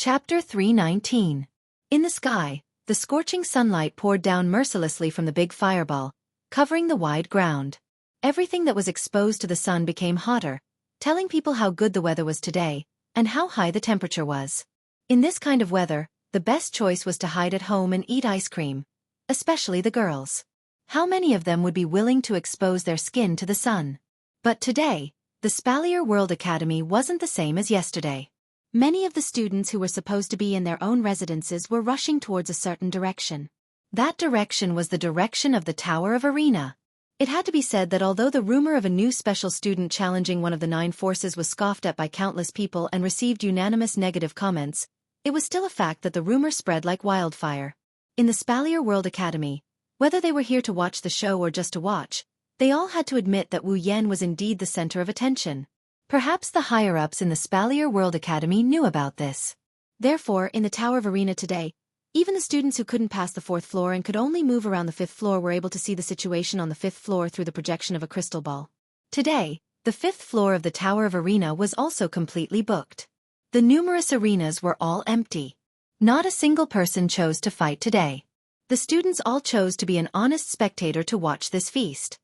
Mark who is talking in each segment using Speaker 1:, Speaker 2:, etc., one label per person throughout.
Speaker 1: Chapter 319. In the sky, the scorching sunlight poured down mercilessly from the big fireball, covering the wide ground. Everything that was exposed to the sun became hotter, telling people how good the weather was today, and how high the temperature was. In this kind of weather, the best choice was to hide at home and eat ice cream, especially the girls. How many of them would be willing to expose their skin to the sun? But today, the Spalier World Academy wasn't the same as yesterday. Many of the students who were supposed to be in their own residences were rushing towards a certain direction. That direction was the direction of the Tower of Arena. It had to be said that although the rumor of a new special student challenging one of the 9 forces was scoffed at by countless people and received unanimous negative comments, it was still a fact that the rumor spread like wildfire. In the Spalier World Academy, whether they were here to watch the show or just to watch, they all had to admit that Wu Yan was indeed the center of attention. Perhaps the higher-ups in the Spalier World Academy knew about this. Therefore, in the Tower of Arena today, even the students who couldn't pass the 4th floor and could only move around the 5th floor were able to see the situation on the 5th floor through the projection of a crystal ball. Today, the 5th floor of the Tower of Arena was also completely booked. The numerous arenas were all empty. Not a single person chose to fight today. The students all chose to be an honest spectator to watch this feast.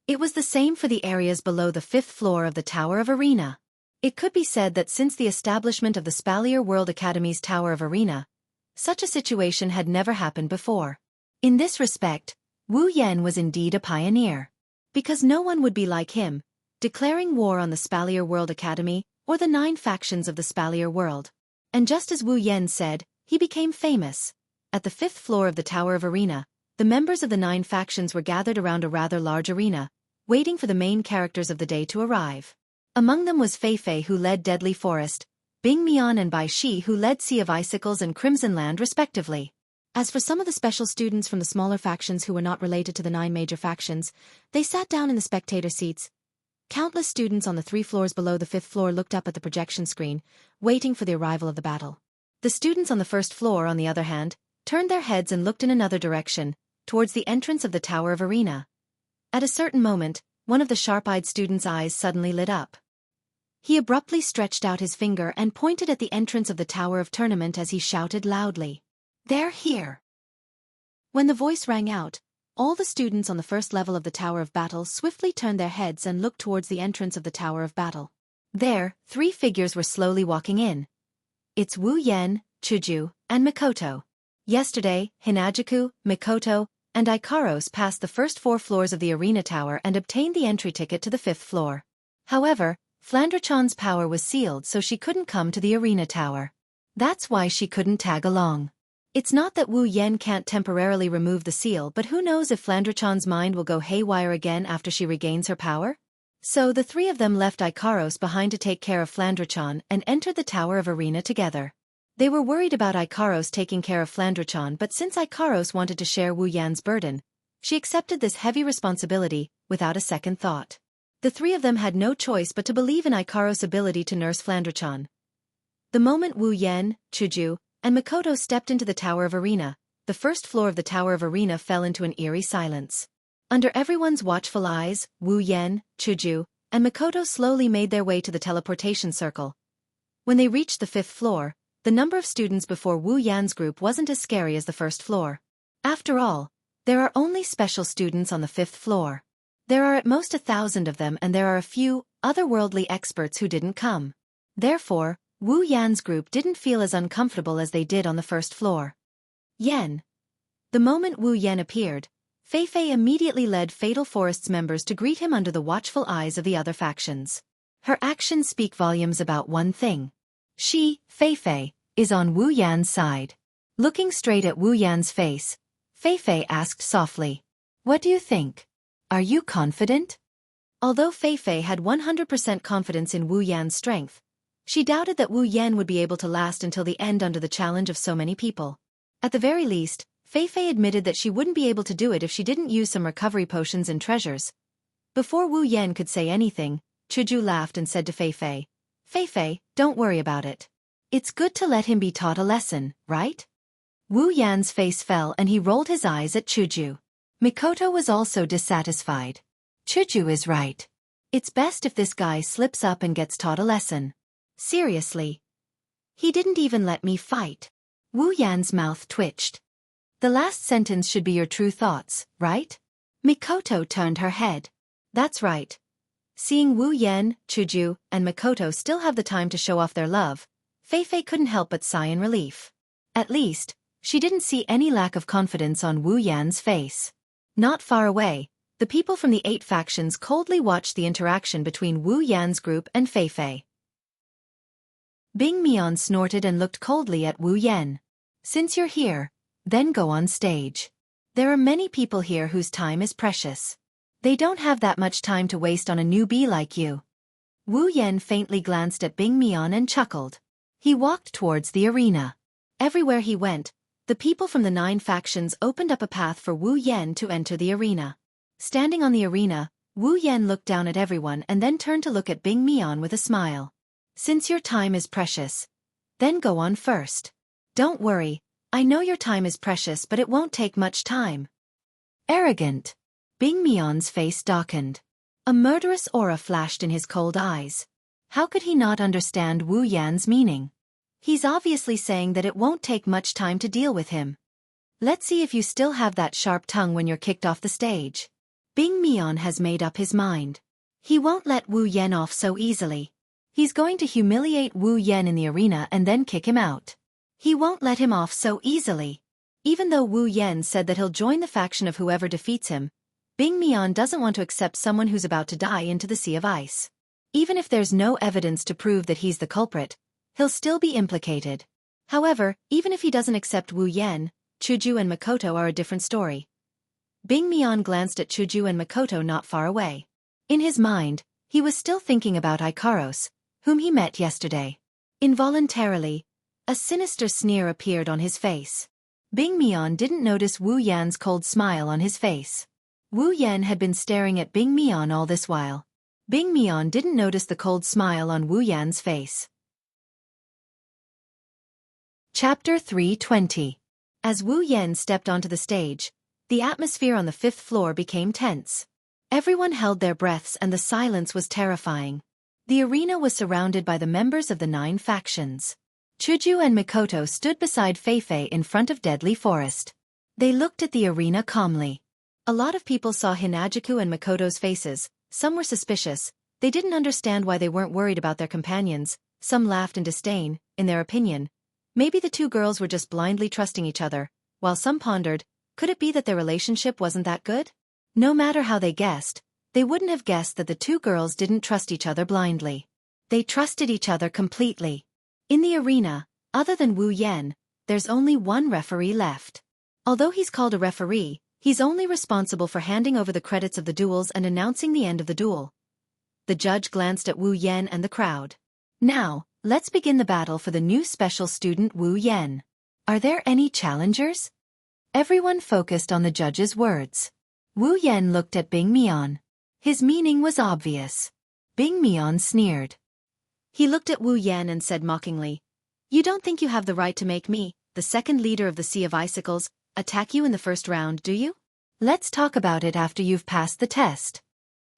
Speaker 1: It was the same for the areas below the 5th floor of the Tower of Arena. It could be said that since the establishment of the Spalier World Academy's Tower of Arena, such a situation had never happened before. In this respect, Wu Yan was indeed a pioneer. Because no one would be like him, declaring war on the Spalier World Academy or the 9 factions of the Spalier World. And just as Wu Yan said, he became famous. At the 5th floor of the Tower of Arena, the members of the 9 factions were gathered around a rather large arena, waiting for the main characters of the day to arrive. Among them was Fei Fei, who led Deadly Forest, Bing Mian and Bai Shi, who led Sea of Icicles and Crimson Land respectively. As for some of the special students from the smaller factions who were not related to the 9 major factions, they sat down in the spectator seats. Countless students on the 3 floors below the 5th floor looked up at the projection screen, waiting for the arrival of the battle. The students on the 1st floor, on the other hand, turned their heads and looked in another direction, towards the entrance of the Tower of Arena. At a certain moment, one of the sharp-eyed students' eyes suddenly lit up. He abruptly stretched out his finger and pointed at the entrance of the Tower of Tournament as he shouted loudly, "They're here!" When the voice rang out, all the students on the 1st level of the Tower of Battle swiftly turned their heads and looked towards the entrance of the Tower of Battle. There, 3 figures were slowly walking in. It's Wu Yan, Chuju, and Mikoto. Yesterday, Hinajuku, Mikoto, and Ikaros passed the first 4 floors of the arena tower and obtained the entry ticket to the 5th floor. However, Flandrachan's power was sealed, so she couldn't come to the arena tower. That's why she couldn't tag along. It's not that Wu Yan can't temporarily remove the seal, but who knows if Flandrachan's mind will go haywire again after she regains her power? So the 3 of them left Ikaros behind to take care of Flandrachan and entered the Tower of Arena together. They were worried about Ikaros taking care of Flandrachan, but since Ikaros wanted to share Wu Yan's burden, she accepted this heavy responsibility without a second thought. The 3 of them had no choice but to believe in Ikaros' ability to nurse Flandrachan. The moment Wu Yan, Chuju, and Mikoto stepped into the Tower of Arena, the 1st floor of the Tower of Arena fell into an eerie silence. Under everyone's watchful eyes, Wu Yan, Chuju, and Mikoto slowly made their way to the teleportation circle. When they reached the 5th floor, the number of students before Wu Yan's group wasn't as scary as the 1st floor. After all, there are only special students on the 5th floor. There are at most 1,000 of them, and there are a few otherworldly experts who didn't come. Therefore, Wu Yan's group didn't feel as uncomfortable as they did on the 1st floor. Yan. The moment Wu Yan appeared, Fei Fei immediately led Fatal Forest's members to greet him under the watchful eyes of the other factions. Her actions speak volumes about one thing. She, Fei Fei, is on Wu Yan's side. Looking straight at Wu Yan's face, Fei Fei asked softly, "What do you think? Are you confident?" Although Fei Fei had 100% confidence in Wu Yan's strength, she doubted that Wu Yan would be able to last until the end under the challenge of so many people. At the very least, Fei Fei admitted that she wouldn't be able to do it if she didn't use some recovery potions and treasures. Before Wu Yan could say anything, Chuju laughed and said to Fei Fei, "Fei Fei, don't worry about it. It's good to let him be taught a lesson, right?" Wu Yan's face fell and he rolled his eyes at Chuju. Mikoto was also dissatisfied. Chuju is right. It's best if this guy slips up and gets taught a lesson. Seriously. He didn't even let me fight. Wu Yan's mouth twitched. The last sentence should be your true thoughts, right? Mikoto turned her head. That's right. Seeing Wu Yan, Chuju, and Mikoto still have the time to show off their love, Fei couldn't help but sigh in relief. At least, she didn't see any lack of confidence on Wu Yan's face. Not far away, the people from the 8 factions coldly watched the interaction between Wu Yan's group and Fei. Bing Mian snorted and looked coldly at Wu Yan. Since you're here, then go on stage. There are many people here whose time is precious. They don't have that much time to waste on a newbie like you. Wu Yan faintly glanced at Bing Mian and chuckled. He walked towards the arena. Everywhere he went, the people from the 9 factions opened up a path for Wu Yan to enter the arena. Standing on the arena, Wu Yan looked down at everyone and then turned to look at Bing Mian with a smile. Since your time is precious, then go on first. Don't worry, I know your time is precious but it won't take much time. Arrogant. Bing Mian's face darkened. A murderous aura flashed in his cold eyes. How could he not understand Wu Yan's meaning? He's obviously saying that it won't take much time to deal with him. Let's see if you still have that sharp tongue when you're kicked off the stage. Bing Mian has made up his mind. He won't let Wu Yan off so easily. He's going to humiliate Wu Yan in the arena and then kick him out. He won't let him off so easily. Even though Wu Yan said that he'll join the faction of whoever defeats him, Bing Mian doesn't want to accept someone who's about to die into the sea of ice. Even if there's no evidence to prove that he's the culprit, he'll still be implicated. However, even if he doesn't accept Wu Yan, Chuju and Mikoto are a different story. Bing Mian glanced at Chuju and Mikoto not far away. In his mind, he was still thinking about Ikaros, whom he met yesterday. Involuntarily, a sinister sneer appeared on his face. Bing Mian didn't notice Wu Yan's cold smile on his face. Wu Yan had been staring at Bing Mian all this while. Bing Mian didn't notice the cold smile on Wu Yan's face. Chapter 320. As Wu Yan stepped onto the stage, the atmosphere on the 5th floor became tense. Everyone held their breaths and the silence was terrifying. The arena was surrounded by the members of the 9 factions. Chuju and Mikoto stood beside Fei in front of Deadly Forest. They looked at the arena calmly. A lot of people saw Hinajuku and Mikoto's faces. Some were suspicious. They didn't understand why they weren't worried about their companions. Some laughed in disdain, in their opinion. Maybe the 2 girls were just blindly trusting each other, while some pondered, could it be that their relationship wasn't that good? No matter how they guessed, they wouldn't have guessed that the 2 girls didn't trust each other blindly. They trusted each other completely. In the arena, other than Wu Yan, there's only one referee left. Although he's called a referee, he's only responsible for handing over the credits of the duels and announcing the end of the duel. The judge glanced at Wu Yan and the crowd. Now, let's begin the battle for the new special student Wu Yan. Are there any challengers? Everyone focused on the judge's words. Wu Yan looked at Bing Mian. His meaning was obvious. Bing Mian sneered. He looked at Wu Yan and said mockingly, "You don't think you have the right to make me, the second leader of the Sea of Icicles, attack you in the first round, do you? Let's talk about it after you've passed the test."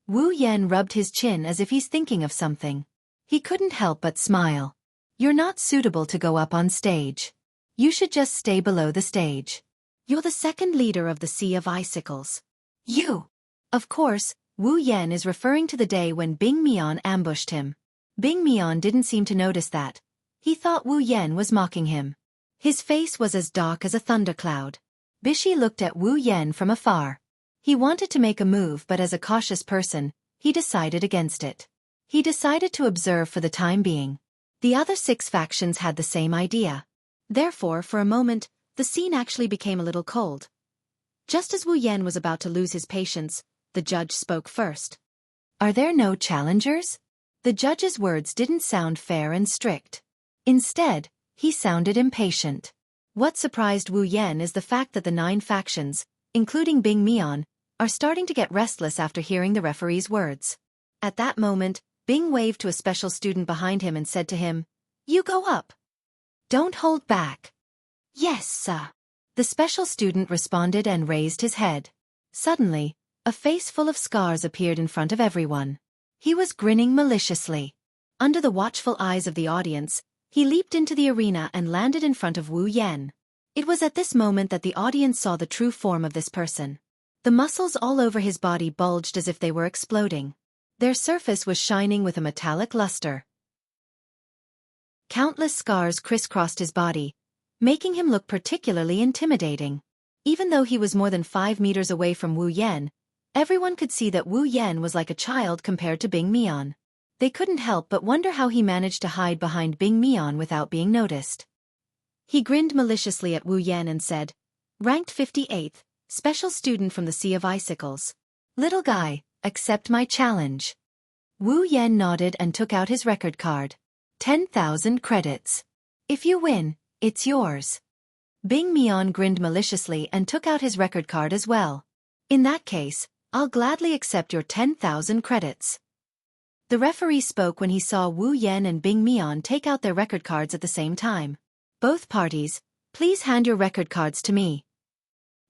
Speaker 1: Wu Yan rubbed his chin as if he's thinking of something. He couldn't help but smile. "You're not suitable to go up on stage. You should just stay below the stage. You're the second leader of the Sea of Icicles. You!" Of course, Wu Yan is referring to the day when Bing Mian ambushed him. Bing Mian didn't seem to notice that. He thought Wu Yan was mocking him. His face was as dark as a thundercloud. Bishi looked at Wu Yan from afar. He wanted to make a move but as a cautious person, he decided against it. He decided to observe for the time being. The other 6 factions had the same idea. Therefore, for a moment, the scene actually became a little cold. Just as Wu Yan was about to lose his patience, the judge spoke first. "Are there no challengers?" The judge's words didn't sound fair and strict. Instead, he sounded impatient. What surprised Wu Yan is the fact that the 9 factions, including Bing Mian, are starting to get restless after hearing the referee's words. At that moment, Bing waved to a special student behind him and said to him, "You go up. Don't hold back." "Yes, sir." The special student responded and raised his head. Suddenly, a face full of scars appeared in front of everyone. He was grinning maliciously. Under the watchful eyes of the audience, He leaped into the arena and landed in front of Wu Yan. It was at this moment that the audience saw the true form of this person. The muscles all over his body bulged as if they were exploding. Their surface was shining with a metallic luster. Countless scars crisscrossed his body, making him look particularly intimidating. Even though he was more than 5 meters away from Wu Yan, everyone could see that Wu Yan was like a child compared to Bing Mian. They couldn't help but wonder how he managed to hide behind Bing Mian without being noticed. He grinned maliciously at Wu Yan and said, "Ranked 58th, special student from the Sea of Icicles. Little guy, accept my challenge." Wu Yan nodded and took out his record card. 10,000 credits. If you win, it's yours. Bing Mian grinned maliciously and took out his record card as well. In that case, I'll gladly accept your 10,000 credits. The referee spoke when he saw Wu Yan and Bing Mian take out their record cards at the same time. Both parties, please hand your record cards to me.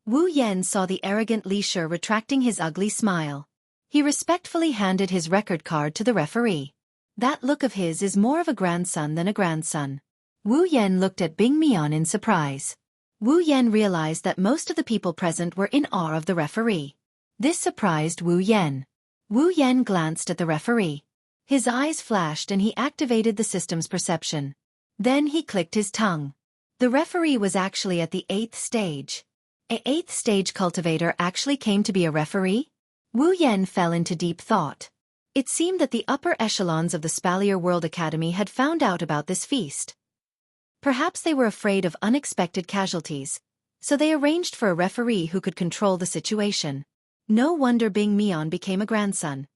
Speaker 1: Wu Yan saw the arrogant Li Shi retracting his ugly smile. He respectfully handed his record card to the referee. That look of his is more of a grandson than a grandson. Wu Yan looked at Bing Mian in surprise. Wu Yan realized that most of the people present were in awe of the referee. This surprised Wu Yan. Wu Yan glanced at the referee. His eyes flashed and he activated the system's perception. Then he clicked his tongue. The referee was actually at the 8th stage. A 8th stage cultivator actually came to be a referee? Wu Yan fell into deep thought. It seemed that the upper echelons of the Spalier World Academy had found out about this feast. Perhaps they were afraid of unexpected casualties, so they arranged for a referee who could control the situation. No wonder Bing Mian became a grandson.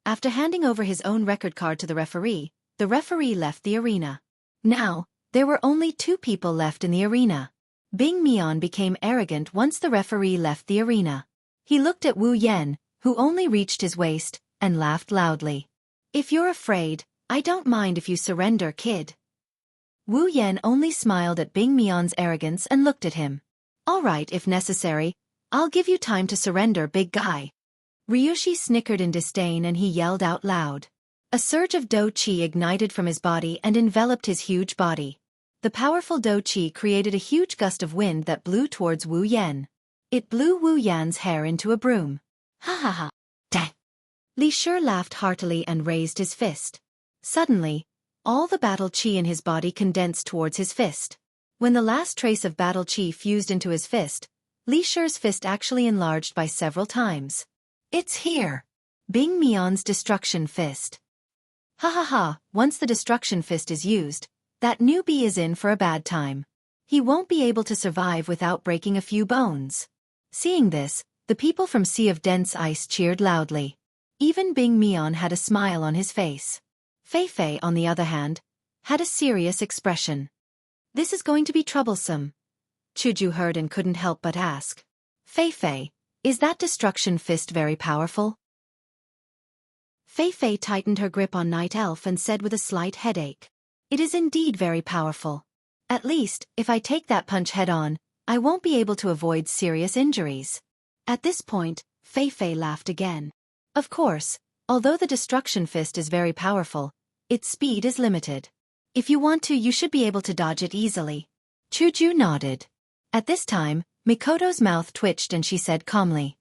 Speaker 1: After handing over his own record card to the referee left the arena. Now, there were only 2 people left in the arena. Bing Mian became arrogant once the referee left the arena. He looked at Wu Yan, who only reached his waist, and laughed loudly. "If you're afraid, I don't mind if you surrender, kid." Wu Yan only smiled at Bing Mian's arrogance and looked at him. "All right, if necessary, I'll give you time to surrender, big guy." Ryushi snickered in disdain and he yelled out loud. A surge of Do Qi ignited from his body and enveloped his huge body. The powerful Do Qi created a huge gust of wind that blew towards Wu Yan. It blew Wu Yan's hair into a broom. "Ha ha ha! Dang!" Li Shi laughed heartily and raised his fist. Suddenly, all the battle qi in his body condensed towards his fist. When the last trace of battle qi fused into his fist, Li Shi's fist actually enlarged by several times. "It's here! Bing Mian's destruction fist." Ha ha ha, once the destruction fist is used, that newbie is in for a bad time. He won't be able to survive without breaking a few bones. Seeing this, the people from Sea of Dense Ice cheered loudly. Even Bing Mian had a smile on his face. Fei Fei, on the other hand, had a serious expression. "This is going to be troublesome." Chuju heard and couldn't help but ask. "Fei Fei, is that destruction fist very powerful?" Fei Fei tightened her grip on Night Elf and said with a slight headache. "It is indeed very powerful. At least, if I take that punch head-on, I won't be able to avoid serious injuries." At this point, Fei Fei laughed again. Of course, although the destruction fist is very powerful, its speed is limited. If you want to, you should be able to dodge it easily. Chuju nodded. At this time, Mikoto's mouth twitched and she said calmly,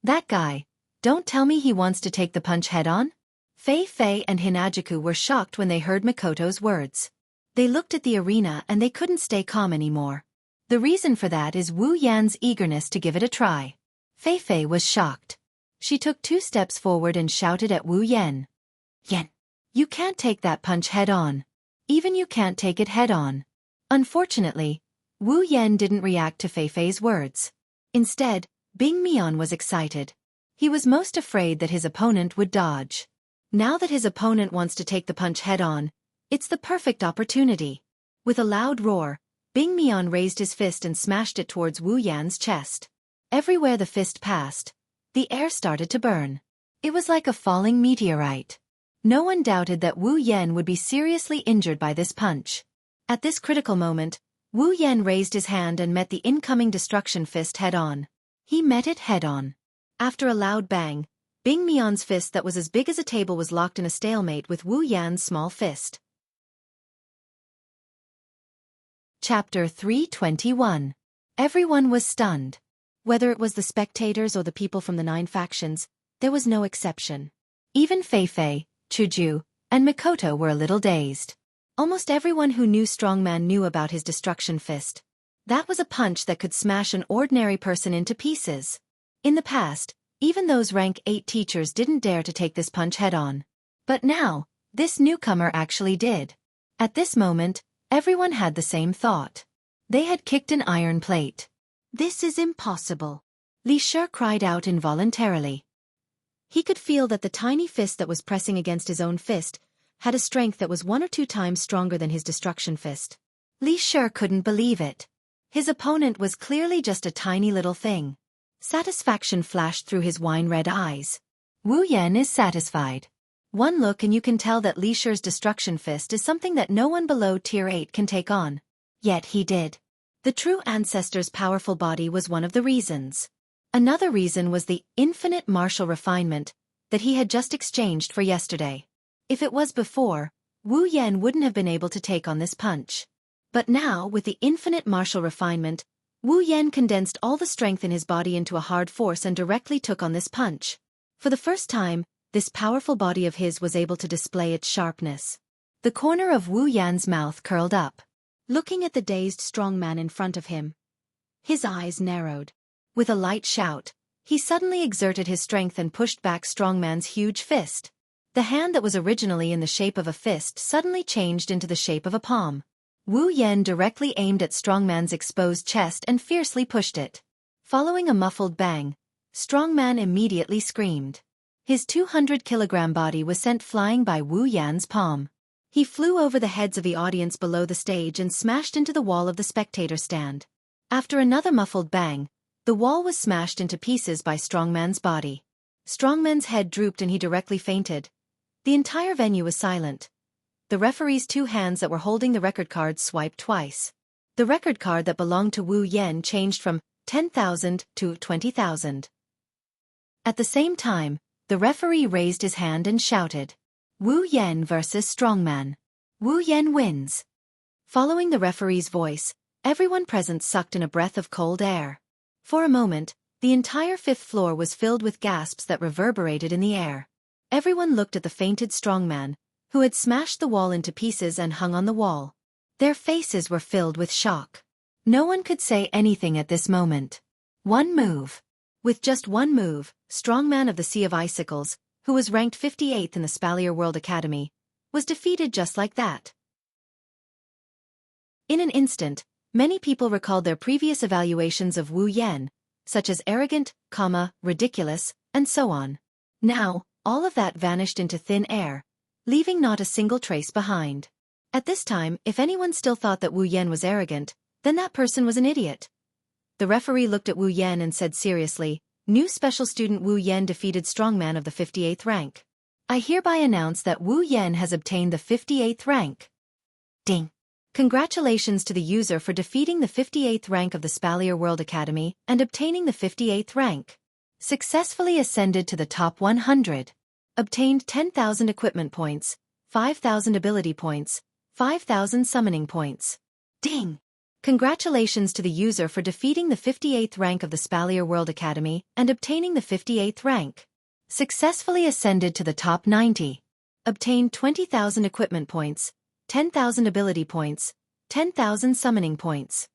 Speaker 1: "That guy, don't tell me he wants to take the punch head-on?" Fei Fei and Hinajuku were shocked when they heard Mikoto's words. They looked at the arena and they couldn't stay calm anymore. The reason for that is Wu Yan's eagerness to give it a try. Fei Fei was shocked. She took 2 steps forward and shouted at Wu Yan. "Yan, you can't take that punch head-on. Even you can't take it head-on." Unfortunately, Wu Yan didn't react to Fei Fei's words. Instead, Bing Mian was excited. He was most afraid that his opponent would dodge. Now that his opponent wants to take the punch head-on, it's the perfect opportunity. With a loud roar, Bing Mian raised his fist and smashed it towards Wu Yan's chest. Everywhere the fist passed, the air started to burn. It was like a falling meteorite. No one doubted that Wu Yan would be seriously injured by this punch. At this critical moment, Wu Yan raised his hand and met the incoming destruction fist head-on. He met it head-on. After a loud bang, Bing Mian's fist that was as big as a table was locked in a stalemate with Wu Yan's small fist. Chapter 321. Everyone was stunned. Whether it was the spectators or the people from the 9 factions, there was no exception. Even Feifei, Chuju, and Mikoto were a little dazed. Almost everyone who knew Strongman knew about his destruction fist. That was a punch that could smash an ordinary person into pieces. In the past, even those rank 8 teachers didn't dare to take this punch head-on. But now, this newcomer actually did. At this moment, everyone had the same thought. They had kicked an iron plate. This is impossible. Li Shi cried out involuntarily. He could feel that the tiny fist that was pressing against his own fist had a strength that was 1 or 2 times stronger than his destruction fist. Li Shi couldn't believe it. His opponent was clearly just a tiny little thing. Satisfaction flashed through his wine-red eyes. Wu Yan is satisfied. One look and you can tell that Li Shi's destruction fist is something that no one below Tier 8 can take on. Yet he did. The true ancestor's powerful body was one of the reasons. Another reason was the infinite martial refinement that he had just exchanged for yesterday. If it was before, Wu Yan wouldn't have been able to take on this punch. But now, with the infinite martial refinement, Wu Yan condensed all the strength in his body into a hard force and directly took on this punch. For the first time, this powerful body of his was able to display its sharpness. The corner of Wu Yan's mouth curled up. Looking at the dazed strong man in front of him, his eyes narrowed. With a light shout, he suddenly exerted his strength and pushed back Strongman's huge fist. The hand that was originally in the shape of a fist suddenly changed into the shape of a palm. Wu Yan directly aimed at Strongman's exposed chest and fiercely pushed it. Following a muffled bang, Strongman immediately screamed. His 200-kilogram body was sent flying by Wu Yan's palm. He flew over the heads of the audience below the stage and smashed into the wall of the spectator stand. After another muffled bang, the wall was smashed into pieces by Strongman's body. Strongman's head drooped and he directly fainted. The entire venue was silent. The referee's 2 hands that were holding the record card swiped twice. The record card that belonged to Wu Yan changed from 10,000 to 20,000. At the same time, the referee raised his hand and shouted, "Wu Yan versus Strongman. Wu Yan wins." Following the referee's voice, everyone present sucked in a breath of cold air. For a moment, the entire 5th floor was filled with gasps that reverberated in the air. Everyone looked at the fainted strongman, who had smashed the wall into pieces and hung on the wall. Their faces were filled with shock. No one could say anything at this moment. One move. With just one move, Strongman of the Sea of Icicles, who was ranked 58th in the Spalier World Academy, was defeated just like that. In an instant, many people recalled their previous evaluations of Wu Yan, such as arrogant, ridiculous, and so on. Now, all of that vanished into thin air, leaving not a single trace behind. At this time, if anyone still thought that Wu Yan was arrogant, then that person was an idiot. The referee looked at Wu Yan and said seriously, "New special student Wu Yan defeated Strongman of the 58th rank. I hereby announce that Wu Yan has obtained the 58th rank." Ding! Congratulations to the user for defeating the 58th rank of the Spalier World Academy and obtaining the 58th rank. Successfully ascended to the top 100. Obtained 10,000 equipment points, 5,000 ability points, 5,000 summoning points. Ding! Congratulations to the user for defeating the 58th rank of the Spalier World Academy and obtaining the 58th rank. Successfully ascended to the top 90. Obtained 20,000 equipment points, 10,000 ability points, 10,000 summoning points.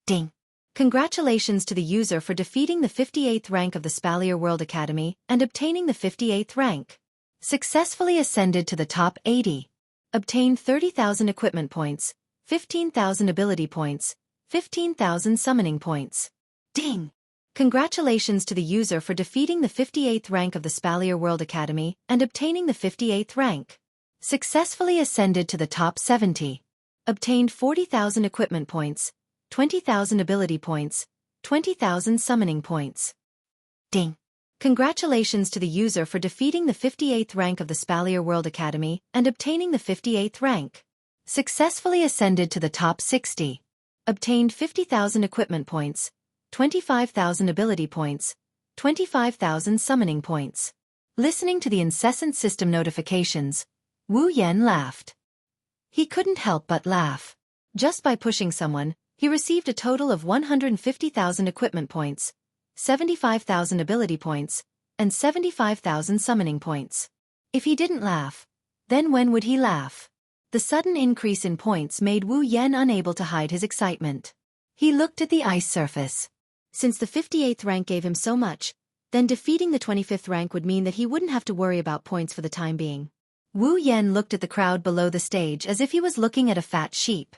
Speaker 1: Ding! Congratulations to the user for defeating the 58th rank of the Spalier World Academy and obtaining the 58th rank. Successfully ascended to the top 80. Obtained 30,000 equipment points, 15,000 ability points, 15,000 summoning points. Ding! Congratulations to the user for defeating the 58th rank of the Spalier World Academy and obtaining the 58th rank. Successfully ascended to the top 70. Obtained 40,000 equipment points, 20,000 ability points, 20,000 summoning points. Ding! Congratulations to the user for defeating the 58th rank of the Spalier World Academy and obtaining the 58th rank. Successfully ascended to the top 60. Obtained 50,000 equipment points, 25,000 ability points, 25,000 summoning points. Listening to the incessant system notifications, Wu Yan laughed. He couldn't help but laugh. Just by pushing someone, he received a total of 150,000 equipment points, 75,000 ability points, and 75,000 summoning points. If he didn't laugh, then when would he laugh? The sudden increase in points made Wu Yan unable to hide his excitement. He looked at the ice surface. Since the 58th rank gave him so much, then defeating the 25th rank would mean that he wouldn't have to worry about points for the time being. Wu Yan looked at the crowd below the stage as if he was looking at a fat sheep.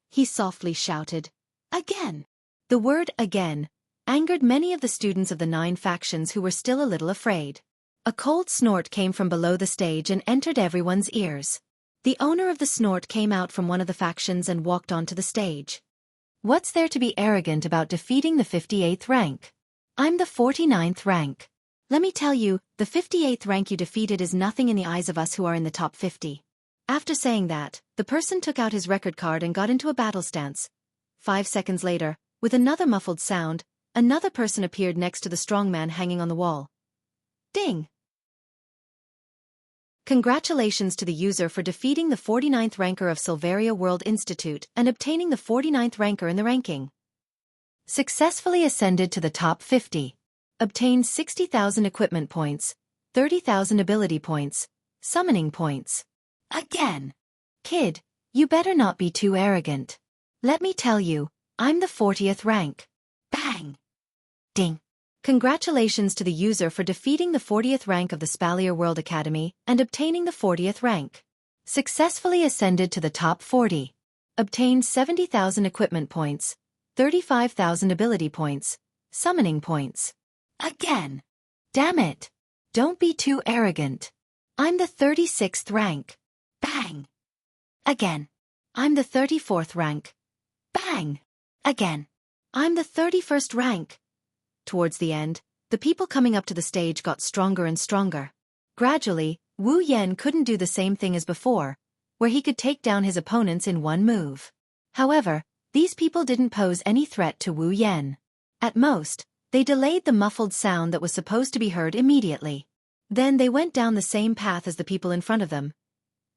Speaker 1: He softly shouted, "Again!" The word "again" angered many of the students of the 9 factions who were still a little afraid. A cold snort came from below the stage and entered everyone's ears. The owner of the snort came out from one of the factions and walked onto the stage. "What's there to be arrogant about defeating the 58th rank? I'm the 49th rank. Let me tell you, the 58th rank you defeated is nothing in the eyes of us who are in the top 50. After saying that, the person took out his record card and got into a battle stance. 5 seconds later, with another muffled sound, another person appeared next to the strongman hanging on the wall. Ding! Congratulations to the user for defeating the 49th ranker of Silveria World Institute and obtaining the 49th ranker in the ranking. Successfully ascended to the top 50. Obtained 60,000 equipment points, 30,000 ability points, summoning points. Again! Kid, you better not be too arrogant. Let me tell you, I'm the 40th rank. Bang! Ding! Congratulations to the user for defeating the 40th rank of the Spalier World Academy and obtaining the 40th rank. Successfully ascended to the top 40. Obtained 70,000 equipment points, 35,000 ability points, summoning points. Again! Damn it! Don't be too arrogant. I'm the 36th rank. Bang! Again. I'm the 34th rank. Bang! Again. I'm the 31st rank. Towards the end, the people coming up to the stage got stronger and stronger. Gradually, Wu Yan couldn't do the same thing as before, where he could take down his opponents in one move. However, these people didn't pose any threat to Wu Yan. At most, they delayed the muffled sound that was supposed to be heard immediately. Then they went down the same path as the people in front of them.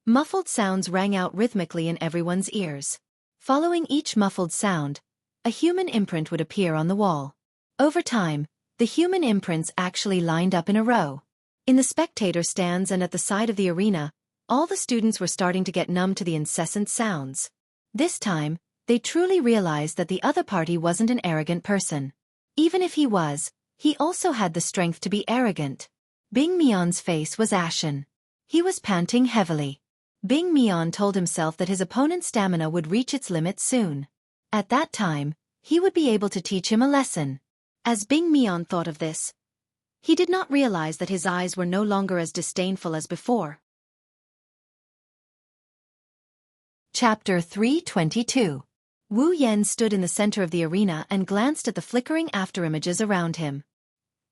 Speaker 1: Muffled sounds rang out rhythmically in everyone's ears. Following each muffled sound, a human imprint would appear on the wall. Over time, the human imprints actually lined up in a row. In the spectator stands and at the side of the arena, all the students were starting to get numb to the incessant sounds. This time, they truly realized that the other party wasn't an arrogant person. Even if he was, he also had the strength to be arrogant. Bing Mion's face was ashen. He was panting heavily. Bing Mion told himself that his opponent's stamina would reach its limit soon. At that time, he would be able to teach him a lesson. As Bing Mion thought of this, he did not realize that his eyes were no longer as disdainful as before. Chapter 322. Wu Yan stood in the center of the arena and glanced at the flickering afterimages around him.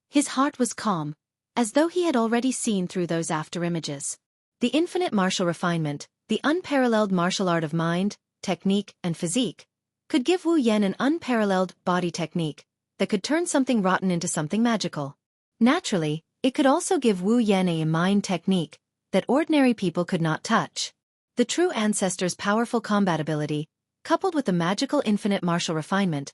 Speaker 1: His heart was calm, as though he had already seen through those afterimages. The infinite martial refinement, the unparalleled martial art of mind, technique, and physique, could give Wu Yan an unparalleled body technique that could turn something rotten into something magical. Naturally, it could also give Wu Yan a mind technique that ordinary people could not touch. The true ancestor's powerful combat ability, coupled with the magical infinite martial refinement,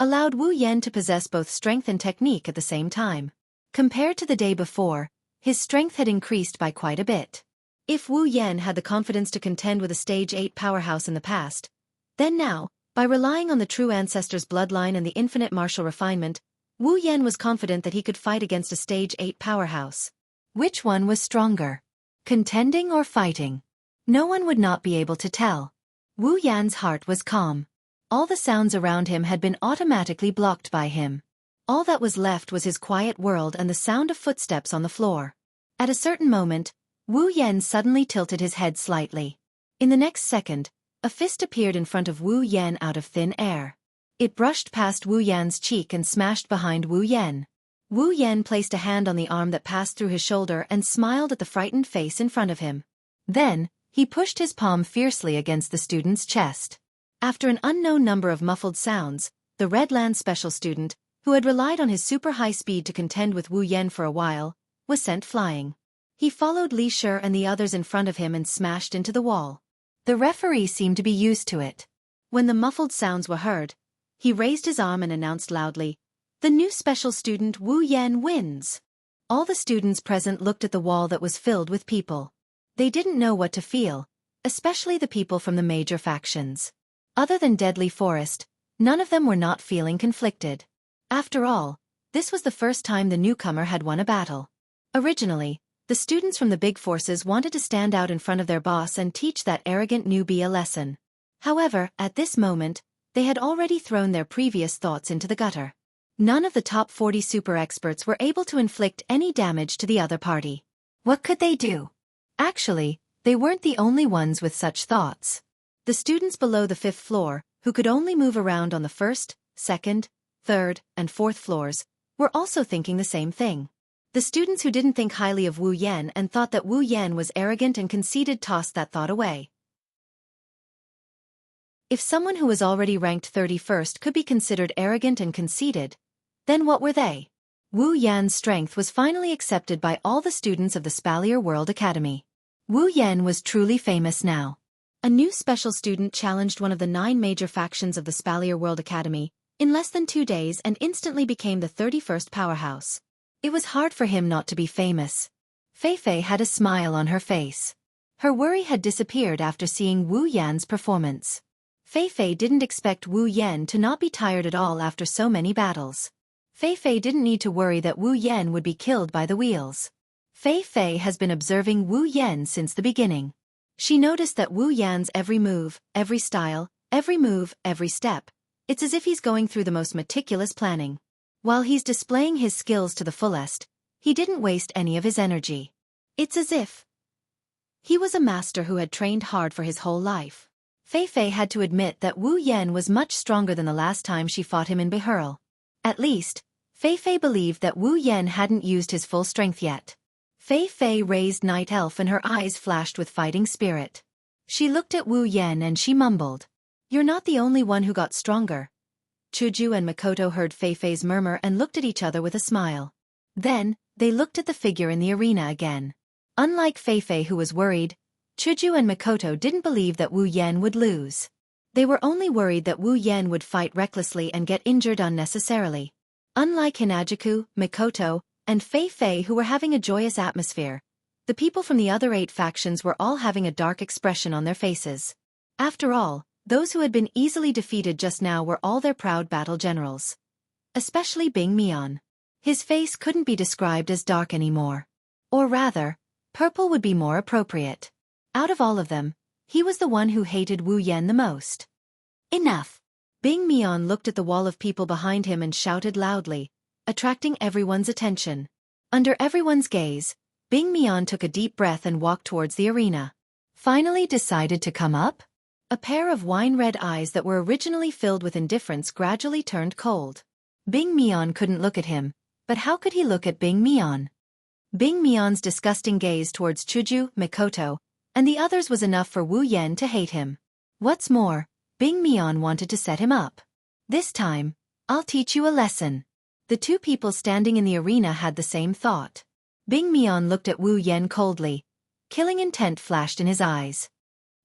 Speaker 1: allowed Wu Yan to possess both strength and technique at the same time. Compared to the day before, his strength had increased by quite a bit. If Wu Yan had the confidence to contend with a Stage 8 powerhouse in the past, then now, by relying on the true ancestor's bloodline and the infinite martial refinement, Wu Yan was confident that he could fight against a Stage 8 powerhouse. Which one was stronger? Contending or fighting? No one would not be able to tell. Wu Yan's heart was calm. All the sounds around him had been automatically blocked by him. All that was left was his quiet world and the sound of footsteps on the floor. At a certain moment, Wu Yan suddenly tilted his head slightly. In the next second, a fist appeared in front of Wu Yan out of thin air. It brushed past Wu Yan's cheek and smashed behind Wu Yan. Wu Yan placed a hand on the arm that passed through his shoulder and smiled at the frightened face in front of him. Then, he pushed his palm fiercely against the student's chest. After an unknown number of muffled sounds, the Redland special student, who had relied on his super high speed to contend with Wu Yan for a while, was sent flying. He followed Li Shi and the others in front of him and smashed into the wall. The referee seemed to be used to it. When the muffled sounds were heard, he raised his arm and announced loudly, "The new special student Wu Yan wins." All the students present looked at the wall that was filled with people. They didn't know what to feel, especially the people from the major factions. Other than Deadly Forest, none of them were not feeling conflicted. After all, this was the first time the newcomer had won a battle. Originally, the students from the big forces wanted to stand out in front of their boss and teach that arrogant newbie a lesson. However, at this moment, they had already thrown their previous thoughts into the gutter. None of the top 40 super experts were able to inflict any damage to the other party. What could they do? Actually, they weren't the only ones with such thoughts. The students below the 5th floor, who could only move around on the 1st, 2nd, 3rd, and 4th floors, were also thinking the same thing. The students who didn't think highly of Wu Yan and thought that Wu Yan was arrogant and conceited tossed that thought away. If someone who was already ranked 31st could be considered arrogant and conceited, then what were they? Wu Yan's strength was finally accepted by all the students of the Spalier World Academy. Wu Yan was truly famous now. A new special student challenged one of the 9 major factions of the Spalier World Academy in less than 2 days and instantly became the 31st powerhouse. It was hard for him not to be famous. Fei Fei had a smile on her face. Her worry had disappeared after seeing Wu Yan's performance. Fei Fei didn't expect Wu Yan to not be tired at all after so many battles. Fei Fei didn't need to worry that Wu Yan would be killed by the wheels. Fei Fei has been observing Wu Yan since the beginning. She noticed that Wu Yan's every move, every style, every move, every step, it's as if he's going through the most meticulous planning. While he's displaying his skills to the fullest, he didn't waste any of his energy. It's as if he was a master who had trained hard for his whole life. Fei Fei had to admit that Wu Yan was much stronger than the last time she fought him in Betrayal. At least, Fei Fei believed that Wu Yan hadn't used his full strength yet. Fei Fei raised Night Elf and her eyes flashed with fighting spirit. She looked at Wu Yan and she mumbled, "You're not the only one who got stronger." Chuju and Makoto heard Fei Fei's murmur and looked at each other with a smile. Then, they looked at the figure in the arena again. Unlike Fei Fei who was worried, Chuju and Makoto didn't believe that Wu Yan would lose. They were only worried that Wu Yan would fight recklessly and get injured unnecessarily. Unlike Hinajuku, Makoto, and Fei Fei who were having a joyous atmosphere, the people from the other 8 factions were all having a dark expression on their faces. After all, those who had been easily defeated just now were all their proud battle generals. Especially Bing Mian. His face couldn't be described as dark anymore. Or rather, purple would be more appropriate. Out of all of them, he was the one who hated Wu Yan the most. Enough! Bing Mian looked at the wall of people behind him and shouted loudly, attracting everyone's attention. Under everyone's gaze, Bing Mian took a deep breath and walked towards the arena. Finally decided to come up? A pair of wine-red eyes that were originally filled with indifference gradually turned cold. Bing Mian couldn't look at him, but how could he look at Bing Mian? Bing Mian's disgusting gaze towards Chuju, Mikoto, and the others was enough for Wu Yan to hate him. What's more, Bing Mian wanted to set him up. This time, I'll teach you a lesson. The 2 people standing in the arena had the same thought. Bing Mian looked at Wu Yan coldly. Killing intent flashed in his eyes.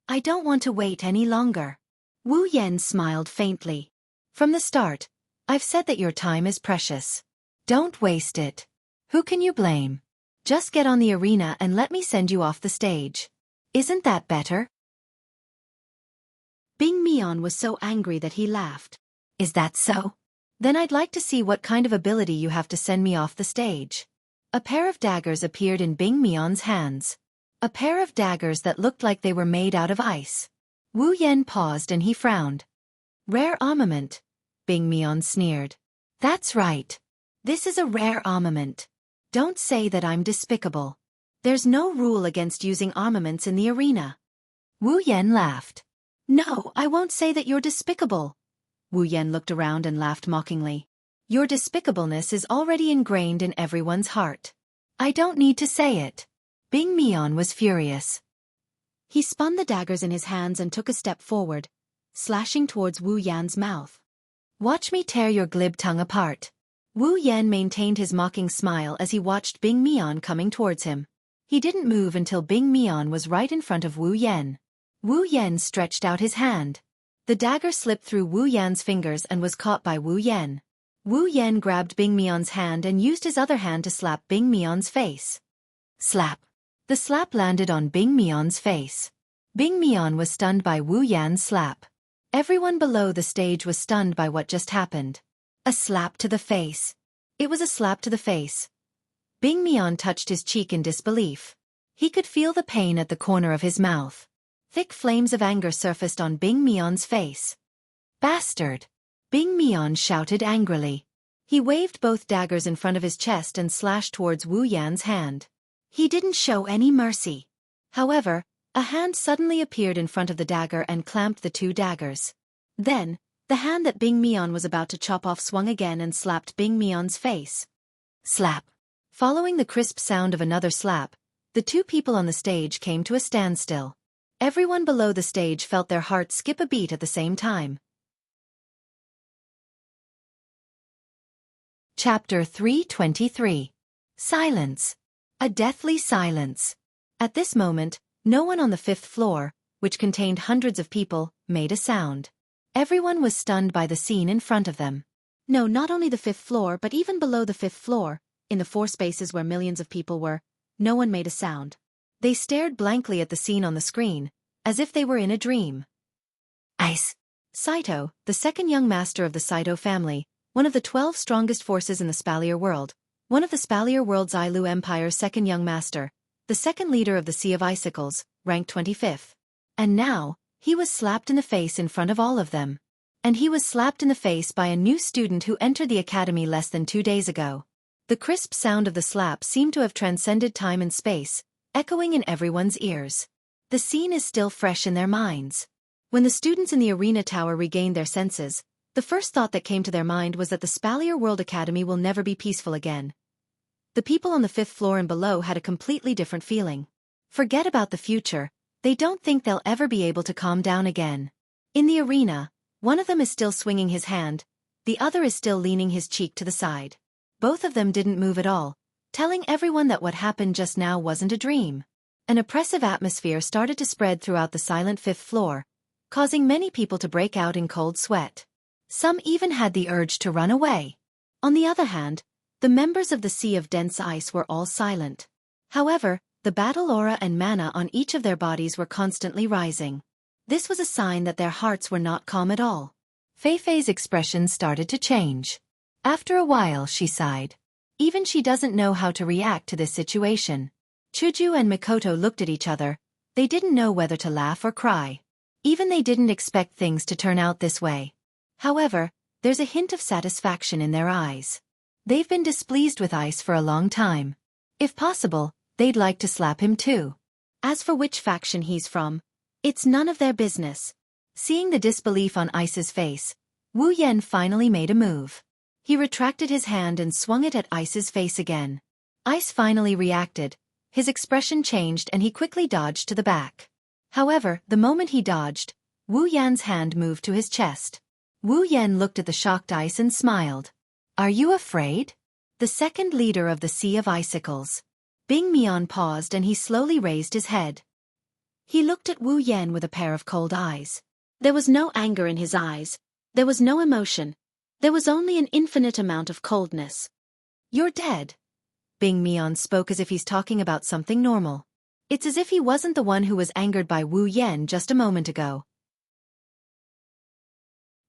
Speaker 1: I don't want to wait any longer. Wu Yan smiled faintly. From the start, I've said that your time is precious. Don't waste it. Who can you blame? Just get on the arena and let me send you off the stage. Isn't that better? Bing Mian was so angry that he laughed. Is that so? Then I'd like to see what kind of ability you have to send me off the stage. A pair of daggers appeared in Bing Mian's hands. A pair of daggers that looked like they were made out of ice. Wu Yan paused and he frowned. Rare armament, Bing Mian sneered. That's right. This is a rare armament. Don't say that I'm despicable. There's no rule against using armaments in the arena. Wu Yan laughed. No, I won't say that you're despicable. Wu Yan looked around and laughed mockingly. Your despicableness is already ingrained in everyone's heart. I don't need to say it. Bing Mian was furious. He spun the daggers in his hands and took a step forward, slashing towards Wu Yan's mouth. Watch me tear your glib tongue apart. Wu Yan maintained his mocking smile as he watched Bing Mian coming towards him. He didn't move until Bing Mian was right in front of Wu Yan. Wu Yan stretched out his hand. The dagger slipped through Wu Yan's fingers and was caught by Wu Yan. Wu Yan grabbed Bing Mion's hand and used his other hand to slap Bing Mion's face. Slap. The slap landed on Bing Mion's face. Bing Mion was stunned by Wu Yan's slap. Everyone below the stage was stunned by what just happened. A slap to the face. It was a slap to the face. Bing Mion touched his cheek in disbelief. He could feel the pain at the corner of his mouth. Thick flames of anger surfaced on Bing Mion's face. Bastard! Bing Mion shouted angrily. He waved both daggers in front of his chest and slashed towards Wu Yan's hand. He didn't show any mercy. However, a hand suddenly appeared in front of the dagger and clamped the two daggers. Then, the hand that Bing Mion was about to chop off swung again and slapped Bing Mion's face. Slap. Following the crisp sound of another slap, the two people on the stage came to a standstill. Everyone below the stage felt their hearts skip a beat at the same time. Chapter 323. Silence. A deathly silence. At this moment, no one on the 5th floor, which contained hundreds of people, made a sound. Everyone was stunned by the scene in front of them. No, not only the 5th floor but even below the 5th floor, in the 4 spaces where millions of people were, no one made a sound. They stared blankly at the scene on the screen, as if they were in a dream. Ice. Saito, the second young master of the Saito family, one of the 12 strongest forces in the Spalier world, one of the Spalier world's Ailu Empire's second young master, the second leader of the Sea of Icicles, ranked 25th. And now, he was slapped in the face in front of all of them. And he was slapped in the face by a new student who entered the academy less than 2 days ago. The crisp sound of the slap seemed to have transcended time and space, echoing in everyone's ears. The scene is still fresh in their minds. When the students in the arena tower regained their senses, the first thought that came to their mind was that the Spalier World Academy will never be peaceful again. The people on the 5th floor and below had a completely different feeling. Forget about the future, they don't think they'll ever be able to calm down again. In the arena, one of them is still swinging his hand, the other is still leaning his cheek to the side. Both of them didn't move at all, telling everyone that what happened just now wasn't a dream. An oppressive atmosphere started to spread throughout the silent 5th floor, causing many people to break out in cold sweat. Some even had the urge to run away. On the other hand, the members of the Sea of Dense Ice were all silent. However, the battle aura and mana on each of their bodies were constantly rising. This was a sign that their hearts were not calm at all. Feifei's expression started to change. After a while she sighed. Even she doesn't know how to react to this situation. Chuju and Mikoto looked at each other. They didn't know whether to laugh or cry. Even they didn't expect things to turn out this way. However, there's a hint of satisfaction in their eyes. They've been displeased with Ice for a long time. If possible, they'd like to slap him too. As for which faction he's from, it's none of their business. Seeing the disbelief on Ice's face, Wu Yan finally made a move. He retracted his hand and swung it at Ice's face again. Ice finally reacted. His expression changed and he quickly dodged to the back. However, the moment he dodged, Wu Yan's hand moved to his chest. Wu Yan looked at the shocked Ice and smiled. Are you afraid? The second leader of the Sea of Icicles. Bing Mion paused and he slowly raised his head. He looked at Wu Yan with a pair of cold eyes. There was no anger in his eyes. There was no emotion. There was only an infinite amount of coldness. You're dead. Bing Mion spoke as if he's talking about something normal. It's as if he wasn't the one who was angered by Wu Yan just a moment ago.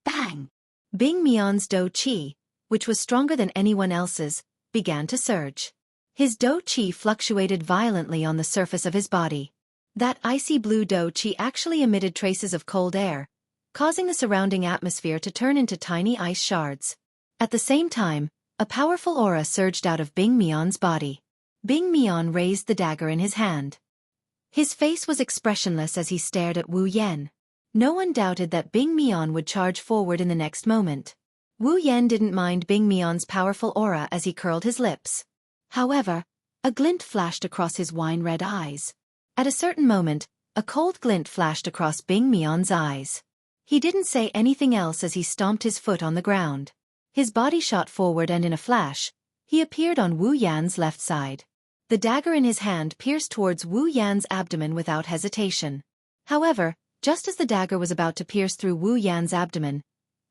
Speaker 1: Bang! Bing Mion's Do Chi, which was stronger than anyone else's, began to surge. His Do Chi fluctuated violently on the surface of his body. That icy blue Do Chi actually emitted traces of cold air, causing the surrounding atmosphere to turn into tiny ice shards. At the same time, a powerful aura surged out of Bing Mion's body. Bing Mion raised the dagger in his hand. His face was expressionless as he stared at Wu Yan. No one doubted that Bing Mion would charge forward in the next moment. Wu Yan didn't mind Bing Mion's powerful aura as he curled his lips. However, a glint flashed across his wine-red eyes. At a certain moment, a cold glint flashed across Bing Mion's eyes. He didn't say anything else as he stomped his foot on the ground. His body shot forward and in a flash, he appeared on Wu Yan's left side. The dagger in his hand pierced towards Wu Yan's abdomen without hesitation. However, Just as the dagger was about to pierce through Wu Yan's abdomen,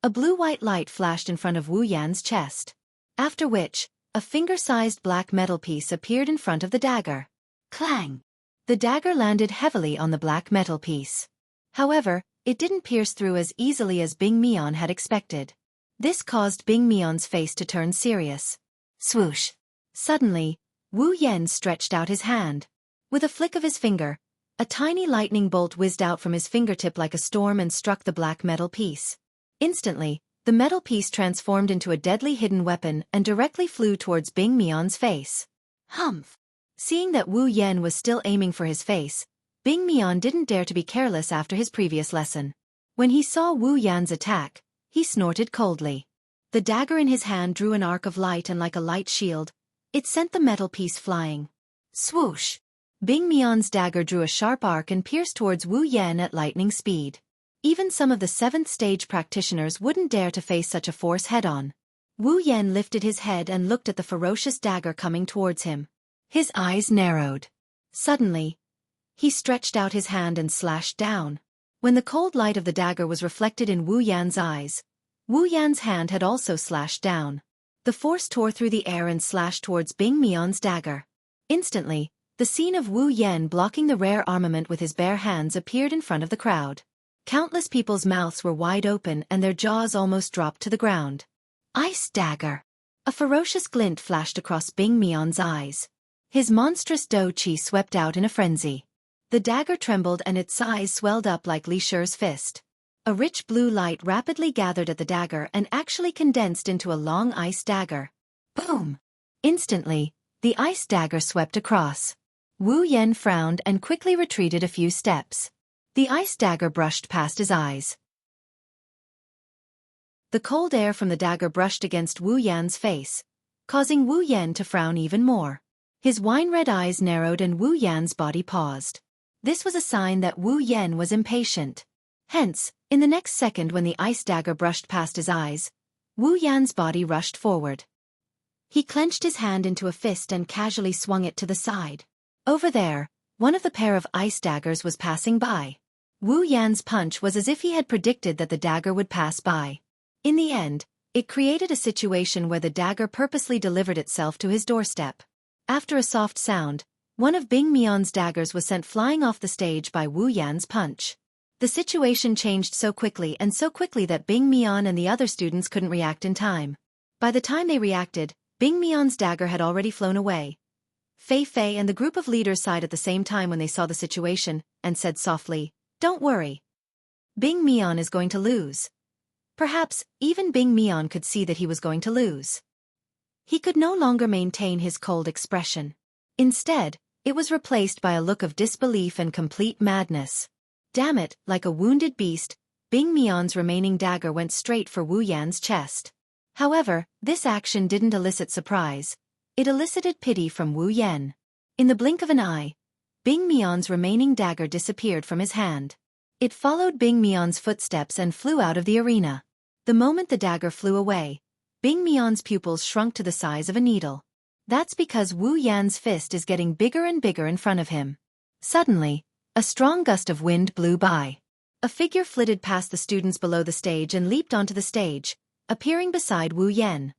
Speaker 1: a blue-white light flashed in front of Wu Yan's chest. After which, a finger-sized black metal piece appeared in front of the dagger. Clang! The dagger landed heavily on the black metal piece. However, it didn't pierce through as easily as Bing Mian had expected. This caused Bing Mian's face to turn serious. Swoosh! Suddenly, Wu Yan stretched out his hand. With a flick of his finger, a tiny lightning bolt whizzed out from his fingertip like a storm and struck the black metal piece. Instantly, the metal piece transformed into a deadly hidden weapon and directly flew towards Bing Mian's face. Humph! Seeing that Wu Yan was still aiming for his face, Bing Mian didn't dare to be careless after his previous lesson. When he saw Wu Yan's attack, he snorted coldly. The dagger in his hand drew an arc of light, and like a light shield, it sent the metal piece flying. Swoosh! Bing Mian's dagger drew a sharp arc and pierced towards Wu Yan at lightning speed. Even some of the 7th stage practitioners wouldn't dare to face such a force head-on. Wu Yan lifted his head and looked at the ferocious dagger coming towards him. His eyes narrowed. Suddenly, he stretched out his hand and slashed down. When the cold light of the dagger was reflected in Wu Yan's eyes, Wu Yan's hand had also slashed down. The force tore through the air and slashed towards Bing Mian's dagger. Instantly, the scene of Wu Yan blocking the rare armament with his bare hands appeared in front of the crowd. Countless people's mouths were wide open and their jaws almost dropped to the ground. Ice dagger! A ferocious glint flashed across Bing Mian's eyes. His monstrous dou qi swept out in a frenzy. The dagger trembled and its size swelled up like Li Shi's fist. A rich blue light rapidly gathered at the dagger and actually condensed into a long ice dagger. Boom! Instantly, the ice dagger swept across. Wu Yan frowned and quickly retreated a few steps. The ice dagger brushed past his eyes. The cold air from the dagger brushed against Wu Yan's face, causing Wu Yan to frown even more. His wine-red eyes narrowed and Wu Yan's body paused. This was a sign that Wu Yan was impatient. Hence, in the next second when the ice dagger brushed past his eyes, Wu Yan's body rushed forward. He clenched his hand into a fist and casually swung it to the side. Over there, one of the pair of ice daggers was passing by. Wu Yan's punch was as if he had predicted that the dagger would pass by. In the end, it created a situation where the dagger purposely delivered itself to his doorstep. After a soft sound, one of Bing Mian's daggers was sent flying off the stage by Wu Yan's punch. The situation changed so quickly that Bing Mian and the other students couldn't react in time. By the time they reacted, Bing Mian's dagger had already flown away. Fei Fei and the group of leaders sighed at the same time when they saw the situation, and said softly, "Don't worry. Bing Mian is going to lose." Perhaps, even Bing Mian could see that he was going to lose. He could no longer maintain his cold expression. Instead, it was replaced by a look of disbelief and complete madness. Damn it, like a wounded beast, Bing Mian's remaining dagger went straight for Wu Yan's chest. However, this action didn't elicit surprise. It elicited pity from Wu Yan. In the blink of an eye, Bing Mian's remaining dagger disappeared from his hand. It followed Bing Mian's footsteps and flew out of the arena. The moment the dagger flew away, Bing Mian's pupils shrunk to the size of a needle. That's because Wu Yan's fist is getting bigger and bigger in front of him. Suddenly, a strong gust of wind blew by. A figure flitted past the students below the stage and leaped onto the stage, appearing beside Wu Yan.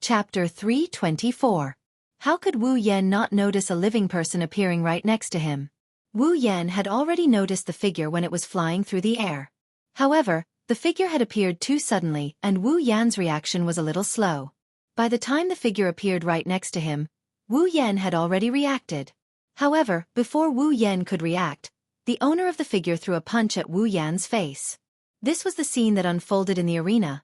Speaker 1: Chapter 324. How could Wu Yan not notice a living person appearing right next to him? Wu Yan had already noticed the figure when it was flying through the air. However, the figure had appeared too suddenly and Wu Yan's reaction was a little slow. By the time the figure appeared right next to him, Wu Yan had already reacted. However, before Wu Yan could react, the owner of the figure threw a punch at Wu Yan's face. This was the scene that unfolded in the arena.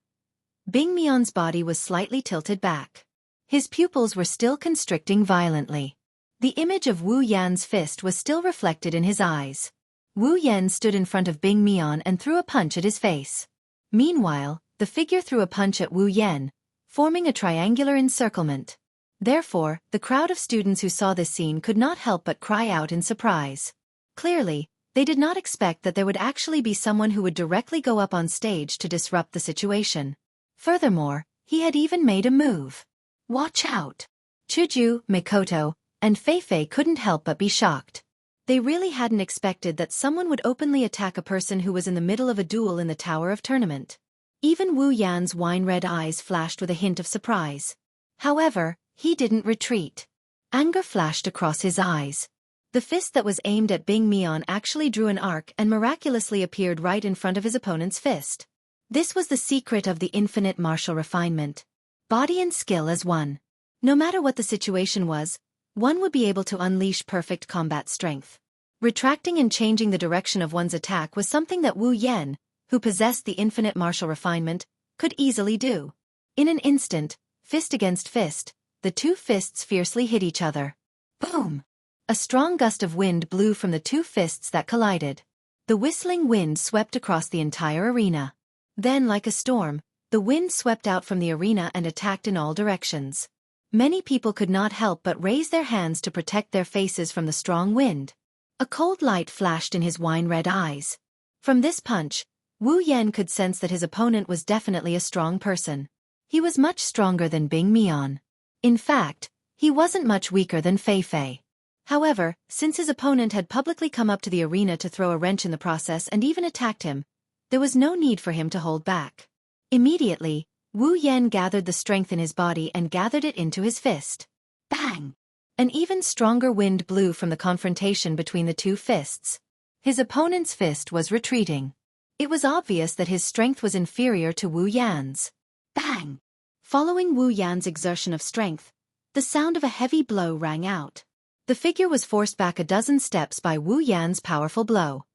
Speaker 1: Bing Mian's body was slightly tilted back. His pupils were still constricting violently. The image of Wu Yan's fist was still reflected in his eyes. Wu Yan stood in front of Bing Mian and threw a punch at his face. Meanwhile, the figure threw a punch at Wu Yan, forming a triangular encirclement. Therefore, the crowd of students who saw this scene could not help but cry out in surprise. Clearly, they did not expect that there would actually be someone who would directly go up on stage to disrupt the situation. Furthermore, he had even made a move. Watch out! Chuju, Mikoto, and Fei Fei couldn't help but be shocked. They really hadn't expected that someone would openly attack a person who was in the middle of a duel in the Tower of Tournament. Even Wu Yan's wine-red eyes flashed with a hint of surprise. However, he didn't retreat. Anger flashed across his eyes. The fist that was aimed at Bing Mian actually drew an arc and miraculously appeared right in front of his opponent's fist. This was the secret of the infinite martial refinement. Body and skill as one. No matter what the situation was, one would be able to unleash perfect combat strength. Retracting and changing the direction of one's attack was something that Wu Yan, who possessed the infinite martial refinement, could easily do. In an instant, fist against fist, the two fists fiercely hit each other. Boom! A strong gust of wind blew from the two fists that collided. The whistling wind swept across the entire arena. Then, like a storm, the wind swept out from the arena and attacked in all directions. Many people could not help but raise their hands to protect their faces from the strong wind. A cold light flashed in his wine-red eyes. From this punch, Wu Yan could sense that his opponent was definitely a strong person. He was much stronger than Bing Mian. In fact, he wasn't much weaker than Fei Fei. However, since his opponent had publicly come up to the arena to throw a wrench in the process and even attacked him, there was no need for him to hold back. Immediately, Wu Yan gathered the strength in his body and gathered it into his fist. Bang! An even stronger wind blew from the confrontation between the two fists. His opponent's fist was retreating. It was obvious that his strength was inferior to Wu Yan's. Bang! Following Wu Yan's exertion of strength, the sound of a heavy blow rang out. The figure was forced back a dozen steps by Wu Yan's powerful blow.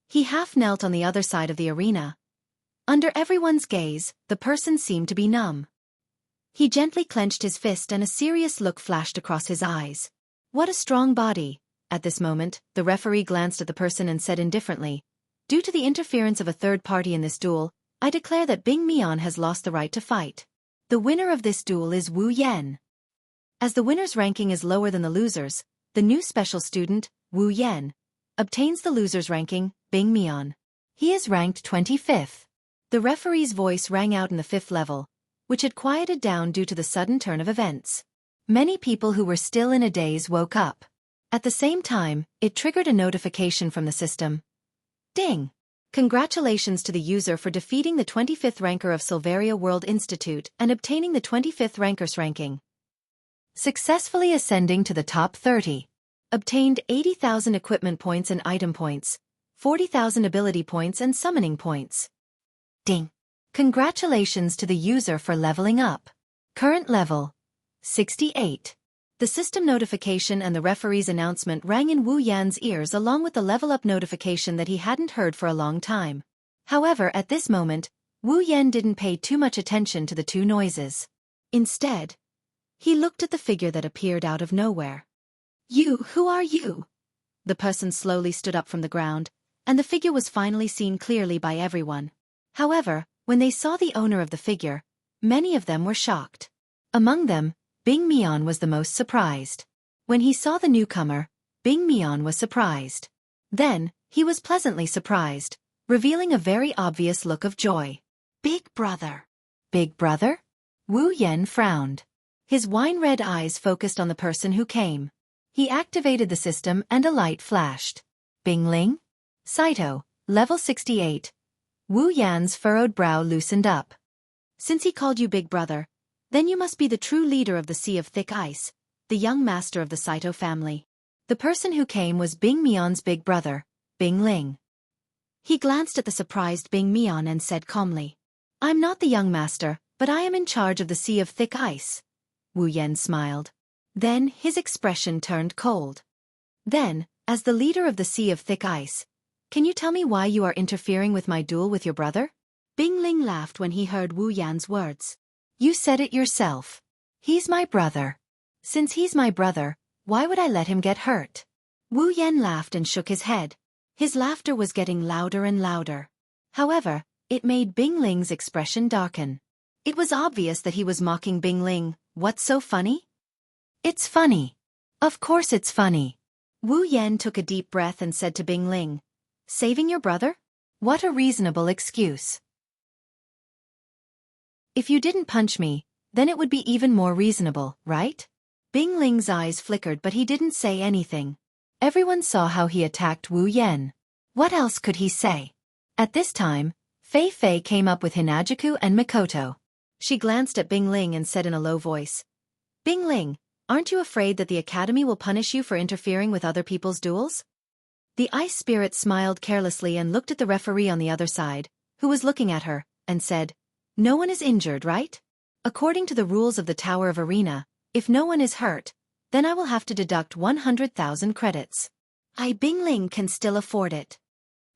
Speaker 1: He half knelt on the other side of the arena. Under everyone's gaze, the person seemed to be numb. He gently clenched his fist and a serious look flashed across his eyes. What a strong body! At this moment, the referee glanced at the person and said indifferently, "Due to the interference of a third party in this duel, I declare that Bing Mian has lost the right to fight. The winner of this duel is Wu Yan." As the winner's ranking is lower than the loser's, the new special student, Wu Yan, obtains the loser's ranking, Bing Mian. He is ranked 25th. The referee's voice rang out in the 5th level, which had quieted down due to the sudden turn of events. Many people who were still in a daze woke up. At the same time, it triggered a notification from the system. Ding! Congratulations to the user for defeating the 25th ranker of Silveria World Institute and obtaining the 25th ranker's ranking. Successfully ascending to the top 30. Obtained 80,000 equipment points and item points, 40,000 ability points and summoning points. Ding! Congratulations to the user for leveling up. Current level: 68. The system notification and the referee's announcement rang in Wu Yan's ears along with the level-up notification that he hadn't heard for a long time. However, at this moment, Wu Yan didn't pay too much attention to the two noises. Instead, he looked at the figure that appeared out of nowhere. Who are you?" The person slowly stood up from the ground, and the figure was finally seen clearly by everyone. However, when they saw the owner of the figure, many of them were shocked. Among them, Bing Mian was the most surprised. When he saw the newcomer, Bing Mian was surprised. Then, he was pleasantly surprised, revealing a very obvious look of joy. "Big brother." "Big brother?" Wu Yan frowned. His wine-red eyes focused on the person who came. He activated the system and a light flashed. Bing Ling? Saito, level 68. Wu Yan's furrowed brow loosened up. "Since he called you Big Brother, then you must be the true leader of the Sea of Thick Ice, the young master of the Saito family." The person who came was Bing Mian's big brother, Bing Ling. He glanced at the surprised Bing Mian and said calmly, "I'm not the young master, but I am in charge of the Sea of Thick Ice." Wu Yan smiled. Then his expression turned cold. "Then, as the leader of the Sea of Thick Ice, can you tell me why you are interfering with my duel with your brother?" Bing Ling laughed when he heard Wu Yan's words. "You said it yourself. He's my brother. Since he's my brother, why would I let him get hurt?" Wu Yan laughed and shook his head. His laughter was getting louder and louder. However, it made Bing Ling's expression darken. It was obvious that he was mocking Bing Ling. "What's so funny?" "It's funny. Of course it's funny." Wu Yan took a deep breath and said to Bing Ling, "Saving your brother? What a reasonable excuse. If you didn't punch me, then it would be even more reasonable, right?" Bing Ling's eyes flickered but he didn't say anything. Everyone saw how he attacked Wu Yan. What else could he say? At this time, Fei Fei came up with Hinajuku and Mikoto. She glanced at Bing Ling and said in a low voice, Bing Ling, aren't you afraid that the academy will punish you for interfering with other people's duels? The ice spirit smiled carelessly and looked at the referee on the other side, who was looking at her, and said, No one is injured, right? According to the rules of the Tower of Arena, if no one is hurt, then I will have to deduct 100,000 credits. Bing Ling can still afford it.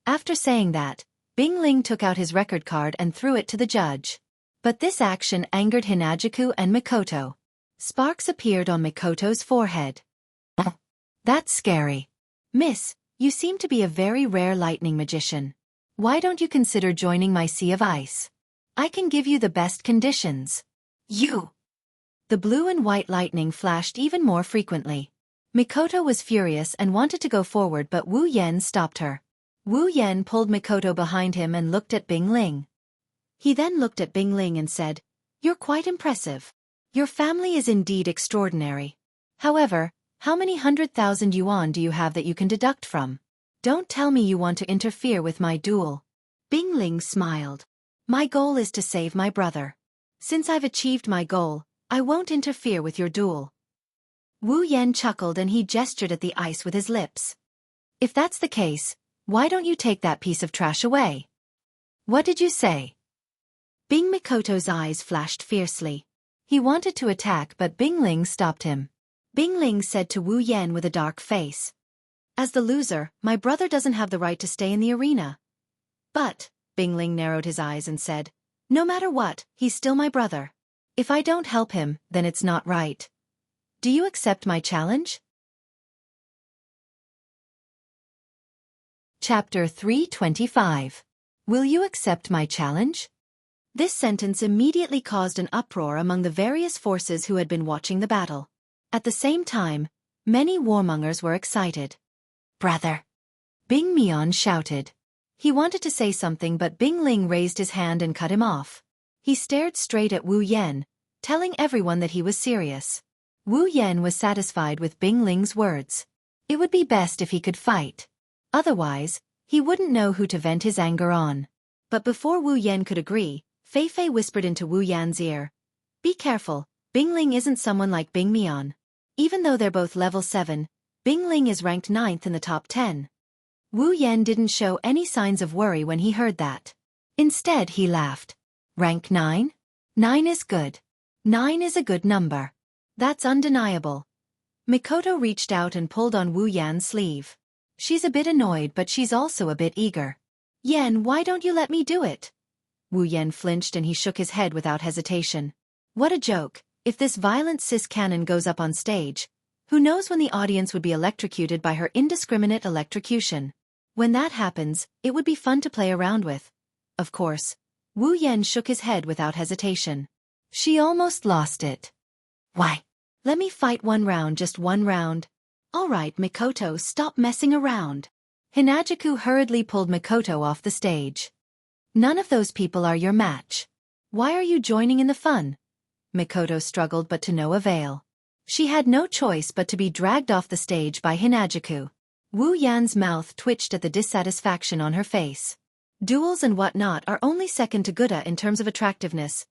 Speaker 1: After saying that, Bing Ling took out his record card and threw it to the judge. But this action angered Hinajuku and Mikoto. Sparks appeared on Mikoto's forehead. That's scary. Miss, you seem to be a very rare lightning magician. Why don't you consider joining my Sea of Ice? I can give you the best conditions. You! The blue and white lightning flashed even more frequently. Mikoto was furious and wanted to go forward but Wu Yan stopped her. Wu Yan pulled Mikoto behind him and looked at Bing Ling. He then looked at Bing Ling and said, You're quite impressive. Your family is indeed extraordinary. However, how many 100,000 yuan do you have that you can deduct from? Don't tell me you want to interfere with my duel. Bing Ling smiled. My goal is to save my brother. Since I've achieved my goal, I won't interfere with your duel. Wu Yan chuckled and he gestured at the ice with his lips. If that's the case, why don't you take that piece of trash away? What did you say? Bing Mikoto's eyes flashed fiercely. He wanted to attack but Bing Ling stopped him. Bing Ling said to Wu Yan with a dark face. As the loser, my brother doesn't have the right to stay in the arena. But, Bing Ling narrowed his eyes and said, No matter what, he's still my brother. If I don't help him, then it's not right. Do you accept my challenge? Chapter 325. Will you accept my challenge? This sentence immediately caused an uproar among the various forces who had been watching the battle. At the same time, many warmongers were excited. Brother! Bing Mian shouted. He wanted to say something but Bing Ling raised his hand and cut him off. He stared straight at Wu Yan, telling everyone that he was serious. Wu Yan was satisfied with Bing Ling's words. It would be best if he could fight. Otherwise, he wouldn't know who to vent his anger on. But before Wu Yan could agree, Fei Fei whispered into Wu Yan's ear. Be careful, Bing Ling isn't someone like Bing Mian. Even though they're both level 7, Bing Ling is ranked 9th in the top 10. Wu Yan didn't show any signs of worry when he heard that. Instead he laughed. Rank 9? 9 is good. 9 is a good number. That's undeniable. Mikoto reached out and pulled on Wu Yan's sleeve. She's a bit annoyed but she's also a bit eager. Yan, why don't you let me do it? Wu Yan flinched and he shook his head without hesitation. What a joke, if this violent cis cannon goes up on stage, who knows when the audience would be electrocuted by her indiscriminate electrocution. When that happens, it would be fun to play around with. Of course. Wu Yan shook his head without hesitation. She almost lost it. Why? Let me fight one round, just one round. All right, Mikoto, stop messing around. Hinajuku hurriedly pulled Mikoto off the stage. None of those people are your match. Why are you joining in the fun? Mikoto struggled but to no avail. She had no choice but to be dragged off the stage by Hinajuku. Wu Yan's mouth twitched at the dissatisfaction on her face. Duels and whatnot are only second to Gouda in terms of attractiveness.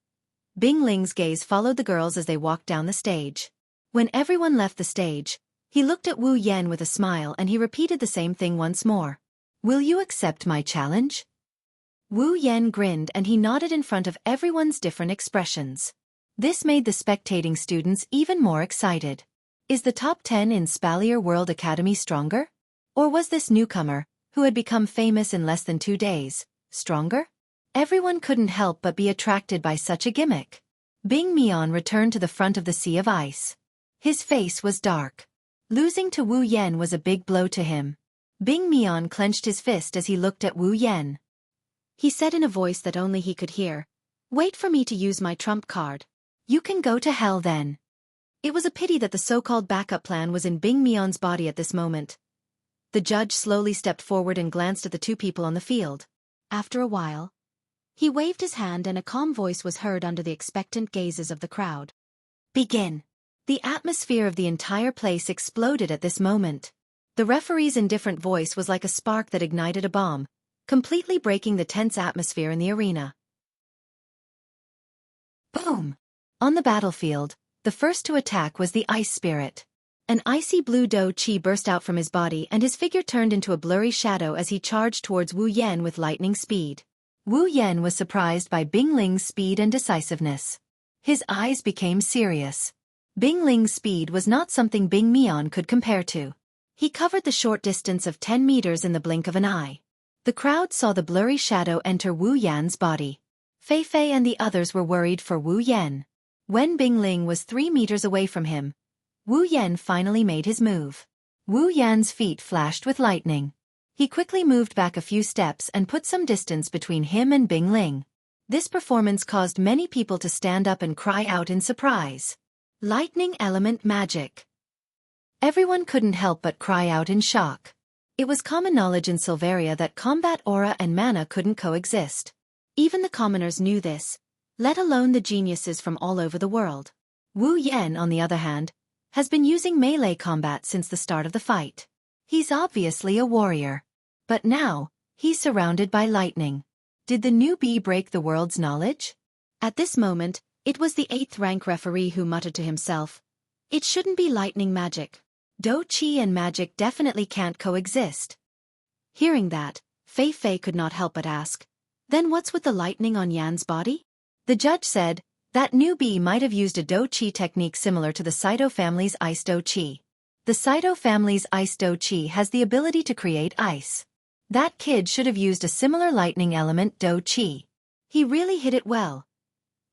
Speaker 1: Bing Ling's gaze followed the girls as they walked down the stage. When everyone left the stage, he looked at Wu Yan with a smile and he repeated the same thing once more. Will you accept my challenge? Wu Yan grinned and he nodded in front of everyone's different expressions. This made the spectating students even more excited. Is the top 10 in Spalier World Academy stronger? Or was this newcomer, who had become famous in less than 2 days, stronger? Everyone couldn't help but be attracted by such a gimmick. Bing Mian returned to the front of the Sea of Ice. His face was dark. Losing to Wu Yan was a big blow to him. Bing Mian clenched his fist as he looked at Wu Yan. He said in a voice that only he could hear, Wait for me to use my trump card. You can go to hell then. It was a pity that the so-called backup plan was in Bing Mian's body at this moment. The judge slowly stepped forward and glanced at the two people on the field. After a while, he waved his hand and a calm voice was heard under the expectant gazes of the crowd. Begin. The atmosphere of the entire place exploded at this moment. The referee's indifferent voice was like a spark that ignited a bomb, completely breaking the tense atmosphere in the arena. Boom! On the battlefield, the first to attack was the ice spirit. An icy blue dough chi burst out from his body and his figure turned into a blurry shadow as he charged towards Wu Yan with lightning speed. Wu Yan was surprised by Bing Ling's speed and decisiveness. His eyes became serious. Bing Ling's speed was not something Bing Mian could compare to. He covered the short distance of 10 meters in the blink of an eye. The crowd saw the blurry shadow enter Wu Yan's body. Fei Fei and the others were worried for Wu Yan. When Bing Ling was 3 meters away from him, Wu Yan finally made his move. Wu Yan's feet flashed with lightning. He quickly moved back a few steps and put some distance between him and Bing Ling. This performance caused many people to stand up and cry out in surprise. Lightning element magic. Everyone couldn't help but cry out in shock. It was common knowledge in Silveria that combat aura and mana couldn't coexist. Even the commoners knew this, let alone the geniuses from all over the world. Wu Yan, on the other hand, has been using melee combat since the start of the fight. He's obviously a warrior. But now, he's surrounded by lightning. Did the newbie break the world's knowledge? At this moment, it was the 8th rank referee who muttered to himself, "It shouldn't be lightning magic. Do Chi and magic definitely can't coexist." Hearing that, Fei Fei could not help but ask, "Then what's with the lightning on Yan's body?" The judge said, "That newbie might have used a Do Chi technique similar to the Saito family's Ice Do Chi. The Saito family's Ice Do Chi has the ability to create ice. That kid should have used a similar lightning element Do Chi. He really hit it well."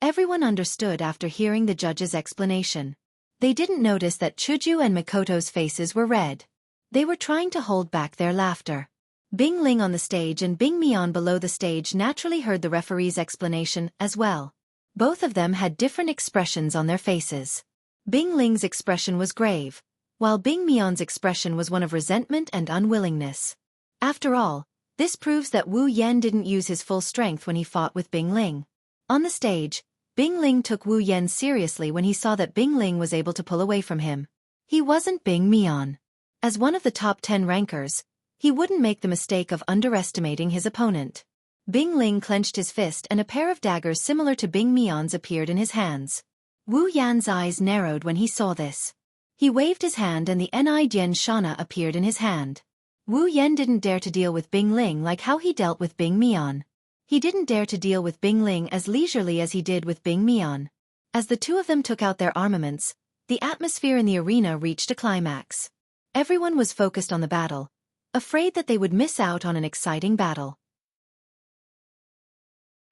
Speaker 1: Everyone understood after hearing the judge's explanation. They didn't notice that Chuju and Mikoto's faces were red. They were trying to hold back their laughter. Bing Ling on the stage and Bing Mian below the stage naturally heard the referee's explanation as well. Both of them had different expressions on their faces. Bing Ling's expression was grave, while Bing Mian's expression was one of resentment and unwillingness. After all, this proves that Wu Yan didn't use his full strength when he fought with Bing Ling. On the stage, Bing Ling took Wu Yan seriously when he saw that Bing Ling was able to pull away from him. He wasn't Bing Mian. As one of the top 10 rankers, he wouldn't make the mistake of underestimating his opponent. Bing Ling clenched his fist and a pair of daggers similar to Bing Mian's appeared in his hands. Wu Yan's eyes narrowed when he saw this. He waved his hand and the Xianxia appeared in his hand. Wu Yan didn't dare to deal with Bing Ling like how he dealt with Bing Mian. He didn't dare to deal with Bing Ling as leisurely as he did with Bing Mian. As the two of them took out their armaments, the atmosphere in the arena reached a climax. Everyone was focused on the battle, afraid that they would miss out on an exciting battle.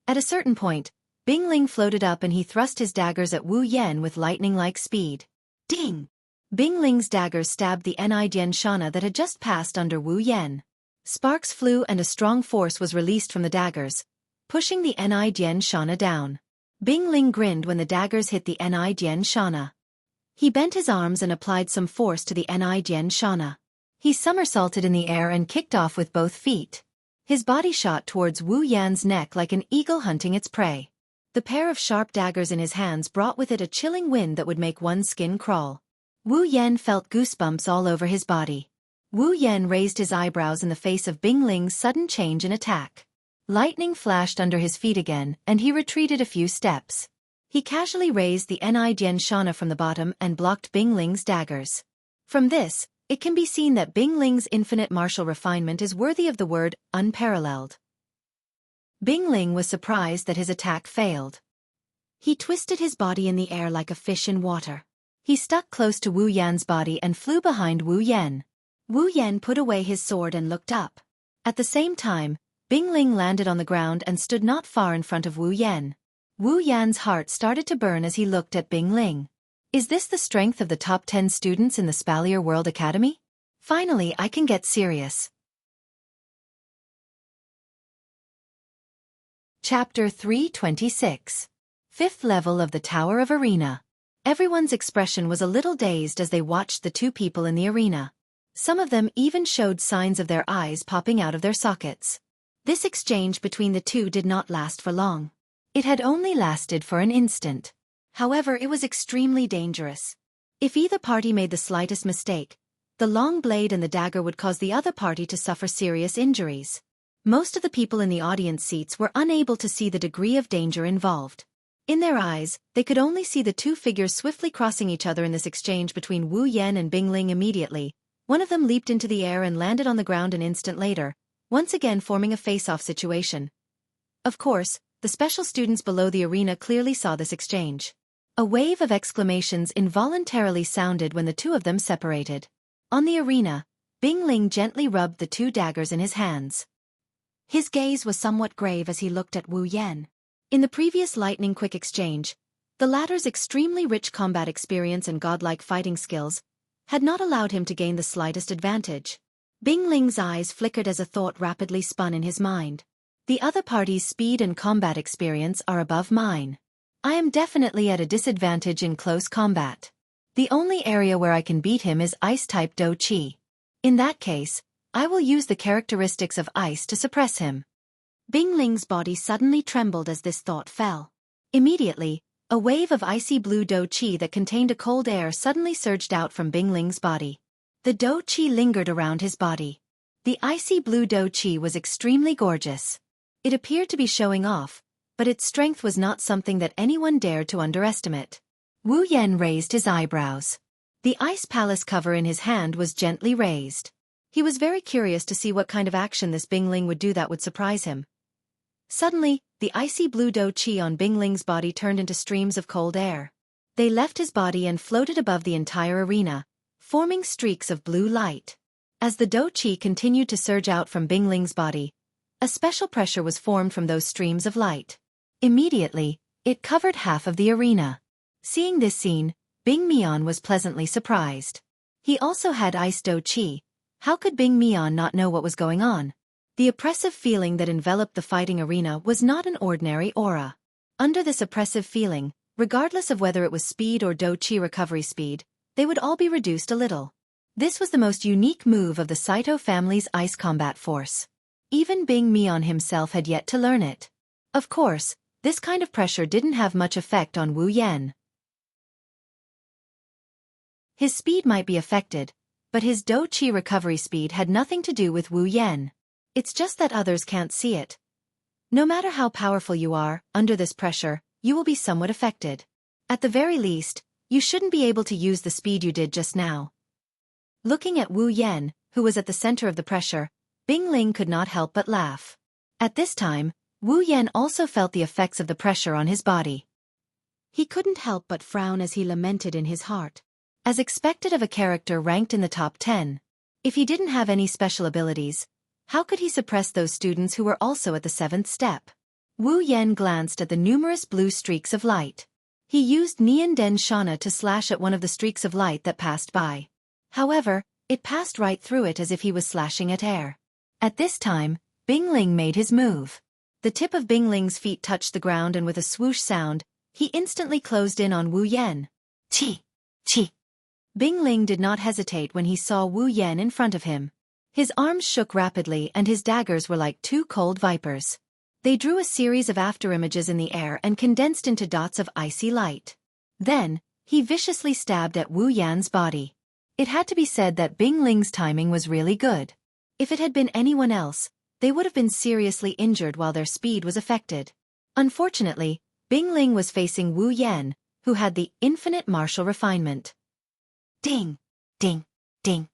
Speaker 1: At a certain point, Bing Ling floated up and he thrust his daggers at Wu Yan with lightning-like speed. Ding! Bing Ling's daggers stabbed the Xianxia that had just passed under Wu Yan. Sparks flew and a strong force was released from the daggers, pushing the Xianxia down. Bing Ling grinned when the daggers hit the Xianxia. He bent his arms and applied some force to the Xianxia. He somersaulted in the air and kicked off with both feet. His body shot towards Wu Yan's neck like an eagle hunting its prey. The pair of sharp daggers in his hands brought with it a chilling wind that would make one's skin crawl. Wu Yan felt goosebumps all over his body. Wu Yan raised his eyebrows in the face of Bing Ling's sudden change in attack. Lightning flashed under his feet again, and he retreated a few steps. He casually raised the Xianxia from the bottom and blocked Bing Ling's daggers. From this, it can be seen that Bing Ling's infinite martial refinement is worthy of the word unparalleled. Bing Ling was surprised that his attack failed. He twisted his body in the air like a fish in water. He stuck close to Wu Yan's body and flew behind Wu Yan. Wu Yan put away his sword and looked up. At the same time, Bing Ling landed on the ground and stood not far in front of Wu Yan. Wu Yan's heart started to burn as he looked at Bing Ling. Is this the strength of the top 10 students in the Spalier World Academy? Finally, I can get serious. Chapter 326. 5th level of the Tower of Arena. Everyone's expression was a little dazed as they watched the two people in the arena. Some of them even showed signs of their eyes popping out of their sockets. This exchange between the two did not last for long. It had only lasted for an instant. However, it was extremely dangerous. If either party made the slightest mistake, the long blade and the dagger would cause the other party to suffer serious injuries. Most of the people in the audience seats were unable to see the degree of danger involved. In their eyes, they could only see the two figures swiftly crossing each other in this exchange between Wu Yan and Bing Ling. Immediately, one of them leaped into the air and landed on the ground an instant later, once again forming a face-off situation. Of course, the special students below the arena clearly saw this exchange. A wave of exclamations involuntarily sounded when the two of them separated. On the arena, Bing Ling gently rubbed the two daggers in his hands. His gaze was somewhat grave as he looked at Wu Yan. In the previous lightning-quick exchange, the latter's extremely rich combat experience and godlike fighting skills had not allowed him to gain the slightest advantage. Bing Ling's eyes flickered as a thought rapidly spun in his mind. The other party's speed and combat experience are above mine. I am definitely at a disadvantage in close combat. The only area where I can beat him is Ice-type Do Qi. In that case, I will use the characteristics of ice to suppress him. Bing Ling's body suddenly trembled as this thought fell. Immediately, a wave of icy blue Do Qi that contained a cold air suddenly surged out from Bing Ling's body. The Do Qi lingered around his body. The icy blue Do Qi was extremely gorgeous. It appeared to be showing off, but its strength was not something that anyone dared to underestimate. Wu Yan raised his eyebrows. The ice palace cover in his hand was gently raised. He was very curious to see what kind of action this Bing Ling would do that would surprise him. Suddenly, the icy blue Do Qi on Bing Ling's body turned into streams of cold air. They left his body and floated above the entire arena, forming streaks of blue light. As the Do Qi continued to surge out from Bing Ling's body, a special pressure was formed from those streams of light. Immediately, it covered half of the arena. Seeing this scene, Bing Mian was pleasantly surprised. He also had ice Do Qi. How could Bing Mian not know what was going on? The oppressive feeling that enveloped the fighting arena was not an ordinary aura. Under this oppressive feeling, regardless of whether it was speed or Do Qi recovery speed, they would all be reduced a little. This was the most unique move of the Saito family's ice combat force. Even Bing Mian himself had yet to learn it. Of course, this kind of pressure didn't have much effect on Wu Yan. His speed might be affected, but his Do Qi recovery speed had nothing to do with Wu Yan. It's just that others can't see it. No matter how powerful you are, under this pressure, you will be somewhat affected. At the very least, you shouldn't be able to use the speed you did just now. Looking at Wu Yan, who was at the center of the pressure, Bing Ling could not help but laugh. At this time, Wu Yan also felt the effects of the pressure on his body. He couldn't help but frown as he lamented in his heart. As expected of a character ranked in the top 10, if he didn't have any special abilities, how could he suppress those students who were also at the 7th step? Wu Yan glanced at the numerous blue streaks of light. He used Nian Den Shana to slash at one of the streaks of light that passed by. However, it passed right through it as if he was slashing at air. At this time, Bing Ling made his move. The tip of Bing Ling's feet touched the ground and with a swoosh sound, he instantly closed in on Wu Yan. Chi! Chi! Bing Ling did not hesitate when he saw Wu Yan in front of him. His arms shook rapidly and his daggers were like two cold vipers. They drew a series of afterimages in the air and condensed into dots of icy light. Then, he viciously stabbed at Wu Yan's body. It had to be said that Bing Ling's timing was really good. If it had been anyone else, they would have been seriously injured while their speed was affected. Unfortunately, Bing Ling was facing Wu Yan, who had the infinite martial refinement. Ding! Ding! Ding!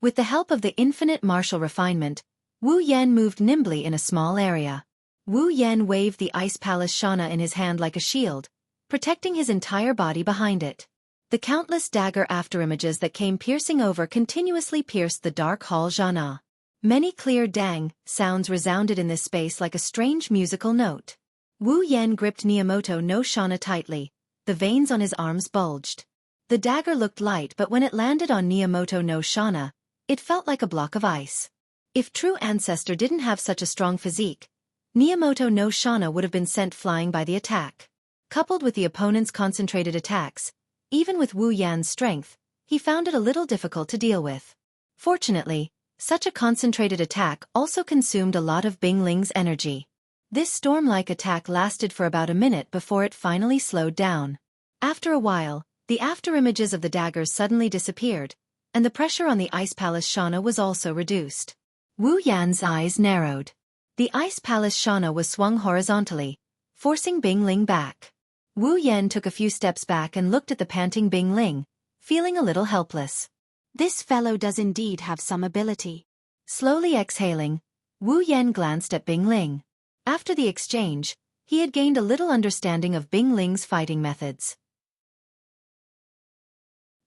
Speaker 1: With the help of the infinite martial refinement, Wu Yan moved nimbly in a small area. Wu Yan waved the ice palace Shana in his hand like a shield, protecting his entire body behind it. The countless dagger afterimages that came piercing over continuously pierced the dark hall Jana. Many clear dang sounds resounded in this space like a strange musical note. Wu Yan gripped Niyamoto no Shana tightly. The veins on his arms bulged. The dagger looked light, but when it landed on Niyamoto no Shana, it felt like a block of ice. If true ancestor didn't have such a strong physique, Niyamoto no Shana would have been sent flying by the attack. Coupled with the opponent's concentrated attacks, even with Wu Yan's strength, he found it a little difficult to deal with. Fortunately, such a concentrated attack also consumed a lot of Bing Ling's energy. This storm-like attack lasted for about a minute before it finally slowed down. After a while, The afterimages of the daggers suddenly disappeared, and the pressure on the Ice Palace Shauna was also reduced. Wu Yan's eyes narrowed. The Ice Palace Shauna was swung horizontally, forcing Bing Ling back. Wu Yan took a few steps back and looked at the panting Bing Ling, feeling a little helpless.
Speaker 2: This fellow does indeed have some ability.
Speaker 1: Slowly exhaling, Wu Yan glanced at Bing Ling. After the exchange, he had gained a little understanding of Bing Ling's fighting methods.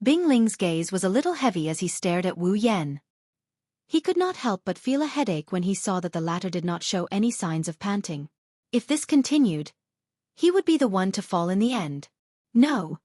Speaker 1: Bing Ling's gaze was a little heavy as he stared at Wu Yan.
Speaker 2: He could not help but feel a headache when he saw that the latter did not show any signs of panting.
Speaker 1: If this continued, he would be the one to fall in the end. No.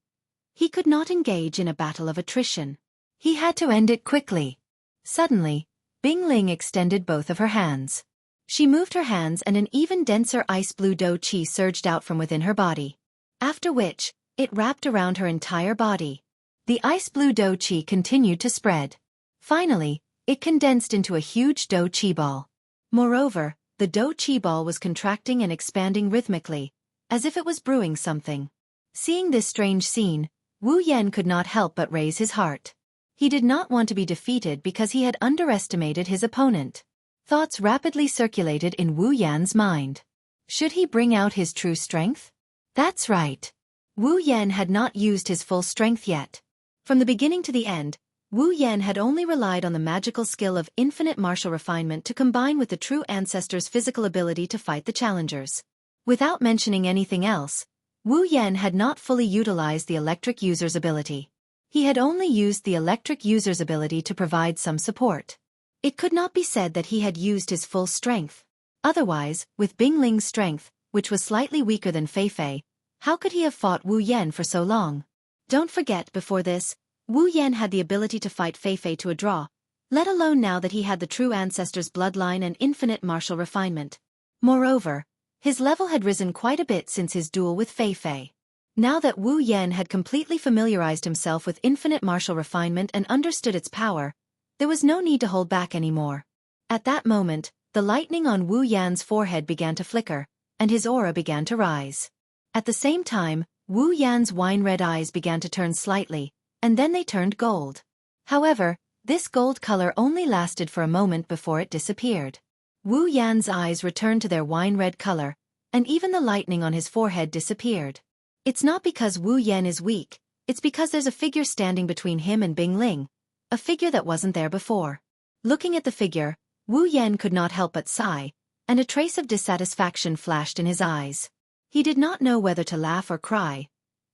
Speaker 1: He could not engage in a battle of attrition. He had to end it quickly. Suddenly, Bing Ling extended both of her hands. She moved her hands and an even denser ice blue do qi surged out from within her body. After which, it wrapped around her entire body. The ice blue do qi continued to spread. Finally, it condensed into a huge do qi ball. Moreover, the do qi ball was contracting and expanding rhythmically, as if it was brewing something. Seeing this strange scene, Wu Yan could not help but raise his heart. He did not want to be defeated because he had underestimated his opponent. Thoughts rapidly circulated in Wu Yan's mind. Should he bring out his true strength? That's right. Wu Yan had not used his full strength yet. From the beginning to the end, Wu Yan had only relied on the magical skill of infinite martial refinement to combine with the true ancestor's physical ability to fight the challengers. Without mentioning anything else, Wu Yan had not fully utilized the electric user's ability. He had only used the electric user's ability to provide some support. It could not be said that he had used his full strength. Otherwise, with Bing Ling's strength, which was slightly weaker than Fei Fei, how could he have fought Wu Yan for so long? Don't forget, before this, Wu Yan had the ability to fight Fei Fei to a draw, let alone now that he had the true ancestor's bloodline and infinite martial refinement. Moreover, his level had risen quite a bit since his duel with Fei Fei. Now that Wu Yan had completely familiarized himself with infinite martial refinement and understood its power, there was no need to hold back anymore. At that moment, the lightning on Wu Yan's forehead began to flicker, and his aura began to rise. At the same time, Wu Yan's wine-red eyes began to turn slightly, and then they turned gold. However, this gold color only lasted for a moment before it disappeared. Wu Yan's eyes returned to their wine-red color, and even the lightning on his forehead disappeared. It's not because Wu Yan is weak, it's because there's a figure standing between him and Bing Ling, a figure that wasn't there before. Looking at the figure, Wu Yan could not help but sigh, and a trace of dissatisfaction flashed in his eyes. He did not know whether to laugh or cry.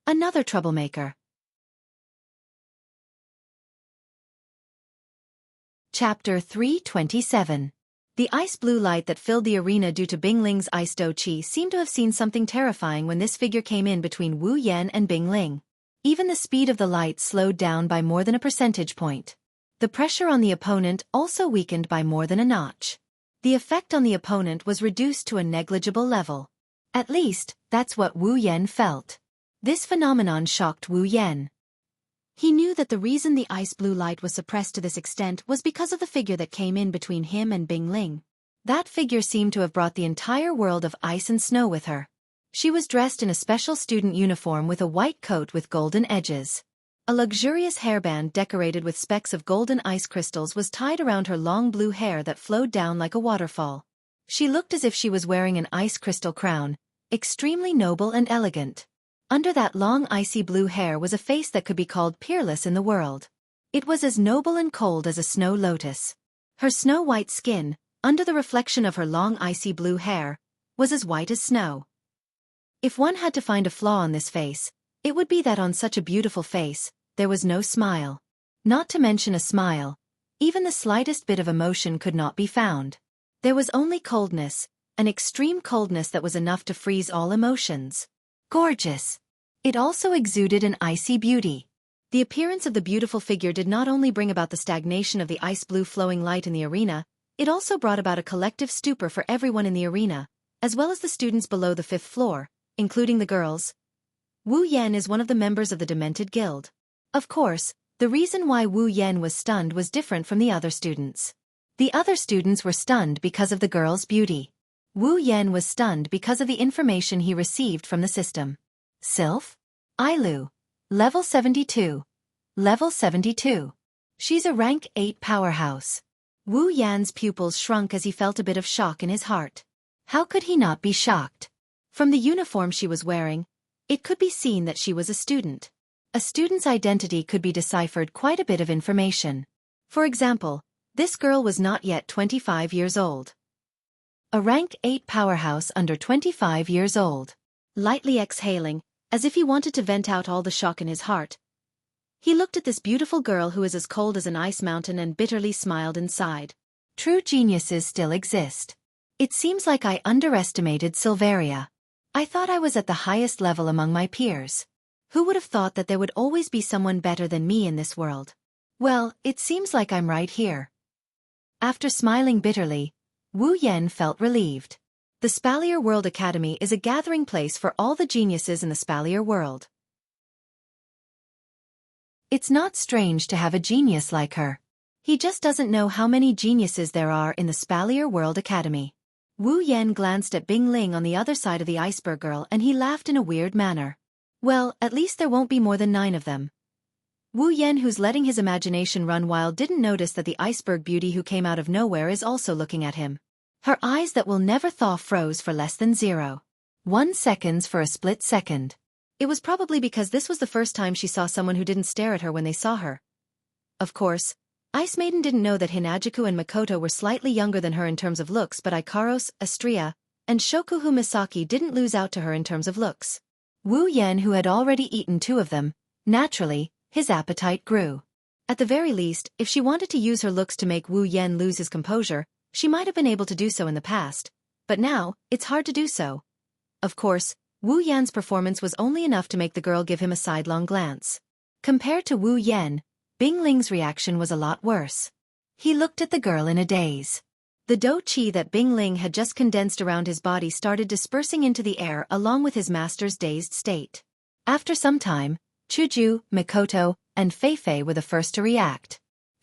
Speaker 1: Another troublemaker. Chapter 327. The ice blue light that filled the arena due to Bing Ling's ice do qi seemed to have seen something terrifying when this figure came in between Wu Yan and Bing Ling. Even the speed of the light slowed down by more than a percentage point. The pressure on the opponent also weakened by more than a notch. The effect on the opponent was reduced to a negligible level. At least, that's what Wu Yan felt. This phenomenon shocked Wu Yan. He knew that the reason the ice blue light was suppressed to this extent was because of the figure that came in between him and Bing Ling. That figure seemed to have brought the entire world of ice and snow with her. She was dressed in a special student uniform with a white coat with golden edges. A luxurious hairband decorated with specks of golden ice crystals was tied around her long blue hair that flowed down like a waterfall. She looked as if she was wearing an ice crystal crown, extremely noble and elegant. Under that long icy blue hair was a face that could be called peerless in the world. It was as noble and cold as a snow lotus. Her snow-white skin, under the reflection of her long icy blue hair, was as white as snow. If one had to find a flaw on this face, it would be that on such a beautiful face, there was no smile. Not to mention a smile, even the slightest bit of emotion could not be found. There was only coldness, an extreme coldness that was enough to freeze all emotions. Gorgeous! It also exuded an icy beauty. The appearance of the beautiful figure did not only bring about the stagnation of the ice blue flowing light in the arena, it also brought about a collective stupor for everyone in the arena, as well as the students below the 5th floor, including the girls. Wu Yan is one of the members of the Demented Guild. Of course, the reason why Wu Yan was stunned was different from the other students. The other students were stunned because of the girl's beauty. Wu Yan was stunned because of the information he received from the system. Sylph? Ailu. Level 72. Level 72. She's a rank 8 powerhouse. Wu Yan's pupils shrunk as he felt a bit of shock in his heart. How could he not be shocked? From the uniform she was wearing, it could be seen that she was a student. A student's identity could be deciphered quite a bit of information. For example, this girl was not yet 25 years old. A rank 8 powerhouse under 25 years old. Lightly exhaling, as if he wanted to vent out all the shock in his heart, he looked at this beautiful girl who is as cold as an ice mountain and bitterly smiled and sighed. True geniuses still exist. It seems like I underestimated Silveria. I thought I was at the highest level among my peers. Who would have thought that there would always be someone better than me in this world? Well, it seems like I'm right here. After smiling bitterly, Wu Yan felt relieved. The Spalier World Academy is a gathering place for all the geniuses in the Spalier world. It's not strange to have a genius like her. He just doesn't know how many geniuses there are in the Spalier World Academy. Wu Yan glanced at Bing Ling on the other side of the iceberg girl and he laughed in a weird manner. Well, at least there won't be more than 9 of them. Wu Yan, who's letting his imagination run wild, didn't notice that the iceberg beauty who came out of nowhere is also looking at him. Her eyes that will never thaw froze for less than 0.1 seconds for a split second. It was probably because this was the first time she saw someone who didn't stare at her when they saw her. Of course, Ice Maiden didn't know that Hinajuku and Makoto were slightly younger than her in terms of looks, but Ikaros, Astria, and Shokuhu Misaki didn't lose out to her in terms of looks. Wu Yan, who had already eaten 2 of them, naturally, his appetite grew. At the very least, if she wanted to use her looks to make Wu Yan lose his composure, she might have been able to do so in the past, but now, it's hard to do so. Of course, Wu Yan's performance was only enough to make the girl give him a sidelong glance. Compared to Wu Yan, Bing Ling's reaction was a lot worse. He looked at the girl in a daze. The dou qi that Bing Ling had just condensed around his body started dispersing into the air along with his master's dazed state. After some time, Chuju, Mikoto, and Feifei were the first to react.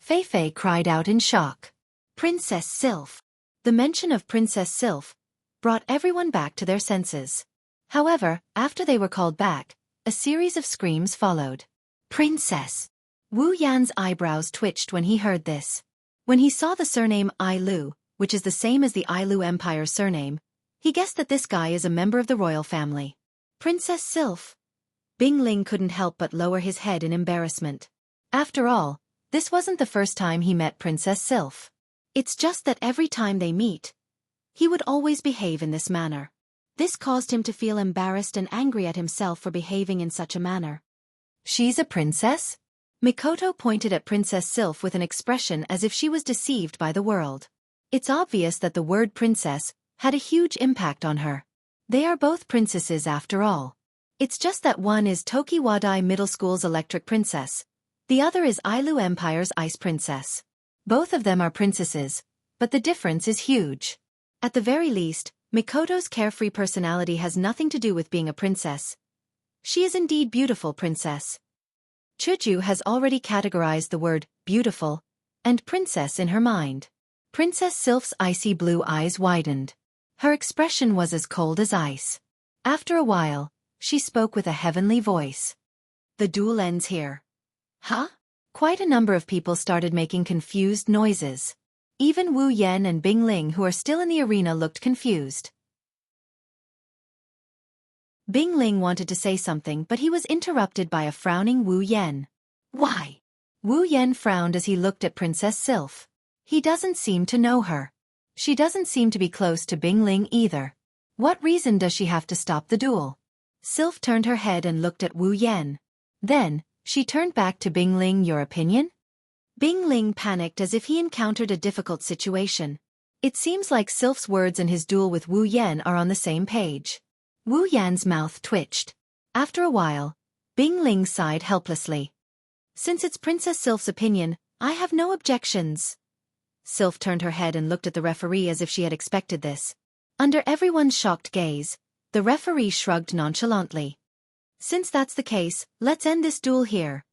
Speaker 1: Feifei cried out in shock. Princess Sylph. The mention of Princess Sylph brought everyone back to their senses. However, after they were called back, a series of screams followed. Princess! Wu Yan's eyebrows twitched when he heard this. When he saw the surname Ai Lu, which is the same as the Ai Lu Empire's surname, he guessed that this guy is a member of the royal family. Princess Sylph! Bing Ling couldn't help but lower his head in embarrassment. After all, this wasn't the first time he met Princess Sylph. It's just that every time they meet, he would always behave in this manner. This caused him to feel embarrassed and angry at himself for behaving in such a manner. She's a princess? Mikoto pointed at Princess Sylph with an expression as if she was deceived by the world. It's obvious that the word princess had a huge impact on her. They are both princesses after all. It's just that one is Toki Wadai Middle School's electric princess. The other is Ai Lu Empire's ice princess. Both of them are princesses, but the difference is huge. At the very least, Mikoto's carefree personality has nothing to do with being a princess. She is indeed beautiful, princess. Chuju has already categorized the word beautiful and princess in her mind. Princess Sylph's icy blue eyes widened. Her expression was as cold as ice. After a while, she spoke with a heavenly voice. The duel ends here. Huh? Quite a number of people started making confused noises. Even Wu Yan and Bing Ling, who are still in the arena, looked confused. Bing Ling wanted to say something, but he was interrupted by a frowning Wu Yan. Why? Wu Yan frowned as he looked at Princess Sylph. He doesn't seem to know her. She doesn't seem to be close to Bing Ling either. What reason does she have to stop the duel? Sylph turned her head and looked at Wu Yan. Then, she turned back to Bing Ling. Your opinion? Bing Ling panicked as if he encountered a difficult situation. It seems like Sylph's words and his duel with Wu Yan are on the same page. Wu Yan's mouth twitched. After a while, Bing Ling sighed helplessly. Since it's Princess Sylph's opinion, I have no objections. Sylph turned her head and looked at the referee as if she had expected this. Under everyone's shocked gaze, the referee shrugged nonchalantly. Since that's the case, let's end this duel here.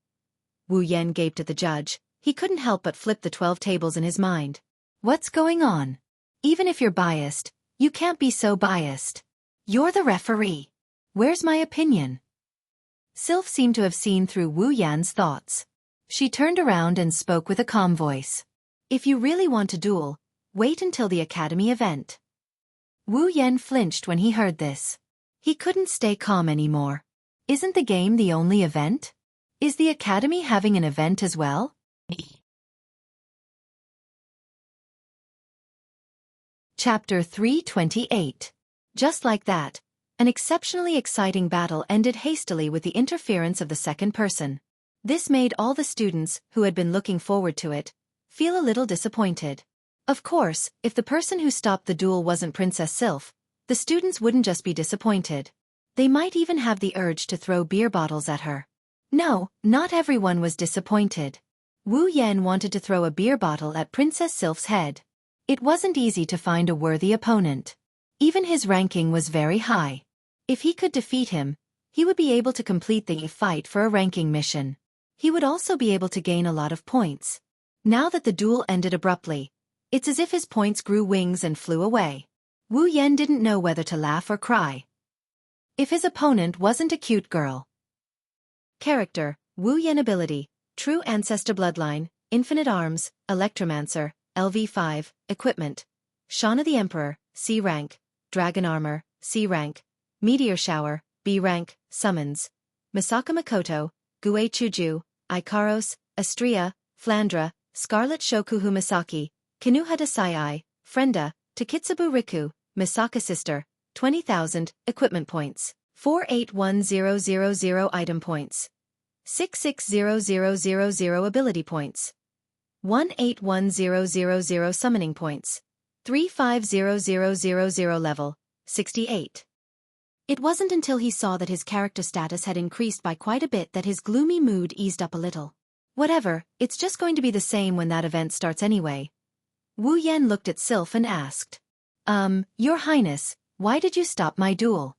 Speaker 1: Wu Yan gaped at the judge. He couldn't help but flip the 12 tables in his mind. What's going on? Even if you're biased, you can't be so biased. You're the referee. Where's my opinion? Sylph seemed to have seen through Wu Yan's thoughts. She turned around and spoke with a calm voice. If you really want to duel, wait until the academy event. Wu Yan flinched when he heard this. He couldn't stay calm anymore. Isn't the game the only event? Is the academy having an event as well? Chapter 328. Just like that, an exceptionally exciting battle ended hastily with the interference of the second person. This made all the students, who had been looking forward to it, feel a little disappointed. Of course, if the person who stopped the duel wasn't Princess Sylph, the students wouldn't just be disappointed. They might even have the urge to throw beer bottles at her. No, not everyone was disappointed. Wu Yan wanted to throw a beer bottle at Princess Sylph's head. It wasn't easy to find a worthy opponent. Even his ranking was very high. If he could defeat him, he would be able to complete the fight for a ranking mission. He would also be able to gain a lot of points. Now that the duel ended abruptly, it's as if his points grew wings and flew away. Wu Yan didn't know whether to laugh or cry. If his opponent wasn't a cute girl. Character, Wu Yan ability, True Ancestor Bloodline, Infinite Arms, Electromancer, LV5, Equipment, Shauna the Emperor, C rank, Dragon Armor, C rank, Meteor Shower, B rank, Summons, Misaka Makoto, Gue Chuju, Ikaros, Astria, Flandra, Scarlet Shokuhu Misaki, Kinuhata Sai, Frenda, Takitsubu Riku, Misaka Sister, 20,000, Equipment Points, 481000 Item Points, 660000 Ability Points, 181000 Summoning Points, 350000 Level, 68. It wasn't until he saw that his character status had increased by quite a bit that his gloomy mood eased up a little. Whatever, it's just going to be the same when that event starts anyway. Wu Yan looked at Sylph and asked, Your Highness, why did you stop my duel?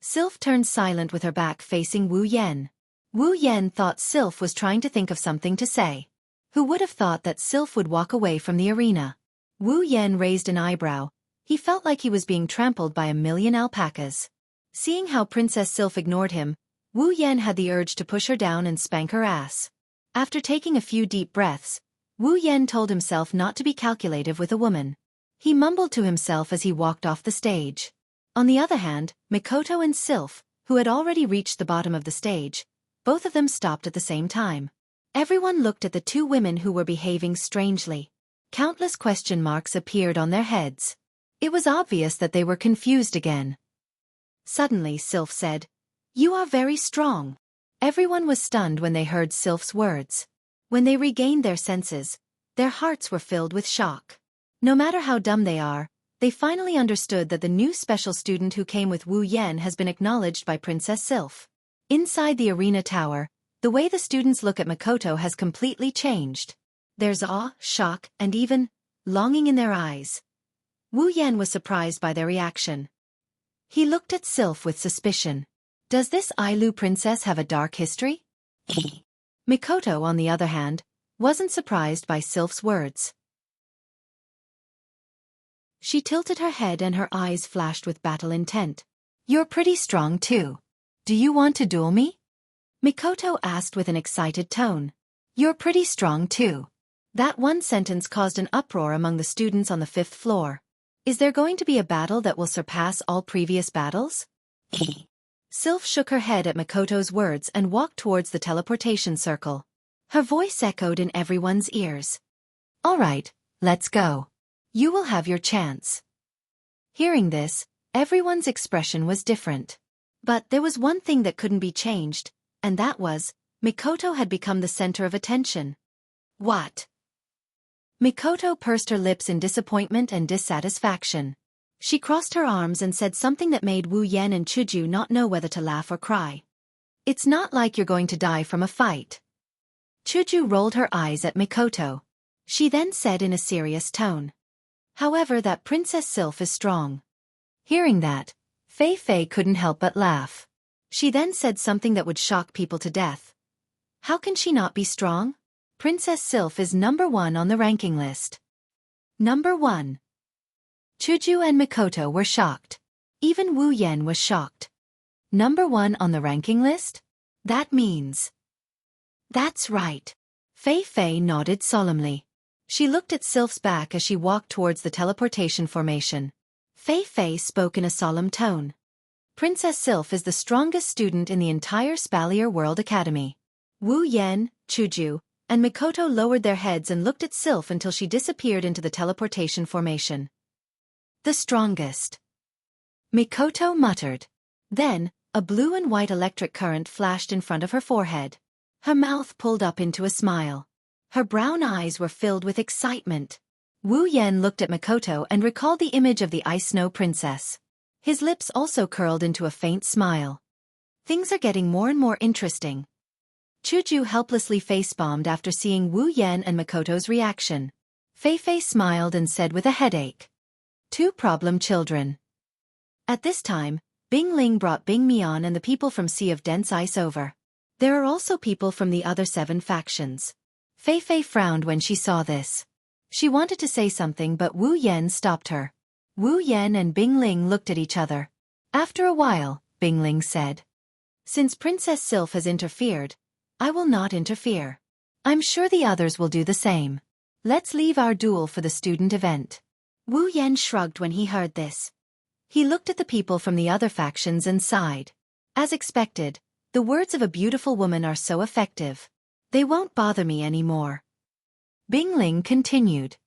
Speaker 1: Sylph turned silent with her back facing Wu Yan. Wu Yan thought Sylph was trying to think of something to say. Who would have thought that Sylph would walk away from the arena? Wu Yan raised an eyebrow. He felt like he was being trampled by a million alpacas. Seeing how Princess Sylph ignored him, Wu Yan had the urge to push her down and spank her ass. After taking a few deep breaths, Wu Yan told himself not to be calculative with a woman. He mumbled to himself as he walked off the stage. On the other hand, Mikoto and Sylph, who had already reached the bottom of the stage, both of them stopped at the same time. Everyone looked at the two women who were behaving strangely. Countless question marks appeared on their heads. It was obvious that they were confused again. Suddenly Sylph said, "You are very strong." Everyone was stunned when they heard Sylph's words. When they regained their senses, their hearts were filled with shock. No matter how dumb they are, they finally understood that the new special student who came with Wu Yan has been acknowledged by Princess Sylph. Inside the arena tower, the way the students look at Mikoto has completely changed. There's awe, shock, and even longing in their eyes. Wu Yan was surprised by their reaction. He looked at Sylph with suspicion. Does this Ailu princess have a dark history? Mikoto, on the other hand, wasn't surprised by Sylph's words. She tilted her head and her eyes flashed with battle intent. "You're pretty strong too. Do you want to duel me?" Mikoto asked with an excited tone. "You're pretty strong too." That one sentence caused an uproar among the students on the 5th floor. Is there going to be a battle that will surpass all previous battles? Sylph shook her head at Mikoto's words and walked towards the teleportation circle. Her voice echoed in everyone's ears. "All right, let's go. You will have your chance." Hearing this, everyone's expression was different. But there was one thing that couldn't be changed, and that was, Mikoto had become the center of attention. What? Mikoto pursed her lips in disappointment and dissatisfaction. She crossed her arms and said something that made Wu Yan and Chuju not know whether to laugh or cry. "It's not like you're going to die from a fight." Chuju rolled her eyes at Mikoto. She then said in a serious tone, "However, that Princess Sylph is strong." Hearing that, Fei Fei couldn't help but laugh. She then said something that would shock people to death. "How can she not be strong? Princess Sylph is number 1 on the ranking list." Number 1. Chuju and Mikoto were shocked. Even Wu Yan was shocked. Number 1 on the ranking list? That means... That's right. Fei Fei nodded solemnly. She looked at Sylph's back as she walked towards the teleportation formation. Fei Fei spoke in a solemn tone. Princess Sylph is the strongest student in the entire Spalier World Academy. Wu Yan, Chuju, and Mikoto lowered their heads and looked at Sylph until she disappeared into the teleportation formation. The strongest. Mikoto muttered. Then, a blue and white electric current flashed in front of her forehead. Her mouth pulled up into a smile. Her brown eyes were filled with excitement. Wu Yan looked at Mikoto and recalled the image of the Ice Snow Princess. His lips also curled into a faint smile. Things are getting more and more interesting. Chuju helplessly face-bombed after seeing Wu Yan and Mikoto's reaction. Fei Fei smiled and said with a headache. 2 problem children. At this time, Bing Ling brought Bing Mian and the people from Sea of Dense Ice over. There are also people from the other 7 factions. Fei Fei frowned when she saw this. She wanted to say something but Wu Yan stopped her. Wu Yan and Bing Ling looked at each other. After a while, Bing Ling said. Since Princess Sylph has interfered, I will not interfere. I'm sure the others will do the same. Let's leave our duel for the student event. Wu Yan shrugged when he heard this. He looked at the people from the other factions and sighed. As expected, the words of a beautiful woman are so effective. They won't bother me anymore. Bing Ling continued.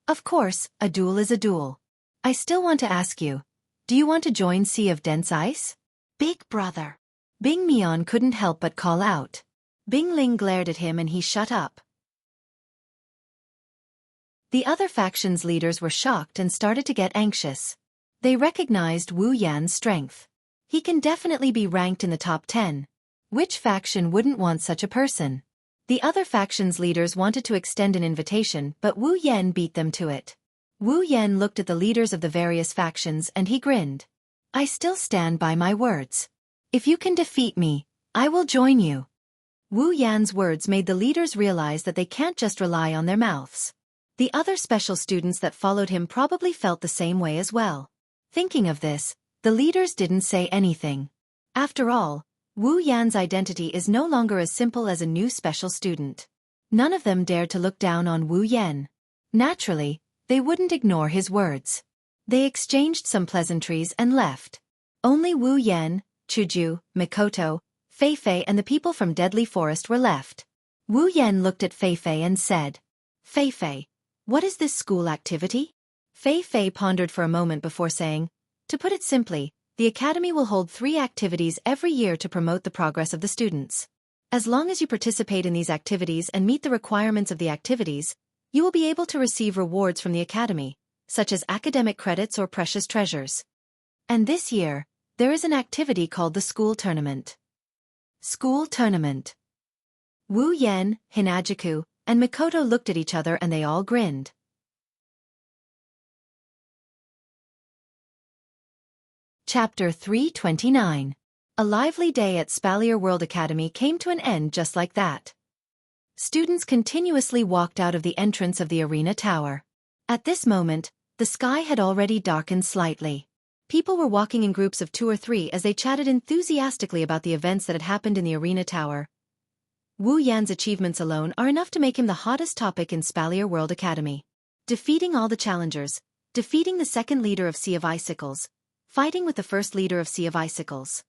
Speaker 1: Of course, a duel is a duel. I still want to ask you, do you want to join Sea of Dense Ice? Big brother. Bing Mian couldn't help but call out. Bing Ling glared at him and he shut up. The other faction's leaders were shocked and started to get anxious. They recognized Wu Yan's strength. He can definitely be ranked in the top 10. Which faction wouldn't want such a person? The other faction's leaders wanted to extend an invitation, but Wu Yan beat them to it. Wu Yan looked at the leaders of the various factions and he grinned. I still stand by my words. If you can defeat me, I will join you. Wu Yan's words made the leaders realize that they can't just rely on their mouths. The other special students that followed him probably felt the same way as well. Thinking of this, the leaders didn't say anything. After all, Wu Yan's identity is no longer as simple as a new special student. None of them dared to look down on Wu Yan. Naturally, they wouldn't ignore his words. They exchanged some pleasantries and left. Only Wu Yan, Chuju, Mikoto, Fei Fei and the people from Deadly Forest were left. Wu Yan looked at Fei Fei and said, Fei Fei, what is this school activity? Fei Fei pondered for a moment before saying, to put it simply, the academy will hold 3 activities every year to promote the progress of the students. As long as you participate in these activities and meet the requirements of the activities, you will be able to receive rewards from the academy, such as academic credits or precious treasures. And this year, there is an activity called the School Tournament. School Tournament. Wu Yan, Hinajiku, and Mikoto looked at each other and they all grinned. Chapter 329. A lively day at Spalier World Academy came to an end just like that. Students continuously walked out of the entrance of the arena tower. At this moment, the sky had already darkened slightly. People were walking in groups of 2 or 3 as they chatted enthusiastically about the events that had happened in the arena tower. Wu Yan's achievements alone are enough to make him the hottest topic in Spalier World Academy. Defeating all the challengers, defeating the second leader of Sea of Icicles, fighting with the first leader of Sea of Icicles.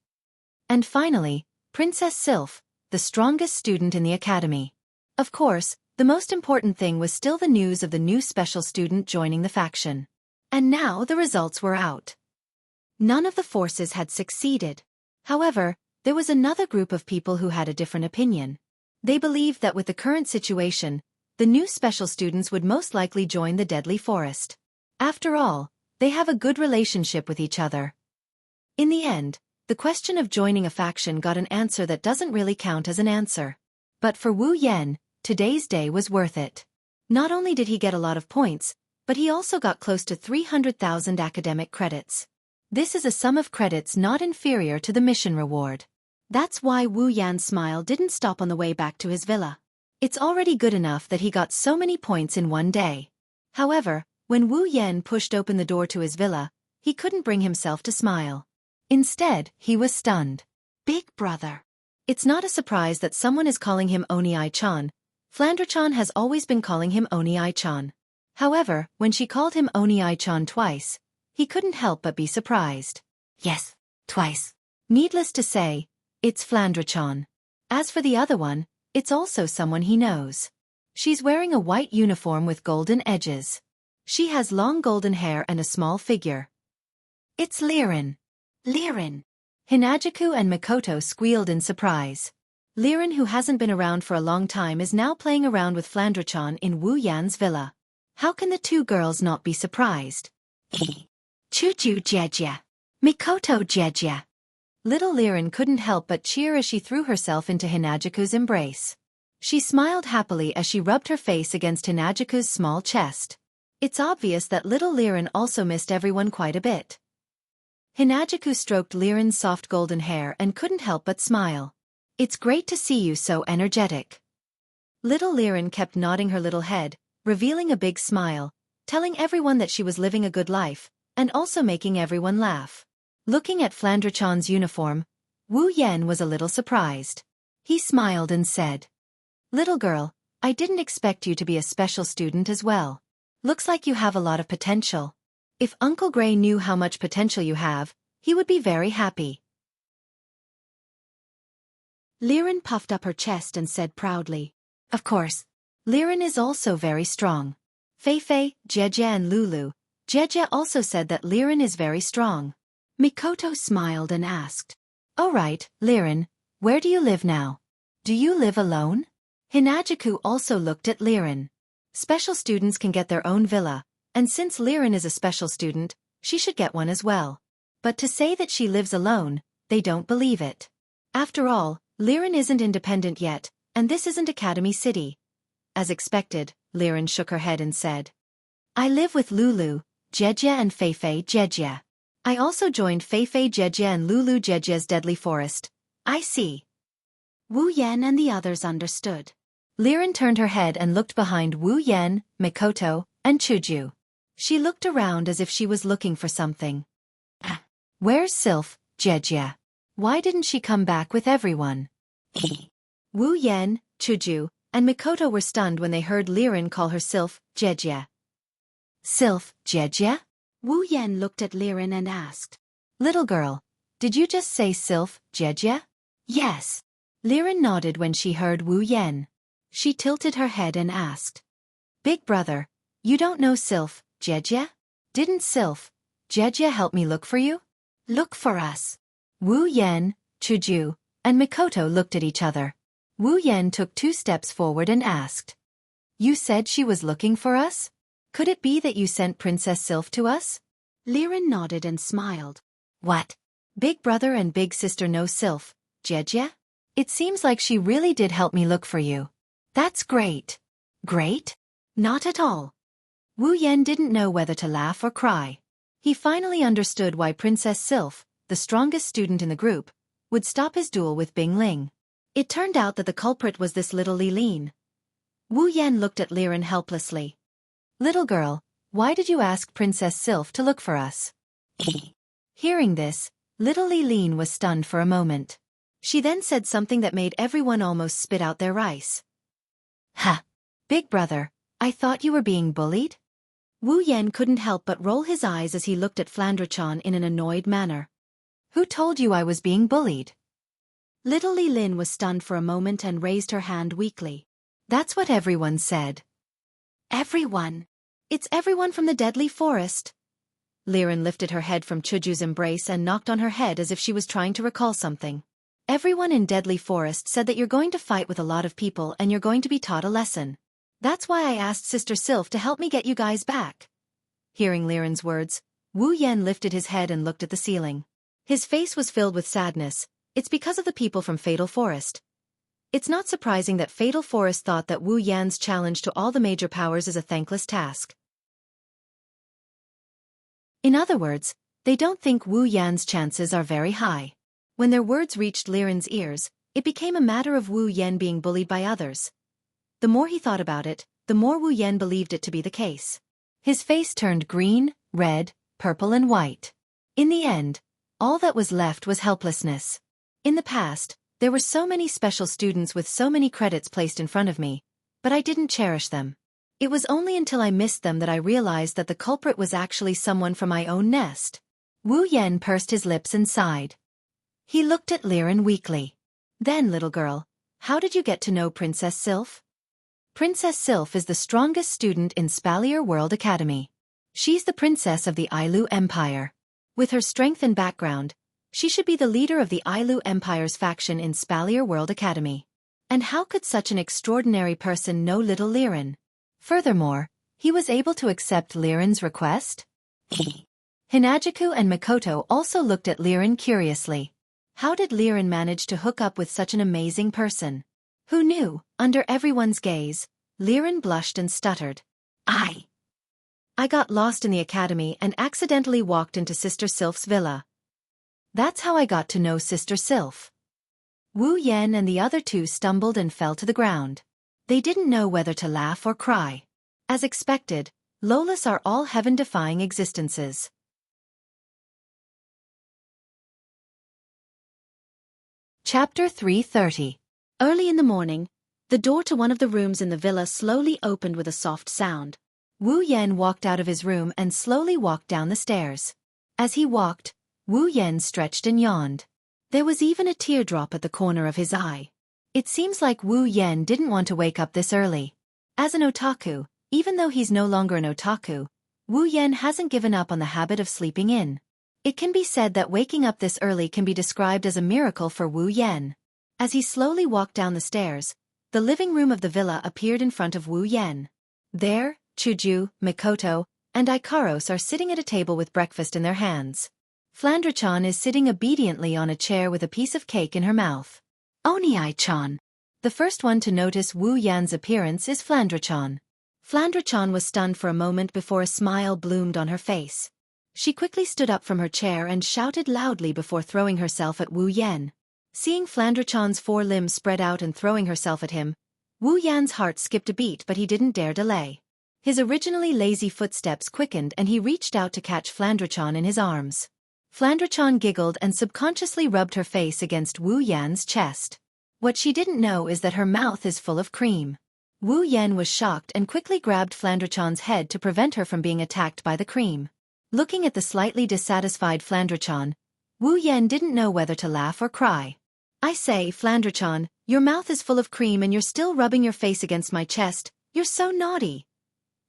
Speaker 1: And finally, Princess Sylph, the strongest student in the academy. Of course, the most important thing was still the news of the new special student joining the faction. And now the results were out. None of the forces had succeeded. However, there was another group of people who had a different opinion. They believed that with the current situation, the new special students would most likely join the Deadly Forest. After all, they have a good relationship with each other. In the end, the question of joining a faction got an answer that doesn't really count as an answer. But for Wu Yan, today's day was worth it. Not only did he get a lot of points, but he also got close to 300,000 academic credits. This is a sum of credits not inferior to the mission reward. That's why Wu Yan's smile didn't stop on the way back to his villa. It's already good enough that he got so many points in one day. However, when Wu Yan pushed open the door to his villa, he couldn't bring himself to smile. Instead, he was stunned.
Speaker 2: Big brother.
Speaker 1: It's not a surprise that someone is calling him Oni-chan. Flandre-chan has always been calling him Oni-chan. However, when she called him Oni-chan twice, he couldn't help but be surprised.
Speaker 2: Yes, twice.
Speaker 1: Needless to say, it's Flandre-chan. As for the other one, it's also someone he knows. She's wearing a white uniform with golden edges. She has long golden hair and a small figure. It's Liren.
Speaker 2: Liren.
Speaker 1: Hinajuku and Mikoto squealed in surprise. Liren, who hasn't been around for a long time, is now playing around with Flandre-chan in Wu Yan's villa. How can the two girls not be surprised?
Speaker 2: Chuju Jeja. Mikoto Jeja.
Speaker 1: Little Liren couldn't help but cheer as she threw herself into Hinajuku's embrace. She smiled happily as she rubbed her face against Hinajuku's small chest. It's obvious that little Liren also missed everyone quite a bit. Hinajuku stroked Liren's soft golden hair and couldn't help but smile. It's great to see you so energetic. Little Liren kept nodding her little head, revealing a big smile, telling everyone that she was living a good life, and also making everyone laugh. Looking at Flandre-chan's uniform, Wu Yan was a little surprised. He smiled and said, "Little girl, I didn't expect you to be a special student as well. Looks like you have a lot of potential. If Uncle Gray knew how much potential you have, he would be very happy."
Speaker 2: Liren puffed up her chest and said proudly,
Speaker 1: "Of course. Liren is also very strong." Fei-Fei, Jeje and Lulu. Jeje also said that Liren is very strong.
Speaker 2: Mikoto smiled and asked,
Speaker 1: "Oh right, Liren, where do you live now? Do you live alone?" Hinajuku also looked at Liren. Special students can get their own villa, and since Liren is a special student, she should get one as well. But to say that she lives alone, they don't believe it. After all, Liren isn't independent yet, and this isn't Academy City. As expected, Liren shook her head and said, "I live with Lulu, Jeje and Fei-Fei Jeje. I also joined Fei-Fei Jeje and Lulu Jeje's deadly forest." "I see."
Speaker 2: Wu Yan and the others understood.
Speaker 1: Liren turned her head and looked behind Wu Yan, Mikoto, and Chuju. She looked around as if she was looking for something. Where's Sylph, Jeje? Why didn't she come back with everyone? Wu Yan, Chuju, and Mikoto were stunned when they heard Liren call her Sylph, Jeje. Sylph, Jeje?
Speaker 2: Wu Yan looked at Liren and asked,
Speaker 1: "Little girl, did you just say Sylph, Jeje?"
Speaker 2: "Yes."
Speaker 1: Liren nodded when she heard Wu Yan. She tilted her head and asked, "Big brother, you don't know Sylph, Jeje? Didn't Sylph, Jeje help me look for you?"
Speaker 2: "Look for us."
Speaker 1: Wu Yan, Chuju, and Mikoto looked at each other. Wu Yan took 2 steps forward and asked, "You said she was looking for us? Could it be that you sent Princess Sylph to us?"
Speaker 2: Liren nodded and smiled.
Speaker 1: "What? Big brother and big sister know Sylph, Jeje? It seems like she really did help me look for you. That's great." "Great? Not at all." Wu Yan didn't know whether to laugh or cry. He finally understood why Princess Sylph, the strongest student in the group, would stop his duel with Bing Ling. It turned out that the culprit was this little Li Lin. Wu Yan looked at Liren helplessly. "Little girl, why did you ask Princess Sylph to look for us?" Hearing this, little Li Lin was stunned for a moment. She then said something that made everyone almost spit out their rice. "Ha! Big brother, I thought you were being bullied?" Wu Yan couldn't help but roll his eyes as he looked at Flandre-chan in an annoyed manner. "Who told you I was being bullied?" Little Li Lin was stunned for a moment and raised her hand weakly. "That's what everyone said."
Speaker 2: "Everyone?"
Speaker 1: "It's everyone from the deadly forest." Liren lifted her head from Chuju's embrace and knocked on her head as if she was trying to recall something. "Everyone in Deadly Forest said that you're going to fight with a lot of people and you're going to be taught a lesson. That's why I asked Sister Sylph to help me get you guys back." Hearing Liren's words, Wu Yan lifted his head and looked at the ceiling. His face was filled with sadness. It's because of the people from Fatal Forest. It's not surprising that Fatal Forest thought that Wu Yan's challenge to all the major powers is a thankless task. In other words, they don't think Wu Yan's chances are very high. When their words reached Liren's ears, it became a matter of Wu Yan being bullied by others. The more he thought about it, the more Wu Yan believed it to be the case. His face turned green, red, purple and white. In the end, All that was left was helplessness. In the past, there were so many special students with so many credits placed in front of me, but I didn't cherish them. It was only until I missed them that I realized that the culprit was actually someone from my own nest. Wu Yan pursed his lips and sighed. He looked at Liren weakly. Then, little girl, how did you get to know Princess Sylph? Princess Sylph is the strongest student in Spalier World Academy. She's the princess of the Ailu Empire. With her strength and background, she should be the leader of the Ailu Empire's faction in Spalier World Academy. And how could such an extraordinary person know little Liren? Furthermore, he was able to accept Liren's request? Hinajiku and Mikoto also looked at Liren curiously. How did Liren manage to hook up with such an amazing person? Who knew? Under everyone's gaze, Liren blushed and stuttered. I got lost in the academy and accidentally walked into Sister Sylph's villa. That's how I got to know Sister Sylph. Wu Yan and the other two stumbled and fell to the ground. They didn't know whether to laugh or cry. As expected, Lolas are all heaven-defying existences. Chapter 330.
Speaker 2: Early in the morning, the door to one of the rooms in the villa slowly opened with a soft sound.
Speaker 1: Wu Yan walked out of his room and slowly walked down the stairs. As he walked, Wu Yan stretched and yawned. There was even a teardrop at the corner of his eye. It seems like Wu Yan didn't want to wake up this early. As an otaku, even though he's no longer an otaku, Wu Yan hasn't given up on the habit of sleeping in. It can be said that waking up this early can be described as a miracle for Wu Yan. As he slowly walked down the stairs, the living room of the villa appeared in front of Wu Yan. There, Chuju, Mikoto, and Ikaros are sitting at a table with breakfast in their hands. Flandra-chan is sitting obediently on a chair with a piece of cake in her mouth. Oni-chan. The first one to notice Wu Yan's appearance is Flandra-chan. Flandra-chan was stunned for a moment before a smile bloomed on her face. She quickly stood up from her chair and shouted loudly before throwing herself at Wu Yan. Seeing Flandra-chan's four limbs spread out and throwing herself at him, Wu Yan's heart skipped a beat, but he didn't dare delay. His originally lazy footsteps quickened and he reached out to catch Flandra-chan in his arms. Flandra-chan giggled and subconsciously rubbed her face against Wu Yan's chest. What she didn't know is that her mouth is full of cream. Wu Yan was shocked and quickly grabbed Flandra-chan's head to prevent her from being attacked by the cream. Looking at the slightly dissatisfied Flandra-chan, Wu Yan didn't know whether to laugh or cry. I say, Flandra-chan, your mouth is full of cream and you're still rubbing your face against my chest. You're so naughty.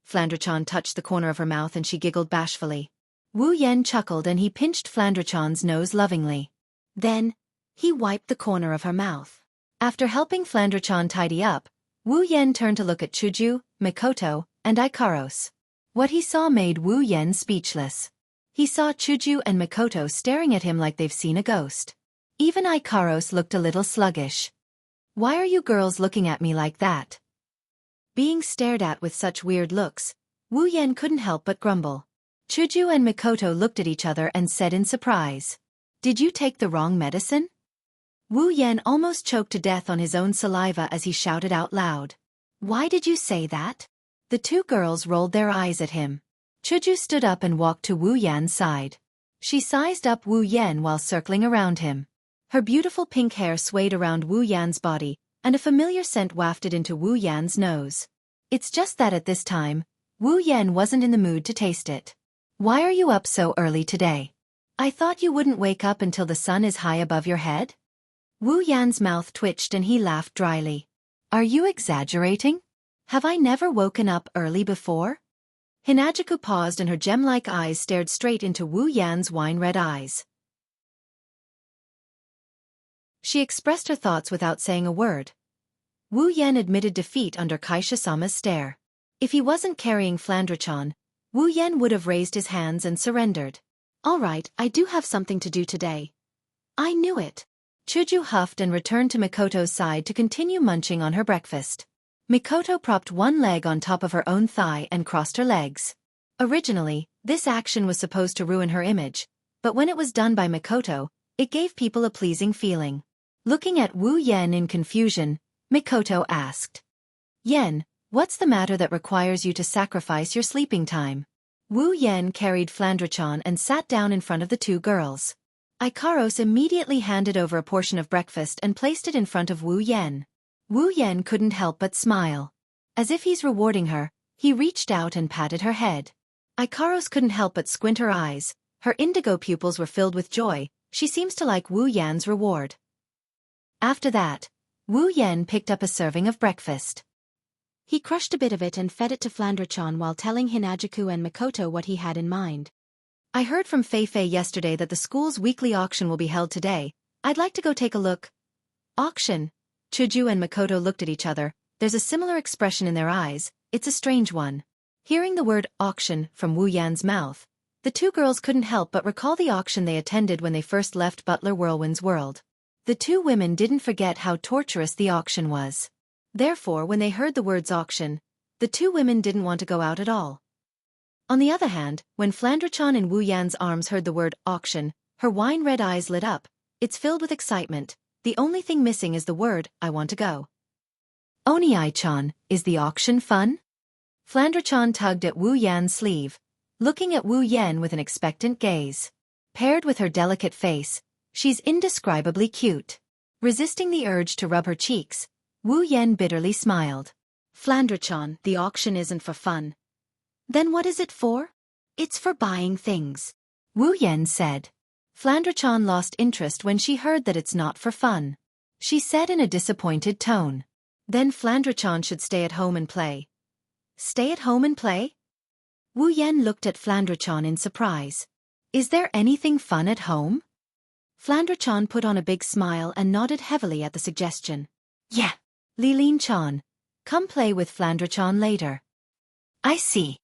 Speaker 1: Flandra-chan touched the corner of her mouth and she giggled bashfully. Wu Yan chuckled and he pinched Flandra-chan's nose lovingly. Then, he wiped the corner of her mouth. After helping Flandra-chan tidy up, Wu Yan turned to look at Chuju, Mikoto, and Ikaros. What he saw made Wu Yan speechless. He saw Chuju and Mikoto staring at him like they've seen a ghost. Even Ikaros looked a little sluggish. Why are you girls looking at me like that? Being stared at with such weird looks, Wu Yan couldn't help but grumble. Chuju and Mikoto looked at each other and said in surprise, "Did you take the wrong medicine?" Wu Yan almost choked to death on his own saliva as he shouted out loud. "Why did you say that?" The two girls rolled their eyes at him. Chuju stood up and walked to Wu Yan's side. She sized up Wu Yan while circling around him. Her beautiful pink hair swayed around Wu Yan's body, and a familiar scent wafted into Wu Yan's nose. It's just that at this time, Wu Yan wasn't in the mood to taste it. "Why are you up so early today? I thought you wouldn't wake up until the sun is high above your head?" Wu Yan's mouth twitched and he laughed dryly. "Are you exaggerating? Have I never woken up early before?" Hinajiku paused and her gem-like eyes stared straight into Wu Yan's wine-red eyes. She expressed her thoughts without saying a word. Wu Yan admitted defeat under Kaisha-sama's stare. If he wasn't carrying Flandra-chan, Wu Yan would have raised his hands and surrendered. "All right, I do have something to do today." "I knew it." Chuju huffed and returned to Mikoto's side to continue munching on her breakfast. Mikoto propped one leg on top of her own thigh and crossed her legs. Originally, this action was supposed to ruin her image, but when it was done by Mikoto, it gave people a pleasing feeling. Looking at Wu Yan in confusion, Mikoto asked, "Yen, what's the matter that requires you to sacrifice your sleeping time?" Wu Yan carried Flandra-chan and sat down in front of the two girls. Ikaros immediately handed over a portion of breakfast and placed it in front of Wu Yan. Wu Yan couldn't help but smile. As if he's rewarding her, he reached out and patted her head. Ikaros couldn't help but squint her eyes. Her indigo pupils were filled with joy. She seems to like Wu Yan's reward. After that, Wu Yan picked up a serving of breakfast.
Speaker 2: He crushed a bit of it and fed it to Flandra-chan while telling Hinajuku and Mikoto what he had in mind.
Speaker 1: I heard from Fei yesterday that the school's weekly auction will be held today. I'd like to go take a look. Auction? Chuju and Mikoto looked at each other. There's a similar expression in their eyes. It's a strange one. Hearing the word auction from Wu Yan's mouth, the two girls couldn't help but recall the auction they attended when they first left Butler Whirlwind's world. The two women didn't forget how torturous the auction was. Therefore, when they heard the words auction, the two women didn't want to go out at all. On the other hand, when Flandra-chan in Wu Yan's arms heard the word auction, her wine-red eyes lit up. It's filled with excitement. The only thing missing is the word, I want to go. Oni-chan, is the auction fun? Flandra-chan tugged at Wu Yan's sleeve, looking at Wu Yan with an expectant gaze. Paired with her delicate face, she's indescribably cute. Resisting the urge to rub her cheeks, Wu Yan bitterly smiled.
Speaker 2: Flandra-chan, the auction isn't for fun.
Speaker 1: Then what is it for?
Speaker 2: It's for buying things,
Speaker 1: Wu Yan said. Flandra-chan lost interest when she heard that it's not for fun. She said in a disappointed tone. Then Flandra-chan should stay at home and play. Stay at home and play? Wu Yan looked at Flandra-chan in surprise. Is there anything fun at home? Flandra-chan put on a big smile and nodded heavily at the suggestion. Yeah. Lilin-chan, come play with Flandra-chan later. I see.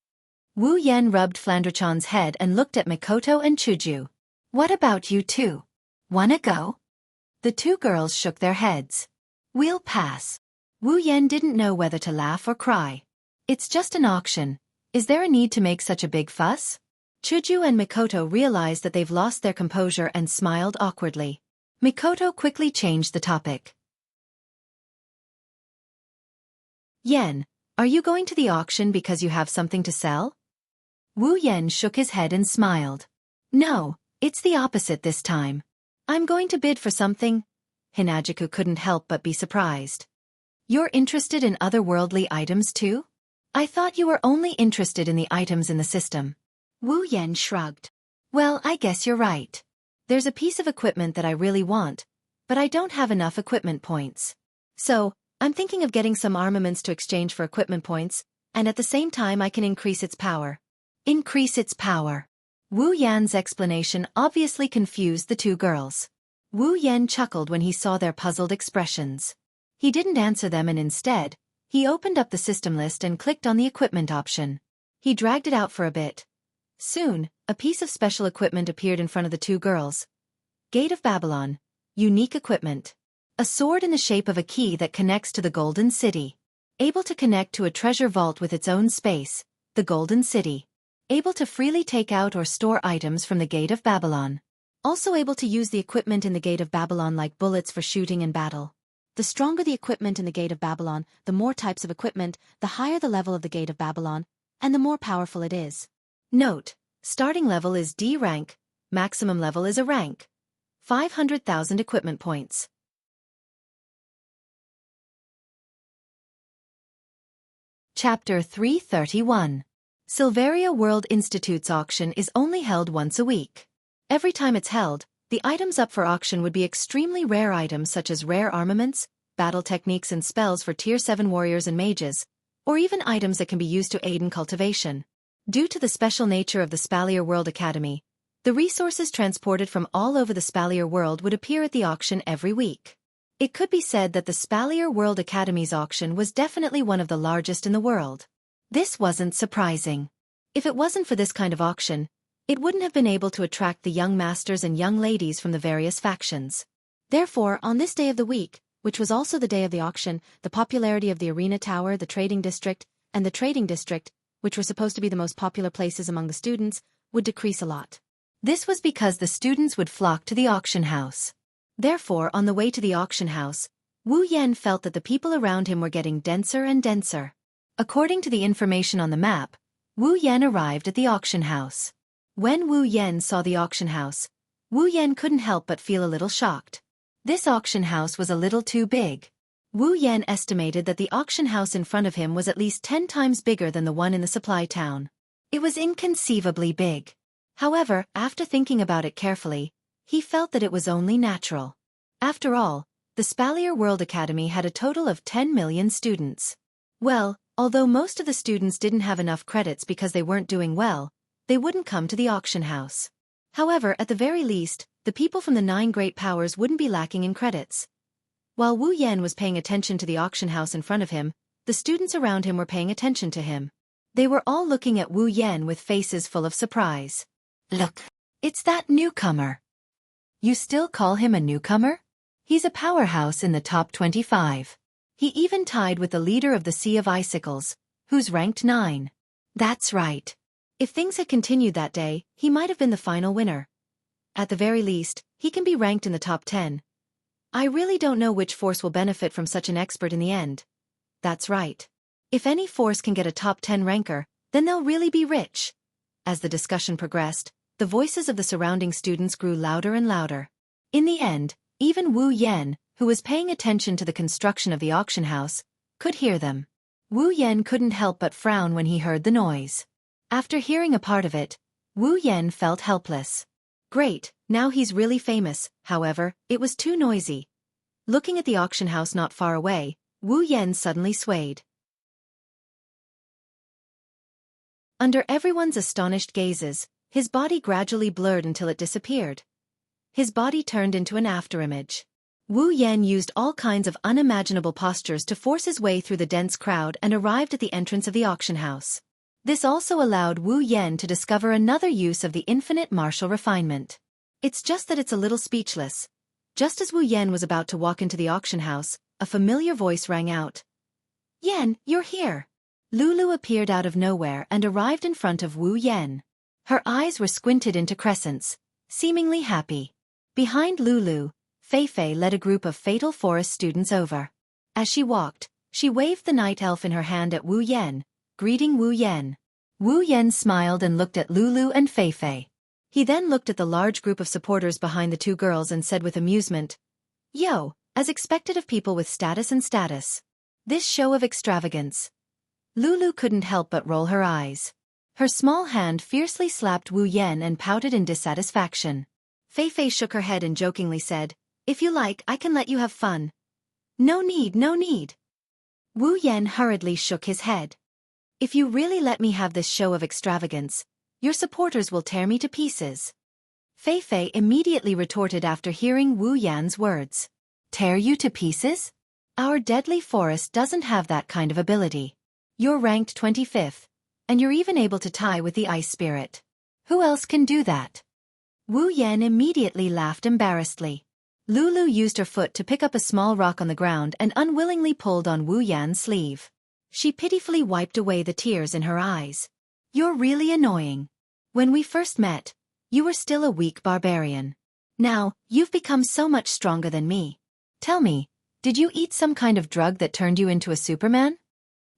Speaker 1: Wu Yan rubbed Flandra-chan's head and looked at Mikoto and Chuju. What about you two? Wanna go? The two girls shook their heads. We'll pass. Wu Yan didn't know whether to laugh or cry. It's just an auction. Is there a need to make such a big fuss? Chuju and Mikoto realized that they've lost their composure and smiled awkwardly. Mikoto quickly changed the topic. Yen, are you going to the auction because you have something to sell? Wu Yan shook his head and smiled. No, it's the opposite this time. I'm going to bid for something. Hinajuku couldn't help but be surprised. You're interested in otherworldly items too? I thought you were only interested in the items in the system.
Speaker 2: Wu Yan shrugged.
Speaker 1: Well, I guess you're right. There's a piece of equipment that I really want, but I don't have enough equipment points. So, I'm thinking of getting some armaments to exchange for equipment points, and at the same time I can increase its power. Increase its power. Wu Yan's explanation obviously confused the two girls. Wu Yan chuckled when he saw their puzzled expressions. He didn't answer them and instead, he opened up the system list and clicked on the equipment option. He dragged it out for a bit. Soon, a piece of special equipment appeared in front of the two girls. Gate of Babylon. Unique equipment. A sword in the shape of a key that connects to the Golden City. Able to connect to a treasure vault with its own space, the Golden City. Able to freely take out or store items from the Gate of Babylon. Also able to use the equipment in the Gate of Babylon like bullets for shooting in battle. The stronger the equipment in the Gate of Babylon, the more types of equipment, the higher the level of the Gate of Babylon, and the more powerful it is. Note, starting level is D rank, maximum level is a rank. 500,000 equipment points. Chapter 331. Silveria World Institute's auction is only held once a week. Every time it's held, the items up for auction would be extremely rare items such as rare armaments, battle techniques and spells for Tier 7 warriors and mages, or even items that can be used to aid in cultivation. Due to the special nature of the Spalier World Academy, the resources transported from all over the Spalier world would appear at the auction every week. It could be said that the Spalier World Academy's auction was definitely one of the largest in the world. This wasn't surprising. If it wasn't for this kind of auction, it wouldn't have been able to attract the young masters and young ladies from the various factions.
Speaker 2: Therefore, on this day of the week, which was also the day of the auction, the popularity of the Arena Tower, the Trading District, and the Trading District, which were supposed to be the most popular places among the students, would decrease a lot.
Speaker 1: This was because the students would flock to the auction house. Therefore, on the way to the auction house, Wu Yan felt that the people around him were getting denser and denser. According to the information on the map, Wu Yan arrived at the auction house. When Wu Yan saw the auction house, Wu Yan couldn't help but feel a little shocked. This auction house was a little too big. Wu Yan estimated that the auction house in front of him was at least 10 times bigger than the one in the supply town. It was inconceivably big. However, after thinking about it carefully, he felt that it was only natural. After all, the Spalier World Academy had a total of 10 million students. Well, although most of the students didn't have enough credits because they weren't doing well, they wouldn't come to the auction house. However, at the very least, the people from the 9 great powers wouldn't be lacking in credits. While Wu Yan was paying attention to the auction house in front of him, the students around him were paying attention to him. They were all looking at Wu Yan with faces full of surprise.
Speaker 2: Look,
Speaker 1: It's that newcomer. You still call him a newcomer? He's a powerhouse in the top 25. He even tied with the leader of the Sea of Icicles, who's ranked 9. That's right. If things had continued that day, he might have been the final winner. At the very least, he can be ranked in the top 10. I really don't know which force will benefit from such an expert in the end. That's right. If any force can get a top 10 ranker, then they'll really be rich. As the discussion progressed, the voices of the surrounding students grew louder and louder. In the end, even Wu Yan, who was paying attention to the construction of the auction house, could hear them. Wu Yan couldn't help but frown when he heard the noise. After hearing a part of it, Wu Yan felt helpless. Great, now he's really famous. However, it was too noisy. Looking at the auction house not far away, Wu Yan suddenly swayed. Under everyone's astonished gazes, his body gradually blurred until it disappeared. His body turned into an afterimage. Wu Yan used all kinds of unimaginable postures to force his way through the dense crowd and arrived at the entrance of the auction house. This also allowed Wu Yan to discover another use of the infinite martial refinement. It's just that it's a little speechless. Just as Wu Yan was about to walk into the auction house, a familiar voice rang out. Yan, you're here. Lulu appeared out of nowhere and arrived in front of Wu Yan. Her eyes were squinted into crescents, seemingly happy. Behind Lulu, Fei Fei led a group of Fatal Forest students over. As she walked, she waved the night elf in her hand at Wu Yan, greeting Wu Yan. Wu Yan smiled and looked at Lulu and Fei Fei. He then looked at the large group of supporters behind the 2 girls and said with amusement, Yo, as expected of people with status and status. This show of extravagance. Lulu couldn't help but roll her eyes. Her small hand fiercely slapped Wu Yan and pouted in dissatisfaction. Fei Fei shook her head and jokingly said, If you like, I can let you have fun. No need, no need. Wu Yan hurriedly shook his head. If you really let me have this show of extravagance, your supporters will tear me to pieces. Fei Fei immediately retorted after hearing Wu Yan's words. Tear you to pieces? Our deadly forest doesn't have that kind of ability. You're ranked 25th, and you're even able to tie with the ice spirit. Who else can do that? Wu Yan immediately laughed embarrassedly. Lulu used her foot to pick up a small rock on the ground and unwillingly pulled on Wu Yan's sleeve. She pitifully wiped away the tears in her eyes. You're really annoying. When we first met, you were still a weak barbarian. Now, you've become so much stronger than me. Tell me, did you eat some kind of drug that turned you into a Superman?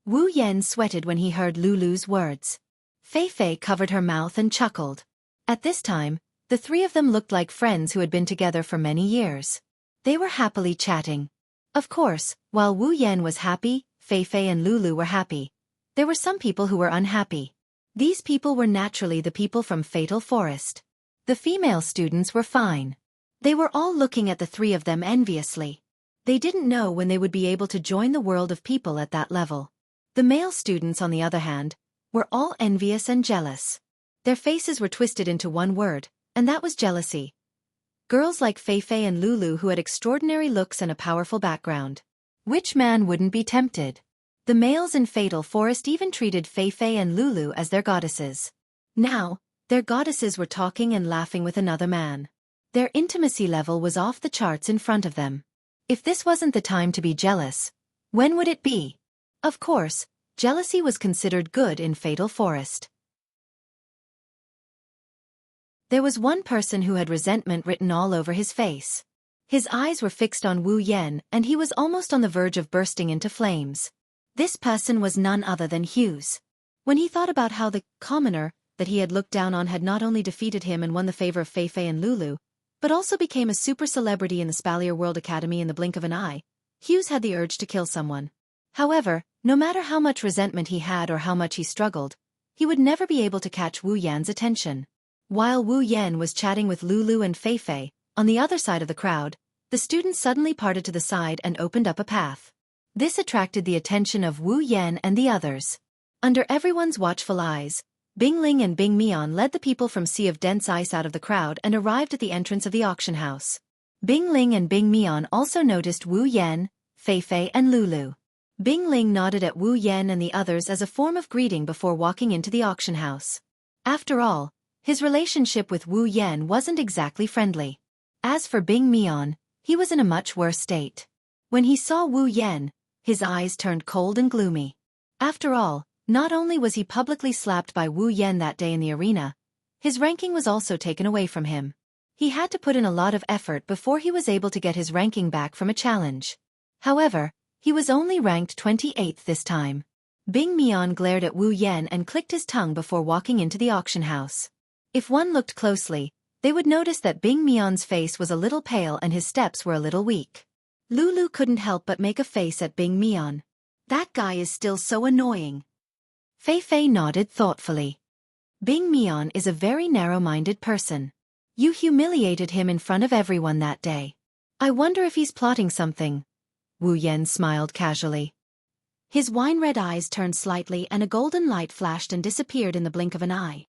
Speaker 1: Wu Yan sweated when he heard Lulu's words. Fei Fei covered her mouth and chuckled. At this time, the 3 of them looked like friends who had been together for many years. They were happily chatting. Of course, while Wu Yan was happy, Fei Fei and Lulu were happy. There were some people who were unhappy. These people were naturally the people from Fatal Forest. The female students were fine. They were all looking at the 3 of them enviously. They didn't know when they would be able to join the world of people at that level. The male students, on the other hand, were all envious and jealous. Their faces were twisted into one word, and that was jealousy. Girls like Fei Fei and Lulu who had extraordinary looks and a powerful background. Which man wouldn't be tempted? The males in Fatal Forest even treated Fei Fei and Lulu as their goddesses. Now, their goddesses were talking and laughing with another man. Their intimacy level was off the charts in front of them. If this wasn't the time to be jealous, when would it be? Of course, jealousy was considered good in Fatal Forest. There was one person who had resentment written all over his face. His eyes were fixed on Wu Yan and he was almost on the verge of bursting into flames. This person was none other than Hughes. When he thought about how the commoner that he had looked down on had not only defeated him and won the favor of Fei Fei and Lulu,
Speaker 2: but also became a super celebrity in the Spalier World Academy in the blink of an eye, Hughes had the urge to kill someone. However, no matter how much resentment he had or how much he struggled, he would never be able to catch Wu Yan's attention. While Wu Yan was chatting with Lulu and Fei Fei, on the other side of the crowd, the students suddenly parted to the side and opened up a path. This attracted the attention of Wu Yan and the others. Under everyone's watchful eyes, Bing Ling and Bing Mian led the people from Sea of Dense Ice out of the crowd and arrived at the entrance of the auction house. Bing Ling and Bing Mian also noticed Wu Yan, Fei Fei and Lulu. Bing Ling nodded at Wu Yan and the others as a form of greeting before walking into the auction house. After all, his relationship with Wu Yan wasn't exactly friendly. As for Bing Mian, he was in a much worse state. When he saw Wu Yan, his eyes turned cold and gloomy. After all, not only was he publicly slapped by Wu Yan that day in the arena, his ranking was also taken away from him. He had to put in a lot of effort before he was able to get his ranking back from a challenge. However, he was only ranked 28th this time. Bing Mian glared at Wu Yan and clicked his tongue before walking into the auction house. If one looked closely, they would notice that Bing Mian's face was a little pale and his steps were a little weak. Lulu couldn't help but make a face at Bing Mian. That guy is still so annoying. Fei Fei nodded thoughtfully. Bing Mian is a very narrow-minded person. You humiliated him in front of everyone that day. I wonder if he's plotting something. Wu Yan smiled casually. His wine-red eyes turned slightly and a golden light flashed and disappeared in the blink of an eye.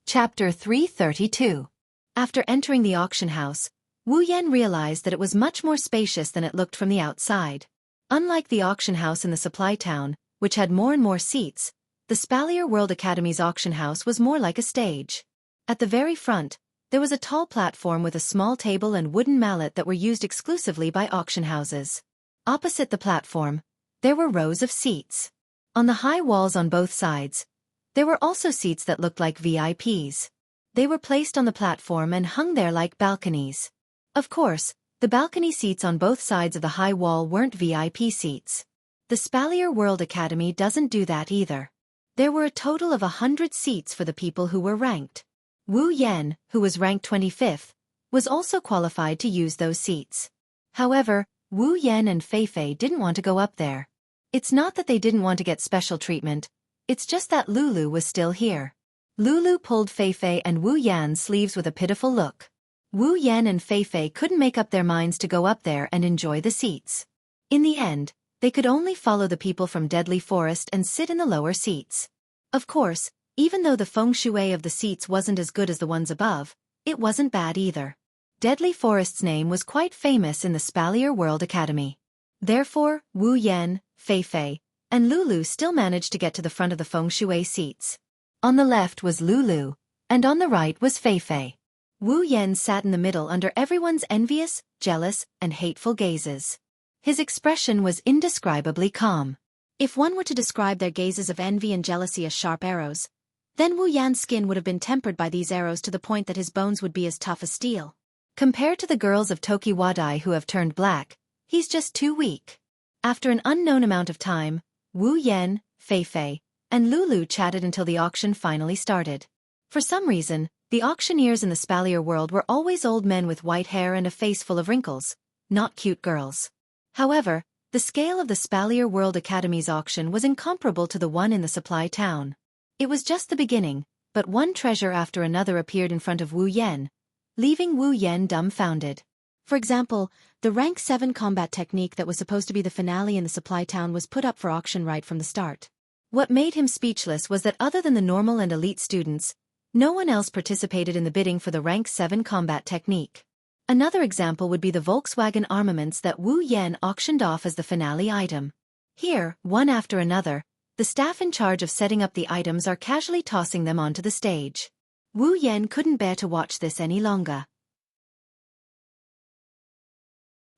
Speaker 1: Chapter 332. After entering the auction house, Wu Yan realized that it was much more spacious than it looked from the outside. Unlike the auction house in the supply town, which had more and more seats, the Spalier World Academy's auction house was more like a stage. At the very front, there was a tall platform with a small table and wooden mallet that were used exclusively by auction houses. Opposite the platform, there were rows of seats. On the high walls on both sides, there were also seats that looked like VIPs. They were placed on the platform and hung there like balconies. Of course, the balcony seats on both sides of the high wall weren't VIP seats. The Spalier World Academy doesn't do that either. There were a total of 100 seats for the people who were ranked. Wu Yan, who was ranked 25th, was also qualified to use those seats. However, Wu Yan and Fei Fei didn't want to go up there. It's not that they didn't want to get special treatment, it's just that Lulu was still here. Lulu pulled Fei Fei and Wu Yan's sleeves with a pitiful look. Wu Yan and Fei Fei couldn't make up their minds to go up there and enjoy the seats. In the end, they could only follow the people from Deadly Forest and sit in the lower seats. Of course, even though the feng shui of the seats wasn't as good as the ones above, it wasn't bad either. Deadly Forest's name was quite famous in the Spalier World Academy. Therefore, Wu Yan, Fei Fei, and Lulu still managed to get to the front of the feng shui seats. On the left was Lulu, and on the right was Fei Fei. Wu Yan sat in the middle under everyone's envious, jealous, and hateful gazes. His expression was indescribably calm. If one were to describe their gazes of envy and jealousy as sharp arrows, then Wu Yan's skin would have been tempered by these arrows to the point that his bones would be as tough as steel. Compared to the girls of Toki Wadai who have turned black, he's just too weak. After an unknown amount of time, Wu Yan, Fei Fei, and Lulu chatted until the auction finally started. For some reason, the auctioneers in the Spalier world were always old men with white hair and a face full of wrinkles, not cute girls. However, the scale of the Spalier World Academy's auction was incomparable to the one in the supply town. It was just the beginning, but one treasure after another appeared in front of Wu Yan, leaving Wu Yan dumbfounded. For example, the rank 7 combat technique that was supposed to be the finale in the supply town was put up for auction right from the start. What made him speechless was that other than the normal and elite students, no one else participated in the bidding for the rank 7 combat technique. Another example would be the Volkswagen armaments that Wu Yan auctioned off as the finale item. Here, one after another, the staff in charge of setting up the items are casually tossing them onto the stage. Wu Yan couldn't bear to watch this any longer.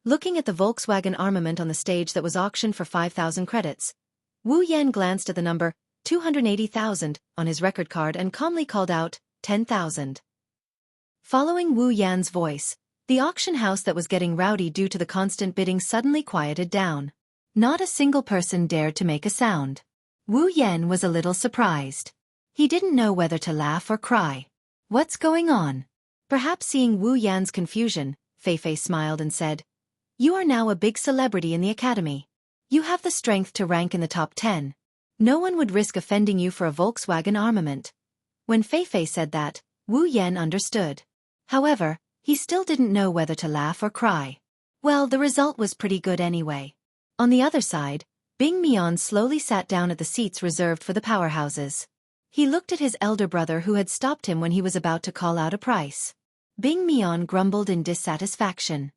Speaker 1: Looking at the Volkswagen armament on the stage that was auctioned for 5,000 credits, Wu Yan glanced at the number 280,000 on his record card and calmly called out, 10,000. Following Wu Yan's voice, the auction house that was getting rowdy due to the constant bidding suddenly quieted down. Not a single person dared to make a sound. Wu Yan was a little surprised. He didn't know whether to laugh or cry. What's going on? Perhaps seeing Wu Yan's confusion, Feifei smiled and said, "You are now a big celebrity in the academy. You have the strength to rank in the top 10. No one would risk offending you for a Volkswagen armament." When Feifei said that, Wu Yan understood. However, he still didn't know whether to laugh or cry. Well, the result was pretty good anyway. On the other side, Bing Mian slowly sat down at the seats reserved for the powerhouses. He looked at his elder brother who had stopped him when he was about to call out a price. Bing Mian grumbled in dissatisfaction.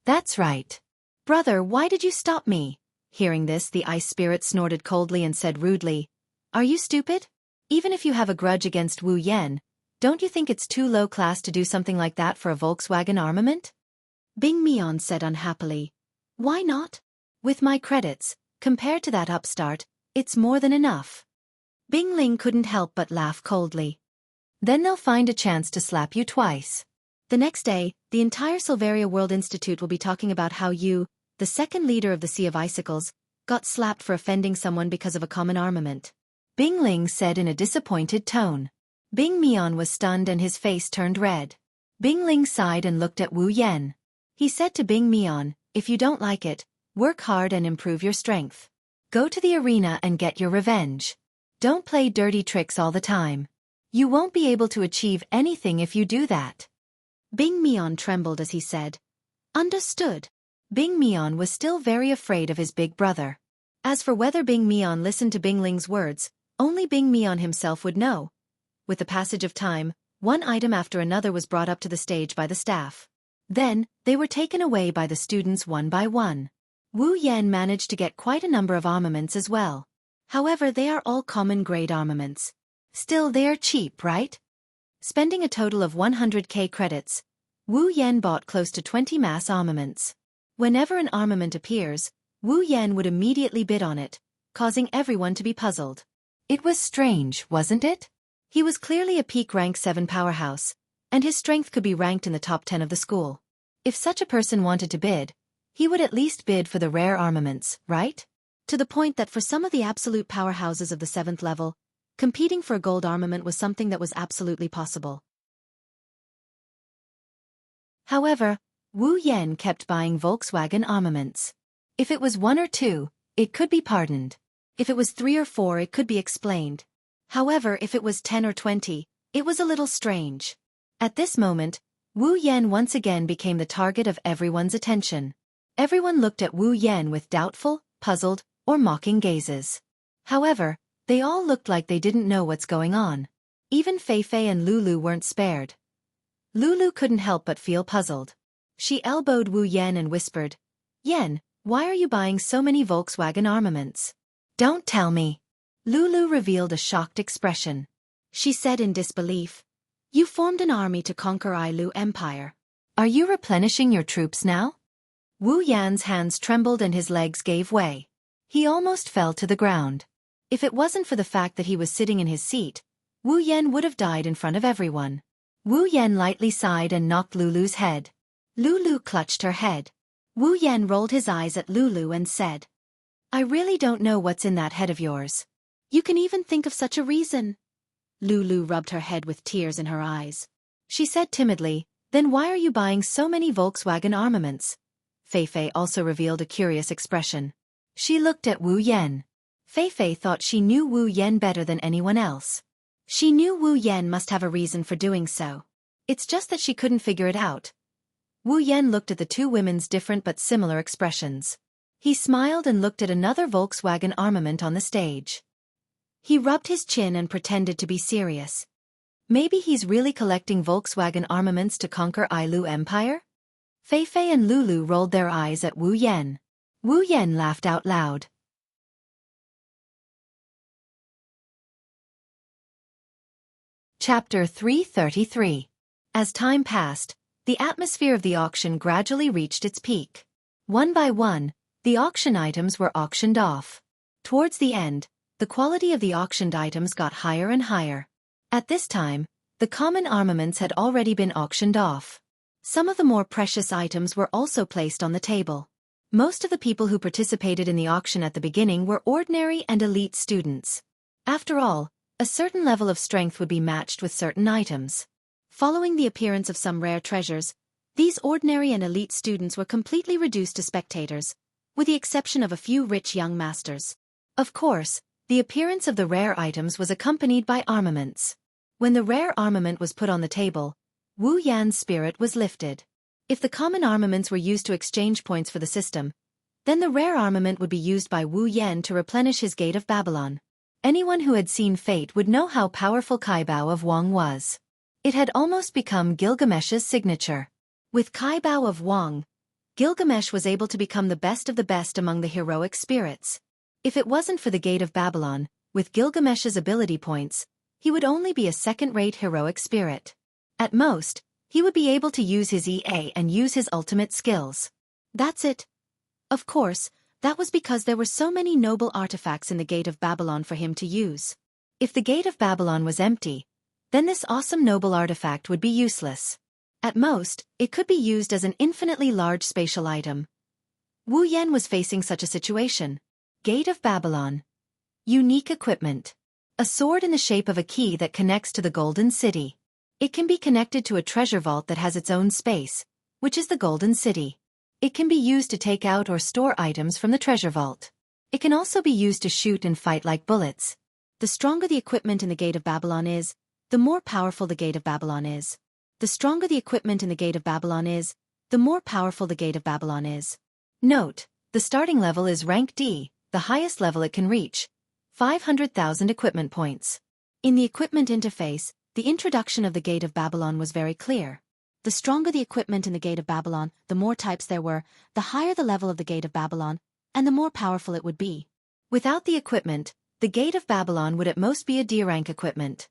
Speaker 1: "That's right. Brother, why did you stop me?" Hearing this, the ice spirit snorted coldly and said rudely, "Are you stupid? Even if you have a grudge against Wu Yan, don't you think it's too low class to do something like that for a Volkswagen armament?" Bing Mian said unhappily, "Why not? With my credits, compared to that upstart, it's more than enough." Bing Ling couldn't help but laugh coldly. "Then they'll find a chance to slap you twice." The next day, the entire Silveria World Institute will be talking about how you, the second leader of the Sea of Icicles, got slapped for offending someone because of a common armament. Bing Ling said in a disappointed tone. Bing Mian was stunned and his face turned red. Bing Ling sighed and looked at Wu Yan. He said to Bing Mian, "If you don't like it, work hard and improve your strength. Go to the arena and get your revenge. Don't play dirty tricks all the time. You won't be able to achieve anything if you do that." Bing Mian trembled as he said, "Understood." Bing Mian was still very afraid of his big brother. As for whether Bing Mian listened to Bing Ling's words, only Bing Mian himself would know. With the passage of time, one item after another was brought up to the stage by the staff. Then, they were taken away by the students one by one. Wu Yan managed to get quite a number of armaments as well. However, they are all common-grade armaments. Still, they are cheap, right? Spending a total of 100k credits, Wu Yan bought close to 20 mass armaments. Whenever an armament appears, Wu Yan would immediately bid on it, causing everyone to be puzzled. It was strange, wasn't it? He was clearly a peak rank 7 powerhouse, and his strength could be ranked in the top 10 of the school. If such a person wanted to bid, he would at least bid for the rare armaments, right? To the point that for some of the absolute powerhouses of the 7th level, competing for a gold armament was something that was absolutely possible. However, Wu Yan kept buying Volkswagen armaments. If it was 1 or 2, it could be pardoned. If it was 3 or 4, it could be explained. However, if it was 10 or 20, it was a little strange. At this moment, Wu Yan once again became the target of everyone's attention. Everyone looked at Wu Yan with doubtful, puzzled, or mocking gazes. However, they all looked like they didn't know what's going on. Even Feifei and Lulu weren't spared. Lulu couldn't help but feel puzzled. She elbowed Wu Yan and whispered, "Yan, why are you buying so many Volkswagen armaments?" "Don't tell me." Lulu revealed a shocked expression. She said in disbelief, "You formed an army to conquer Ailu Empire. Are you replenishing your troops now?" Wu Yan's hands trembled and his legs gave way. He almost fell to the ground. If it wasn't for the fact that he was sitting in his seat, Wu Yan would have died in front of everyone. Wu Yan lightly sighed and knocked Lulu's head. Lulu clutched her head. Wu Yan rolled his eyes at Lulu and said, "I really don't know what's in that head of yours. You can even think of such a reason." Lulu rubbed her head with tears in her eyes. She said timidly, "Then why are you buying so many Volkswagen armaments?" Feifei also revealed a curious expression. She looked at Wu Yan. Feifei thought she knew Wu Yan better than anyone else. She knew Wu Yan must have a reason for doing so. It's just that she couldn't figure it out. Wu Yan looked at the two women's different but similar expressions. He smiled and looked at another Volkswagen armament on the stage. He rubbed his chin and pretended to be serious. Maybe he's really collecting Volkswagen armaments to conquer Ailu Empire? Feifei and Lulu rolled their eyes at Wu Yan. Wu Yan laughed out loud. Chapter 333. As time passed, the atmosphere of the auction gradually reached its peak. One by one, the auction items were auctioned off. Towards the end, the quality of the auctioned items got higher and higher. At this time, the common armaments had already been auctioned off. Some of the more precious items were also placed on the table. Most of the people who participated in the auction at the beginning were ordinary and elite students. After all, A certain level of strength would be matched with certain items.
Speaker 2: Following the appearance of some rare treasures, these ordinary and elite students were completely reduced to spectators, with the exception of a few rich young masters.
Speaker 1: Of course, the appearance of the rare items was accompanied by armaments. When the rare armament was put on the table, Wu Yan's spirit was lifted. If the common armaments were used to exchange points for the system, then the rare armament would be used by Wu Yan to replenish his Gate of Babylon. Anyone who had seen Fate would know how powerful Kaibao of Wang was. It had almost become Gilgamesh's signature. With Kaibao of Wang, Gilgamesh was able to become the best of the best among the heroic spirits. If it wasn't for the Gate of Babylon, with Gilgamesh's ability points, he would only be a second-rate heroic spirit. At most, he would be able to use his EA and use his ultimate skills.
Speaker 2: That's it. Of course, that was because there were so many noble artifacts in the Gate of Babylon for him to use.
Speaker 1: If the Gate of Babylon was empty, then this awesome noble artifact would be useless. At most, it could be used as an infinitely large spatial item. Wu Yan was facing such a situation. Gate of Babylon. Unique equipment. A sword in the shape of a key that connects to the Golden City. It can be connected to a treasure vault that has its own space, which is the Golden City. It can be used to take out or store items from the treasure vault. It can also be used to shoot and fight like bullets.
Speaker 2: The stronger the equipment in the Gate of Babylon is, the more powerful the Gate of Babylon is. The stronger the equipment in the Gate of Babylon is, the more powerful the Gate of Babylon is.
Speaker 1: Note, the starting level is rank D, the highest level it can reach. 500,000 equipment points.
Speaker 2: In the equipment interface, the introduction of the Gate of Babylon was very clear. The stronger the equipment in the Gate of Babylon, the more types there were, the higher the level of the Gate of Babylon, and the more powerful it would be.
Speaker 1: Without the equipment, the Gate of Babylon would at most be a D-rank equipment.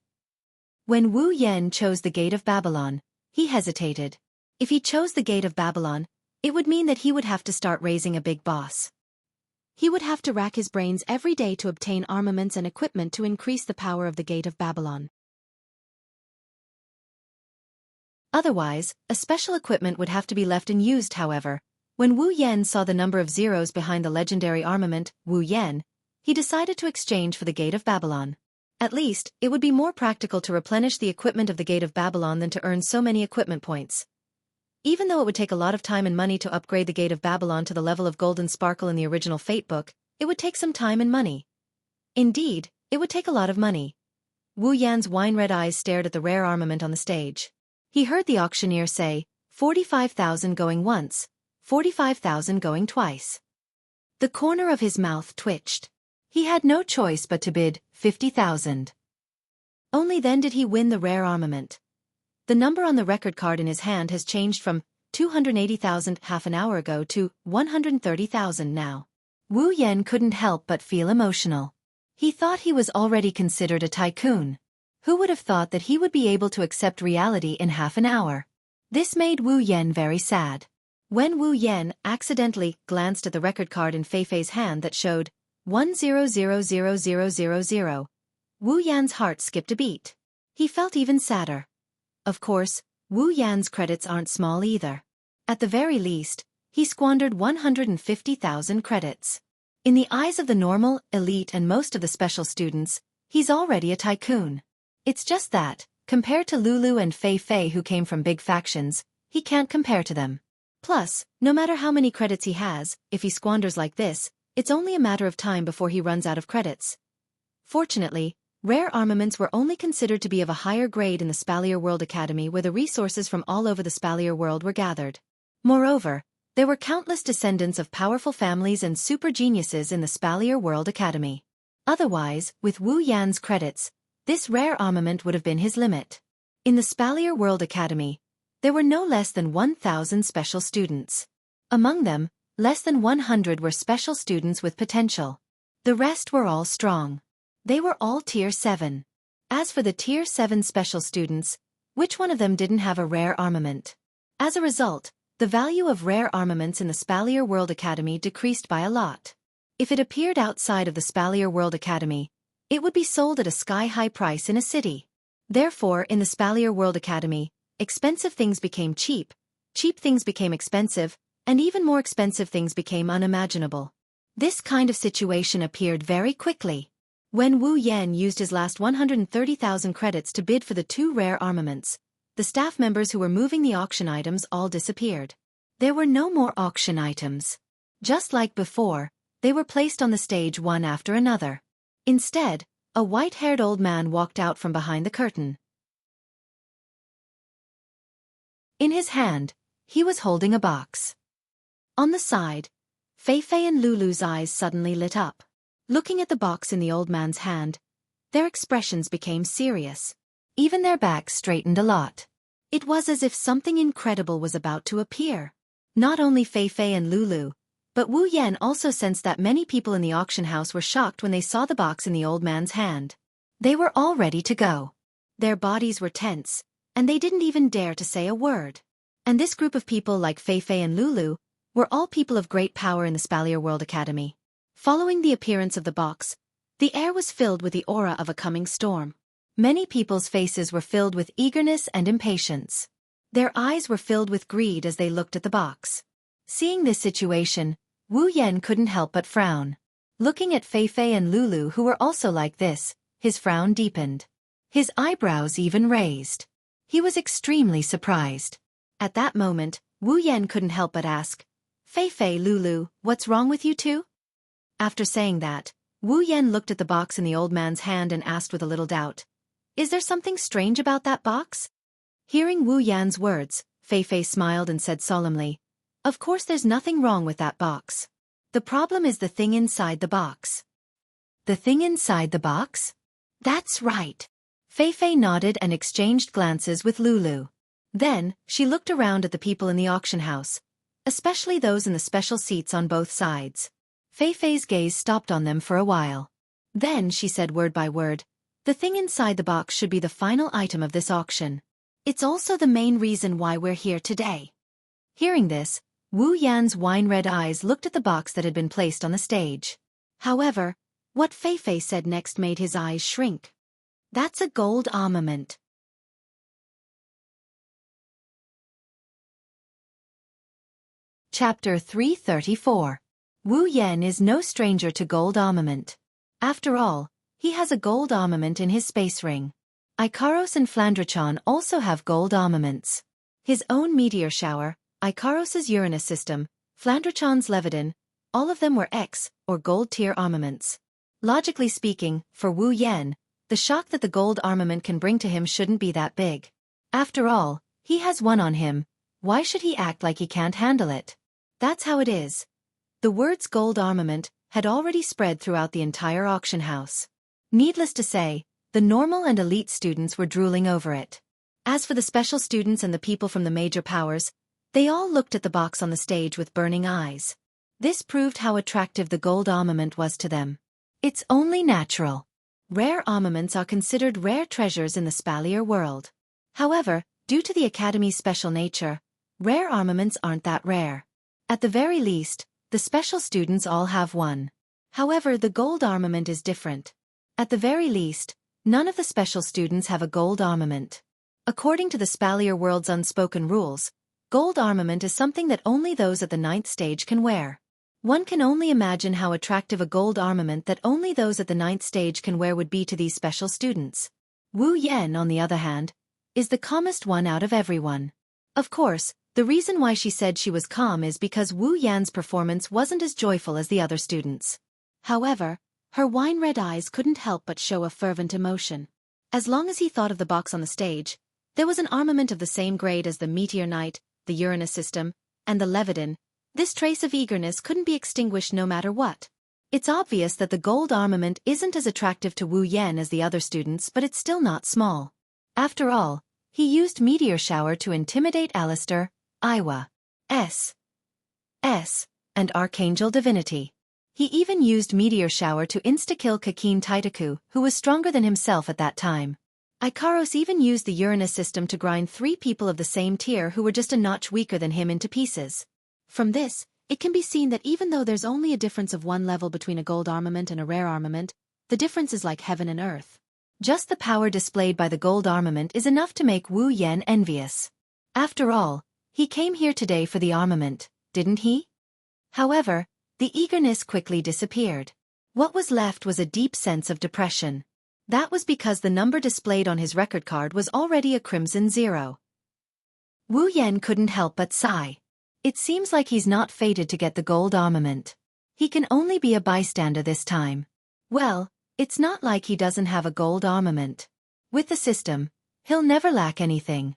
Speaker 1: When Wu Yan chose the Gate of Babylon, he hesitated. If he chose the Gate of Babylon, it would mean that he would have to start raising a big boss.
Speaker 2: He would have to rack his brains every day to obtain armaments and equipment to increase the power of the Gate of Babylon.
Speaker 1: Otherwise, a special equipment would have to be left unused. However, when Wu Yan saw the number of zeros behind the legendary armament, Wu Yan, he decided to exchange for the Gate of Babylon. At least, it would be more practical to replenish the equipment of the Gate of Babylon than to earn so many equipment points. Even though it would take a lot of time and money to upgrade the Gate of Babylon to the level of Golden Sparkle in the original Fate book, it would take some time and money. Indeed, it would take a lot of money. Wu Yan's wine-red eyes stared at the rare armament on the stage. He heard the auctioneer say, 45,000 going once, 45,000 going twice. The corner of his mouth twitched. He had no choice but to bid 50,000. Only then did he win the rare armament. The number on the record card in his hand has changed from 280,000 half an hour ago to 130,000 now. Wu Yan couldn't help but feel emotional. He thought he was already considered a tycoon. Who would have thought that he would be able to accept reality in half an hour? This made Wu Yan very sad. When Wu Yan accidentally glanced at the record card in Feifei's hand that showed 1000000, Wu Yan's heart skipped a beat. He felt even sadder. Of course, Wu Yan's credits aren't small either. At the very least, he squandered 150,000 credits. In the eyes of the normal, elite and most of the special students, he's already a tycoon. It's just that, compared to Lulu and Fei who came from big factions, he can't compare to them. Plus, no matter how many credits he has, if he squanders like this, it's only a matter of time before he runs out of credits. Fortunately, rare armaments were only considered to be of a higher grade in the Spalier World Academy where the resources from all over the Spalier world were gathered. Moreover, there were countless descendants of powerful families and super geniuses in the Spalier World Academy. Otherwise, with Wu Yan's credits, this rare armament would have been his limit. In the Spalier World Academy, there were no less than 1,000 special students. Among them, less than 100 were special students with potential. The rest were all strong. They were all Tier 7. As for the Tier 7 special students, which one of them didn't have a rare armament? As a result, the value of rare armaments in the Spalier World Academy decreased by a lot. If it appeared outside of the Spalier World Academy, it would be sold at a sky-high price in a city. Therefore, in the Spalier World Academy, expensive things became cheap things became expensive, and even more expensive things became unimaginable. This kind of situation appeared very quickly. When Wu Yan used his last 130,000 credits to bid for the 2 rare armaments, the staff members who were moving the auction items all disappeared. There were no more auction items. Just like before, they were placed on the stage one after another. Instead, a white-haired old man walked out from behind the curtain. In his hand, he was holding a box. On the side, Feifei and Lulu's eyes suddenly lit up. Looking at the box in the old man's hand, their expressions became serious. Even their backs straightened a lot. It was as if something incredible was about to appear. Not only Feifei and Lulu, but Wu Yan also sensed that many people in the auction house were shocked when they saw the box in the old man's hand. They were all ready to go. Their bodies were tense, and they didn't even dare to say a word. And this group of people like Feifei and Lulu were all people of great power in the Spalier World Academy. Following the appearance of the box, the air was filled with the aura of a coming storm. Many people's faces were filled with eagerness and impatience. Their eyes were filled with greed as they looked at the box. Seeing this situation, Wu Yan couldn't help but frown. Looking at Feifei and Lulu who were also like this, his frown deepened. His eyebrows even raised. He was extremely surprised. At that moment, Wu Yan couldn't help but ask, "Feifei, Lulu, what's wrong with you two?" After saying that, Wu Yan looked at the box in the old man's hand and asked with a little doubt, "Is there something strange about that box?" Hearing Wu Yan's words, Feifei smiled and said solemnly, "Of course there's nothing wrong with that box. The problem is the thing inside the box." "The thing inside the box?" "That's right." Feifei nodded and exchanged glances with Lulu. Then, she looked around at the people in the auction house, especially those in the special seats on both sides. Feifei's gaze stopped on them for a while. Then she said word by word, "The thing inside the box should be the final item of this auction. It's also the main reason why we're here today." Hearing this, Wu Yan's wine-red eyes looked at the box that had been placed on the stage. However, what Feifei said next made his eyes shrink. "That's a gold armament." Chapter 334. Wu Yan is no stranger to gold armament. After all, he has a gold armament in his space ring. Ikaros and Flandrachon also have gold armaments. His own meteor shower, Ikaros's Uranus system, Flandrachon's Leviton, all of them were X, or gold-tier armaments. Logically speaking, for Wu Yan, the shock that the gold armament can bring to him shouldn't be that big. After all, he has one on him. Why should he act like he can't handle it? That's how it is. The words gold armament had already spread throughout the entire auction house. Needless to say, the normal and elite students were drooling over it. As for the special students and the people from the major powers, they all looked at the box on the stage with burning eyes. This proved how attractive the gold armament was to them. It's only natural. Rare armaments are considered rare treasures in the Spalier world. However, due to the Academy's special nature, rare armaments aren't that rare. At the very least, the special students all have one. However, the gold armament is different. At the very least, none of the special students have a gold armament. According to the Spalier world's unspoken rules, gold armament is something that only those at the 9th stage can wear. One can only imagine how attractive a gold armament that only those at the 9th stage can wear would be to these special students. Wu Yan, on the other hand, is the calmest one out of everyone. Of course, the reason why she said she was calm is because Wu Yan's performance wasn't as joyful as the other students. However, her wine-red eyes couldn't help but show a fervent emotion. As long as he thought of the box on the stage, there was an armament of the same grade as the Meteor Knight, the Uranus system, and the Leviton. This trace of eagerness couldn't be extinguished no matter what. It's obvious that the gold armament isn't as attractive to Wu Yan as the other students, but it's still not small. After all, he used Meteor Shower to intimidate Alistair, Iwa, S, and Archangel Divinity. He even used Meteor Shower to insta-kill Kakin Taitaku, who was stronger than himself at that time. Ikaros even used the Uranus system to grind 3 people of the same tier who were just a notch weaker than him into pieces. From this, it can be seen that even though there's only a difference of 1 level between a gold armament and a rare armament, the difference is like heaven and earth. Just the power displayed by the gold armament is enough to make Wu Yan envious. After all, he came here today for the armament, didn't he? However, the eagerness quickly disappeared. What was left was a deep sense of depression. That was because the number displayed on his record card was already a crimson 0. Wu Yan couldn't help but sigh. It seems like he's not fated to get the gold armament. He can only be a bystander this time. Well, it's not like he doesn't have a gold armament. With the system, he'll never lack anything.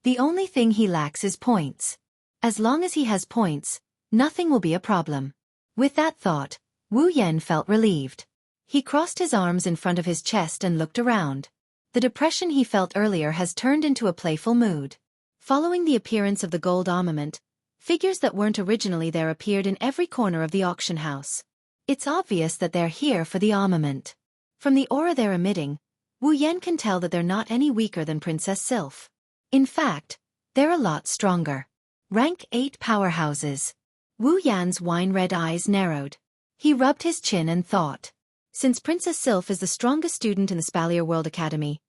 Speaker 1: The only thing he lacks is points. As long as he has points, nothing will be a problem. With that thought, Wu Yan felt relieved. He crossed his arms in front of his chest and looked around. The depression he felt earlier has turned into a playful mood. Following the appearance of the gold armament, figures that weren't originally there appeared in every corner of the auction house. It's obvious that they're here for the armament. From the aura they're emitting, Wu Yan can tell that they're not any weaker than Princess Sylph. In fact, they're a lot stronger. Rank 8 powerhouses. Wu Yan's wine-red eyes narrowed. He rubbed his chin and thought. Since Princess Sylph is the strongest student in the Spalier World Academy,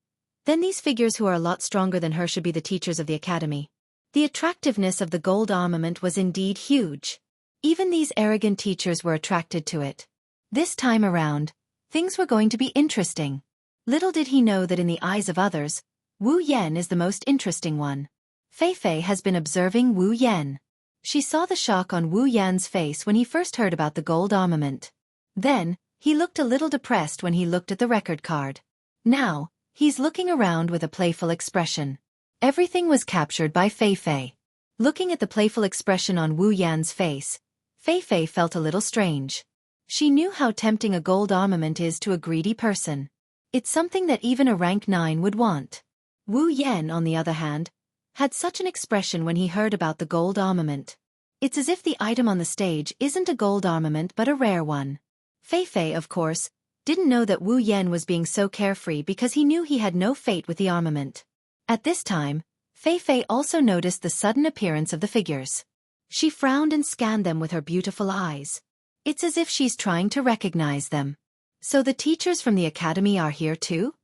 Speaker 1: then these figures who are a lot stronger than her should be the teachers of the academy. The attractiveness of the gold armament was indeed huge. Even these arrogant teachers were attracted to it. This time around, things were going to be interesting. Little did he know that in the eyes of others, Wu Yan is the most interesting one. Fei Fei has been observing Wu Yan. She saw the shock on Wu Yan's face when he first heard about the gold armament. Then, he looked a little depressed when he looked at the record card. Now, he's looking around with a playful expression. Everything was captured by Fei Fei. Looking at the playful expression on Wu Yan's face, Fei Fei felt a little strange. She knew how tempting a gold armament is to a greedy person. It's something that even a rank 9 would want. Wu Yan, on the other hand, had such an expression when he heard about the gold armament. It's as if the item on the stage isn't a gold armament but a rare one. Fei Fei, of course, didn't know that Wu Yan was being so carefree because he knew he had no fate with the armament. At this time, Fei Fei also noticed the sudden appearance of the figures. She frowned and scanned them with her beautiful eyes. It's as if she's trying to recognize them. So the teachers from the academy are here too?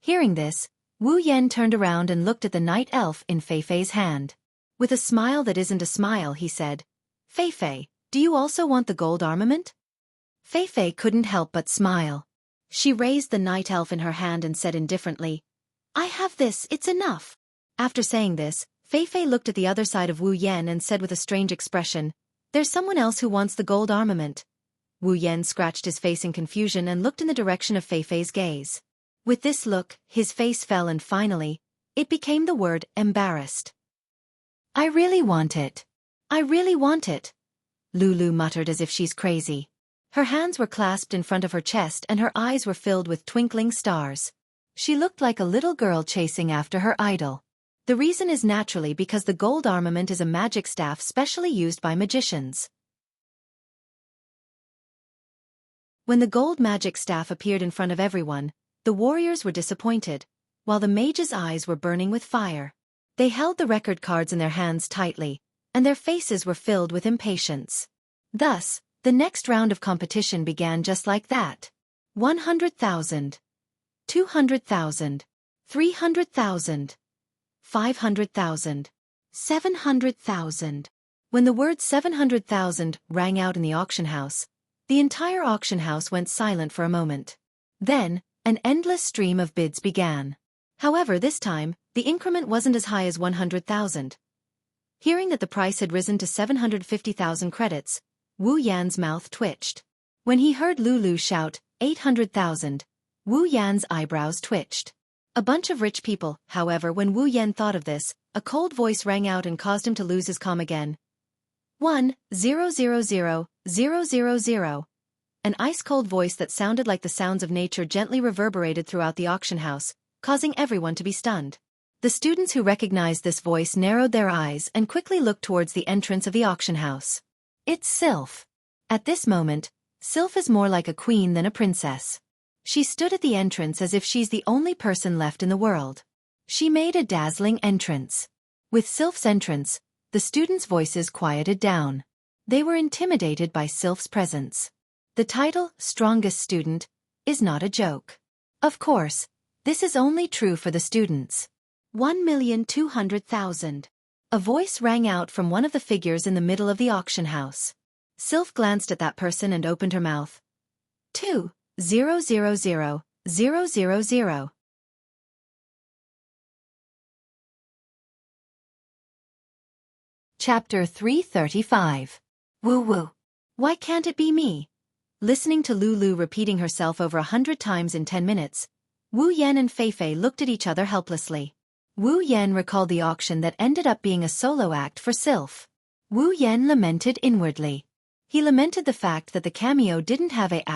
Speaker 1: Hearing this, Wu Yan turned around and looked at the night elf in Fei Fei's hand. With a smile that isn't a smile, he said, "Fei Fei, do you also want the gold armament?" Fei Fei couldn't help but smile. She raised the night elf in her hand and said indifferently, "I have this, it's enough." After saying this, Fei Fei looked at the other side of Wu Yan and said with a strange expression, "There's someone else who wants the gold armament." Wu Yan scratched his face in confusion and looked in the direction of Fei Fei's gaze. With this look, his face fell and finally, it became the word embarrassed. "I really want it. I really want it," Lulu muttered as if she's crazy. Her hands were clasped in front of her chest and her eyes were filled with twinkling stars. She looked like a little girl chasing after her idol. The reason is naturally because the gold armament is a magic staff specially used by magicians. When the gold magic staff appeared in front of everyone, the warriors were disappointed, while the mages' eyes were burning with fire. They held the record cards in their hands tightly, and their faces were filled with impatience. Thus, the next round of competition began just like that. 100,000. 200,000. 300,000. 500,000. 700,000. When the word 700,000 rang out in the auction house, the entire auction house went silent for a moment. Then, an endless stream of bids began. However, this time, the increment wasn't as high as 100,000. Hearing that the price had risen to 750,000 credits, Wu Yan's mouth twitched. When he heard Lulu shout, 800,000, Wu Yan's eyebrows twitched. A bunch of rich people, however, when Wu Yan thought of this, a cold voice rang out and caused him to lose his calm again. 1,000,000. An ice-cold voice that sounded like the sounds of nature gently reverberated throughout the auction house, causing everyone to be stunned. The students who recognized this voice narrowed their eyes and quickly looked towards the entrance of the auction house. It's Sylph. At this moment, Sylph is more like a queen than a princess. She stood at the entrance as if she's the only person left in the world. She made a dazzling entrance. With Sylph's entrance, the students' voices quieted down. They were intimidated by Sylph's presence. The title, Strongest Student, is not a joke. Of course, this is only true for the students. 1,200,000. A voice rang out from one of the figures in the middle of the auction house. Sylph glanced at that person and opened her mouth. 2,000,000. Chapter 335. Woo woo. Why can't it be me? Listening to Lulu repeating herself over 100 times in 10 minutes, Wu Yan and Fei Fei looked at each other helplessly. Wu Yan recalled the auction that ended up being a solo act for Sylph. Wu Yan lamented inwardly. He lamented the fact that the cameo didn't have a ***.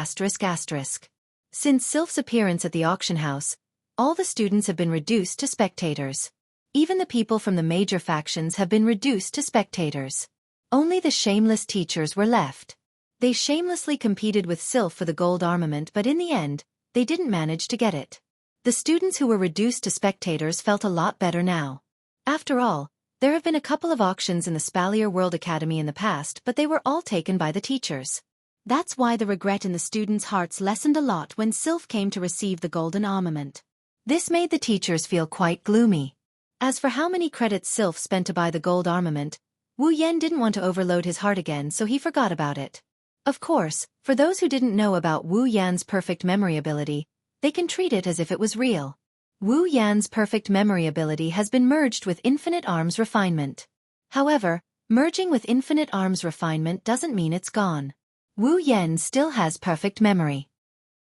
Speaker 1: Since Sylph's appearance at the auction house, all the students have been reduced to spectators. Even the people from the major factions have been reduced to spectators. Only the shameless teachers were left. They shamelessly competed with Sylph for the gold armament, but in the end, they didn't manage to get it. The students who were reduced to spectators felt a lot better now. After all, there have been a couple of auctions in the Spalier World Academy in the past, but they were all taken by the teachers.
Speaker 2: That's why the regret in the students' hearts lessened a lot when Sylph came to receive the golden armament.
Speaker 1: This made the teachers feel quite gloomy. As for how many credits Sylph spent to buy the gold armament, Wu Yan didn't want to overload his heart again, so he forgot about it. Of course, for those who didn't know about Wu Yan's perfect memory ability, they can treat it as if it was real. Wu Yan's perfect memory ability has been merged with Infinite Arms Refinement. However, merging with Infinite Arms Refinement doesn't mean it's gone. Wu Yan still has perfect memory.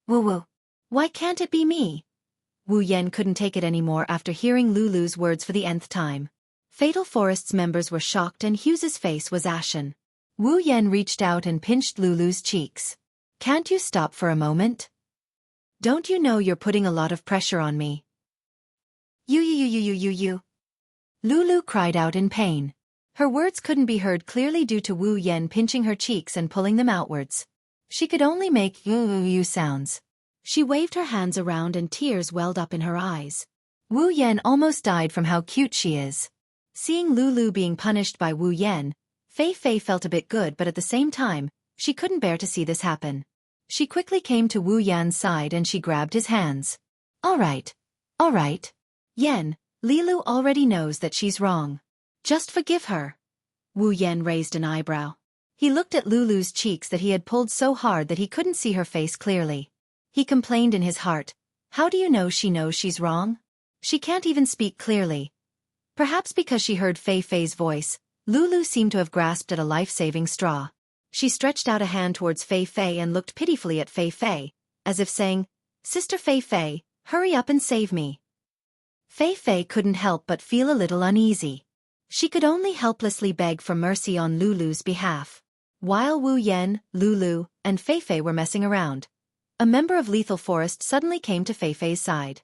Speaker 1: Woo woo. Why can't it be me? Wu Yan couldn't take it anymore after hearing Lulu's words for the nth time. Fatal Forest's members were shocked and Hughes's face was ashen. Wu Yan reached out and pinched Lulu's cheeks. Can't you stop for a moment? Don't you know you're putting a lot of pressure on me? You. Lulu cried out in pain. Her words couldn't be heard clearly due to Wu Yan pinching her cheeks and pulling them outwards. She could only make you sounds.
Speaker 2: She waved her hands around and tears welled up in her eyes.
Speaker 1: Wu Yan almost died from how cute she is. Seeing Lulu being punished by Wu Yan, Fei Fei felt a bit good, but at the same time, she couldn't bear to see this happen. She quickly came to Wu Yan's side and she grabbed his hands. All right. Yan, Lilu already knows that she's wrong. Just forgive her. Wu Yan raised an eyebrow. He looked at Lulu's cheeks that he had pulled so hard that he couldn't see her face clearly. He complained in his heart, how do you know she knows she's wrong? She can't even speak clearly. Perhaps because she heard Fei Fei's voice, Lulu seemed to have grasped at a life-saving straw. She stretched out a hand towards Fei Fei and looked pitifully at Fei Fei, as if saying, Sister Fei Fei, hurry up and save me. Fei Fei couldn't help but feel a little uneasy. She could only helplessly beg for mercy on Lulu's behalf. While Wu Yan, Lulu, and Fei Fei were messing around, a member of Lethal Forest suddenly came to Fei Fei's side.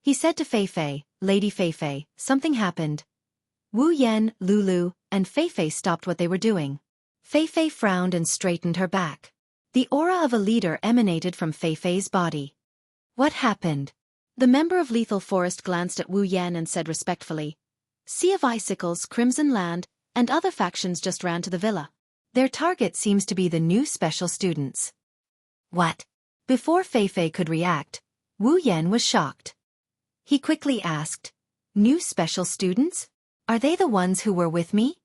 Speaker 1: He said to Fei Fei, Lady Fei Fei, something happened. Wu Yan, Lulu, and Fei Fei stopped what they were doing. Fei Fei frowned and straightened her back. The aura of a leader emanated from Fei Fei's body. What happened?
Speaker 2: The member of Lethal Forest glanced at Wu Yan and said respectfully, Sea of Icicles, Crimson Land, and other factions just ran to the villa.
Speaker 1: Their target seems to be the new special students. What? Before Fei Fei could react, Wu Yan was shocked. He quickly asked, New special students? Are they the ones who were with me?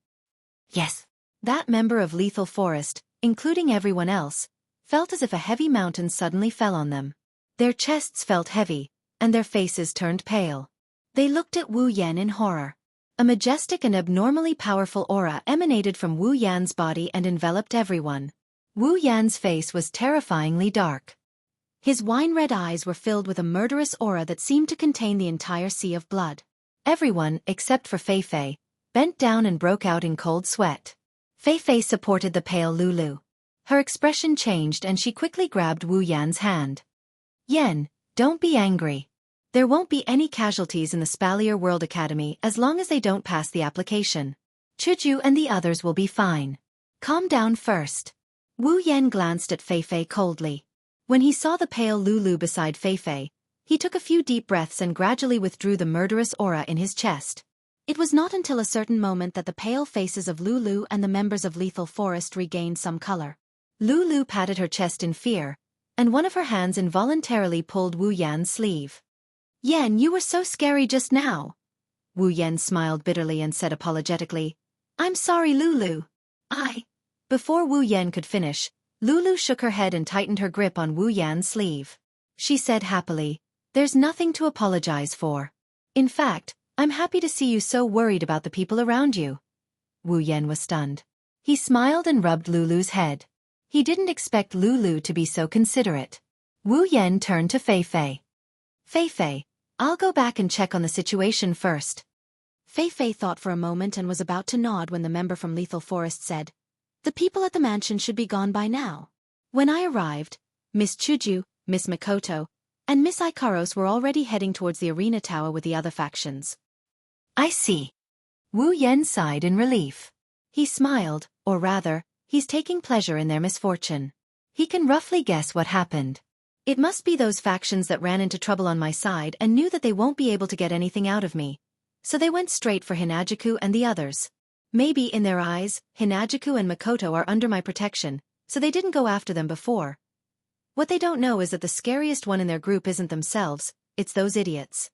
Speaker 1: Yes. That member of Lethal Forest, including everyone else, felt as if a heavy mountain suddenly fell on them. Their chests felt heavy, and their faces turned pale. They looked at Wu Yan in horror. A majestic and abnormally powerful aura emanated from Wu Yan's body and enveloped everyone. Wu Yan's face was terrifyingly dark.
Speaker 2: His wine-red eyes were filled with a murderous aura that seemed to contain the entire sea of blood.
Speaker 1: Everyone, except for Fei Fei, bent down and broke out in cold sweat. Fei Fei supported the pale Lulu. Her expression changed and she quickly grabbed Wu Yan's hand. Yan, don't be angry. There won't be any casualties in the Spalier World Academy as long as they don't pass the application. Chuju and the others will be fine. Calm down first. Wu Yan glanced at Fei Fei coldly. When he saw the pale Lulu beside Fei Fei, he took a few deep breaths and gradually withdrew the murderous aura in his chest.
Speaker 2: It was not until a certain moment that the pale faces of Lulu and the members of Lethal Forest regained some color.
Speaker 1: Lulu patted her chest in fear, and one of her hands involuntarily pulled Wu Yan's sleeve. Yan, you were so scary just now. Wu Yan smiled bitterly and said apologetically, I'm sorry, Lulu. Before Wu Yan could finish, Lulu shook her head and tightened her grip on Wu Yan's sleeve. She said happily, "There's nothing to apologize for. In fact, I'm happy to see you so worried about the people around you." Wu Yan was stunned. He smiled and rubbed Lulu's head. He didn't expect Lulu to be so considerate. Wu Yan turned to Fei Fei. "Fei Fei, I'll go back and check on the situation first."
Speaker 2: Fei Fei thought for a moment and was about to nod when the member from Lethal Forest said, "The people at the mansion should be gone by now. When I arrived, Miss Chuju, Miss Mikoto, and Miss Ikaros were already heading towards the arena tower with the other factions."
Speaker 1: "I see." Wu Yan sighed in relief. He smiled, or rather, he's taking pleasure in their misfortune. He can roughly guess what happened. It must be those factions that ran into trouble on my side and knew that they won't be able to get anything out of me. So they went straight for Hinajuku and the others. Maybe in their eyes, Hinajuku and Mikoto are under my protection, so they didn't go after them before. What they don't know is that the scariest one in their group isn't themselves, it's those idiots.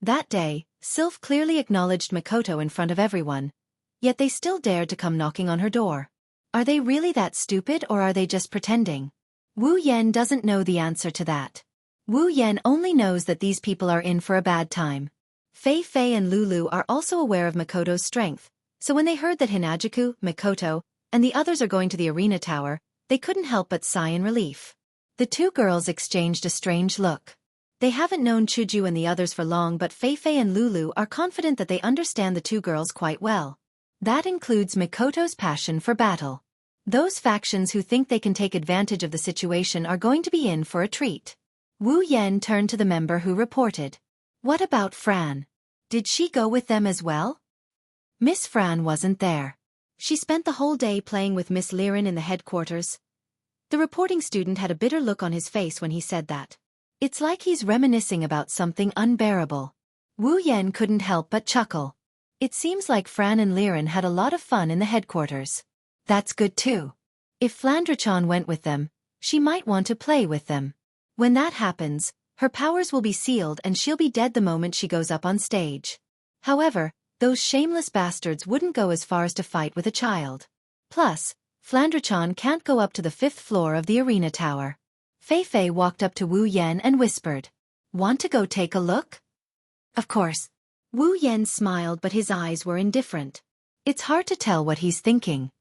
Speaker 1: That day, Sylph clearly acknowledged Mikoto in front of everyone. Yet they still dared to come knocking on her door. Are they really that stupid or are they just pretending? Wu Yan doesn't know the answer to that. Wu Yan only knows that these people are in for a bad time. Fei Fei and Lulu are also aware of Mikoto's strength, so when they heard that Hinajuku, Mikoto, and the others are going to the arena tower, they couldn't help but sigh in relief. The two girls exchanged a strange look. They haven't known Chuju and the others for long, but Fei Fei and Lulu are confident that they understand the two girls quite well. That includes Mikoto's passion for battle. Those factions who think they can take advantage of the situation are going to be in for a treat. Wu Yan turned to the member who reported. "What about Fran? Did she go with them as well?" Miss Fran wasn't there. She spent the whole day playing with Miss Liren in the headquarters. The reporting student had a bitter look on his face when he said that. It's like he's reminiscing about something unbearable. Wu Yan couldn't help but chuckle. It seems like Fran and Liren had a lot of fun in the headquarters. That's good too. If Flandre-chan went with them, she might want to play with them. When that happens, her powers will be sealed and she'll be dead the moment she goes up on stage. However, those shameless bastards wouldn't go as far as to fight with a child. Plus, Flandre-chan can't go up to the 5th floor of the arena tower. Fei Fei walked up to Wu Yan and whispered, "Want to go take a look?" "Of course." Wu Yan smiled, but his eyes were indifferent. It's hard to tell what he's thinking.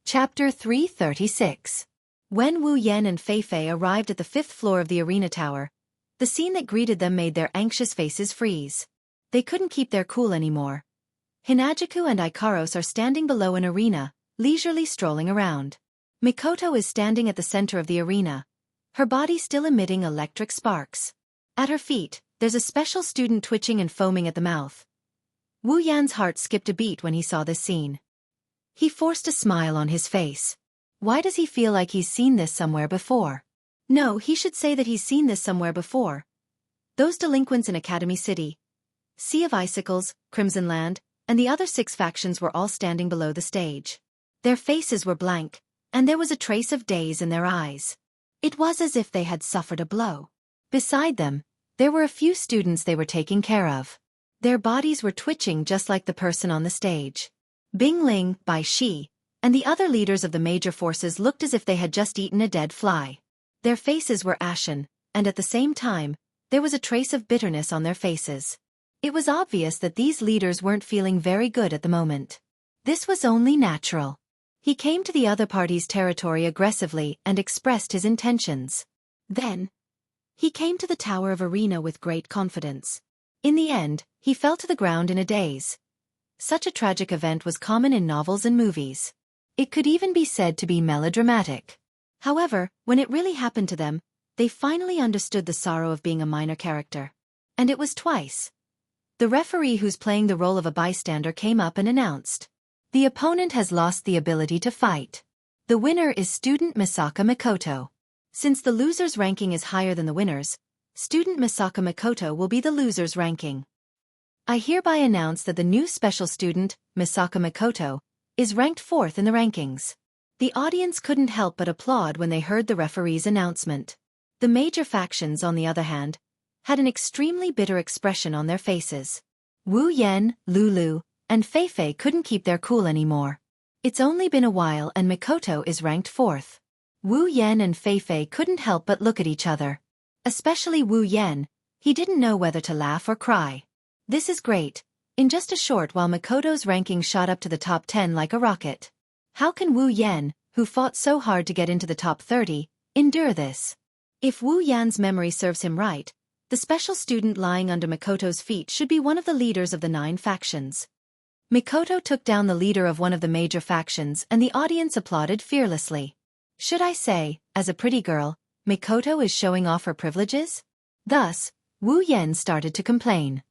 Speaker 1: Chapter 336. When Wu Yan and Fei Fei arrived at the 5th floor of the arena tower, the scene that greeted them made their anxious faces freeze. They couldn't keep their cool anymore. Hinajuku and Ikaros are standing below an arena, leisurely strolling around. Mikoto is standing at the center of the arena, her body still emitting electric sparks. At her feet, there's a special student twitching and foaming at the mouth. Wu Yan's heart skipped a beat when he saw this scene. He forced a smile on his face. Why does he feel like he's seen this somewhere before? No, he should say that he's seen this somewhere before. Those delinquents in Academy City, Sea of Icicles, Crimson Land, and the other 6 factions were all standing below the stage. Their faces were blank, and there was a trace of daze in their eyes. It was as if they had suffered a blow. Beside them, there were a few students they were taking care of. Their bodies were twitching just like the person on the stage. Bing Ling, Bai Shi, and the other leaders of the major forces looked as if they had just eaten a dead fly. Their faces were ashen, and at the same time, there was a trace of bitterness on their faces. It was obvious that these leaders weren't feeling very good at the moment. This was only natural. He came to the other party's territory aggressively and expressed his intentions. Then, he came to the Tower of Arena with great confidence. In the end, he fell to the ground in a daze. Such a tragic event was common in novels and movies. It could even be said to be melodramatic. However, when it really happened to them, they finally understood the sorrow of being a minor character. And it was twice. The referee who's playing the role of a bystander came up and announced, "The opponent has lost the ability to fight. The winner is student Misaka Mikoto. Since the loser's ranking is higher than the winner's, student Misaka Mikoto will be the loser's ranking. I hereby announce that the new special student, Misaka Mikoto, is ranked 4th in the rankings." The audience couldn't help but applaud when they heard the referee's announcement. The major factions, on the other hand, had an extremely bitter expression on their faces. Wu Yan, Lulu, and Fei Fei couldn't keep their cool anymore. It's only been a while and Mikoto is ranked 4th. Wu Yan and Fei Fei couldn't help but look at each other. Especially Wu Yan, he didn't know whether to laugh or cry. This is great. In just a short while Mikoto's ranking shot up to the top 10 like a rocket. How can Wu Yan, who fought so hard to get into the top 30, endure this? If Wu Yan's memory serves him right, the special student lying under Mikoto's feet should be one of the leaders of the 9 factions. Mikoto took down the leader of one of the major factions and the audience applauded fearlessly. Should I say, as a pretty girl, Mikoto is showing off her privileges? Thus, Wu Yan started to complain.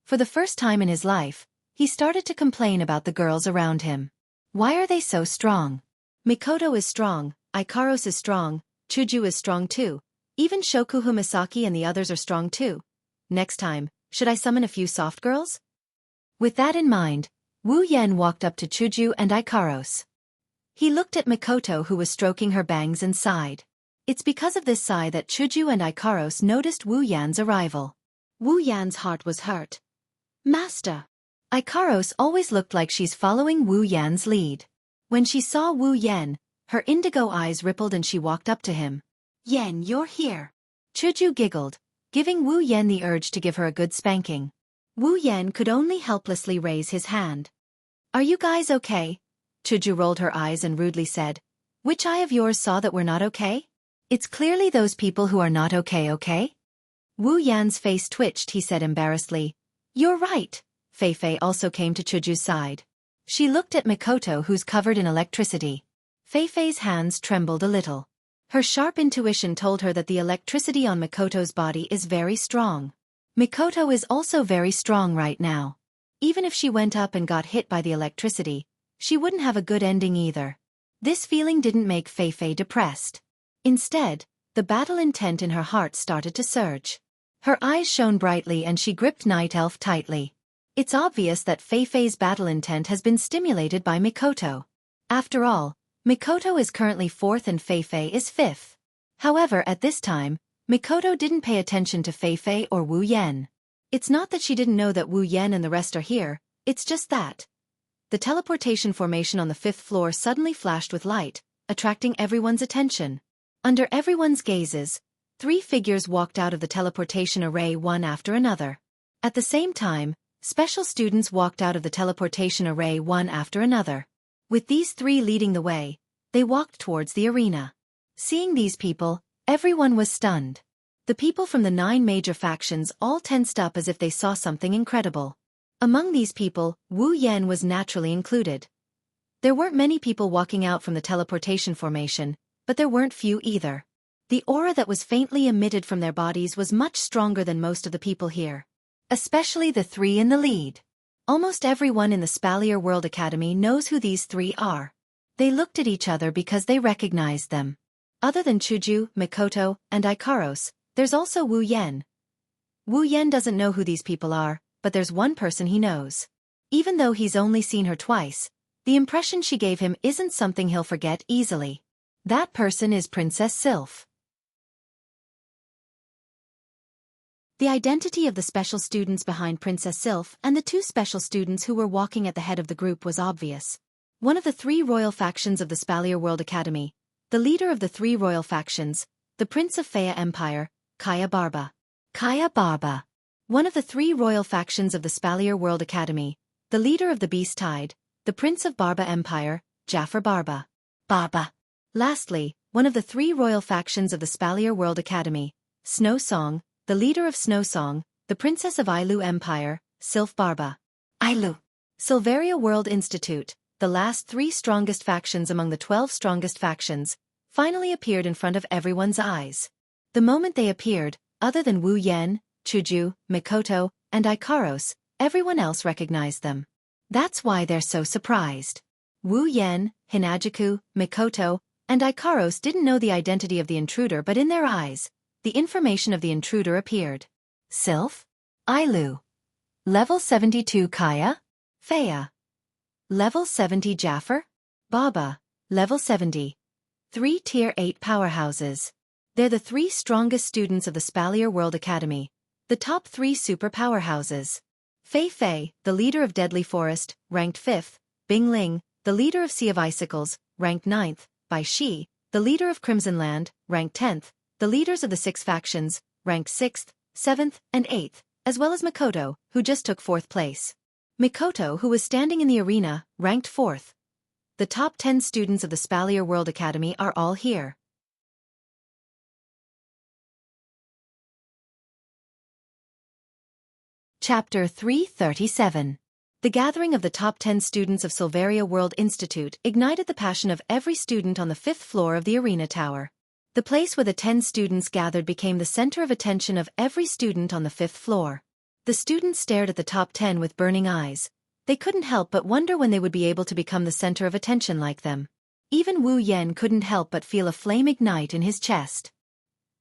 Speaker 1: For the first time in his life, he started to complain about the girls around him. Why are they so strong? Mikoto is strong, Ikaros is strong, Chuju is strong too. Even Shokuhu Misaki and the others are strong too. Next time, should I summon a few soft girls? With that in mind, Wu Yan walked up to Chuju and Ikaros. He looked at Mikoto who was stroking her bangs and sighed. It's because of this sigh that Chuju and Ikaros noticed Wu Yan's arrival. Wu Yan's heart was hurt. Master! Ikaros always looked like she's following Wu Yan's lead. When she saw Wu Yan, her indigo eyes rippled and she walked up to him. Yan, you're here. Chuju giggled, giving Wu Yan the urge to give her a good spanking. Wu Yan could only helplessly raise his hand. Are you guys okay? Chuju rolled her eyes and rudely said, which eye of yours saw that we're not okay? It's clearly those people who are not okay? Wu Yan's face twitched. He said embarrassedly, you're right. Fei Fei also came to Chuju's side. She looked at Mikoto who's covered in electricity. Fei Fei's hands trembled a little. Her sharp intuition told her that the electricity on Mikoto's body is very strong. Mikoto is also very strong right now. Even if she went up and got hit by the electricity, she wouldn't have a good ending either. This feeling didn't make Fei Fei depressed. Instead, the battle intent in her heart started to surge. Her eyes shone brightly and she gripped Night Elf tightly. It's obvious that Fei Fei's battle intent has been stimulated by Mikoto. After all, Mikoto is currently 4th and Fei Fei is 5th. However, at this time, Mikoto didn't pay attention to Fei Fei or Wu Yan. It's not that she didn't know that Wu Yan and the rest are here, it's just that. The teleportation formation on the 5th floor suddenly flashed with light, attracting everyone's attention. Under everyone's gazes, 3 figures walked out of the teleportation array one after another. At the same time, special students walked out of the teleportation array one after another. With these 3 leading the way, they walked towards the arena. Seeing these people, everyone was stunned. The people from the 9 major factions all tensed up as if they saw something incredible. Among these people, Wu Yan was naturally included. There weren't many people walking out from the teleportation formation, but there weren't few either. The aura that was faintly emitted from their bodies was much stronger than most of the people here. Especially the 3 in the lead. Almost everyone in the Spalier World Academy knows who these 3 are. They looked at each other because they recognized them. Other than Chuju, Mikoto, and Ikaros, there's also Wu Yan. Wu Yan doesn't know who these people are, but there's one person he knows. Even though he's only seen her twice, the impression she gave him isn't something he'll forget easily. That person is Princess Sylph. The identity of the special students behind Princess Sylph and the 2 special students who were walking at the head of the group was obvious. One of the 3 royal factions of the Spalier World Academy, the leader of the 3 royal factions, the Prince of Faya Empire, Kaya Barba. Kaya Barba. One of the 3 royal factions of the Spalier World Academy, the leader of the Beast Tide, the Prince of Barba Empire, Jafar Barba. Barba. Lastly, one of the 3 royal factions of the Spalier World Academy, Snow Song, the leader of Snow Song, the Princess of Ailu Empire, Sylph Barba. Ailu. Silveria World Institute, the last 3 strongest factions among the 12 strongest factions, finally appeared in front of everyone's eyes. The moment they appeared, other than Wu Yan, Chuju, Mikoto, and Ikaros, everyone else recognized them. That's why they're so surprised. Wu Yan, Hinajuku, Mikoto, and Ikaros didn't know the identity of the intruder, but in their eyes, the information of the intruder appeared. Sylph? Ailu. Level 72 Kaya? Faya. Level 70 Jafar? Baba. Level 70. 3 Tier 8 powerhouses. They're the 3 strongest students of the Spalier World Academy, the top 3 super powerhouses. Fei Fei, the leader of Deadly Forest, ranked 5th, Bing Ling, the leader of Sea of Icicles, ranked 9th, Bai Shi, the leader of Crimson Land, ranked 10th, the leaders of the 6 factions, ranked 6th, 7th, and 8th, as well as Mikoto, who just took 4th place. Mikoto, who was standing in the arena, ranked 4th. The top 10 students of the Spalier World Academy are all here. Chapter 337. The gathering of the top 10 students of Silveria World Institute ignited the passion of every student on the 5th floor of the arena tower. The place where the 10 students gathered became the center of attention of every student on the 5th floor. The students stared at the top 10 with burning eyes. They couldn't help but wonder when they would be able to become the center of attention like them. Even Wu Yan couldn't help but feel a flame ignite in his chest.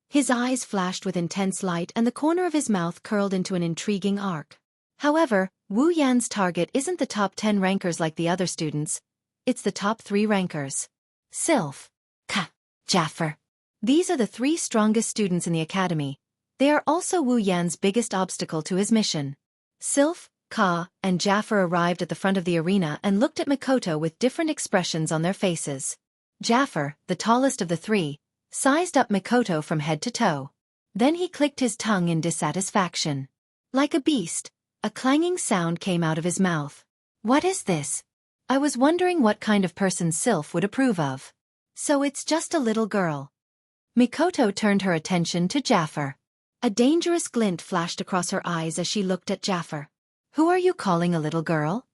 Speaker 1: His eyes flashed with intense light and the corner of his mouth curled into an intriguing arc. However, Wu Yan's target isn't the top 10 rankers like the other students. It's the top 3 rankers. Sylph, Ka, Jaffer. These are the 3 strongest students in the academy. They are also Wu Yan's biggest obstacle to his mission. Sylph, Ka, and Jaffer arrived at the front of the arena and looked at Mikoto with different expressions on their faces. Jaffer, the tallest of the 3, sized up Mikoto from head to toe. Then he clicked his tongue in dissatisfaction. Like a beast, a clanging sound came out of his mouth. What is this? I was wondering what kind of person Sylph would approve of. So it's just a little girl. Mikoto turned her attention to Jaffer. A dangerous glint flashed across her eyes as she looked at Jaffer. Who are you calling a little girl?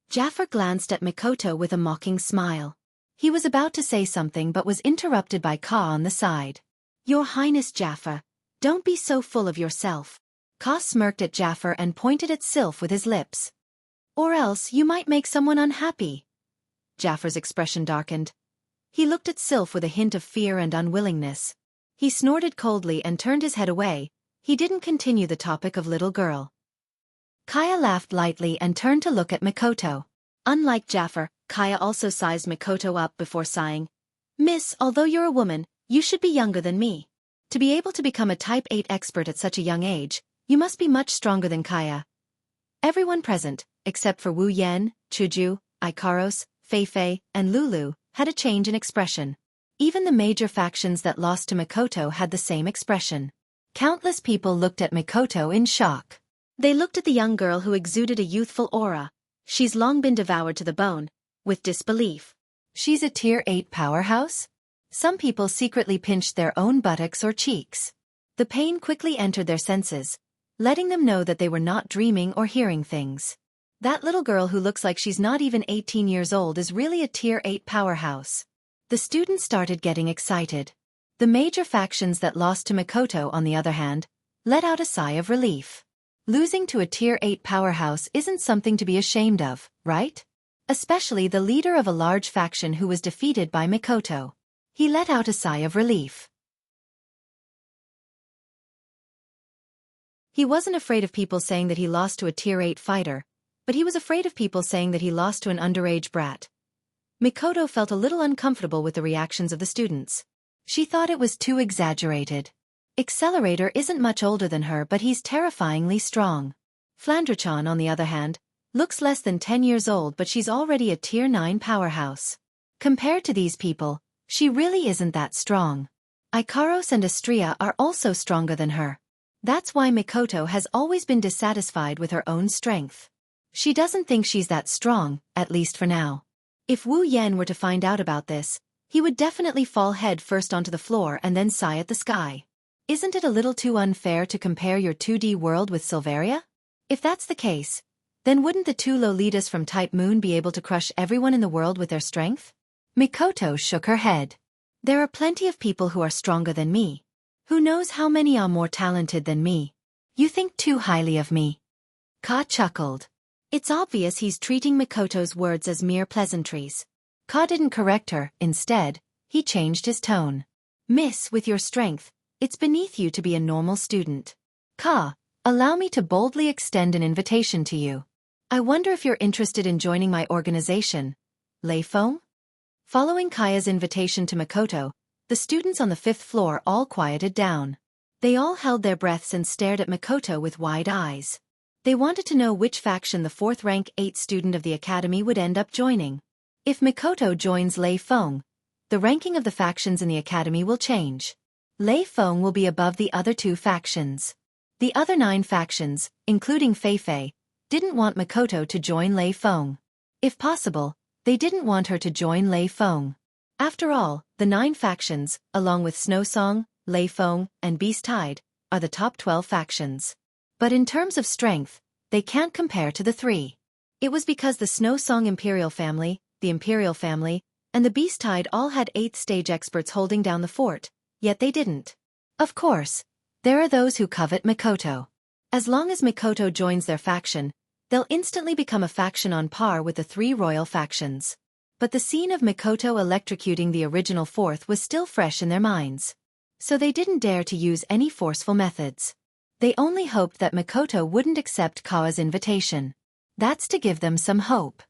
Speaker 1: Jaffer glanced at Mikoto with a mocking smile. He was about to say something but was interrupted by Ka on the side. Your Highness Jaffer, don't be so full of yourself. Ka smirked at Jaffer and pointed at Sylph with his lips. Or else you might make someone unhappy. Jaffer's expression darkened. He looked at Sylph with a hint of fear and unwillingness. He snorted coldly and turned his head away. He didn't continue the topic of little girl. Kaya laughed lightly and turned to look at Mikoto. Unlike Jaffer, Kaya also sized Mikoto up before sighing. Miss, although you're a woman, you should be younger than me. To be able to become a Type 8 expert at such a young age, you must be much stronger than Kaya. Everyone present, except for Wu Yan, Chuju, Ikaros, Fei Fei, and Lulu, had a change in expression. Even the major factions that lost to Mikoto had the same expression. Countless people looked at Mikoto in shock. They looked at the young girl who exuded a youthful aura. She's long been devoured to the bone, with disbelief. She's a Tier 8 powerhouse? Some people secretly pinched their own buttocks or cheeks. The pain quickly entered their senses, letting them know that they were not dreaming or hearing things. That little girl who looks like she's not even 18 years old is really a Tier 8 powerhouse. The students started getting excited. The major factions that lost to Mikoto, on the other hand, let out a sigh of relief. Losing to a Tier 8 powerhouse isn't something to be ashamed of, right? Especially the leader of a large faction who was defeated by Mikoto. He let out a sigh of relief. He wasn't afraid of people saying that he lost to a Tier 8 fighter, but he was afraid of people saying that he lost to an underage brat. Mikoto felt a little uncomfortable with the reactions of the students. She thought it was too exaggerated. Accelerator isn't much older than her, but he's terrifyingly strong. Flandrachan, on the other hand, looks less than 10 years old, but she's already a Tier 9 powerhouse. Compared to these people, she really isn't that strong. Ikaros and Astria are also stronger than her. That's why Mikoto has always been dissatisfied with her own strength. She doesn't think she's that strong, at least for now. If Wu Yan were to find out about this, he would definitely fall head first onto the floor and then sigh at the sky. Isn't it a little too unfair to compare your 2D world with Silveria? If that's the case, then wouldn't the 2 Lolitas from Type Moon be able to crush everyone in the world with their strength? Mikoto shook her head. There are plenty of people who are stronger than me. Who knows how many are more talented than me? You think too highly of me. Ka chuckled. It's obvious he's treating Mikoto's words as mere pleasantries. Ka didn't correct her. Instead, he changed his tone. Miss, with your strength, it's beneath you to be a normal student. Ka, allow me to boldly extend an invitation to you. I wonder if you're interested in joining my organization. Lei Feng? Following Kaya's invitation to Makoto, the students on the 5th floor all quieted down. They all held their breaths and stared at Makoto with wide eyes. They wanted to know which faction the 4th rank 8 student of the academy would end up joining. If Makoto joins Lei Feng, the ranking of the factions in the academy will change. Lei Feng will be above the other 2 factions. The other 9 factions, including Feifei, didn't want Makoto to join Lei Feng. If possible, they didn't want her to join Lei Feng. After all, the 9 factions, along with Snow Song, Lei Feng, and Beast Tide, are the top 12 factions. But in terms of strength, they can't compare to the 3. It was because the Snow Song Imperial family, the Imperial family, and the Beast Tide all had 8th stage experts holding down the fort, yet they didn't. Of course, there are those who covet Makoto. As long as Makoto joins their faction, they'll instantly become a faction on par with the 3 royal factions. But the scene of Makoto electrocuting the original 4th was still fresh in their minds. So they didn't dare to use any forceful methods. They only hoped that Makoto wouldn't accept Kawa's invitation. That's to give them some hope.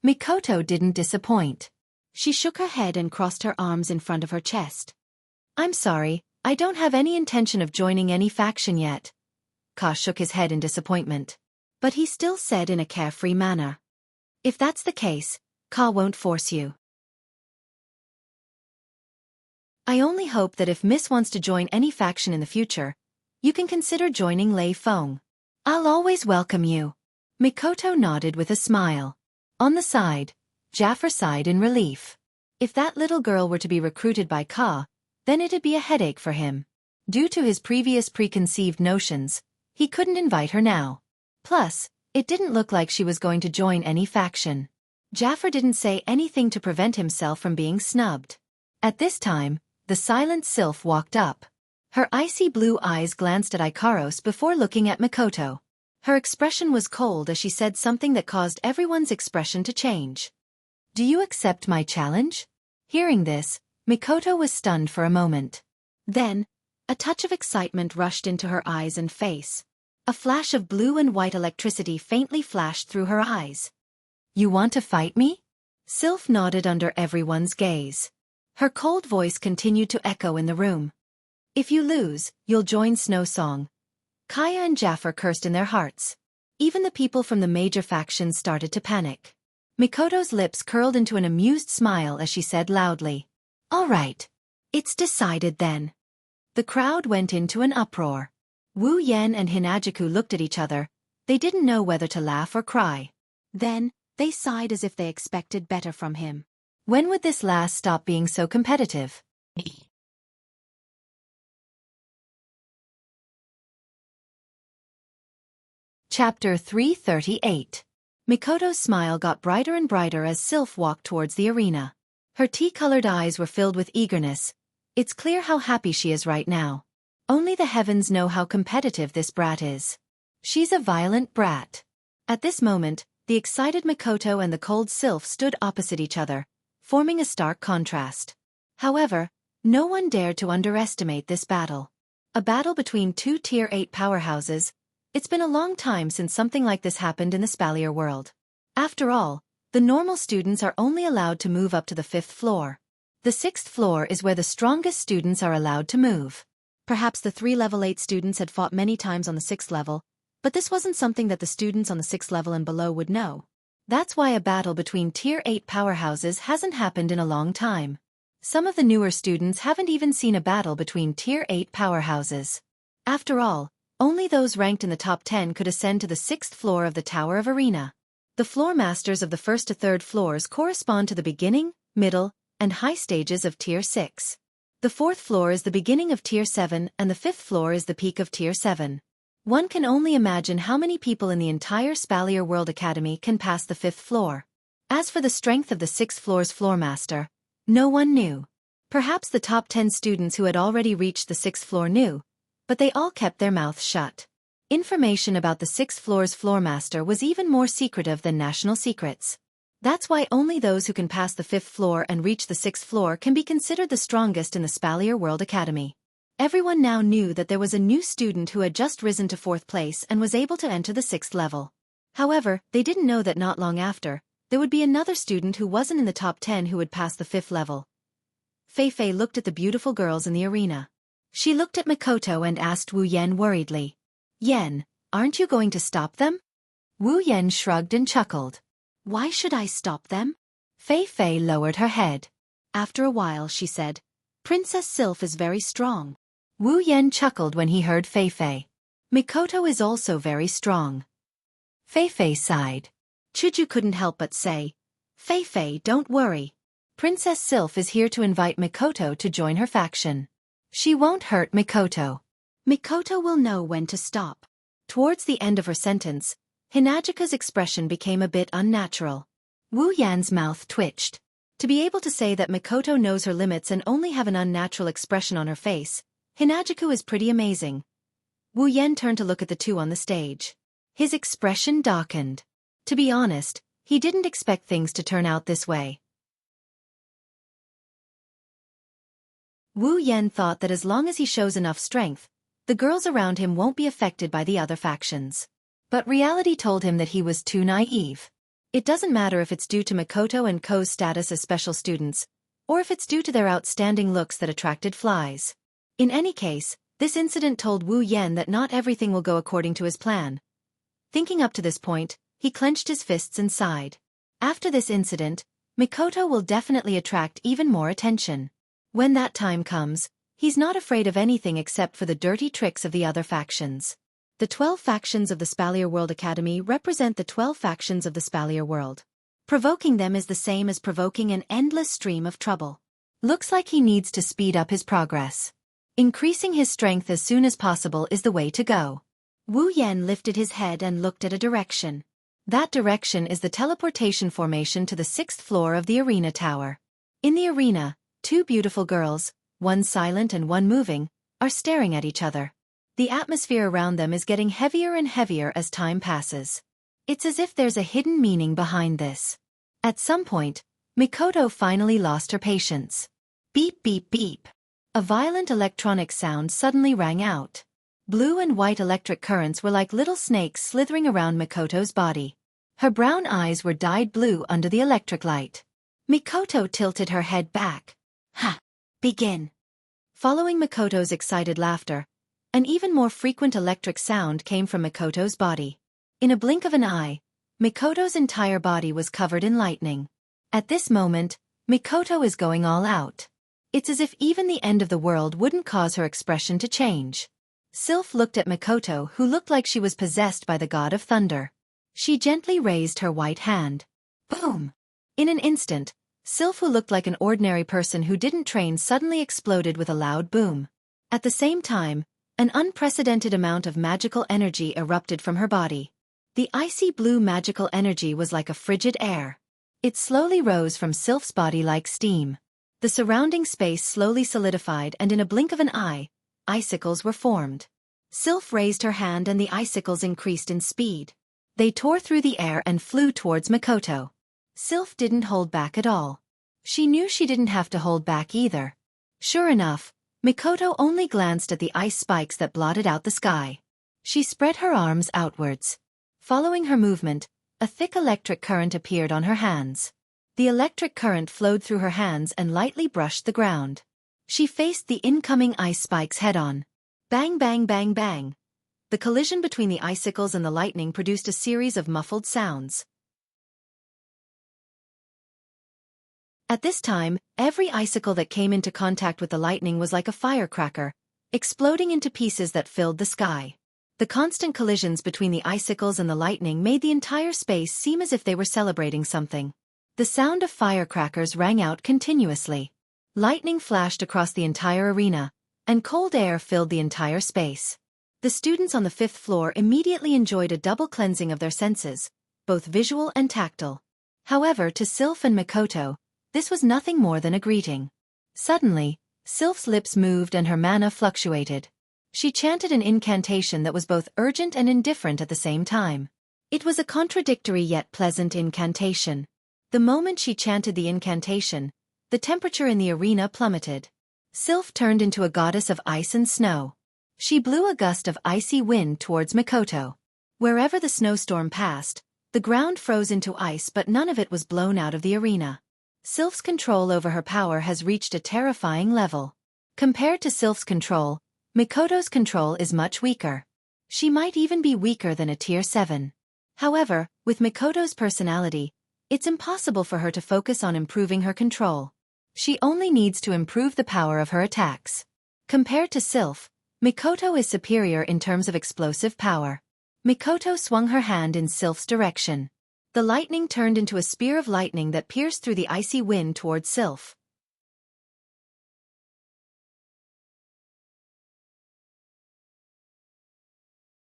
Speaker 1: Makoto didn't disappoint. She shook her head and crossed her arms in front of her chest. I'm sorry, I don't have any intention of joining any faction yet. Ka shook his head in disappointment. But he still said in a carefree manner. If that's the case, Ka won't force you. I only hope that if Miss wants to join any faction in the future, you can consider joining Lei Feng. I'll always welcome you. Makoto nodded with a smile. On the side, Jaffer sighed in relief. If that little girl were to be recruited by Ka, then it'd be a headache for him. Due to his previous preconceived notions, he couldn't invite her now. Plus, it didn't look like she was going to join any faction. Jaffer didn't say anything to prevent himself from being snubbed. At this time, the silent sylph walked up. Her icy blue eyes glanced at Ikaros before looking at Makoto. Her expression was cold as she said something that caused everyone's expression to change. Do you accept my challenge? Hearing this, Makoto was stunned for a moment. Then, a touch of excitement rushed into her eyes and face. A flash of blue and white electricity faintly flashed through her eyes. You want to fight me? Sylph nodded under everyone's gaze. Her cold voice continued to echo in the room. If you lose, you'll join Snow Song. Kaya and Jaffer cursed in their hearts. Even the people from the major factions started to panic. Mikoto's lips curled into an amused smile as she said loudly, All right. It's decided then. The crowd went into an uproar. Wu Yen and Hinajiku looked at each other. They didn't know whether to laugh or cry. Then, they sighed as if they expected better from him. When would this last stop being so competitive? Chapter 338. Mikoto's smile got brighter and brighter as Sylph walked towards the arena. Her tea-colored eyes were filled with eagerness. It's clear how happy she is right now. Only the heavens know how competitive this brat is. She's a violent brat. At this moment, the excited Mikoto and the cold Sylph stood opposite each other, forming a stark contrast. However, no one dared to underestimate this battle. A battle between 2 Tier 8 powerhouses. It's been a long time since something like this happened in the Spalier world. After all, the normal students are only allowed to move up to the 5th floor. The 6th floor is where the strongest students are allowed to move. Perhaps the 3 level 8 students had fought many times on the 6th level, but this wasn't something that the students on the 6th level and below would know. That's why a battle between Tier 8 powerhouses hasn't happened in a long time. Some of the newer students haven't even seen a battle between Tier 8 powerhouses. After all, only those ranked in the top 10 could ascend to the 6th floor of the Tower of Arena. The floor masters of the 1st to 3rd floors correspond to the beginning, middle, and high stages of Tier 6. The 4th floor is the beginning of Tier 7 and the 5th floor is the peak of Tier 7. One can only imagine how many people in the entire Spalier World Academy can pass the 5th floor. As for the strength of the 6th floor's floor master, no one knew. Perhaps the top 10 students who had already reached the 6th floor knew, but they all kept their mouths shut. Information about the 6th floor's floor master was even more secretive than national secrets. That's why only those who can pass the 5th floor and reach the 6th floor can be considered the strongest in the Spalier World Academy. Everyone now knew that there was a new student who had just risen to 4th place and was able to enter the 6th level. However, they didn't know that not long after,
Speaker 2: there would be another student who wasn't in the top 10 who would pass the 5th level. Fei looked at the beautiful girls in the arena. She looked at Mikoto and asked Wu Yen worriedly. "Yen, aren't you going to stop them?" Wu Yen shrugged and chuckled. "Why should I stop them?" Fei lowered her head. After a while she said, "Princess Sylph is very strong." Wu Yen chuckled when he heard Fei. "Mikoto is also very strong." Fei sighed. Chuju couldn't help but say, "Fei, don't worry. Princess Sylph is here to invite Mikoto to join her faction. She won't hurt Mikoto. Mikoto will know when to stop." Towards the end of her sentence, Hinagika's expression became a bit unnatural. Wu Yan's mouth twitched. To be able to say that Mikoto knows her limits and only have an unnatural expression on her face, Hinagiku is pretty amazing. Wu Yan turned to look at the two on the stage. His expression darkened. To be honest, he didn't expect things to turn out this way. Wu Yan thought that as long as he shows enough strength, the girls around him won't be affected by the other factions. But reality told him that he was too naive. It doesn't matter if it's due to Mikoto and Ko's status as special students, or if it's due to their outstanding looks that attracted flies. In any case, this incident told Wu Yan that not everything will go according to his plan. Thinking up to this point, he clenched his fists and sighed. After this incident, Mikoto will definitely attract even more attention. When that time comes, he's not afraid of anything except for the dirty tricks of the other factions. The 12 factions of the Spalier World Academy represent the 12 factions of the Spalier World. Provoking them is the same as provoking an endless stream of trouble. Looks like he needs to speed up his progress. Increasing his strength as soon as possible is the way to go. Wu Yan lifted his head and looked at a direction. That direction is the teleportation formation to the 6th floor of the arena tower. In the arena, two beautiful girls, one silent and one moving, are staring at each other. The atmosphere around them is getting heavier and heavier as time passes. It's as if there's a hidden meaning behind this. At some point, Mikoto finally lost her patience. Beep beep beep. A violent electronic sound suddenly rang out. Blue and white electric currents were like little snakes slithering around Mikoto's body. Her brown eyes were dyed blue under the electric light. Mikoto tilted her head back. "Ha! Begin." Following Mikoto's excited laughter, an even more frequent electric sound came from Mikoto's body. In a blink of an eye, Mikoto's entire body was covered in lightning. At this moment, Mikoto is going all out. It's as if even the end of the world wouldn't cause her expression to change. Sylph looked at Mikoto, who looked like she was possessed by the god of thunder. She gently raised her white hand. Boom! In an instant, Sylph, who looked like an ordinary person who didn't train, suddenly exploded with a loud boom. At the same time, an unprecedented amount of magical energy erupted from her body. The icy blue magical energy was like a frigid air. It slowly rose from Sylph's body like steam. The surrounding space slowly solidified, and in a blink of an eye, icicles were formed. Sylph raised her hand and the icicles increased in speed. They tore through the air and flew towards Mikoto. Sylph didn't hold back at all. She knew she didn't have to hold back either. Sure enough, Mikoto only glanced at the ice spikes that blotted out the sky. She spread her arms outwards. Following her movement, a thick electric current appeared on her hands. The electric current flowed through her hands and lightly brushed the ground. She faced the incoming ice spikes head-on. Bang bang bang bang. The collision between the icicles and the lightning produced a series of muffled sounds. At this time, every icicle that came into contact with the lightning was like a firecracker, exploding into pieces that filled the sky. The constant collisions between the icicles and the lightning made the entire space seem as if they were celebrating something. The sound of firecrackers rang out continuously. Lightning flashed across the entire arena, and cold air filled the entire space. The students on the 5th floor immediately enjoyed a double cleansing of their senses, both visual and tactile. However, to Sylph and Mikoto, this was nothing more than a greeting. Suddenly, Sylph's lips moved and her mana fluctuated. She chanted an incantation that was both urgent and indifferent at the same time. It was a contradictory yet pleasant incantation. The moment she chanted the incantation, the temperature in the arena plummeted. Sylph turned into a goddess of ice and snow. She blew a gust of icy wind towards Mikoto. Wherever the snowstorm passed,
Speaker 1: The ground froze into ice, but none of it was blown out of the arena. Sylph's control over her power has reached a terrifying level. Compared to Sylph's control, Mikoto's control is much weaker. She might even be weaker than a tier 7. However, with Mikoto's personality, it's impossible for her to focus on improving her control. She only needs to improve the power of her attacks. Compared to Sylph, Mikoto is superior in terms of explosive power. Mikoto swung her hand in Sylph's direction. The lightning turned into a spear of lightning that pierced through the icy wind towards Sylph.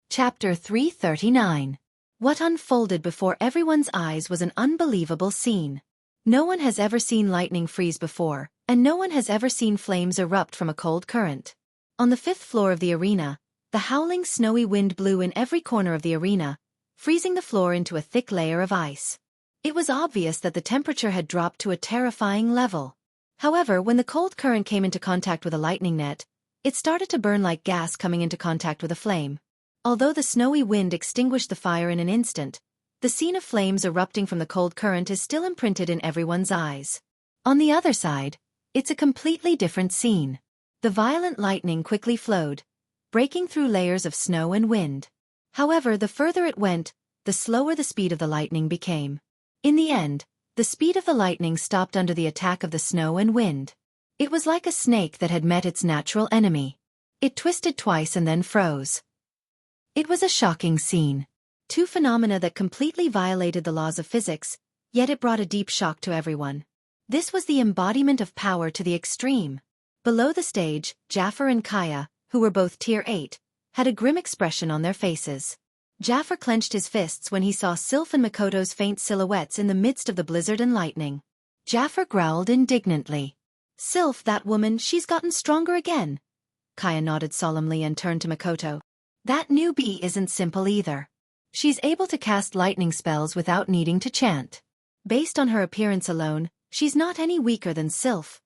Speaker 1: Chapter 339. What unfolded before everyone's eyes was an unbelievable scene. No one has ever seen lightning freeze before, and no one has ever seen flames erupt from a cold current. On the 5th floor of the arena, the howling snowy wind blew in every corner of the arena, freezing the floor into a thick layer of ice. It was obvious that the temperature had dropped to a terrifying level. However, when the cold current came into contact with a lightning net, it started to burn like gas coming into contact with a flame. Although the snowy wind extinguished the fire in an instant, the scene of flames erupting from the cold current is still imprinted in everyone's eyes. On the other side, it's a completely different scene. The violent lightning quickly flowed, breaking through layers of snow and wind. However, the further it went, the slower the speed of the lightning became. In the end, the speed of the lightning stopped under the attack of the snow and wind. It was like a snake that had met its natural enemy. It twisted twice and then froze. It was a shocking scene. Two phenomena that completely violated the laws of physics, yet it brought a deep shock to everyone. This was the embodiment of power to the extreme. Below the stage, Jafar and Kaya, who were both tier 8, had a grim expression on their faces. Jafar clenched his fists when he saw Sylph and Mikoto's faint silhouettes in the midst of the blizzard and lightning. Jafar growled indignantly. "Sylph, that woman, she's gotten stronger again." Kaya nodded solemnly and turned to Mikoto. "That newbie isn't simple either. She's able to cast lightning spells without needing to chant. Based on her appearance alone, she's not any weaker than Sylph."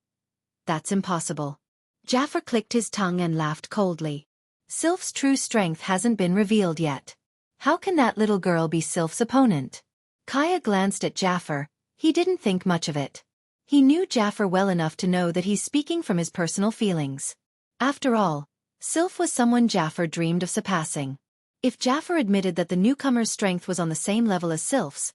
Speaker 1: "That's impossible." Jafar clicked his tongue and laughed coldly. "Sylph's true strength hasn't been revealed yet. How can that little girl be Sylph's opponent?" Kaya glanced at Jafar. He didn't think much of it. He knew Jafar well enough to know that he's speaking from his personal feelings. After all, Sylph was someone Jafar dreamed of surpassing. If Jafar admitted that the newcomer's strength was on the same level as Sylph's,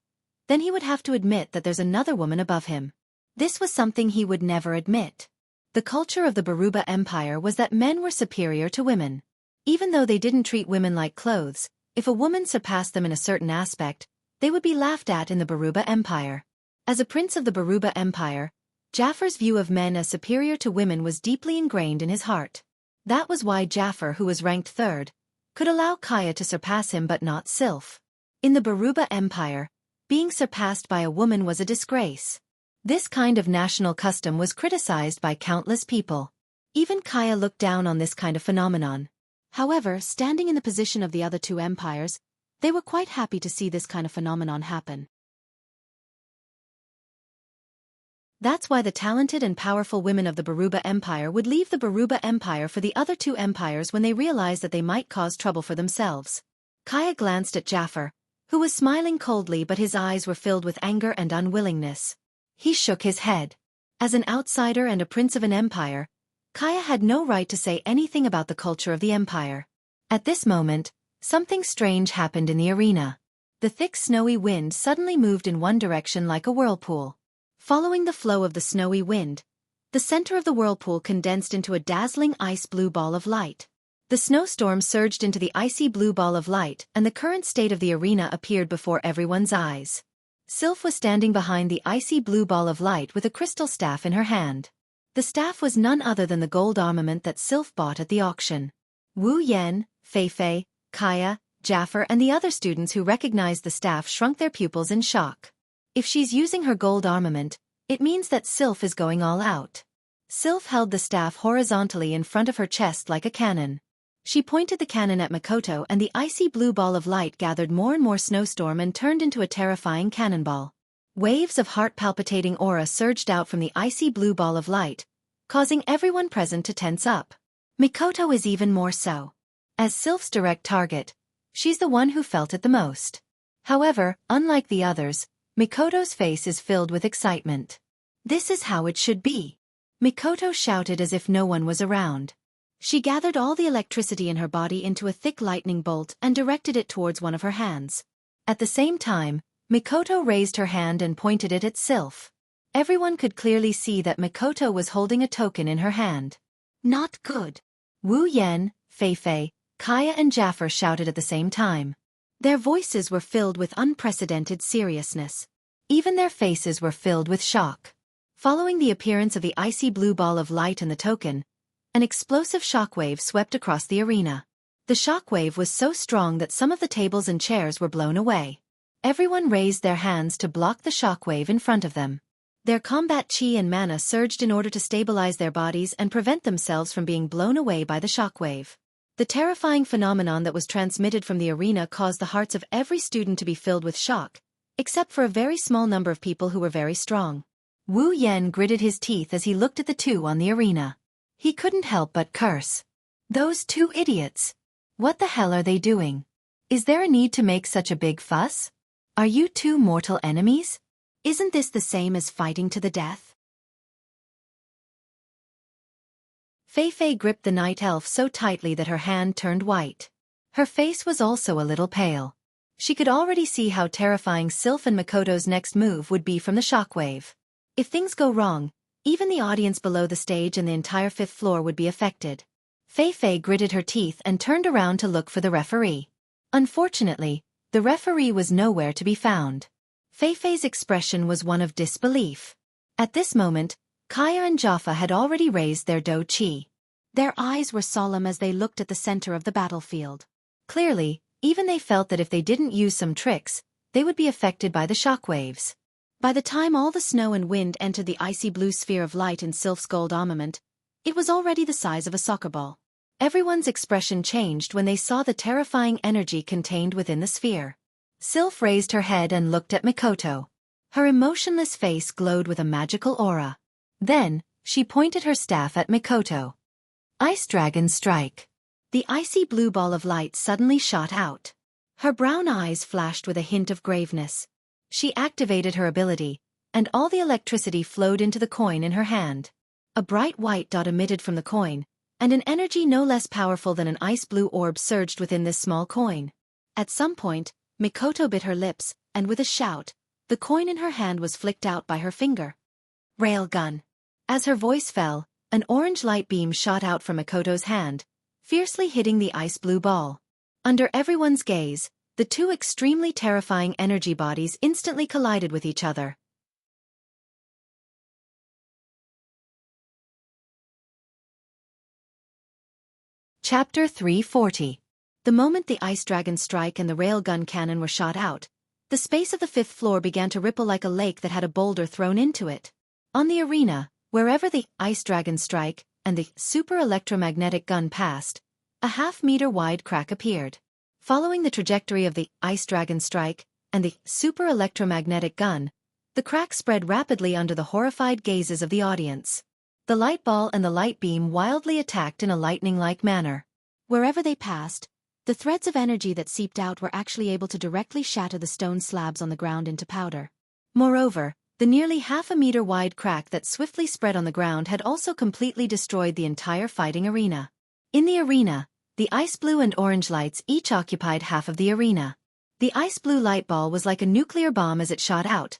Speaker 1: then he would have to admit that there's another woman above him. This was something he would never admit. The culture of the Baruba Empire was that men were superior to women. Even though they didn't treat women like clothes, if a woman surpassed them in a certain aspect, they would be laughed at in the Baruba Empire. As a prince of the Baruba Empire, Jafar's view of men as superior to women was deeply ingrained in his heart. That was why Jafar, who was ranked 3rd, could allow Kaya to surpass him but not Sylph. In the Baruba Empire, being surpassed by a woman was a disgrace. This kind of national custom was criticized by countless people. Even Kaya looked down on this kind of phenomenon. However, standing in the position of the other two empires, they were quite happy to see this kind of phenomenon happen. That's why the talented and powerful women of the Baruba Empire would leave the Baruba Empire for the other two empires when they realized that they might cause trouble for themselves. Kaya glanced at Jafar, who was smiling coldly, but his eyes were filled with anger and unwillingness. He shook his head. As an outsider and a prince of an empire, Kaya had no right to say anything about the culture of the empire. At this moment, something strange happened in the arena. The thick snowy wind suddenly moved in one direction like a whirlpool. Following the flow of the snowy wind, the center of the whirlpool condensed into a dazzling ice blue ball of light. The snowstorm surged into the icy blue ball of light, and the current state of the arena appeared before everyone's eyes. Sylph was standing behind the icy blue ball of light with a crystal staff in her hand. The staff was none other than the gold armament that Sylph bought at the auction. Wu Yan, Feifei, Kaya, Jafar and the other students who recognized the staff shrunk their pupils in shock. If she's using her gold armament, it means that Sylph is going all out. Sylph held the staff horizontally in front of her chest like a cannon. She pointed the cannon at Mikoto, and the icy blue ball of light gathered more and more snowstorm and turned into a terrifying cannonball. Waves of heart-palpitating aura surged out from the icy blue ball of light, causing everyone present to tense up. Mikoto is even more so. As Sylph's direct target, she's the one who felt it the most. However, unlike the others, Mikoto's face is filled with excitement. "This is how it should be," Mikoto shouted as if no one was around.
Speaker 2: She gathered all the electricity in her body into a thick lightning bolt and directed it towards one of her hands.
Speaker 1: At the same time, Mikoto raised her hand and pointed it at Sylph. Everyone could clearly see that Mikoto was holding a token in her hand.
Speaker 2: "Not good,"
Speaker 1: Wu Yan, Fei, Kaya and Jaffer shouted at the same time.
Speaker 2: Their voices were filled with unprecedented seriousness.
Speaker 1: Even their faces were filled with shock. Following the appearance of the icy blue ball of light and the token, an explosive shockwave swept across the arena. The shockwave was so strong that some of the tables and chairs were blown away. Everyone raised their hands to block the shockwave in front of them. Their combat chi and mana surged in order to stabilize their bodies and prevent themselves from being blown away by the shockwave. The terrifying phenomenon that was transmitted from the arena caused the hearts of every student to be filled with shock, except for a very small number of people who were very strong. Wu Yan gritted his teeth as he looked at the two on the arena. He couldn't help but curse. "Those two idiots! What the hell are they doing? Is there a need to make such a big fuss? Are you two mortal enemies?
Speaker 2: Isn't this the same as fighting to the death?"
Speaker 1: Fei gripped the night elf so tightly that her hand turned white. Her face was also a little pale. She could already see how terrifying Sylph and Mikoto's next move would be from the shockwave. If things go wrong, even the audience below the stage and the entire 5th floor would be affected. Fei gritted her teeth and turned around to look for the referee. Unfortunately, the referee was nowhere to be found. Fei's expression was one of disbelief. At this moment, Kaya and Jaffa had already raised their do chi.
Speaker 2: Their eyes were solemn as they looked at the center of the battlefield.
Speaker 1: Clearly, even they felt that if they didn't use some tricks, they would be affected by the shockwaves.
Speaker 2: By the time all the snow and wind entered the icy blue sphere of light in Sylph's gold armament, it was already the size of a soccer ball.
Speaker 1: Everyone's expression changed when they saw the terrifying energy contained within the sphere. Sylph raised her head and looked at Mikoto. Her emotionless face glowed with a magical aura. Then, she pointed her staff at Mikoto. "Ice Dragon Strike." The icy blue ball of light suddenly shot out. Her brown eyes flashed with a hint of graveness. She activated her ability, and all the electricity flowed into the coin in her hand. A bright white dot emitted from the coin, and an energy no less powerful than an ice-blue orb surged within this small coin. At some point, Mikoto bit her lips, and with a shout, the coin in her hand was flicked out by her finger. "Railgun." As her voice fell, an orange light beam shot out from Mikoto's hand, fiercely hitting the ice-blue ball. Under everyone's gaze, the two extremely terrifying energy bodies instantly collided with each other. Chapter 340. The moment the Ice Dragon Strike and the Railgun Cannon were shot out, the space of the 5th floor began to ripple like a lake that had a boulder thrown into it. On the arena, wherever the Ice Dragon Strike and the Super Electromagnetic Gun passed, a half-meter wide crack appeared. Following the trajectory of the Ice Dragon Strike and the Super Electromagnetic Gun, the crack spread rapidly under the horrified gazes of the audience. The light ball and the light beam wildly attacked in a lightning-like manner.
Speaker 2: Wherever they passed, the threads of energy that seeped out were actually able to directly shatter the stone slabs on the ground into powder.
Speaker 1: Moreover, the nearly half-a-meter-wide crack that swiftly spread on the ground had also completely destroyed the entire fighting arena. In the arena, the ice-blue and orange lights each occupied half of the arena. The ice-blue light ball was like a nuclear bomb as it shot out,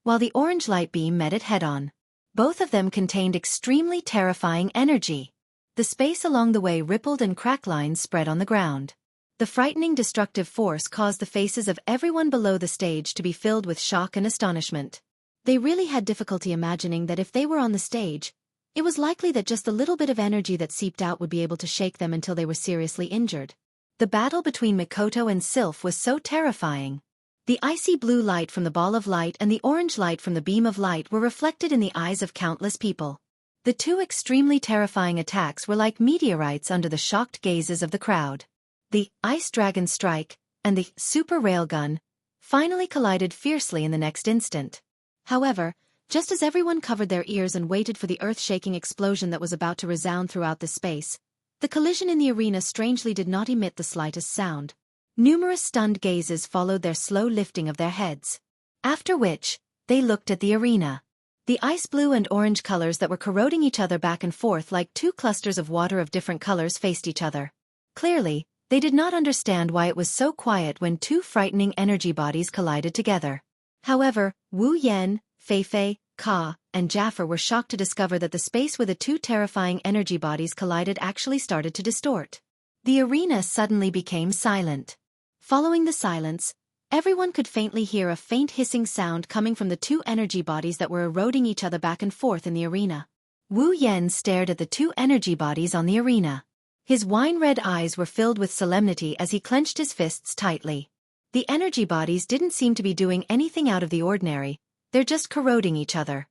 Speaker 1: while the orange light beam met it head-on. Both of them contained extremely terrifying energy. The space along the way rippled and crack lines spread on the ground. The frightening destructive force caused the faces of everyone below the stage to be filled with shock and astonishment. They really had difficulty imagining that if they were on the stage, it was likely that just the little bit of energy that seeped out would be able to shake them until they were seriously injured. The battle between Mikoto and Sylph was so terrifying. The icy blue light from the ball of light and the orange light from the beam of light were reflected in the eyes of countless people. The two extremely terrifying attacks were like meteorites under the shocked gazes of the crowd. The Ice Dragon Strike and the Super Railgun finally collided fiercely in the next instant. However, just as everyone covered their ears and waited for the earth-shaking explosion that was about to resound throughout the space, the collision in the arena strangely did not emit the slightest sound. Numerous stunned gazes followed their slow lifting of their heads. After which, they looked at the arena. The ice blue and orange colors that were corroding each other back and forth like two clusters of water of different colors faced each other. Clearly, they did not understand why it was so quiet when two frightening energy bodies collided together. However, Wu Yan, Feifei, Ka, and Jaffer were shocked to discover that the space where the two terrifying energy bodies collided actually started to distort. The arena suddenly became silent. Following the silence, everyone could faintly hear a faint hissing sound coming from the two energy bodies that were eroding each other back and forth in the arena. Wu Yan stared at the two energy bodies on the arena. His wine-red eyes were filled with solemnity as he clenched his fists tightly. The energy bodies didn't seem to be doing anything out of the ordinary, they're just corroding each other.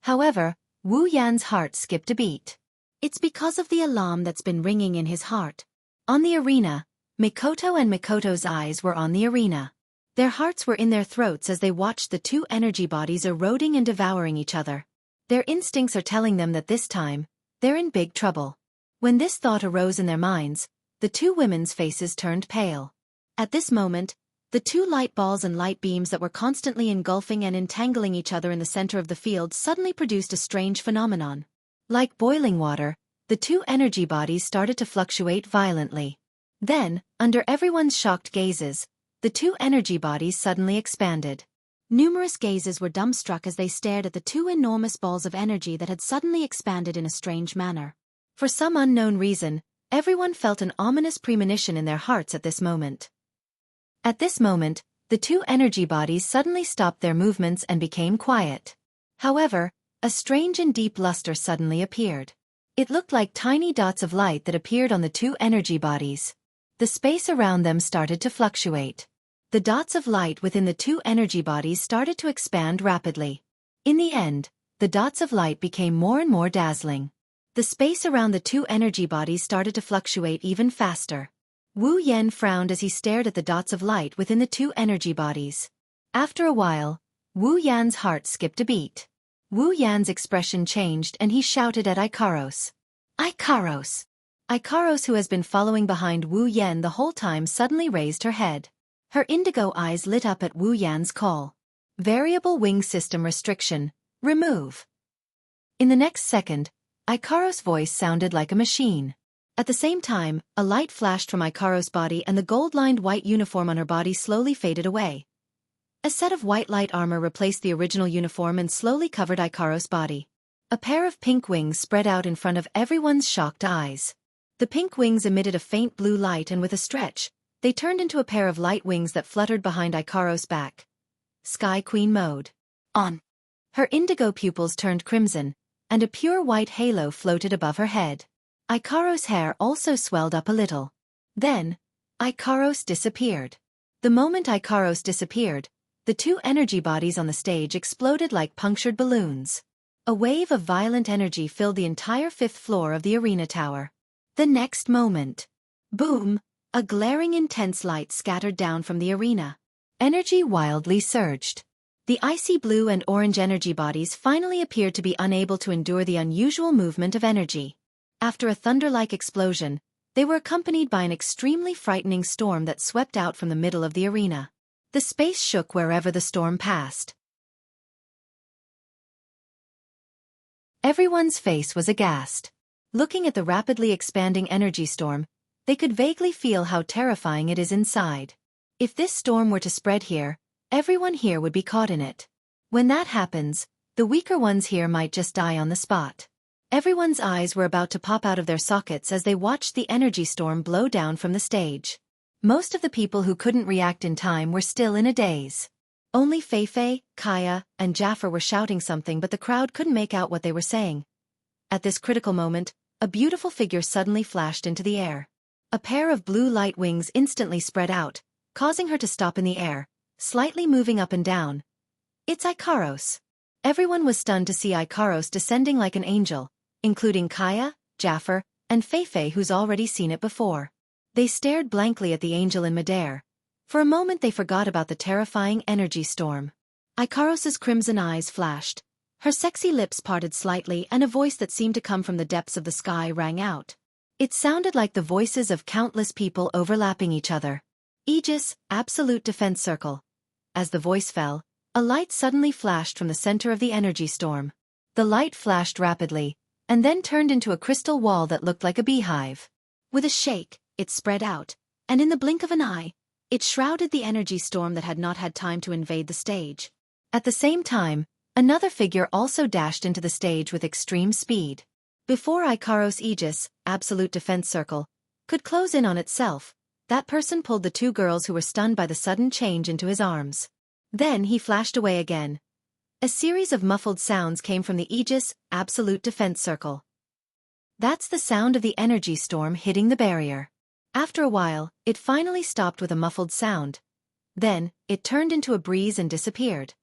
Speaker 1: However, Wu Yan's heart skipped a beat. It's because of the alarm that's been ringing in his heart. On the arena, Mikoto and Mikoto's eyes were on the arena. Their hearts were in their throats as they watched the two energy bodies eroding and devouring each other. Their instincts are telling them that this time, they're in big trouble. When this thought arose in their minds, the two women's faces turned pale. At this moment, the two light balls and light beams that were constantly engulfing and entangling each other in the center of the field suddenly produced a strange phenomenon. Like boiling water, the two energy bodies started to fluctuate violently. Then, under everyone's shocked gazes, the two energy bodies suddenly expanded. Numerous gazes were dumbstruck as they stared at the two enormous balls of energy that had suddenly expanded in a strange manner. For some unknown reason, everyone felt an ominous premonition in their hearts at this moment. At this moment, the two energy bodies suddenly stopped their movements and became quiet. However, a strange and deep luster suddenly appeared. It looked like tiny dots of light that appeared on the two energy bodies. The space around them started to fluctuate. The dots of light within the two energy bodies started to expand rapidly. In the end, the dots of light became more and more dazzling. The space around the two energy bodies started to fluctuate even faster. Wu Yan frowned as he stared at the dots of light within the two energy bodies. After a while, Wu Yan's heart skipped a beat. Wu Yan's expression changed and he shouted at Ikaros. Ikaros! Ikaros, who has been following behind Wu Yan the whole time, suddenly raised her head. Her indigo eyes lit up at Wu Yan's call. Variable wing system restriction. Remove. In the next second, Ikaros' voice sounded like a machine. At the same time, a light flashed from Ikaros' body and the gold-lined white uniform on her body slowly faded away. A set of white light armor replaced the original uniform and slowly covered Ikaros' body. A pair of pink wings spread out in front of everyone's shocked eyes. The pink wings emitted a faint blue light and with a stretch, they turned into a pair of light wings that fluttered behind Ikaros' back. Sky Queen mode. On. Her indigo pupils turned crimson, and a pure white halo floated above her head. Ikaros' hair also swelled up a little. Then, Ikaros disappeared. The moment Ikaros disappeared, the two energy bodies on the stage exploded like punctured balloons. A wave of violent energy filled the entire fifth floor of the arena tower. The next moment, boom, a glaring intense light scattered down from the arena. Energy wildly surged. The icy blue and orange energy bodies finally appeared to be unable to endure the unusual movement of energy. After a thunder-like explosion, they were accompanied by an extremely frightening storm that swept out from the middle of the arena. The space shook wherever the storm passed. Everyone's face was aghast. Looking at the rapidly expanding energy storm, they could vaguely feel how terrifying it is inside. If this storm were to spread here, everyone here would be caught in it. When that happens, the weaker ones here might just die on the spot. Everyone's eyes were about to pop out of their sockets as they watched the energy storm blow down from the stage. Most of the people who couldn't react in time were still in a daze. Only Feifei, Kaya, and Jaffer were shouting something, but the crowd couldn't make out what they were saying. At this critical moment, a beautiful figure suddenly flashed into the air. A pair of blue light wings instantly spread out, causing her to stop in the air, slightly moving up and down. It's Ikaros. Everyone was stunned to see Ikaros descending like an angel, including Kaya, Jaffer, and Feifei, who's already seen it before. They stared blankly at the angel in midair. For a moment they forgot about the terrifying energy storm. Ikaros's crimson eyes flashed,
Speaker 2: Her sexy lips parted slightly and a voice that seemed to come from the depths of the sky rang out.
Speaker 1: It sounded like the voices of countless people overlapping each other. Aegis, absolute defense circle. As the voice fell, a light suddenly flashed from the center of the energy storm. The light flashed rapidly, and then turned into a crystal wall that looked like a beehive.
Speaker 2: With a shake, it spread out, and in the blink of an eye, it shrouded the energy storm that had not had time to invade the stage.
Speaker 1: At the same time, another figure also dashed into the stage with extreme speed. Before Ikaros' Aegis, absolute defense circle, could close in on itself, that person pulled the two girls who were stunned by the sudden change into his arms. Then he flashed away again. A series of muffled sounds came from the Aegis, absolute defense circle. That's the sound of the energy storm hitting the barrier. After a while, it finally stopped with a muffled sound. Then, it turned into a breeze and disappeared.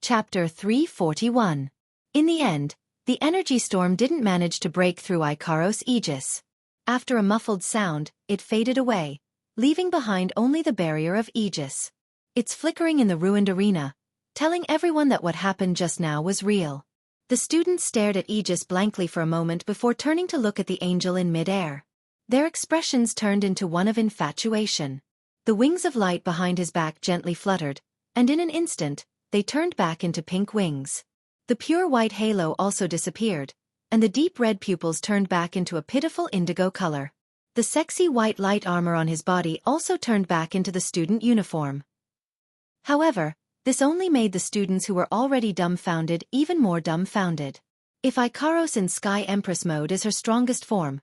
Speaker 1: Chapter 341. In the end, the energy storm didn't manage to break through Ikaros' Aegis. After a muffled sound, it faded away, leaving behind only the barrier of Aegis. It's flickering in the ruined arena, telling everyone that what happened just now was real. The students stared at Aegis blankly for a moment before turning to look at the angel in mid-air. Their expressions turned into one of infatuation. The wings of light behind his back gently fluttered, and in an instant, they turned back into pink wings. The pure white halo also disappeared, and the deep red pupils turned back into a pitiful indigo color. The sexy white light armor on his body also turned back into the student uniform. However, this only made the students who were already dumbfounded even more dumbfounded. If Ikaros in Sky Empress mode is her strongest form,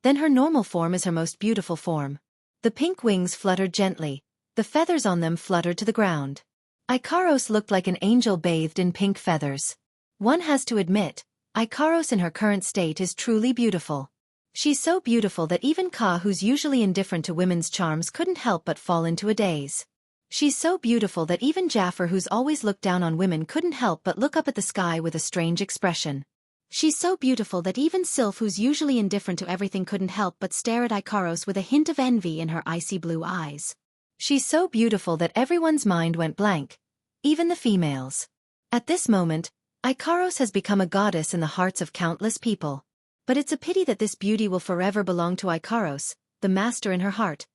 Speaker 1: then her normal form is her most beautiful form. The pink wings fluttered gently, the feathers on them fluttered to the ground. Ikaros looked like an angel bathed in pink feathers. One has to admit, Ikaros in her current state is truly beautiful. She's so beautiful that even Ka, who's usually indifferent to women's charms, couldn't help but fall into a daze. She's so beautiful that even Jaffer, who's always looked down on women, couldn't help but look up at the sky with a strange expression. She's so beautiful that even Sylph, who's usually indifferent to everything, couldn't help but stare at Ikaros with a hint of envy in her icy blue eyes. She's so beautiful that everyone's mind went blank, even the females. At this moment, Ikaros has become a goddess in the hearts of countless people. But it's a pity that this beauty will forever belong to Ikaros, the master in her heart.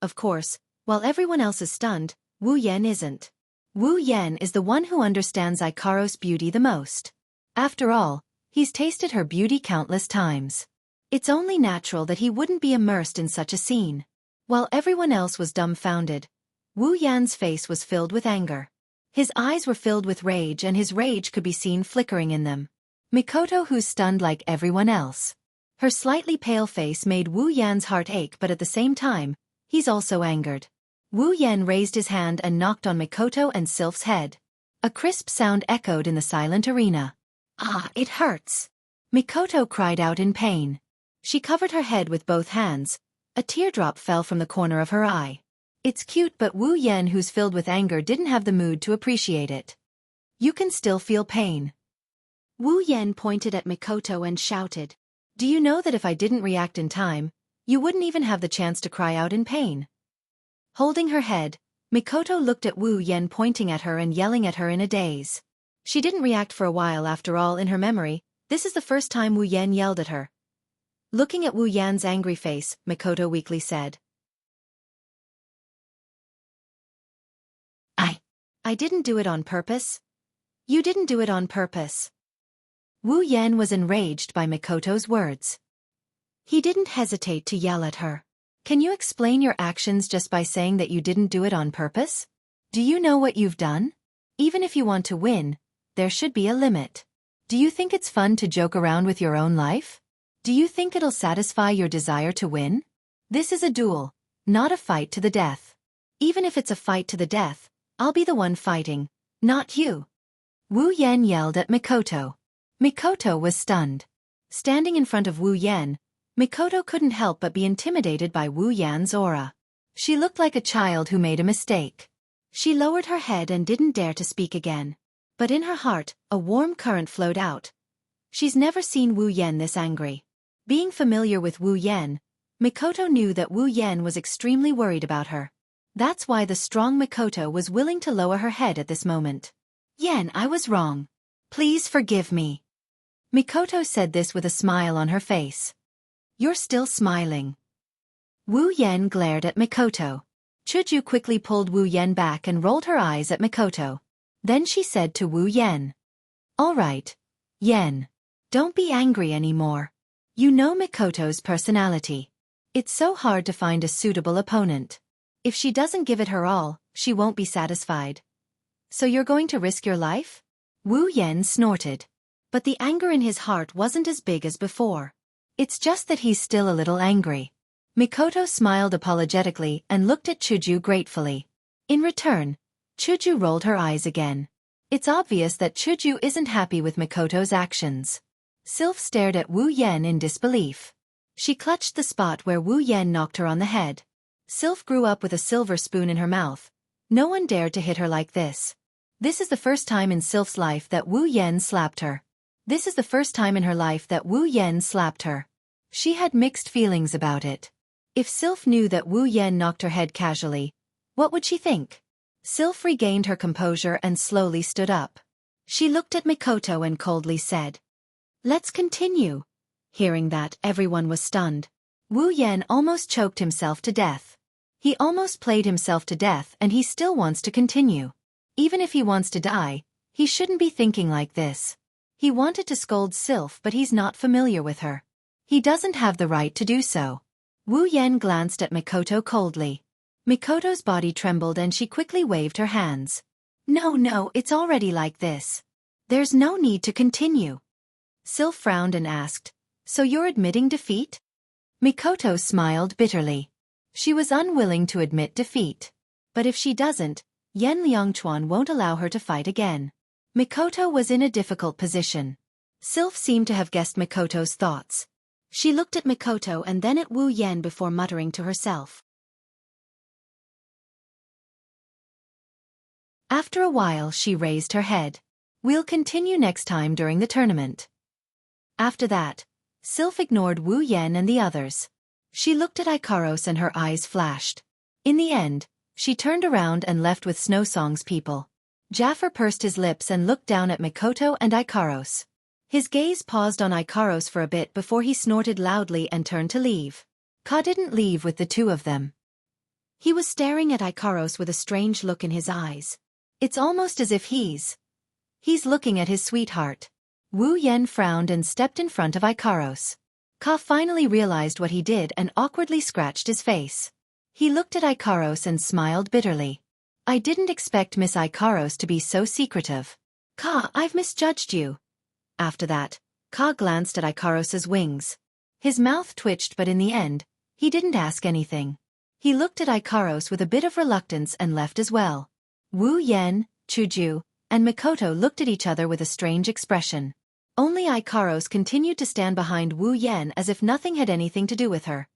Speaker 1: Of course, while everyone else is stunned, Wu Yan isn't. Wu Yan is the one who understands Ikaros' beauty the most. After all, he's tasted her beauty countless times. It's only natural that he wouldn't be immersed in such a scene. While everyone else was dumbfounded, Wu Yan's face was filled with anger. His eyes were filled with rage, and his rage could be seen flickering in them. Mikoto, who's stunned like everyone else. Her slightly pale face made Wu Yan's heart ache, but at the same time, he's also angered. Wu Yan raised his hand and knocked on Mikoto and Sylph's head. A crisp sound echoed in the silent arena. "Ah, it hurts!" Mikoto cried out in pain. She covered her head with both hands. A teardrop fell from the corner of her eye. It's cute, but Wu Yan, who's filled with anger, didn't have the mood to appreciate it. "You can still feel pain." Wu Yan pointed at Mikoto and shouted, "Do you know that if I didn't react in time, you wouldn't even have the chance to cry out in pain?" Holding her head, Mikoto looked at Wu Yan, pointing at her and yelling at her in a daze. She didn't react for a while. After all, in her memory, this is the first time Wu Yan yelled at her. Looking at Wu Yan's angry face, Mikoto weakly said, I didn't do it on purpose." "You didn't do it on purpose." Wu Yan was enraged by Mikoto's words. He didn't hesitate to yell at her. "Can you explain your actions just by saying that you didn't do it on purpose? Do you know what you've done? Even if you want to win, there should be a limit. Do you think it's fun to joke around with your own life? Do you think it'll satisfy your desire to win? This is a duel, not a fight to the death. Even if it's a fight to the death, I'll be the one fighting, not you." Wu Yan yelled at Mikoto. Mikoto was stunned. Standing in front of Wu Yan, Mikoto couldn't help but be intimidated by Wu Yan's aura. She looked like a child who made a mistake. She lowered her head and didn't dare to speak again. But in her heart, a warm current flowed out. She's never seen Wu Yan this angry. Being familiar with Wu Yan, Mikoto knew that Wu Yan was extremely worried about her. That's why the strong Mikoto was willing to lower her head at this moment. Yan, I was wrong. Please forgive me. Mikoto said this with a smile on her face. You're still smiling. Wu Yan glared at Mikoto. Chuju quickly pulled Wu Yan back and rolled her eyes at Mikoto. Then she said to Wu Yan. All right, Yan. Don't be angry anymore. You know Mikoto's personality. It's so hard to find a suitable opponent. If she doesn't give it her all, she won't be satisfied. So you're going to risk your life? Wu Yan snorted. But the anger in his heart wasn't as big as before. It's just that he's still a little angry. Mikoto smiled apologetically and looked at Chuju gratefully. In return, Chuju rolled her eyes again. It's obvious that Chuju isn't happy with Mikoto's actions. Sylph stared at Wu Yan in disbelief. She clutched the spot where Wu Yan knocked her on the head. Sylph grew up with a silver spoon in her mouth. No one dared to hit her like this. This is the first time in Sylph's life that Wu Yan slapped her. She had mixed feelings about it. If Sylph knew that Wu Yan knocked her head casually, what would she think? Sylph regained her composure and slowly stood up. She looked at Mikoto and coldly said, "Let's continue." Hearing that, everyone was stunned. Wu Yan almost choked himself to death. He almost played himself to death and he still wants to continue. Even if he wants to die, he shouldn't be thinking like this. He wanted to scold Sylph but he's not familiar with her. He doesn't have the right to do so. Wu Yan glanced at Mikoto coldly. Mikoto's body trembled and she quickly waved her hands. No, it's already like this. There's no need to continue. Sylph frowned and asked, "So you're admitting defeat?" Mikoto smiled bitterly. She was unwilling to admit defeat. But if she doesn't, Yan Liangchuan won't allow her to fight again. Mikoto was in a difficult position. Sylph seemed to have guessed Mikoto's thoughts. She looked at Mikoto and then at Wu Yan before muttering to herself. After a while she raised her head. We'll continue next time during the tournament. After that, Sylph ignored Wu Yan and the others. She looked at Ikaros and her eyes flashed. In the end, she turned around and left with Snowsong's people. Jaffer pursed his lips and looked down at Mikoto and Ikaros. His gaze paused on Ikaros for a bit before he snorted loudly and turned to leave. Ka didn't leave with the two of them. He was staring at Ikaros with a strange look in his eyes. It's almost as if he's looking at his sweetheart. Wu Yan frowned and stepped in front of Ikaros. Ka finally realized what he did and awkwardly scratched his face. He looked at Ikaros and smiled bitterly. I didn't expect Miss Ikaros to be so secretive. Ka, I've misjudged you. After that, Ka glanced at Ikaros's wings. His mouth twitched but in the end, he didn't ask anything. He looked at Ikaros with a bit of reluctance and left as well. Wu Yan, Chuju, and Mikoto looked at each other with a strange expression. Only Ikaros continued to stand behind Wu Yan as if nothing had anything to do with her.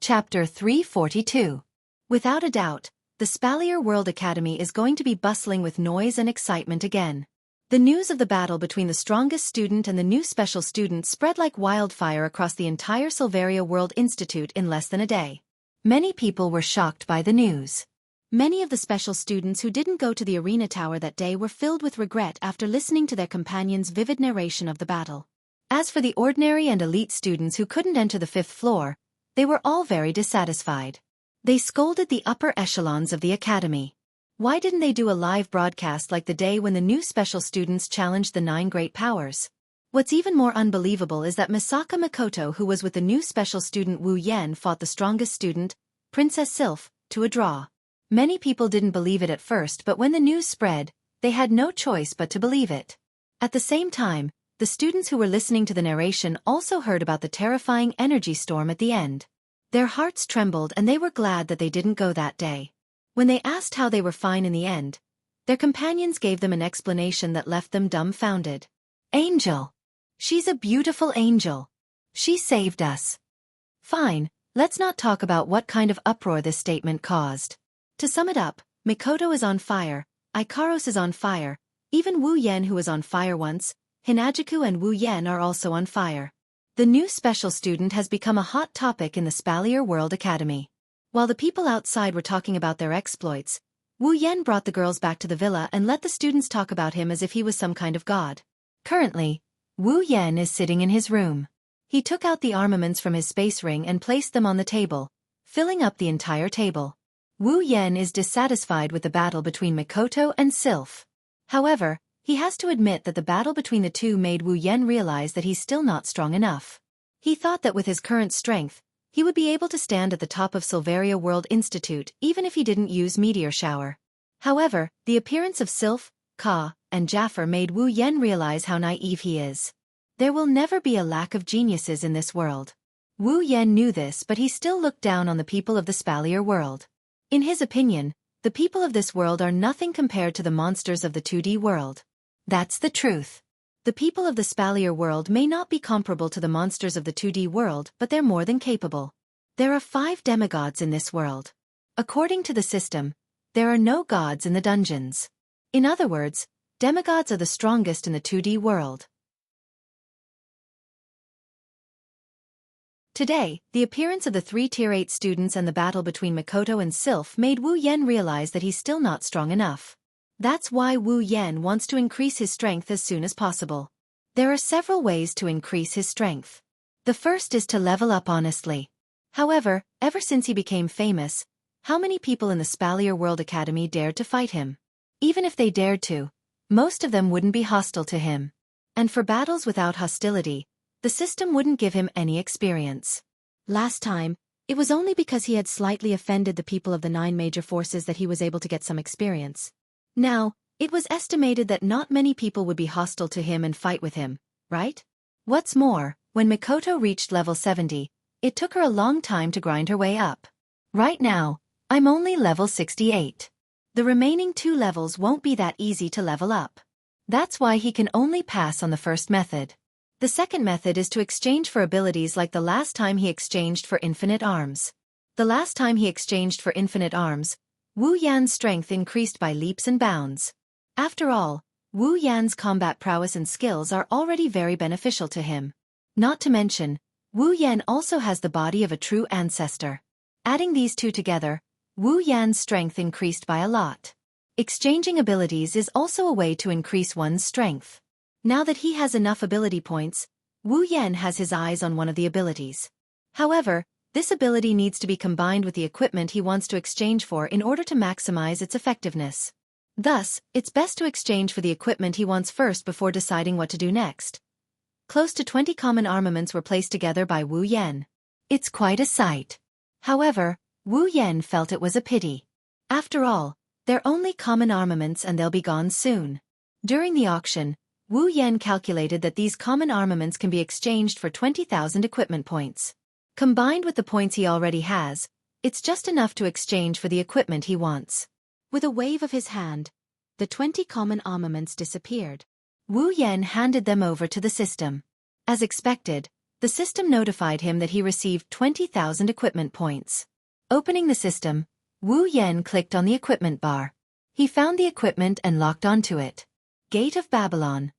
Speaker 1: Chapter 342. Without a doubt, the Spalier World Academy is going to be bustling with noise and excitement again. The news of the battle between the strongest student and the new special student spread like wildfire across the entire Silveria World Institute in less than a day. Many people were shocked by the news. Many of the special students who didn't go to the arena tower that day were filled with regret after listening to their companions' vivid narration of the battle. As for the ordinary and elite students who couldn't enter the 5th floor, they were all very dissatisfied. They scolded the upper echelons of the academy. Why didn't they do a live broadcast like the day when the new special students challenged the 9 great powers? What's even more unbelievable is that Misaka Mikoto, who was with the new special student Wu Yan, fought the strongest student, Princess Sylph, to a draw. Many people didn't believe it at first, but when the news spread, they had no choice but to believe it. At the same time, the students who were listening to the narration also heard about the terrifying energy storm at the end. Their hearts trembled and they were glad that they didn't go that day. When they asked how they were fine in the end, their companions gave them an explanation that left them dumbfounded. Angel. She's a beautiful angel. She saved us. Fine, let's not talk about what kind of uproar this statement caused. To sum it up, Mikoto is on fire, Ikaros is on fire, Even Wu Yan, who was on fire once, Hinajiku and Wu Yan are also on fire. The new special student has become a hot topic in the Spalier World Academy. While the people outside were talking about their exploits, Wu Yan brought the girls back to the villa and let the students talk about him as if he was some kind of god. Currently, Wu Yan is sitting in his room. He took out the armaments from his space ring and placed them on the table, filling up the entire table. Wu Yan is dissatisfied with the battle between Mikoto and Sylph. However, he has to admit that the battle between the two made Wu Yan realize that he's still not strong enough. He thought that with his current strength, he would be able to stand at the top of Silveria World Institute even if he didn't use Meteor Shower. However, the appearance of Sylph, Ka, and Jaffer made Wu Yan realize how naive he is. There will never be a lack of geniuses in this world. Wu Yan knew this, but he still looked down on the people of the Spalier world. In his opinion, the people of this world are nothing compared to the monsters of the 2D world. That's the truth. The people of the Spalier world may not be comparable to the monsters of the 2D world, but they're more than capable. There are 5 demigods in this world. According to the system, there are no gods in the dungeons. In other words, demigods are the strongest in the 2D world. Today, the appearance of the 3 Tier 8 students and the battle between Mikoto and Sylph made Wu Yan realize that he's still not strong enough. That's why Wu Yan wants to increase his strength as soon as possible. There are several ways to increase his strength. The first is to level up honestly. However, ever since he became famous, how many people in the Spalier World Academy dared to fight him? Even if they dared to, most of them wouldn't be hostile to him. And for battles without hostility, the system wouldn't give him any experience. Last time, it was only because he had slightly offended the people of the 9 major forces that he was able to get some experience. Now, it was estimated that not many people would be hostile to him and fight with him, right? What's more, when Mikoto reached level 70, it took her a long time to grind her way up. Right now, I'm only level 68. The remaining 2 levels won't be that easy to level up. That's why he can only pass on the first method. The second method is to exchange for abilities like the last time he exchanged for infinite arms. The last time he exchanged for infinite arms, Wu Yan's strength increased by leaps and bounds. After all, Wu Yan's combat prowess and skills are already very beneficial to him. Not to mention, Wu Yan also has the body of a true ancestor. Adding these 2 together, Wu Yan's strength increased by a lot. Exchanging abilities is also a way to increase one's strength. Now that he has enough ability points, Wu Yan has his eyes on one of the abilities. However, this ability needs to be combined with the equipment he wants to exchange for in order to maximize its effectiveness. Thus, it's best to exchange for the equipment he wants first before deciding what to do next. Close to 20 common armaments were placed together by Wu Yan. It's quite a sight. However, Wu Yan felt it was a pity. After all, they're only common armaments and they'll be gone soon. During the auction, Wu Yan calculated that these common armaments can be exchanged for 20,000 equipment points. Combined with the points he already has, it's just enough to exchange for the equipment he wants. With a wave of his hand, the 20 common armaments disappeared. Wu Yan handed them over to the system. As expected, the system notified him that he received 20,000 equipment points. Opening the system, Wu Yan clicked on the equipment bar. He found the equipment and locked onto it. Gate of Babylon.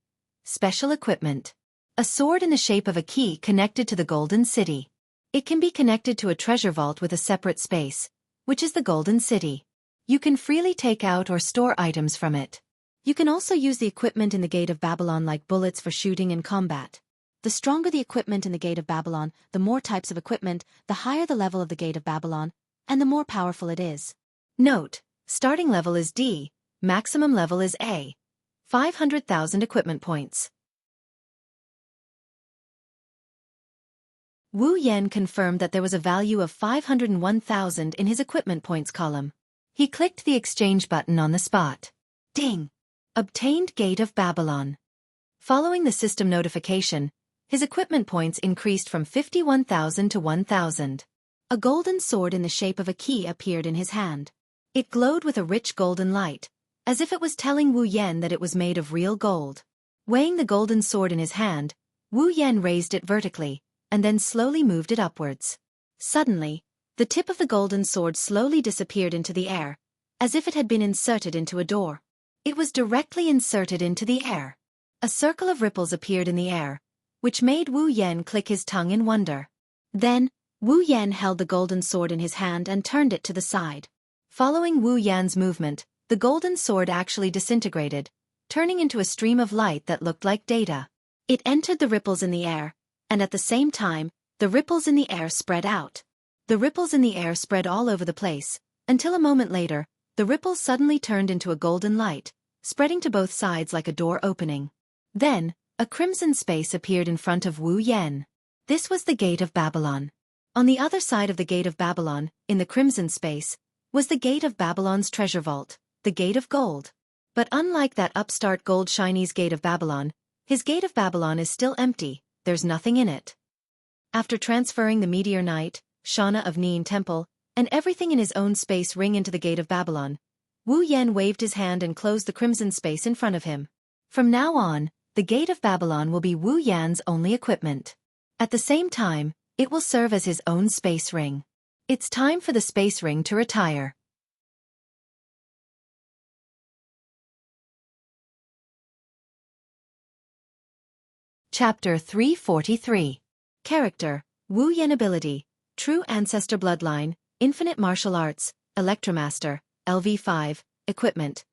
Speaker 1: Special equipment. A sword in the shape of a key connected to the Golden City. It can be connected to a treasure vault with a separate space, which is the Golden City. You can freely take out or store items from it. You can also use the equipment in the Gate of Babylon like bullets for shooting and combat. The stronger the equipment in the Gate of Babylon, the more types of equipment, the higher the level of the Gate of Babylon, and the more powerful it is. Note, starting level is D, maximum level is A. 500,000 equipment points. Wu Yan confirmed that there was a value of 501,000 in his equipment points column. He clicked the exchange button on the spot. Ding! Obtained Gate of Babylon. Following the system notification, his equipment points increased from 51,000 to 1,000. A golden sword in the shape of a key appeared in his hand. It glowed with a rich golden light, as if it was telling Wu Yan that it was made of real gold. Weighing the golden sword in his hand, Wu Yan raised it vertically, and then slowly moved it upwards. Suddenly, the tip of the golden sword slowly disappeared into the air, as if it had been inserted into a door. It was directly inserted into the air. A circle of ripples appeared in the air, which made Wu Yan click his tongue in wonder. Then, Wu Yan held the golden sword in his hand and turned it to the side. Following Wu Yan's movement, the golden sword actually disintegrated, turning into a stream of light that looked like data. It entered the ripples in the air, and at the same time, the ripples in the air spread out. The ripples in the air spread all over the place, until a moment later, the ripples suddenly turned into a golden light, spreading to both sides like a door opening. Then, a crimson space appeared in front of Wu Yan. This was the Gate of Babylon. On the other side of the Gate of Babylon, in the crimson space, was the Gate of Babylon's treasure vault, the Gate of Gold. But unlike that upstart gold Chinese Gate of Babylon, his Gate of Babylon is still empty, there's nothing in it. After transferring the Meteor Knight, Xianxia of Nian Temple, and everything in his own space ring into the Gate of Babylon, Wu Yan waved his hand and closed the crimson space in front of him. From now on, the Gate of Babylon will be Wu Yan's only equipment. At the same time, it will serve as his own space ring. It's time for the space ring to retire. Chapter 343. Character, Wu Yan Ability, True Ancestor Bloodline, Infinite Martial Arts, Electromaster, LV5, Equipment.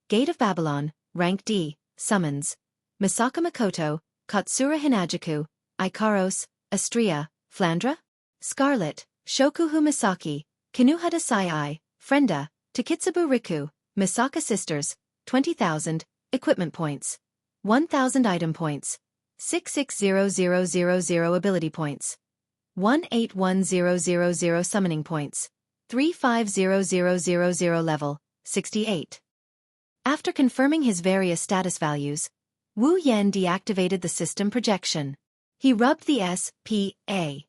Speaker 1: Gate of Babylon, Rank D, Summons. Misaka Makoto, Katsura Hinajaku, Ikaros, Astria, Flandra? Scarlet, Shokuhu Misaki, Kinuhata Sai, Frenda, Takitsubu Riku, Misaka Sisters, 20,000, Equipment Points. 1,000 Item Points. 660000 Ability Points. 181000 Summoning Points. 350000 Level, 68. After confirming his various status values, Wu Yan deactivated the system projection. He rubbed the S.P.A.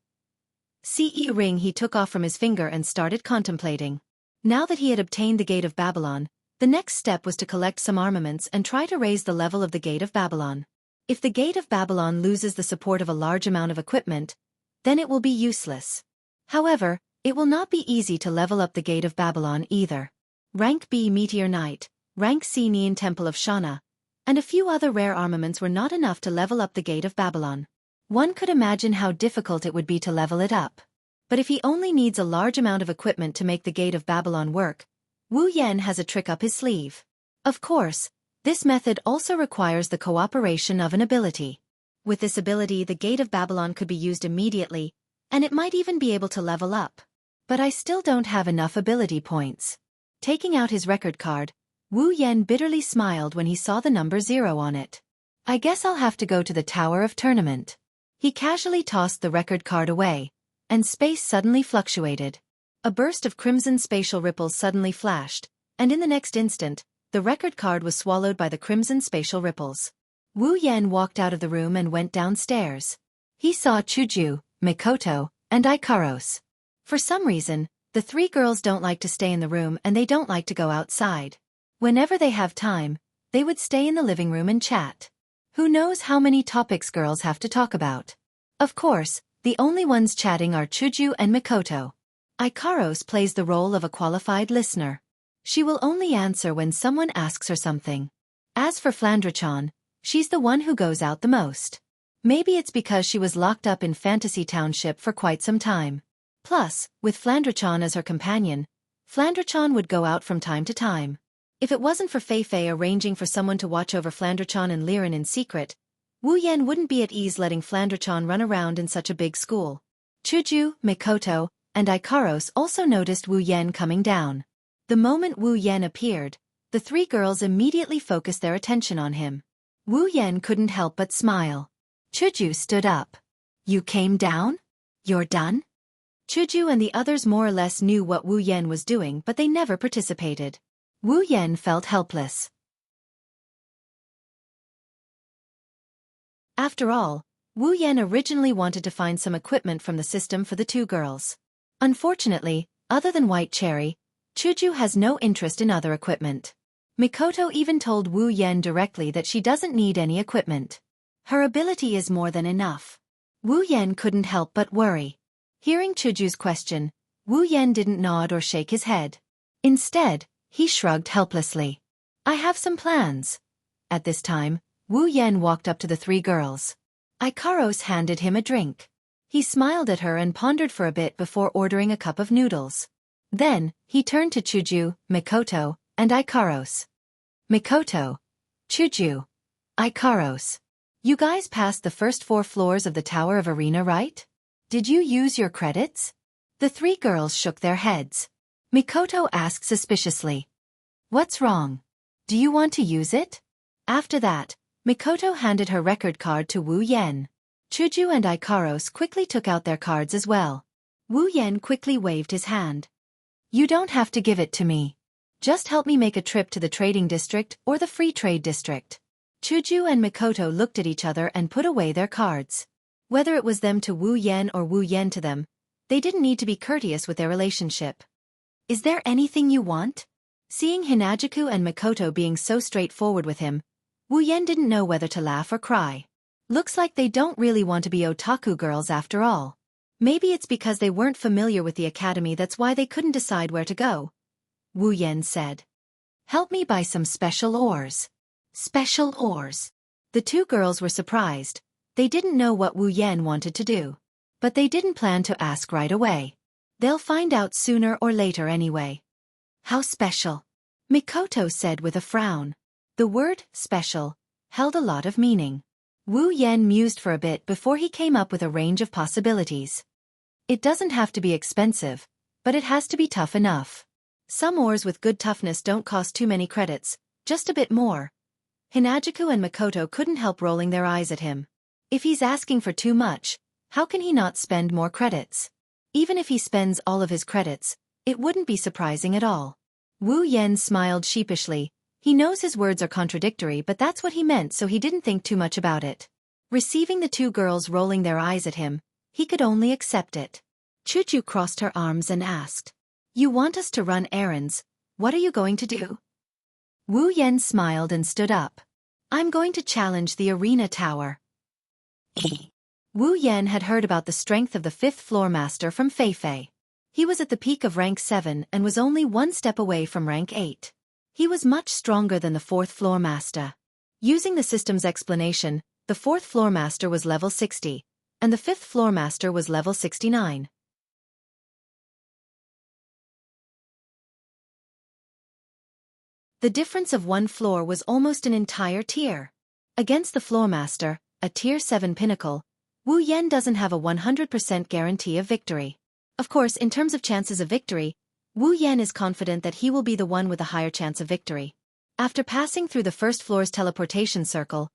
Speaker 1: CE ring he took off from his finger and started contemplating. Now that he had obtained the Gate of Babylon, the next step was to collect some armaments and try to raise the level of the Gate of Babylon. If the Gate of Babylon loses the support of a large amount of equipment, then it will be useless. However, it will not be easy to level up the Gate of Babylon either. Rank B Meteor Knight, Rank C Nian Temple of Xianxia, and a few other rare armaments were not enough to level up the Gate of Babylon. One could imagine how difficult it would be to level it up. But if he only needs a large amount of equipment to make the Gate of Babylon work, Wu Yan has a trick up his sleeve. Of course, this method also requires the cooperation of an ability. With this ability, the Gate of Babylon could be used immediately, and it might even be able to level up. But I still don't have enough ability points. Taking out his record card, Wu Yan bitterly smiled when he saw the number 0 on it. I guess I'll have to go to the Tower of Tournament. He casually tossed the record card away, and space suddenly fluctuated. A burst of crimson spatial ripples suddenly flashed, and in the next instant, the record card was swallowed by the crimson spatial ripples. Wu Yan walked out of the room and went downstairs. He saw Chuju, Mikoto, and Ikaros. For some reason, the three girls don't like to stay in the room and they don't like to go outside. Whenever they have time, they would stay in the living room and chat. Who knows how many topics girls have to talk about? Of course, the only ones chatting are Chuju and Mikoto. Ikaros plays the role of a qualified listener. She will only answer when someone asks her something. As for Flandra-chan, she's the one who goes out the most. Maybe it's because she was locked up in Fantasy Township for quite some time. Plus, with Flandra-chan as her companion, Flandra-chan would go out from time to time. If it wasn't for Fei-Fei arranging for someone to watch over Flandra-chan and Liren in secret, Wu Yan wouldn't be at ease letting Flandra-chan run around in such a big school. Chuju, Mikoto, and Ikaros also noticed Wu Yan coming down. The moment Wu Yan appeared, the three girls immediately focused their attention on him. Wu Yan couldn't help but smile. Chuju stood up. You came down? You're done? Chuju and the others more or less knew what Wu Yan was doing, but they never participated. Wu Yan felt helpless. After all, Wu Yan originally wanted to find some equipment from the system for the two girls. Unfortunately, other than White Cherry, Chuju has no interest in other equipment. Mikoto even told Wu Yan directly that she doesn't need any equipment. Her ability is more than enough. Wu Yan couldn't help but worry. Hearing Chuju's question, Wu Yan didn't nod or shake his head. Instead, he shrugged helplessly. I have some plans. At this time, Wu Yan walked up to the three girls. Ikaros handed him a drink. He smiled at her and pondered for a bit before ordering a cup of noodles. Then, he turned to Chuju, Mikoto, and Ikaros. Mikoto, Chuju, Ikaros. You guys passed the first 4 floors of the Tower of Arena, right? Did you use your credits? The 3 girls shook their heads. Mikoto asked suspiciously. What's wrong? Do you want to use it? After that, Mikoto handed her record card to Wu Yan. Chuju and Ikaros quickly took out their cards as well. Wu Yan quickly waved his hand. You don't have to give it to me. Just help me make a trip to the trading district or the free trade district. Chuju and Mikoto looked at each other and put away their cards. Whether it was them to Wu Yan or Wu Yan to them, they didn't need to be courteous with their relationship. Is there anything you want? Seeing Hinajuku and Mikoto being so straightforward with him, Wu Yan didn't know whether to laugh or cry. Looks like they don't really want to be otaku girls after all. Maybe it's because they weren't familiar with the academy, that's why they couldn't decide where to go. Wu Yan said. Help me buy some special ores. Special ores. The 2 girls were surprised. They didn't know what Wu Yan wanted to do. But they didn't plan to ask right away. They'll find out sooner or later anyway. How special? Mikoto said with a frown. The word, special, held a lot of meaning. Wu Yan mused for a bit before he came up with a range of possibilities. It doesn't have to be expensive, but it has to be tough enough. Some ores with good toughness don't cost too many credits, just a bit more. Hinajuku and Mikoto couldn't help rolling their eyes at him. If he's asking for too much, how can he not spend more credits? Even if he spends all of his credits, it wouldn't be surprising at all. Wu Yan smiled sheepishly. He knows his words are contradictory, but that's what he meant, so he didn't think too much about it. Receiving the 2 girls rolling their eyes at him, he could only accept it. Chuchu crossed her arms and asked, You want us to run errands? What are you going to do? Wu Yan smiled and stood up. I'm going to challenge the arena tower. Wu Yan had heard about the strength of the 5th floor master from Fei Fei. He was at the peak of rank 7 and was only 1 step away from rank 8. He was much stronger than the 4th floor master. Using the system's explanation, the 4th floor master was level 60, and the 5th floor master was level 69. The difference of 1 floor was almost an entire tier. Against the floor master, a tier 7 pinnacle, Wu Yan doesn't have a 100% guarantee of victory. Of course, in terms of chances of victory, Wu Yan is confident that he will be the one with a higher chance of victory. After passing through the 1st floor's teleportation circle,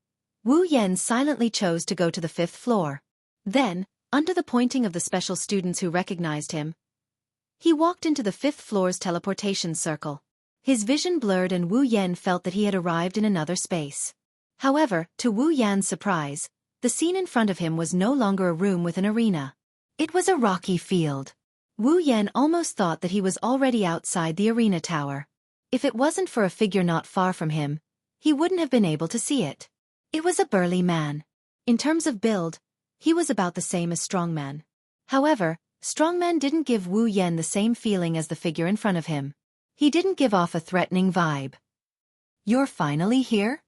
Speaker 1: Wu Yan silently chose to go to the 5th floor. Then, under the pointing of the special students who recognized him, he walked into the 5th floor's teleportation circle. His vision blurred and Wu Yan felt that he had arrived in another space. However, to Wu Yan's surprise, the scene in front of him was no longer a room with an arena. It was a rocky field. Wu Yan almost thought that he was already outside the arena tower. If it wasn't for a figure not far from him, he wouldn't have been able to see it. It was a burly man. In terms of build, he was about the same as Strongman. However, Strongman didn't give Wu Yan the same feeling as the figure in front of him. He didn't give off a threatening vibe. You're finally here?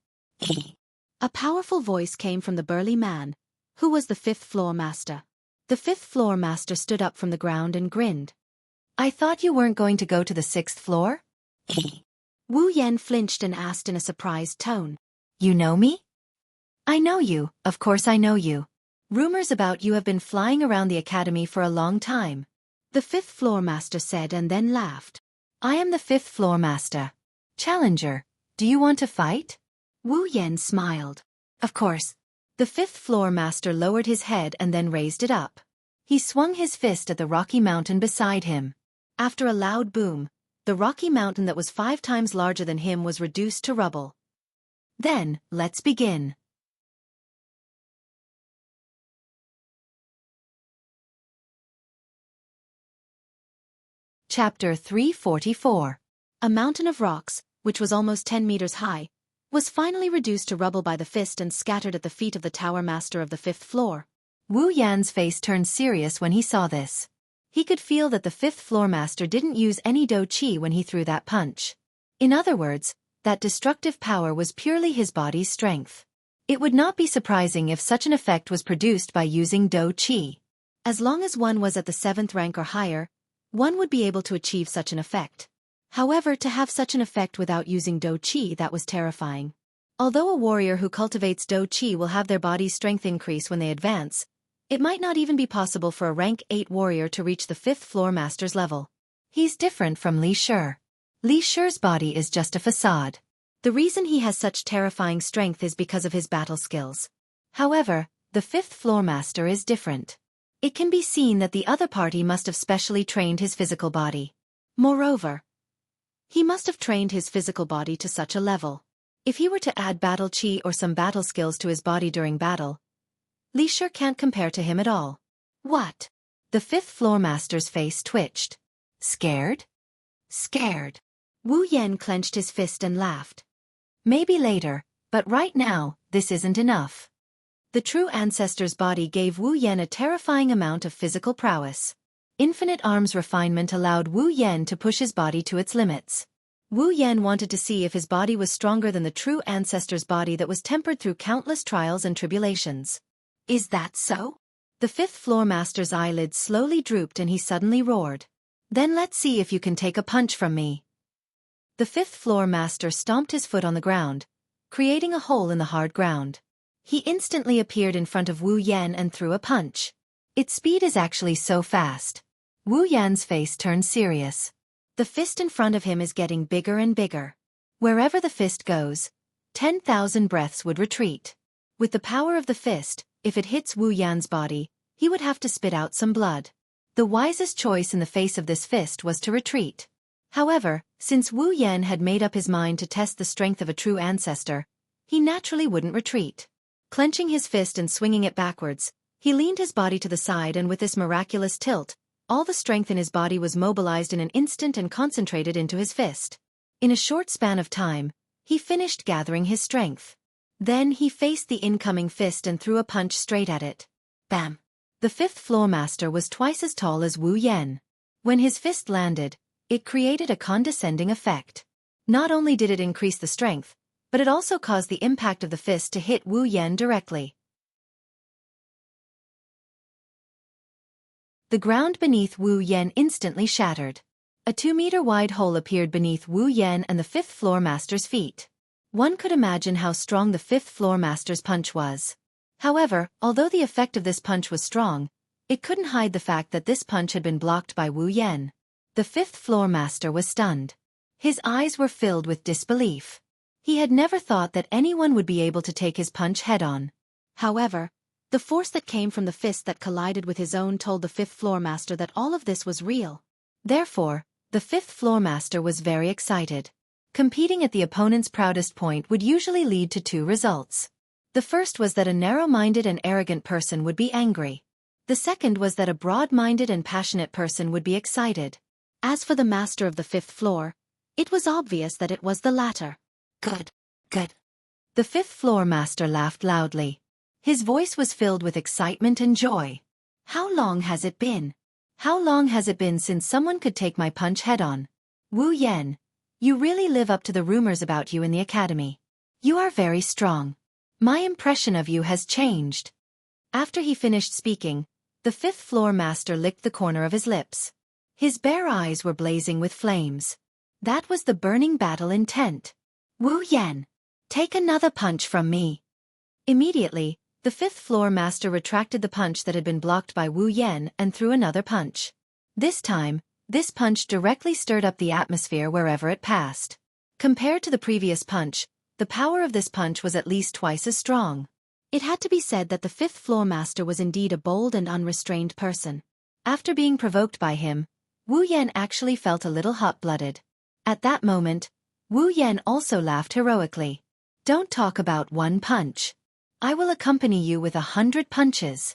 Speaker 1: A powerful voice came from the burly man, who was the 5th floor master. The 5th floor master stood up from the ground and grinned. I thought you weren't going to go to the 6th floor? Wu Yan flinched and asked in a surprised tone. You know me? I know you, of course I know you. Rumors about you have been flying around the academy for a long time. The 5th floor master said and then laughed. I am the 5th floor master. Challenger, do you want to fight? Wu Yan smiled. Of course. The 5th floor master lowered his head and then raised it up. He swung his fist at the rocky mountain beside him. After a loud boom, the rocky mountain that was 5 times larger than him was reduced to rubble. Then, let's begin. Chapter 344. A mountain of rocks, which was almost 10 meters high, was finally reduced to rubble by the fist and scattered at the feet of the tower master of the 5th floor. Wu Yan's face turned serious when he saw this. He could feel that the 5th floor master didn't use any do chi when he threw that punch. In other words, that destructive power was purely his body's strength. It would not be surprising if such an effect was produced by using Do Qi.
Speaker 2: As long as one was at the 7th rank or higher, one would be able to achieve such an effect. However, to have such an effect without using Do Qi, that was terrifying. Although a warrior who cultivates Do Qi will have their body's strength increase when they advance, it might not even be possible for a rank 8 warrior to reach the 5th floor master's level.
Speaker 1: He's different from Li Shi. Li Shi's body is just a facade.
Speaker 2: The reason he has such terrifying strength is because of his battle skills.
Speaker 1: However, the 5th floor master is different. It can be seen that the other party must have specially trained his physical body.
Speaker 2: Moreover, he must have trained his physical body to such a level. If he were to add battle chi or some battle skills to his body during battle, Li Shi can't compare to him at all.
Speaker 1: What? The 5th floor master's face twitched. Scared? Scared.
Speaker 2: Wu Yan clenched his fist and laughed.
Speaker 1: Maybe later, but right now, this isn't enough. The true ancestor's body gave Wu Yan a terrifying amount of physical prowess. Infinite arms refinement allowed Wu Yan to push his body to its limits. Wu Yan wanted to see if his body was stronger than the true ancestor's body that was tempered through countless trials and tribulations.
Speaker 2: Is that so?
Speaker 1: The 5th floor master's eyelids slowly drooped and he suddenly roared. Then let's see if you can take a punch from me. The 5th floor master stomped his foot on the ground, creating a hole in the hard ground. He instantly appeared in front of Wu Yan and threw a punch. Its speed is actually so fast. Wu Yan's face turned serious. The fist in front of him is getting bigger and bigger. Wherever the fist goes, 10,000 breaths would retreat. With the power of the fist, if it hits Wu Yan's body, he would have to spit out some blood. The wisest choice in the face of this fist was to retreat. However, since Wu Yan had made up his mind to test the strength of a true ancestor, he naturally wouldn't retreat. Clenching his fist and swinging it backwards, he leaned his body to the side, and with this miraculous tilt, all the strength in his body was mobilized in an instant and concentrated into his fist. In a short span of time, he finished gathering his strength. Then he faced the incoming fist and threw a punch straight at it. Bam! The 5th floor master was twice as tall as Wu Yan. When his fist landed, it created a condescending effect. Not only did it increase the strength, but it also caused the impact of the fist to hit Wu Yan directly. The ground beneath Wu Yan instantly shattered. A 2-meter-wide hole appeared beneath Wu Yan and the 5th floor master's feet. One could imagine how strong the 5th floor master's punch was. However, although the effect of this punch was strong, it couldn't hide the fact that this punch had been blocked by Wu Yan. The 5th floor master was stunned. His eyes were filled with disbelief. He had never thought that anyone would be able to take his punch head-on.
Speaker 2: However, the force that came from the fist that collided with his own told the 5th floor master that all of this was real.
Speaker 1: Therefore, the 5th floor master was very excited. Competing at the opponent's proudest point would usually lead to 2 results. The first was that a narrow-minded and arrogant person would be angry. The second was that a broad-minded and passionate person would be excited.
Speaker 2: As for the master of the 5th floor, it was obvious that it was the latter.
Speaker 1: Good, good. The 5th floor master laughed loudly. His voice was filled with excitement and joy. How long has it been? How long has it been since someone could take my punch head-on? Wu Yan, you really live up to the rumors about you in the academy. You are very strong. My impression of you has changed. After he finished speaking, the 5th floor master licked the corner of his lips. His bare eyes were blazing with flames. That was the burning battle intent. Wu Yan, take another punch from me. Immediately, the 5th floor master retracted the punch that had been blocked by Wu Yan and threw another punch. This time, this punch directly stirred up the atmosphere wherever it passed. Compared to the previous punch, the power of this punch was at least twice as strong. It had to be said that the 5th floor master was indeed a bold and unrestrained person. After being provoked by him, Wu Yan actually felt a little hot-blooded. At that moment, Wu Yan also laughed heroically. Don't talk about one punch. I will accompany you with 100 punches.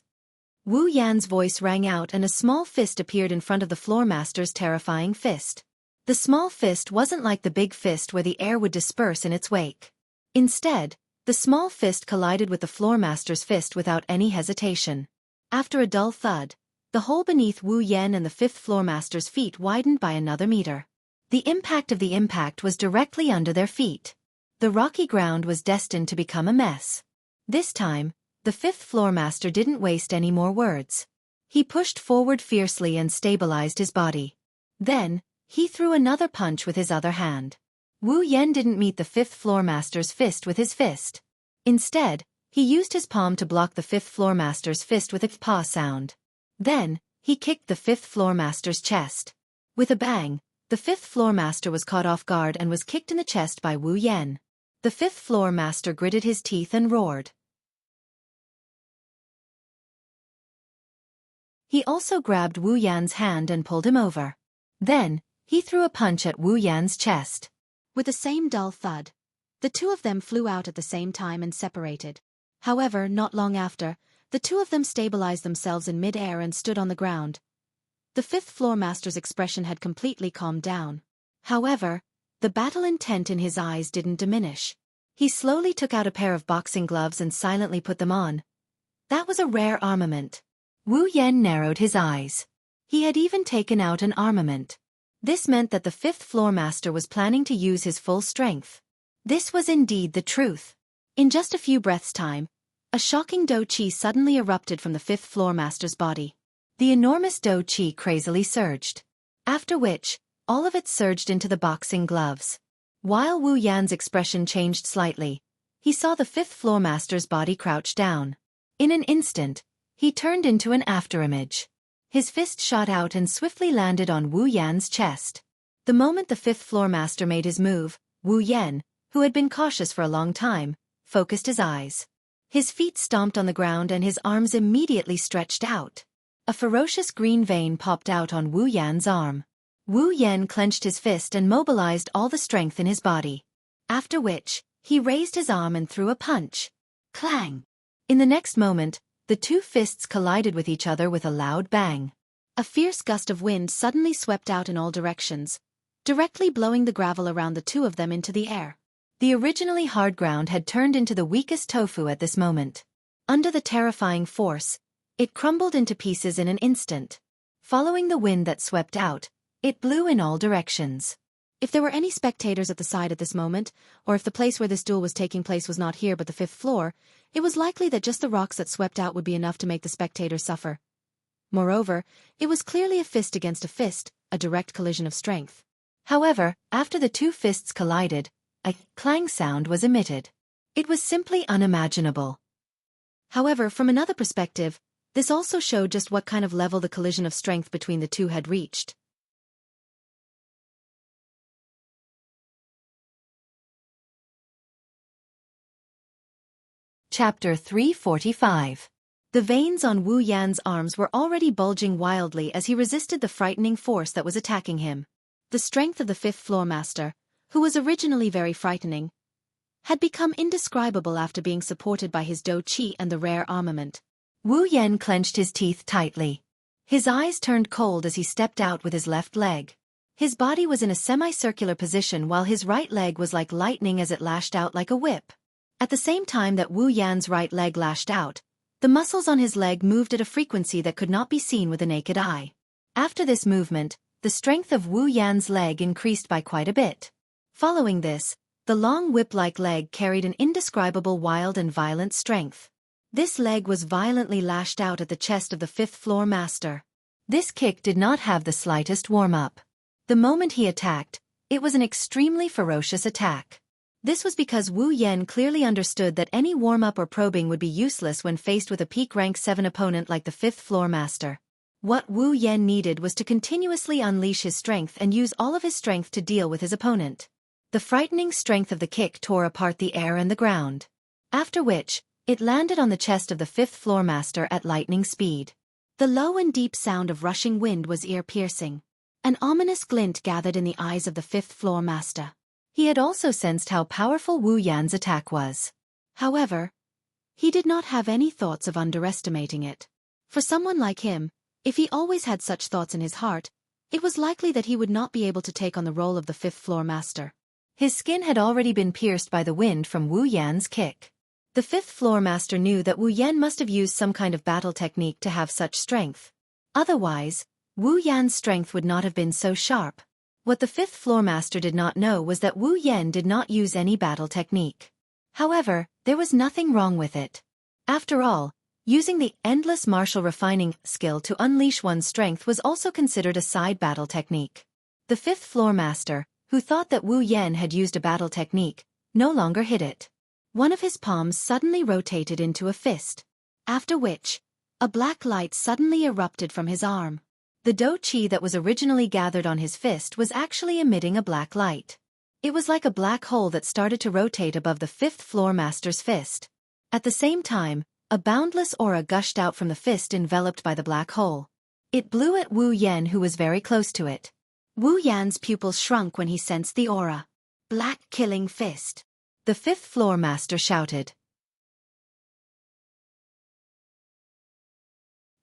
Speaker 1: Wu Yan's voice rang out and a small fist appeared in front of the floor master's terrifying fist. The small fist wasn't like the big fist where the air would disperse in its wake. Instead, the small fist collided with the floor master's fist without any hesitation. After a dull thud, the hole beneath Wu Yan and the 5th floor master's feet widened by another meter. The impact of the impact was directly under their feet. The rocky ground was destined to become a mess. This time, the fifth floor master didn't waste any more words. He pushed forward fiercely and stabilized his body. Then, he threw another punch with his other hand. Wu Yan didn't meet the fifth floor master's fist with his fist. Instead, he used his palm to block the fifth floor master's fist with a paw sound. Then, he kicked the fifth floor master's chest. With a bang, the fifth floor master was caught off guard and was kicked in the chest by Wu Yan. The fifth floor master gritted his teeth and roared. He also grabbed Wu Yan's hand and pulled him over. Then, he threw a punch at Wu Yan's chest.
Speaker 2: With the same dull thud, the two of them flew out at the same time and separated. However, not long after, the two of them stabilized themselves in mid-air and stood on the ground. The fifth floor master's expression had completely calmed down. However, the battle intent in his eyes didn't diminish. He slowly took out a pair of boxing gloves and silently put them on. That was a rare armament. Wu Yan narrowed his eyes. He had even taken out an armament. This meant that the fifth floor master was planning to use his full strength. This was indeed the truth. In just a few breaths' time, a shocking dou qi suddenly erupted from the fifth floor master's body. The enormous dou qi crazily surged. After which, all of it surged into the boxing gloves. While Wu Yan's expression changed slightly, he saw the fifth floor master's body crouch down. In an instant, he turned into an afterimage. His fist shot out and swiftly landed on Wu Yan's chest. The moment the fifth floor master made his move, Wu Yan, who had been cautious for a long time, focused his eyes. His feet stomped on the ground and his arms immediately stretched out. A ferocious green vein popped out on Wu Yan's arm. Wu Yan clenched his fist and mobilized all the strength in his body. After which, he raised his arm and threw a punch. Clang! In the next moment, the two fists collided with each other with a loud bang. A fierce gust of wind suddenly swept out in all directions, directly blowing the gravel around the two of them into the air. The originally hard ground had turned into the weakest tofu at this moment. Under the terrifying force, it crumbled into pieces in an instant. Following the wind that swept out, it blew in all directions. If there were any spectators at the side at this moment, or if the place where this duel was taking place was not here but the fifth floor, it was likely that just the rocks that swept out would be enough to make the spectators suffer. Moreover, it was clearly a fist against a fist, a direct collision of strength. However, after the two fists collided, a clang sound was emitted. It was simply unimaginable. However, from another perspective, this also showed just what kind of level the collision of strength between the two had reached.
Speaker 1: Chapter 345. The veins on Wu Yan's arms were already bulging wildly as he resisted the frightening force that was attacking him. The strength of the fifth floor master, who was originally very frightening, had become indescribable after being supported by his dou qi and the rare armament. Wu Yan clenched his teeth tightly. His eyes turned cold as he stepped out with his left leg. His body was in a semicircular position while his right leg was like lightning as it lashed out like a whip. At the same time that Wu Yan's right leg lashed out, the muscles on his leg moved at a frequency that could not be seen with the naked eye. After this movement, the strength of Wu Yan's leg increased by quite a bit. Following this, the long whip-like leg carried an indescribable wild and violent strength. This leg was violently lashed out at the chest of the fifth floor master. This kick did not have the slightest warm-up. The moment he attacked, it was an extremely ferocious attack. This was because Wu Yan clearly understood that any warm-up or probing would be useless when faced with a peak rank 7 opponent like the fifth floor master. What Wu Yan needed was to continuously unleash his strength and use all of his strength to deal with his opponent. The frightening strength of the kick tore apart the air and the ground. After which, it landed on the chest of the fifth floor master at lightning speed. The low and deep sound of rushing wind was ear-piercing. An ominous glint gathered in the eyes of the fifth floor master. He had also sensed how powerful Wu Yan's attack was. However, he did not have any thoughts of underestimating it. For someone like him, if he always had such thoughts in his heart, it was likely that he would not be able to take on the role of the fifth floor master. His skin had already been pierced by the wind from Wu Yan's kick. The fifth floor master knew that Wu Yan must have used some kind of battle technique to have such strength. Otherwise, Wu Yan's strength would not have been so sharp. What the fifth floor master did not know was that Wu Yan did not use any battle technique. However, there was nothing wrong with it. After all, using the endless martial refining skill to unleash one's strength was also considered a side battle technique. The fifth floor master, who thought that Wu Yan had used a battle technique, no longer hid it. One of his palms suddenly rotated into a fist. After which, a black light suddenly erupted from his arm. The dou qi that was originally gathered on his fist was actually emitting a black light. It was like a black hole that started to rotate above the fifth floor master's fist. At the same time, a boundless aura gushed out from the fist enveloped by the black hole. It blew at Wu Yan, who was very close to it. Wu Yan's pupils shrunk when he sensed the aura. Black killing fist. The fifth floor master shouted.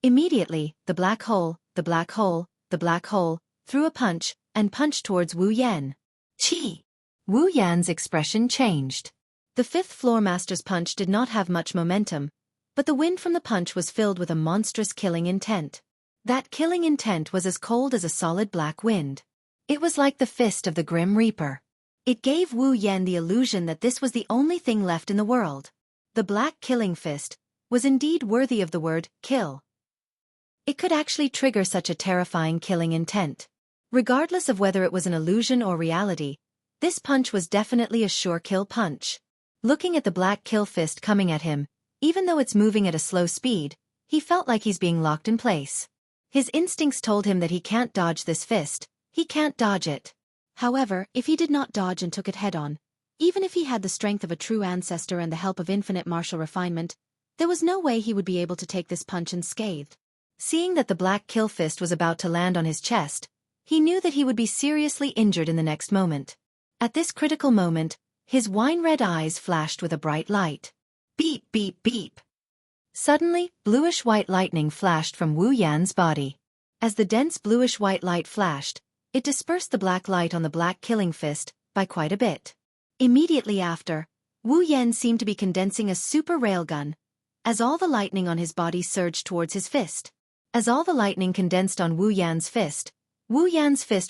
Speaker 1: Immediately, the black hole, threw a punch and punched towards Wu Yan. Chi! Wu Yan's expression changed. The fifth floor master's punch did not have much momentum, but the wind from the punch was filled with a monstrous killing intent. That killing intent was as cold as a solid black wind. It was like the fist of the Grim Reaper. It gave Wu Yan the illusion that this was the only thing left in the world. The black killing fist was indeed worthy of the word kill. It could actually trigger such a terrifying killing intent. Regardless of whether it was an illusion or reality, this punch was definitely a sure kill punch. Looking at the black kill fist coming at him, even though it's moving at a slow speed, he felt like he's being locked in place. His instincts told him that he can't dodge this fist, he can't dodge it.
Speaker 2: However, if he did not dodge and took it head-on, even if he had the strength of a true ancestor and the help of infinite martial refinement, there was no way he would be able to take this punch unscathed.
Speaker 1: Seeing that the black kill fist was about to land on his chest, he knew that he would be seriously injured in the next moment. At this critical moment, his wine-red eyes flashed with a bright light. Beep, beep, beep. Suddenly, bluish-white lightning flashed from Wu Yan's body. As the dense bluish-white light flashed, it dispersed the black light on the black killing fist by quite a bit. Immediately after, Wu Yan seemed to be condensing a super railgun, as all the lightning on his body surged towards his fist. As all the lightning condensed on Wu Yan's fist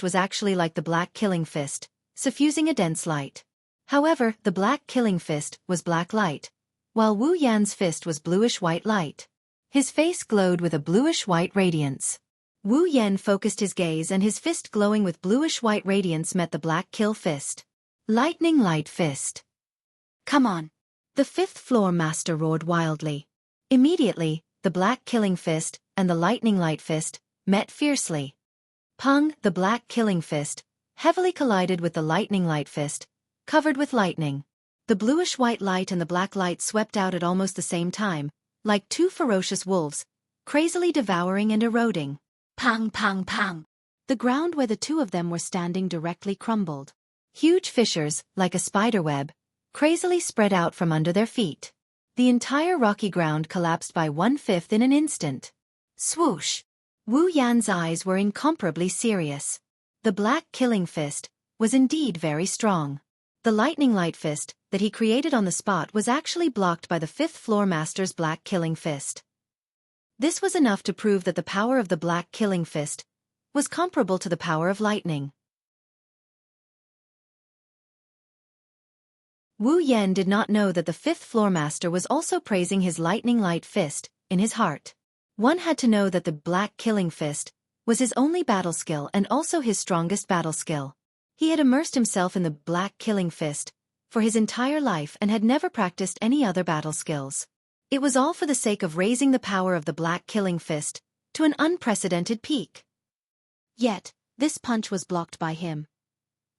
Speaker 1: was actually like the black killing fist, suffusing a dense light. However, the black killing fist was black light, while Wu Yan's fist was bluish-white light. His face glowed with a bluish-white radiance. Wu Yan focused his gaze and his fist glowing with bluish-white radiance met the black kill fist. Lightning light fist. Come on! The fifth floor master roared wildly. Immediately, the black killing fist and the lightning light fist met fiercely. Pung! The black killing fist heavily collided with the lightning light fist, covered with lightning. The bluish-white light and the black light swept out at almost the same time, like two ferocious wolves, crazily devouring and eroding. Pang, pang, pang. The ground where the two of them were standing directly crumbled. Huge fissures, like a spiderweb, crazily spread out from under their feet. The entire rocky ground collapsed by 1/5 in an instant. Swoosh! Wu Yan's eyes were incomparably serious. The black killing fist was indeed very strong. The lightning light fist that he created on the spot was actually blocked by the fifth floor master's black killing fist. This was enough to prove that the power of the black killing fist was comparable to the power of lightning. Wu Yan did not know that the fifth floor master was also praising his lightning light fist in his heart. One had to know that the black killing fist was his only battle skill and also his strongest battle skill. He had immersed himself in the black killing fist for his entire life and had never practiced any other battle skills. It was all for the sake of raising the power of the black killing fist to an unprecedented peak.
Speaker 2: Yet, this punch was blocked by him.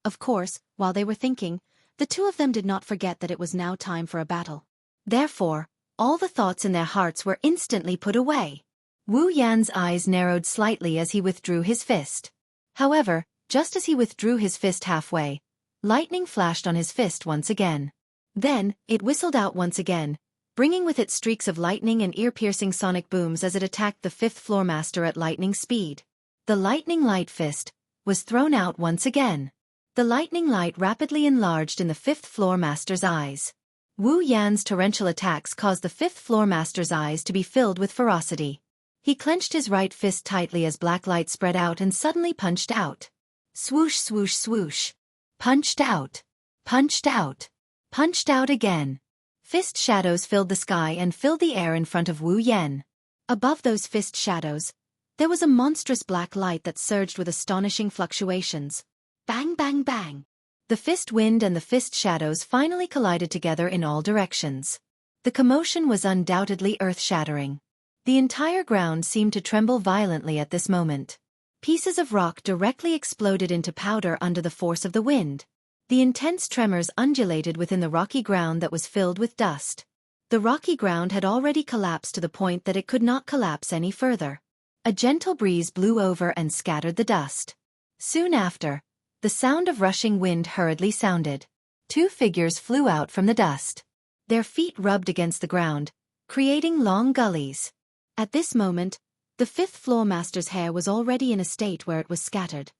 Speaker 2: Of course, while they were thinking, the two of them did not forget that it was now time for a battle.
Speaker 1: Therefore, all the thoughts in their hearts were instantly put away. Wu Yan's eyes narrowed slightly as he withdrew his fist. However, just as he withdrew his fist halfway, lightning flashed on his fist once again. Then, it whistled out once again, bringing with it streaks of lightning and ear-piercing sonic booms as it attacked the fifth floor master at lightning speed. The lightning light fist was thrown out once again. The lightning light rapidly enlarged in the fifth floor master's eyes. Wu Yan's torrential attacks caused the fifth floor master's eyes to be filled with ferocity. He clenched his right fist tightly as black light spread out and suddenly punched out. Swoosh swoosh swoosh. Punched out. Punched out. Punched out again. Fist shadows filled the sky and filled the air in front of Wu Yan.
Speaker 2: Above those fist shadows, there was a monstrous black light that surged with astonishing fluctuations. Bang bang bang.
Speaker 1: The fist wind and the fist shadows finally collided together in all directions. The commotion was undoubtedly earth-shattering. The entire ground seemed to tremble violently at this moment. Pieces of rock directly exploded into powder under the force of the wind. The intense tremors undulated within the rocky ground that was filled with dust. The rocky ground had already collapsed to the point that it could not collapse any further. A gentle breeze blew over and scattered the dust. Soon after, the sound of rushing wind hurriedly sounded. Two figures flew out from the dust. Their feet rubbed against the ground, creating long gullies.
Speaker 2: At this moment, the fifth floor master's hair was already in a state where it was scattered.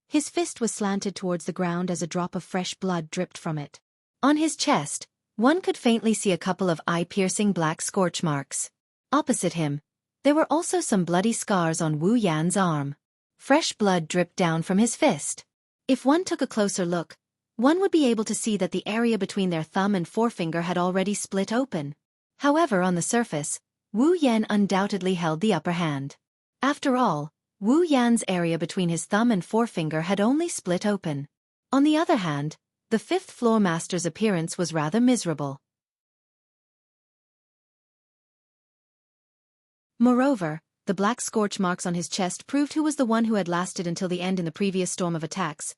Speaker 2: His fist was slanted towards the ground as a drop of fresh blood dripped from it.
Speaker 1: On his chest, one could faintly see a couple of eye-piercing black scorch marks. Opposite him, there were also some bloody scars on Wu Yan's arm. Fresh blood dripped down from his fist. If one took a closer look, one would be able to see that the area between their thumb and forefinger had already split open. However, on the surface, Wu Yan undoubtedly held the upper hand. After all, Wu Yan's area between his thumb and forefinger had only split open. On the other hand, the fifth floor master's appearance was rather miserable.
Speaker 2: Moreover, the black scorch marks on his chest proved who was the one who had lasted until the end in the previous storm of attacks.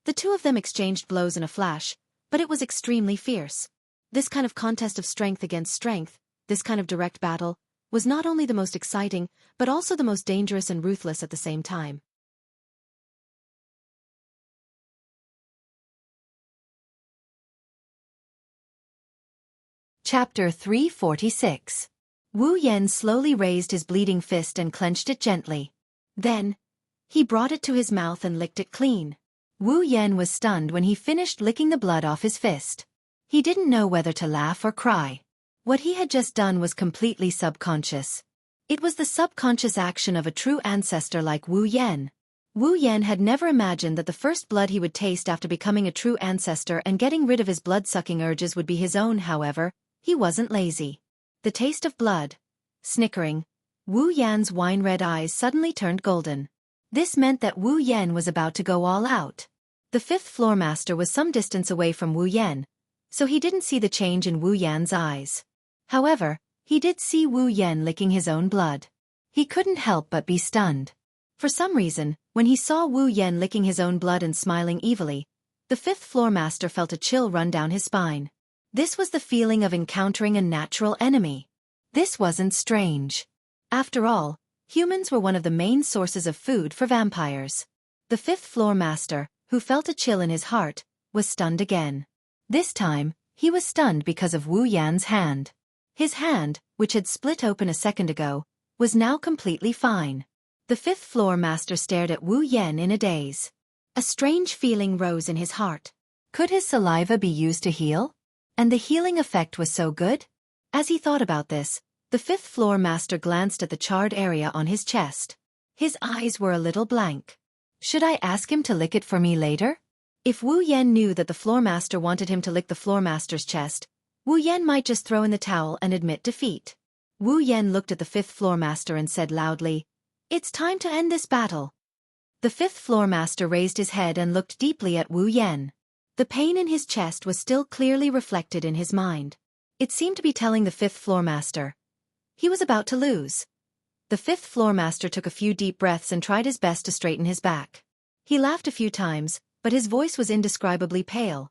Speaker 2: The two of them exchanged blows in a flash, but it was extremely fierce. This kind of contest of strength against strength, this kind of direct battle, was not only the most exciting, but also the most dangerous and ruthless at the same time.
Speaker 1: Chapter 346. Wu Yan slowly raised his bleeding fist and clenched it gently. Then, he brought it to his mouth and licked it clean. Wu Yan was stunned when he finished licking the blood off his fist. He didn't know whether to laugh or cry. What he had just done was completely subconscious. It was the subconscious action of a true ancestor like Wu Yan. Wu Yan had never imagined that the first blood he would taste after becoming a true ancestor and getting rid of his blood-sucking urges would be his own. However, he wasn't lazy. The taste of blood. Snickering, Wu Yan's wine-red eyes suddenly turned golden. This meant that Wu Yan was about to go all out. The fifth floor master was some distance away from Wu Yan, so he didn't see the change in Wu Yan's eyes. However, he did see Wu Yan licking his own blood. He couldn't help but be stunned. For some reason, when he saw Wu Yan licking his own blood and smiling evilly, the fifth floor master felt a chill run down his spine. This was the feeling of encountering a natural enemy. This wasn't strange. After all, humans were one of the main sources of food for vampires. The fifth floor master, who felt a chill in his heart, was stunned again. This time, he was stunned because of Wu Yan's hand. His hand, which had split open a second ago, was now completely fine. The fifth floor master stared at Wu Yan in a daze. A strange feeling rose in his heart. Could his saliva be used to heal? And the healing effect was so good? As he thought about this, the fifth floor master glanced at the charred area on his chest. His eyes were a little blank. Should I ask him to lick it for me later? If Wu Yan knew that the floor master wanted him to lick the floor master's chest, Wu Yan might just throw in the towel and admit defeat. Wu Yan looked at the fifth floor master and said loudly, "It's time to end this battle." The fifth floor master raised his head and looked deeply at Wu Yan. The pain in his chest was still clearly reflected in his mind. It seemed to be telling the fifth floor master he was about to lose. The fifth floor master took a few deep breaths and tried his best to straighten his back. He laughed a few times, but his voice was indescribably pale.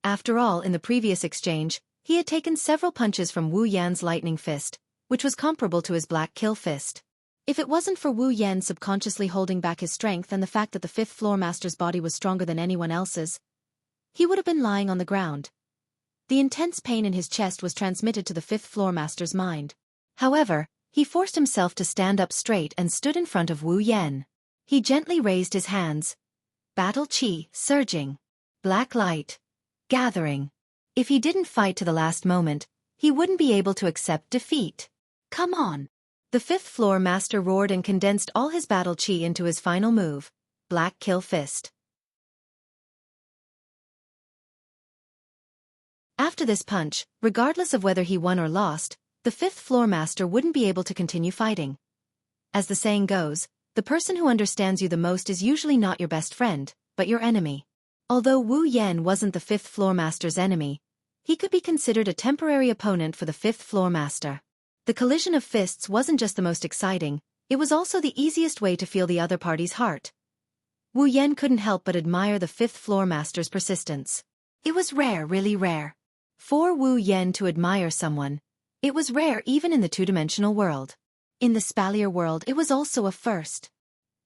Speaker 1: After all, in the previous exchange, he had taken several punches from Wu Yan's lightning fist, which was comparable to his black kill fist. If it wasn't for Wu Yan subconsciously holding back his strength and the fact that the fifth floor master's body was stronger than anyone else's, he would have been lying on the ground. The intense pain in his chest was transmitted to the fifth floor master's mind. However, he forced himself to stand up straight and stood in front of Wu Yan. He gently raised his hands. Battle chi surging. Black light gathering. If he didn't fight to the last moment, he wouldn't be able to accept defeat. Come on. The fifth floor master roared and condensed all his battle chi into his final move, black kill fist. After this punch, regardless of whether he won or lost, the fifth floor master wouldn't be able to continue fighting. As the saying goes, the person who understands you the most is usually not your best friend, but your enemy. Although Wu Yan wasn't the fifth floor master's enemy, he could be considered a temporary opponent for the fifth floor master. The collision of fists wasn't just the most exciting, it was also the easiest way to feel the other party's heart. Wu Yan couldn't help but admire the fifth floor master's persistence. It was rare, really rare. For Wu Yan to admire someone, it was rare even in the two-dimensional world. In the spalier world it was also a first.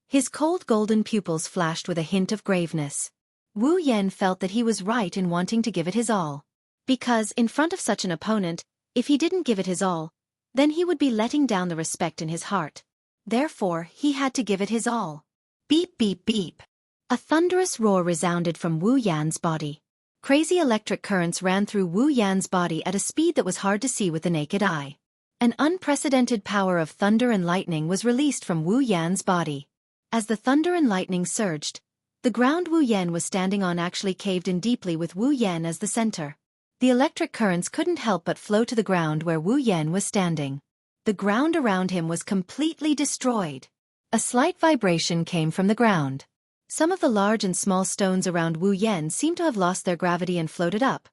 Speaker 1: His cold golden pupils flashed with a hint of graveness. Wu Yan felt that he was right in wanting to give it his all. Because, in front of such an opponent, if he didn't give it his all, then he would be letting down the respect in his heart. Therefore, he had to give it his all. Beep beep beep. A thunderous roar resounded from Wu Yan's body. Crazy electric currents ran through Wu Yan's body at a speed that was hard to see with the naked eye. An unprecedented power of thunder and lightning was released from Wu Yan's body. As the thunder and lightning surged, the ground Wu Yan was standing on actually caved in deeply with Wu Yan as the center. The electric currents couldn't help but flow to the ground where Wu Yan was standing. The ground around him was completely destroyed. A slight vibration came from the ground. Some of the large and small stones around Wu Yan seemed to have lost their gravity and floated up.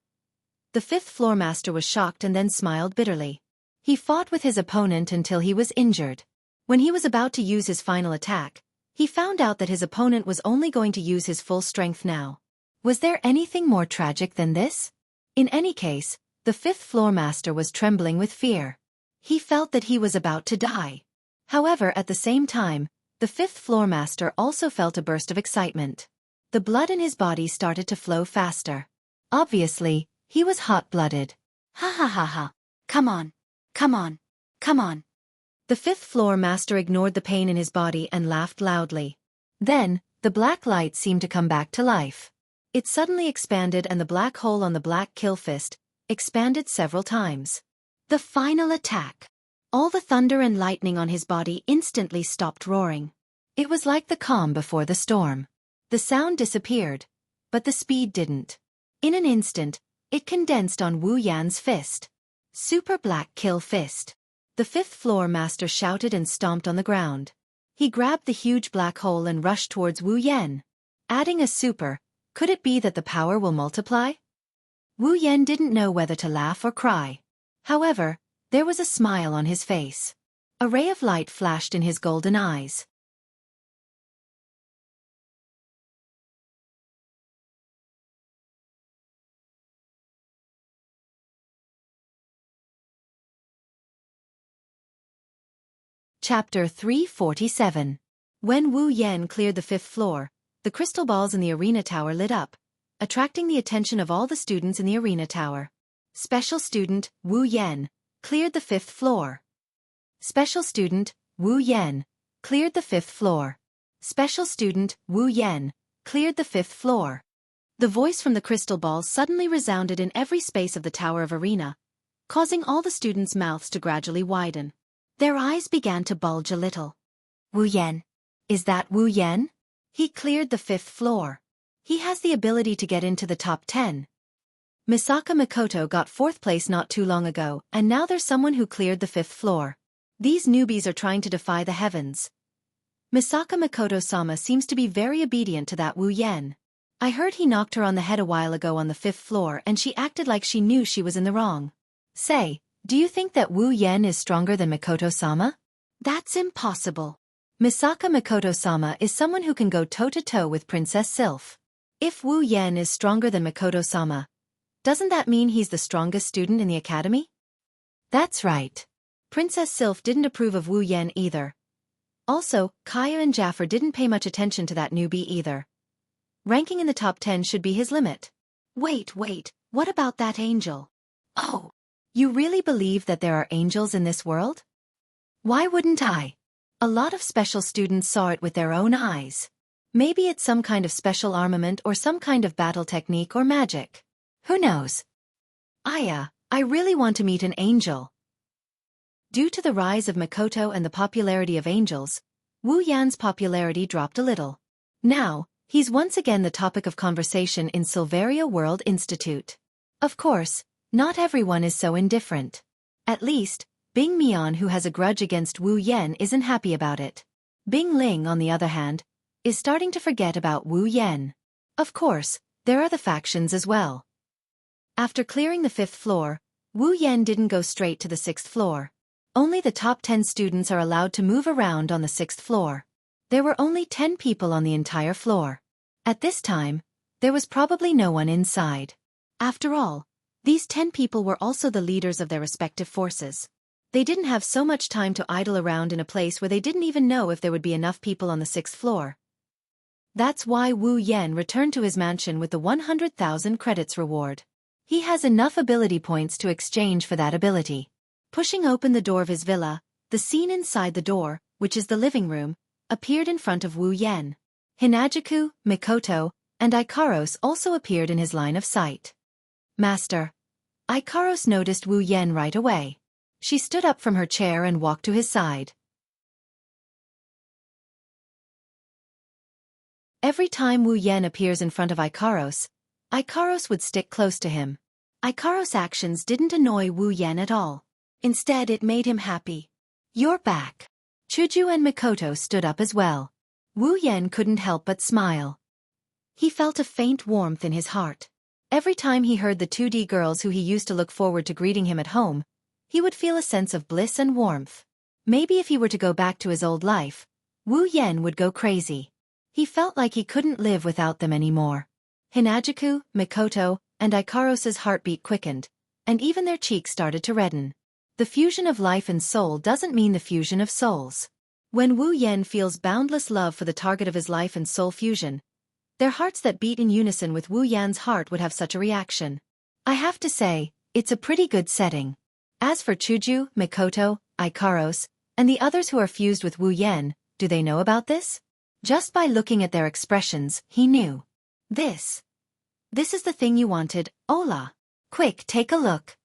Speaker 1: The fifth floor master was shocked and then smiled bitterly. He fought with his opponent until he was injured. When he was about to use his final attack, he found out that his opponent was only going to use his full strength now. Was there anything more tragic than this? In any case, the fifth floor master was trembling with fear. He felt that he was about to die. However, at the same time, the fifth floor master also felt a burst of excitement. The blood in his body started to flow faster. Obviously, he was hot-blooded. Ha ha ha ha. Come on. Come on. Come on. The fifth floor master ignored the pain in his body and laughed loudly. Then, the black light seemed to come back to life. It suddenly expanded and the black hole on the black kill fist expanded several times. The final attack. All the thunder and lightning on his body instantly stopped roaring. It was like the calm before the storm. The sound disappeared, but the speed didn't. In an instant, it condensed on Wu Yan's fist. Super black kill fist. The fifth floor master shouted and stomped on the ground. He grabbed the huge black hole and rushed towards Wu Yan. Adding a super, could it be that the power will multiply? Wu Yan didn't know whether to laugh or cry. However, there was a smile on his face. A ray of light flashed in his golden eyes. Chapter 347. When Wu Yan cleared the fifth floor, the crystal balls in the arena tower lit up, attracting the attention of all the students in the arena tower. Special student, Wu Yan, cleared the fifth floor. Special student, Wu Yan, cleared the fifth floor. Special student, Wu Yan, cleared the fifth floor. The voice from the crystal ball suddenly resounded in every space of the tower of arena, causing all the students' mouths to gradually widen. Their eyes began to bulge a little. Wu Yan. Is that Wu Yan? He cleared the fifth floor. He has the ability to get into the top 10. Misaka Makoto got fourth place not too long ago, and now there's someone who cleared the fifth floor. These newbies are trying to defy the heavens. Misaka Makoto-sama seems to be very obedient to that Wu Yan. I heard he knocked her on the head a while ago on the fifth floor and she acted like she knew she was in the wrong. Say, do you think that Wu Yan is stronger than Makoto-sama? That's impossible. Misaka Makoto-sama is someone who can go toe-to-toe with Princess Sylph. If Wu Yan is stronger than Makoto-sama, doesn't that mean he's the strongest student in the academy? That's right. Princess Sylph didn't approve of Wu Yan either. Also, Kaya and Jaffer didn't pay much attention to that newbie either. Ranking in the top 10 should be his limit. Wait, what about that angel? Oh, you really believe that there are angels in this world? Why wouldn't I? A lot of special students saw it with their own eyes. Maybe it's some kind of special armament or some kind of battle technique or magic. Who knows? I really want to meet an angel. Due to the rise of Makoto and the popularity of angels, Wu Yan's popularity dropped a little. Now, he's once again the topic of conversation in Silveria World Institute. Of course, not everyone is so indifferent. At least, Bing Mian, who has a grudge against Wu Yen, isn't happy about it. Bing Ling, on the other hand, is starting to forget about Wu Yen. Of course, there are the factions as well. After clearing the 5th floor, Wu Yen didn't go straight to the 6th floor. Only the top 10 students are allowed to move around on the 6th floor. There were only 10 people on the entire floor. At this time, there was probably no one inside. After all, these 10 people were also the leaders of their respective forces. They didn't have so much time to idle around in a place where they didn't even know if there would be enough people on the 6th floor. That's why Wu Yen returned to his mansion with the 100,000 credits reward. He has enough ability points to exchange for that ability. Pushing open the door of his villa, the scene inside the door, which is the living room, appeared in front of Wu Yen. Hinajuku, Mikoto, and Ikaros also appeared in his line of sight. Master. Ikaros noticed Wu Yen right away. She stood up from her chair and walked to his side. Every time Wu Yen appears in front of Ikaros, Ikaros would stick close to him. Ikaros' actions didn't annoy Wu Yen at all. Instead, it made him happy. You're back. Chuju and Mikoto stood up as well. Wu Yen couldn't help but smile. He felt a faint warmth in his heart. Every time he heard the 2D girls who he used to look forward to greeting him at home, he would feel a sense of bliss and warmth. Maybe if he were to go back to his old life, Wu Yen would go crazy. He felt like he couldn't live without them anymore. Hinajuku, Mikoto, and Ikaros' heartbeat quickened, and even their cheeks started to redden. The fusion of life and soul doesn't mean the fusion of souls. When Wu Yen feels boundless love for the target of his life and soul fusion, their hearts that beat in unison with Wu Yan's heart would have such a reaction. I have to say, it's a pretty good setting. As for Chuju, Mikoto, Ikaros, and the others who are fused with Wu Yen, do they know about this? Just by looking at their expressions, he knew. This is the thing you wanted, Ola. Quick, take a look.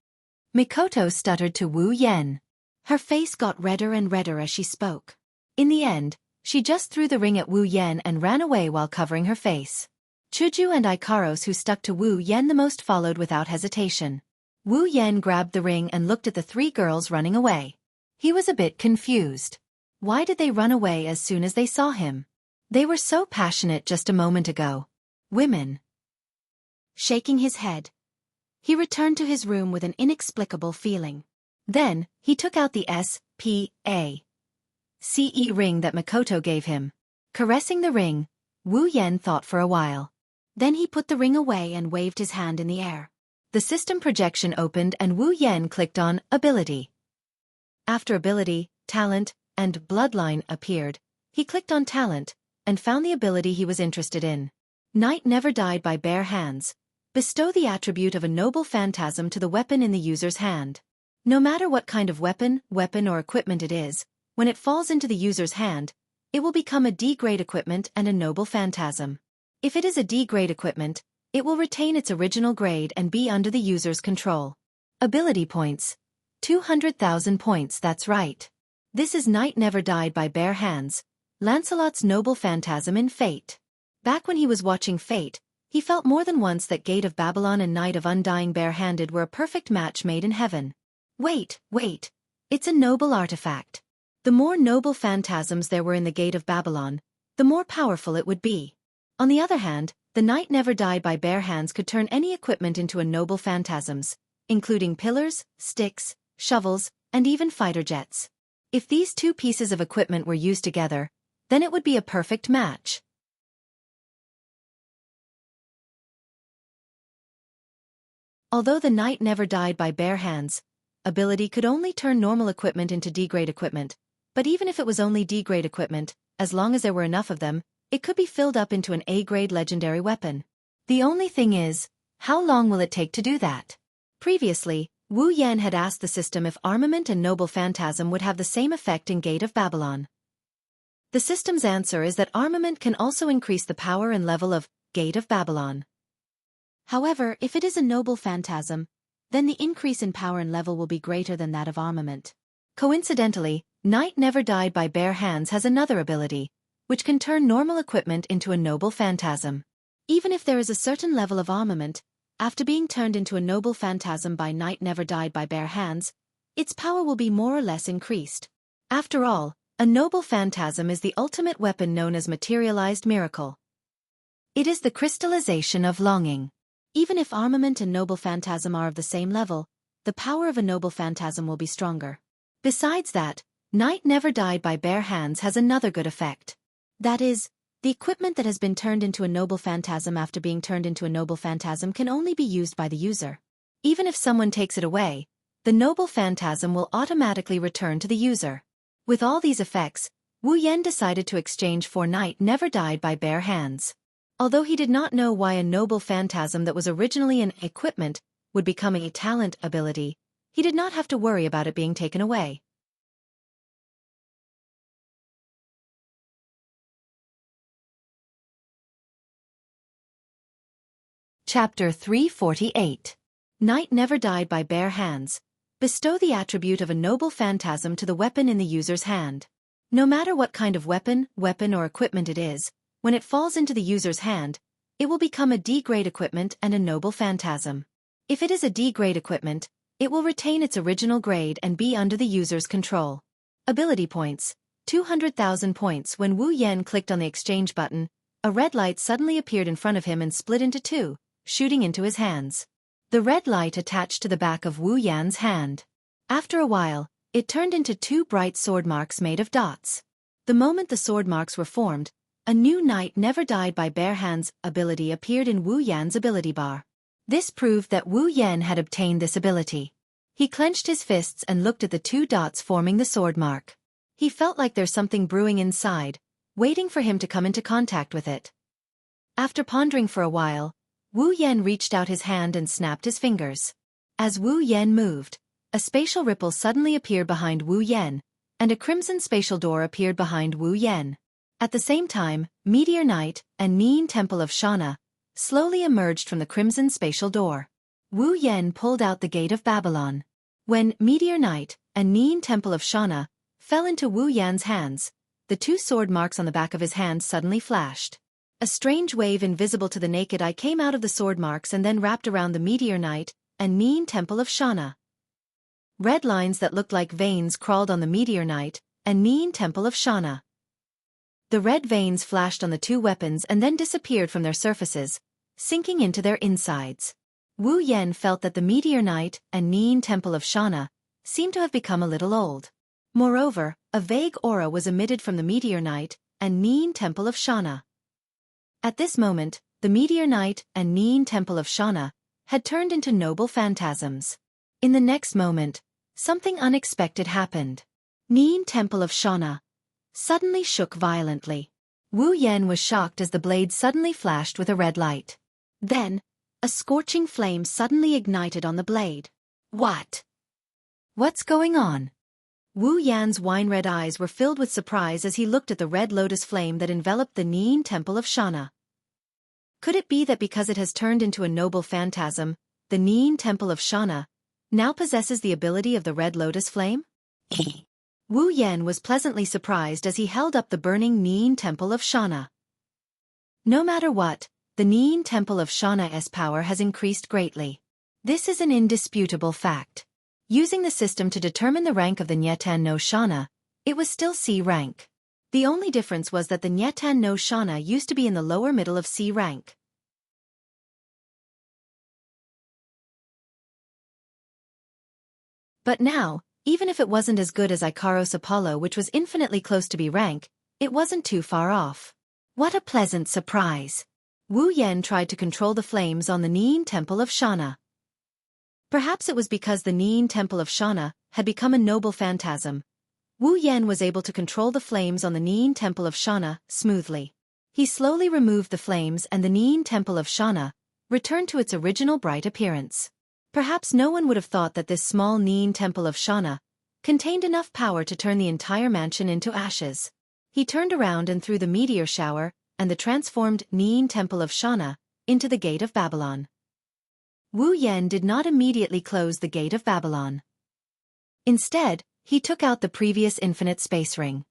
Speaker 1: Mikoto stuttered to Wu Yen. Her face got redder and redder as she spoke. In the end, she just threw the ring at Wu Yen and ran away while covering her face. Chuju and Ikaros, who stuck to Wu Yen the most, followed without hesitation. Wu Yen grabbed the ring and looked at the 3 girls running away. He was a bit confused. Why did they run away as soon as they saw him? They were so passionate just a moment ago. Women. Shaking his head, he returned to his room with an inexplicable feeling. Then, he took out the S.P.A. CE ring that Mikoto gave him. Caressing the ring, Wu Yen thought for a while. Then he put the ring away and waved his hand in the air. The system projection opened and Wu Yen clicked on Ability. After Ability, Talent, and Bloodline appeared, he clicked on Talent, and found the ability he was interested in. Night Never Died by Bare Hands. Bestow the attribute of a noble phantasm to the weapon in the user's hand. No matter what kind of weapon or equipment it is, when it falls into the user's hand, it will become a D-grade equipment and a noble phantasm. If it is a D-grade equipment, it will retain its original grade and be under the user's control. Ability points. 200,000 points, that's right. This is Night Never Died by Bare Hands, Lancelot's noble phantasm in Fate. Back when he was watching Fate, he felt more than once that Gate of Babylon and Knight of Undying Barehanded were a perfect match made in heaven. Wait, it's a noble artifact. The more noble phantasms there were in the Gate of Babylon, the more powerful it would be. On the other hand, the Night Never Died by Bare Hands could turn any equipment into a noble phantasms, including pillars, sticks, shovels, and even fighter jets. If these 2 pieces of equipment were used together, then it would be a perfect match. Although the Night Never Died by Bare Hands ability could only turn normal equipment into D-grade equipment, but even if it was only D-grade equipment, as long as there were enough of them, it could be filled up into an A-grade legendary weapon. The only thing is, how long will it take to do that? Previously, Wu Yen had asked the system if armament and noble phantasm would have the same effect in Gate of Babylon. The system's answer is that armament can also increase the power and level of Gate of Babylon. However, if it is a noble phantasm, then the increase in power and level will be greater than that of armament. Coincidentally, Night Never Died by Bare Hands has another ability, which can turn normal equipment into a noble phantasm.
Speaker 2: Even if there is a certain level of armament, after being turned into a noble phantasm by Night Never Died by Bare Hands, its power will be more or less increased.
Speaker 1: After all, a noble phantasm is the ultimate weapon known as materialized miracle. It is the crystallization of longing.
Speaker 2: Even if armament and noble phantasm are of the same level, the power of a noble phantasm will be stronger.
Speaker 1: Besides that, Night Never Died by Bare Hands has another good effect.
Speaker 2: That is, the equipment that has been turned into a noble phantasm after being turned into a noble phantasm can only be used by the user.
Speaker 1: Even if someone takes it away, the noble phantasm will automatically return to the user. With all these effects, Wu Yan decided to exchange for Night Never Died by Bare Hands. Although he did not know why a noble phantasm that was originally an equipment would become a talent ability, he did not have to worry about it being taken away. Chapter 348. Night Never Died by Bare Hands. Bestow the attribute of a noble phantasm to the weapon in the user's hand. No matter what kind of weapon or equipment it is, when it falls into the user's hand, it will become a D-grade equipment and a noble phantasm. If it is a D-grade equipment, it will retain its original grade and be under the user's control. Ability points. 200,000 points. When Wu Yan clicked on the exchange button, a red light suddenly appeared in front of him and split into two, shooting into his hands. The red light attached to the back of Wu Yan's hand. After a while, it turned into two bright sword marks made of dots. The moment the sword marks were formed, a new Night Never Died by Bare Hands ability appeared in Wu Yan's ability bar. This proved that Wu Yan had obtained this ability. He clenched his fists and looked at the two dots forming the sword mark. He felt like there's something brewing inside, waiting for him to come into contact with it. After pondering for a while, Wu Yan reached out his hand and snapped his fingers. As Wu Yan moved, a spatial ripple suddenly appeared behind Wu Yan, and a crimson spatial door appeared behind Wu Yan. At the same time, Meteor Knight and Neen Temple of Shana slowly emerged from the crimson spatial door. Wu Yan pulled out the Gate of Babylon. When Meteor Knight and Neen Temple of Shana fell into Wu Yan's hands, the two sword marks on the back of his hand suddenly flashed. A strange wave invisible to the naked eye came out of the sword marks and then wrapped around the Meteor Knight and Neen Temple of Shana. Red lines that looked like veins crawled on the Meteor Knight and Neen Temple of Shana. The red veins flashed on the two weapons and then disappeared from their surfaces, sinking into their insides. Wu Yan felt that the Meteor Knight and Neen Temple of Shana seemed to have become a little old. Moreover, a vague aura was emitted from the Meteor Knight and Neen Temple of Shana. At this moment, the Meteor Knight and Neen Temple of Shana had turned into noble phantasms. In the next moment, something unexpected happened. Neen Temple of Shana suddenly shook violently. Wu Yan was shocked as the blade suddenly flashed with a red light. Then, a scorching flame suddenly ignited on the blade. What's going on? Wu Yan's wine-red eyes were filled with surprise as he looked at the red lotus flame that enveloped the Neen Temple of Shana. Could it be that because it has turned into a noble phantasm, the Neen Temple of Shana now possesses the ability of the red lotus flame? Wu Yan was pleasantly surprised as he held up the burning Neen Temple of Shana. No matter what, the Neen Temple of Shana's power has increased greatly. This is an indisputable fact. Using the system to determine the rank of the Nyetan no Shana, it was still C rank. The only difference was that the Nyetan no Shana used to be in the lower middle of C rank. But now, even if it wasn't as good as Ikaros Apollo, which was infinitely close to B rank, it wasn't too far off. What a pleasant surprise! Wu Yan tried to control the flames on the Neen Temple of Shana. Perhaps it was because the Neen Temple of Shana had become a noble phantasm. Wu Yan was able to control the flames on the Neen Temple of Shana smoothly. He slowly removed the flames and the Neen Temple of Shana returned to its original bright appearance. Perhaps no one would have thought that this small Neen Temple of Shana contained enough power to turn the entire mansion into ashes. He turned around and threw the meteor shower and the transformed Neen Temple of Shana into the Gate of Babylon. Wu Yan did not immediately close the Gate of Babylon. Instead, he took out the previous infinite space ring.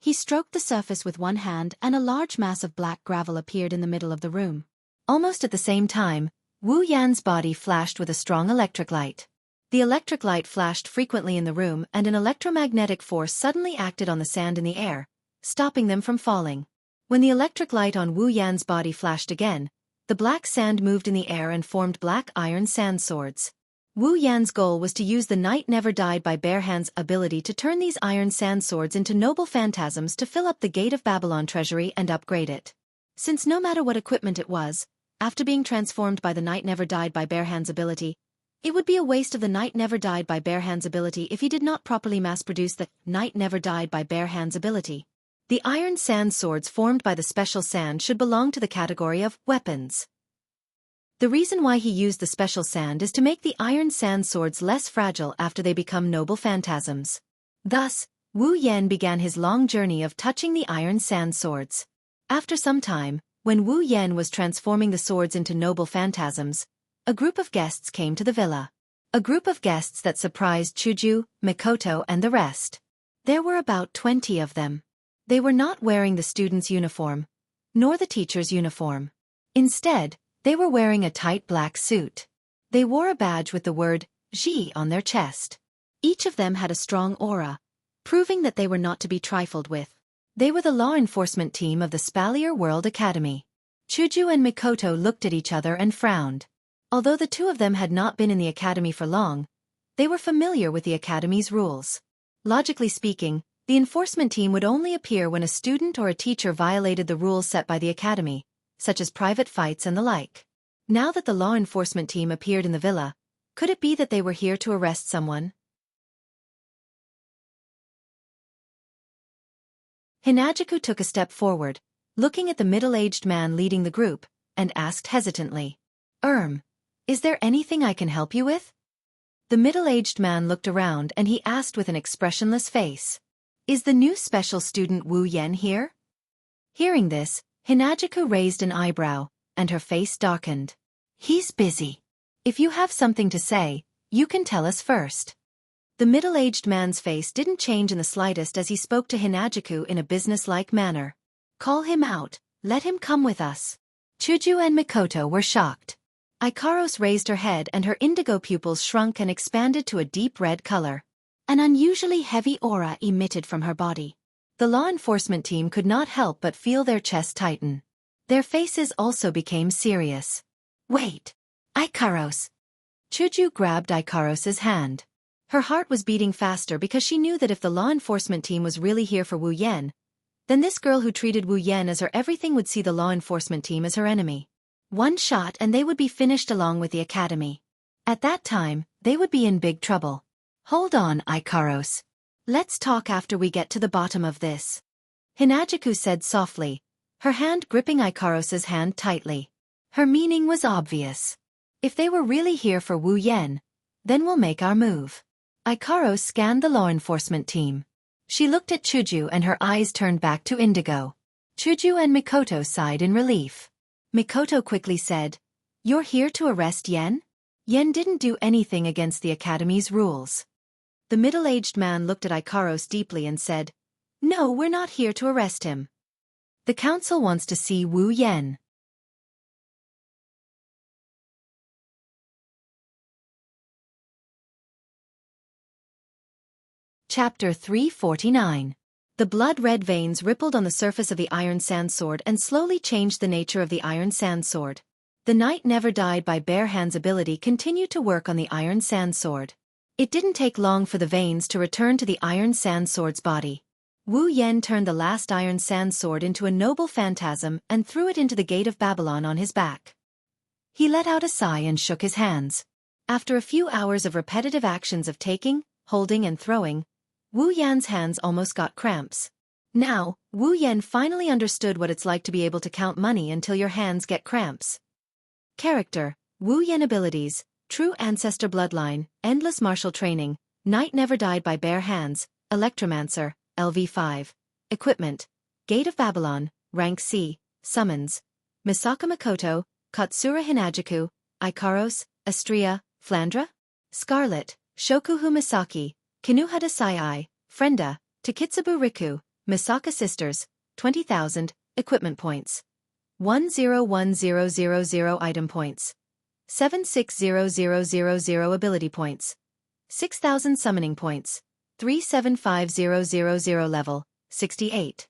Speaker 2: He stroked the surface with one hand and a large mass of black gravel appeared in the middle of the room.
Speaker 1: Almost at the same time, Wu Yan's body flashed with a strong electric light. The electric light flashed frequently in the room and an electromagnetic force suddenly acted on the sand in the air, stopping them from falling. When the electric light on Wu Yan's body flashed again, the black sand moved in the air and formed black iron sand swords. Wu Yan's goal was to use the Knight Never Died by Bare Hands ability to turn these iron sand swords into noble phantasms to fill up the Gate of Babylon treasury and upgrade it. Since no matter what equipment it was, after being transformed by the Knight Never Died by Bare Hands ability, it would be a waste of the Knight Never Died by Bare Hands ability if he did not properly mass-produce the Knight Never Died by Bare Hands ability. The iron sand swords formed by the special sand should belong to the category of weapons. The reason why he used the special sand is to make the iron sand swords less fragile after they become noble phantasms. Thus, Wu Yan began his long journey of touching the iron sand swords. After some time, when Wu Yan was transforming the swords into noble phantasms, a group of guests came to the villa. A group of guests that surprised Chuju, Mikoto and the rest. There were about 20 of them. They were not wearing the student's uniform, nor the teacher's uniform. Instead, they were wearing a tight black suit. They wore a badge with the word Ji on their chest. Each of them had a strong aura, proving that they were not to be trifled with. They were the law enforcement team of the Spalier World Academy. Chuju and Mikoto looked at each other and frowned. Although the two of them had not been in the academy for long, they were familiar with the academy's rules. Logically speaking, the enforcement team would only appear when a student or a teacher violated the rules set by the academy, such as private fights and the like. Now that the law enforcement team appeared in the villa, could it be that they were here to arrest someone? Hinajaku took a step forward, looking at the middle-aged man leading the group, and asked hesitantly, Is there anything I can help you with? The middle-aged man looked around and he asked with an expressionless face, Is the new special student Wu Yan here? Hearing this, Hinajaku raised an eyebrow, and her face darkened. He's busy. If you have something to say, you can tell us first. The middle-aged man's face didn't change in the slightest as he spoke to Hinajaku in a business-like manner. Call him out, let him come with us. Chuju and Mikoto were shocked. Ikaros raised her head and her indigo pupils shrunk and expanded to a deep red color. An unusually heavy aura emitted from her body. The law enforcement team could not help but feel their chests tighten. Their faces also became serious. Wait! Ikaros! Chuju grabbed Ikaros's hand. Her heart was beating faster because she knew that if the law enforcement team was really here for Wu Yan, then this girl who treated Wu Yan as her everything would see the law enforcement team as her enemy. One shot and they would be finished along with the academy. At that time, they would be in big trouble. Hold on, Ikaros. Let's talk after we get to the bottom of this. Hinajaku said softly, her hand gripping Ikaros's hand tightly. Her meaning was obvious. If they were really here for Wu Yan, then we'll make our move. Ikaros scanned the law enforcement team. She looked at Chuju and her eyes turned back to indigo. Chuju and Mikoto sighed in relief. Mikoto quickly said, You're here to arrest Yen? Yen didn't do anything against the academy's rules. The middle-aged man looked at Ikaros deeply and said, No, we're not here to arrest him. The council wants to see Wu Yan. Chapter 349. The blood-red veins rippled on the surface of the iron sand sword and slowly changed the nature of the iron sand sword. The Knight Never Died by Bare Hands ability continued to work on the iron sand sword. It didn't take long for the veins to return to the iron sand sword's body. Wu Yan turned the last iron sand sword into a noble phantasm and threw it into the Gate of Babylon on his back. He let out a sigh and shook his hands. After a few hours of repetitive actions of taking, holding and throwing, Wu Yan's hands almost got cramps. Now, Wu Yan finally understood what it's like to be able to count money until your hands get cramps. Character: Wu Yan abilities, True Ancestor Bloodline, Endless Martial Training, Knight Never Died by Bare Hands, Electromancer, LV5. Equipment: Gate of Babylon, Rank C, Summons. Misaka Makoto, Katsura Hinajaku, Ikaros, Astria, Flandra? Scarlet, Shokuhu Misaki, Kinuhada Sai-ai, Frenda, Takitsubu Riku, Misaka Sisters, 20,000, equipment points. 101000 item points. 760000 ability points. 6,000 summoning points. 375000 level, 68.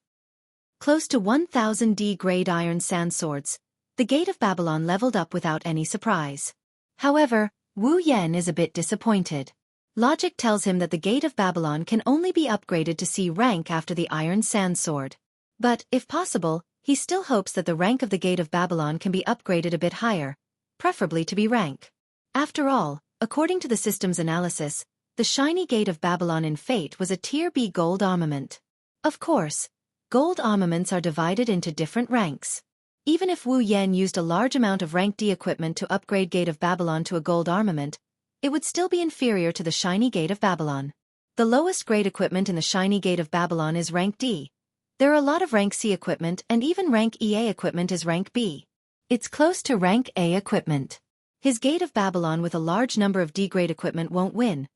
Speaker 1: Close to 1,000 D-grade iron sand swords. The Gate of Babylon leveled up without any surprise. However, Wu Yan is a bit disappointed. Logic tells him that the Gate of Babylon can only be upgraded to C rank after the Iron Sand Sword. But, if possible, he still hopes that the rank of the Gate of Babylon can be upgraded a bit higher, preferably to B rank. After all, according to the system's analysis, the shiny Gate of Babylon in Fate was a Tier B gold armament. Of course, gold armaments are divided into different ranks. Even if Wu Yan used a large amount of rank D equipment to upgrade Gate of Babylon to a gold armament, it would still be inferior to the shiny Gate of Babylon. The lowest grade equipment in the shiny Gate of Babylon is rank D. There are a lot of rank C equipment and even rank EA equipment is rank B. It's close to rank A equipment. His Gate of Babylon with a large number of D-grade equipment won't win,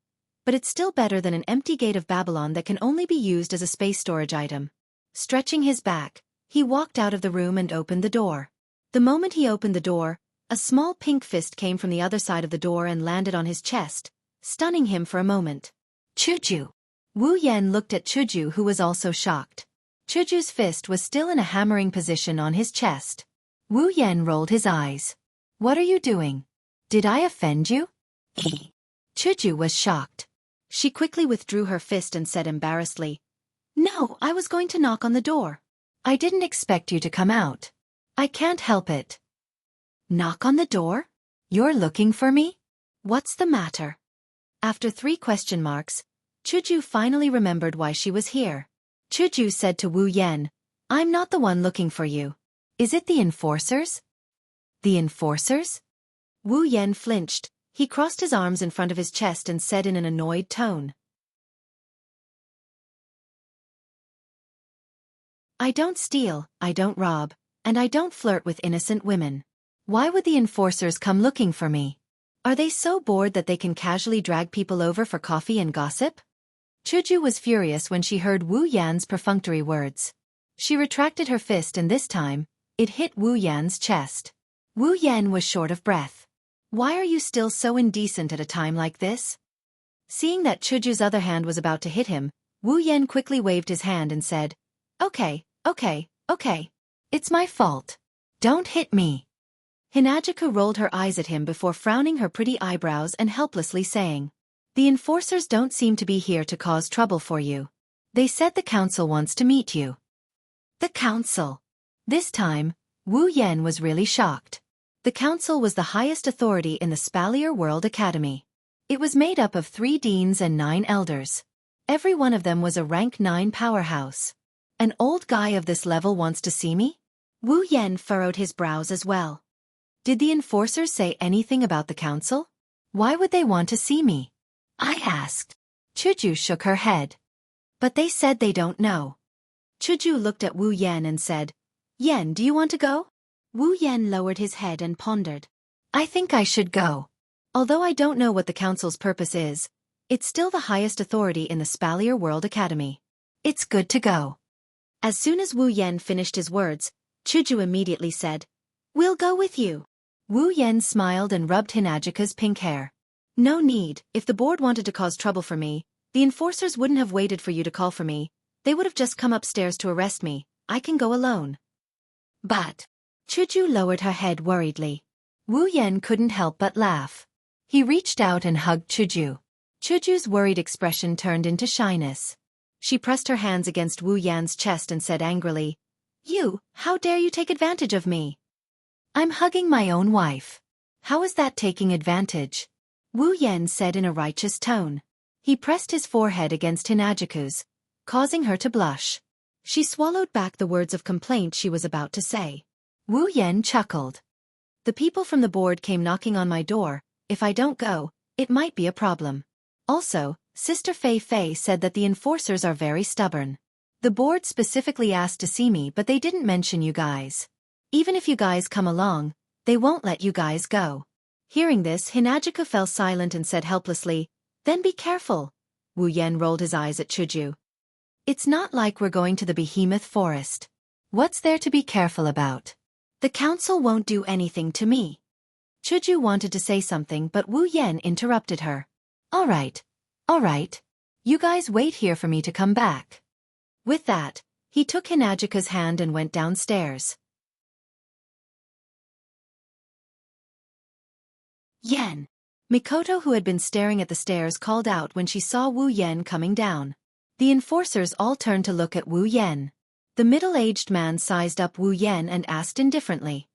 Speaker 1: but it's still better than an empty Gate of Babylon that can only be used as a space storage item. Stretching his back, he walked out of the room and opened the door. The moment he opened the door, a small pink fist came from the other side of the door and landed on his chest, stunning him for a moment. Chuju! Wu Yan looked at Chuju, who was also shocked. Chuju's fist was still in a hammering position on his chest. Wu Yan rolled his eyes. What are you doing? Did I offend you? Chuju was shocked. She quickly withdrew her fist and said embarrassedly, No, I was going to knock on the door. I didn't expect you to come out. I can't help it. Knock on the door? You're looking for me? What's the matter? After 3 question marks, Chuju finally remembered why she was here. Chuju said to Wu Yan, I'm not the one looking for you. Is it the enforcers? The enforcers? Wu Yan flinched. He crossed his arms in front of his chest and said in an annoyed tone, I don't steal, I don't rob, and I don't flirt with innocent women. Why would the enforcers come looking for me? Are they so bored that they can casually drag people over for coffee and gossip? Chuju was furious when she heard Wu Yan's perfunctory words. She retracted her fist and this time, it hit Wu Yan's chest. Wu Yan was short of breath. Why are you still so indecent at a time like this? Seeing that Chuju's other hand was about to hit him, Wu Yan quickly waved his hand and said, Okay. It's my fault. Don't hit me. Hinajika rolled her eyes at him before frowning her pretty eyebrows and helplessly saying, The enforcers don't seem to be here to cause trouble for you. They said the council wants to meet you. The council. This time, Wu Yan was really shocked. The council was the highest authority in the Spalier World Academy. It was made up of 3 deans and 9 elders. Every one of them was a rank 9 powerhouse. An old guy of this level wants to see me? Wu Yan furrowed his brows as well. Did the enforcers say anything about the council? Why would they want to see me? I asked. Chuju shook her head. But they said they don't know. Chuju looked at Wu Yan and said, Yan, do you want to go? Wu Yan lowered his head and pondered. I think I should go. Although I don't know what the council's purpose is, it's still the highest authority in the Spalier World Academy. It's good to go. As soon as Wu Yan finished his words, Chuju immediately said, We'll go with you. Wu Yan smiled and rubbed Hinajika's pink hair. No need, if the board wanted to cause trouble for me, the enforcers wouldn't have waited for you to call for me, they would have just come upstairs to arrest me, I can go alone. But, Chuju lowered her head worriedly. Wu Yan couldn't help but laugh. He reached out and hugged Chuju. Chuju's worried expression turned into shyness. She pressed her hands against Wu Yan's chest and said angrily, You, how dare you take advantage of me? I'm hugging my own wife. How is that taking advantage? Wu Yan said in a righteous tone. He pressed his forehead against Hinajika's, causing her to blush. She swallowed back the words of complaint she was about to say. Wu Yan chuckled. The people from the board came knocking on my door. If I don't go, it might be a problem. Also, Sister Fei Fei said that the enforcers are very stubborn. The board specifically asked to see me, but they didn't mention you guys. Even if you guys come along, they won't let you guys go. Hearing this, Hinajika fell silent and said helplessly, Then be careful. Wu Yan rolled his eyes at Chuju. It's not like we're going to the behemoth forest. What's there to be careful about?
Speaker 2: The council won't do anything to me.
Speaker 1: Chuju wanted to say something but Wu Yan interrupted her. All right. You guys wait here for me to come back. With that, he took Hinajika's hand and went downstairs.
Speaker 2: Yen.
Speaker 1: Mikoto, who had been staring at the stairs, called out when she saw Wu Yan coming down. The enforcers all turned to look at Wu Yan. The middle-aged man sized up Wu Yan and asked indifferently.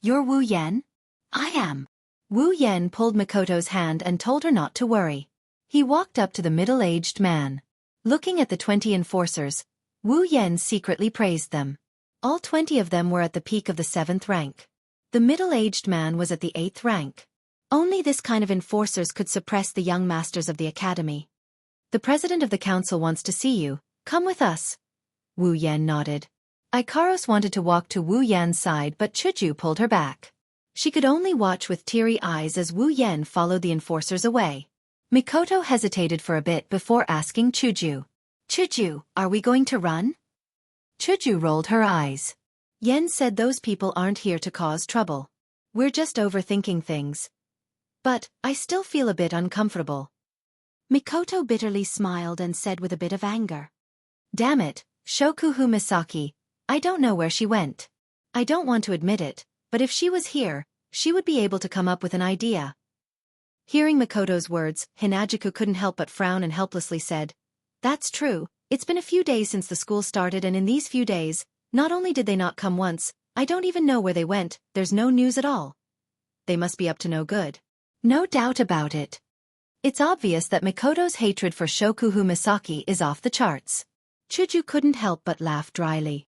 Speaker 2: You're Wu Yan?
Speaker 1: I am. Wu Yan pulled Mikoto's hand and told her not to worry. He walked up to the middle-aged man. Looking at the 20 enforcers, Wu Yan secretly praised them. All 20 of them were at the peak of the 7th rank. The middle-aged man was at the 8th rank.
Speaker 2: Only this kind of enforcers could suppress the young masters of the academy.
Speaker 1: The president of the council wants to see you. Come with us. Wu Yan nodded. Ikaros wanted to walk to Wu Yan's side but Chuju pulled her back. She could only watch with teary eyes as Wu Yan followed the enforcers away. Mikoto hesitated for a bit before asking Chuju.
Speaker 2: Chuju, are we going to run?
Speaker 1: Chuju rolled her eyes. Yen said those people aren't here to cause trouble. We're just overthinking things. But I still feel a bit uncomfortable.
Speaker 2: Mikoto bitterly smiled and said with a bit of anger.
Speaker 1: Damn it, Shokuhu Misaki, I don't know where she went. I don't want to admit it, but if she was here, she would be able to come up with an idea. Hearing Mikoto's words, Hinajiku couldn't help but frown and helplessly said, That's true, it's been a few days since the school started and in these few days, not only did they not come once, I don't even know where they went, there's no news at all. They must be up to no good. No doubt about it. It's obvious that Mikoto's hatred for Shokuhu Misaki is off the charts. Chuju couldn't help but laugh dryly.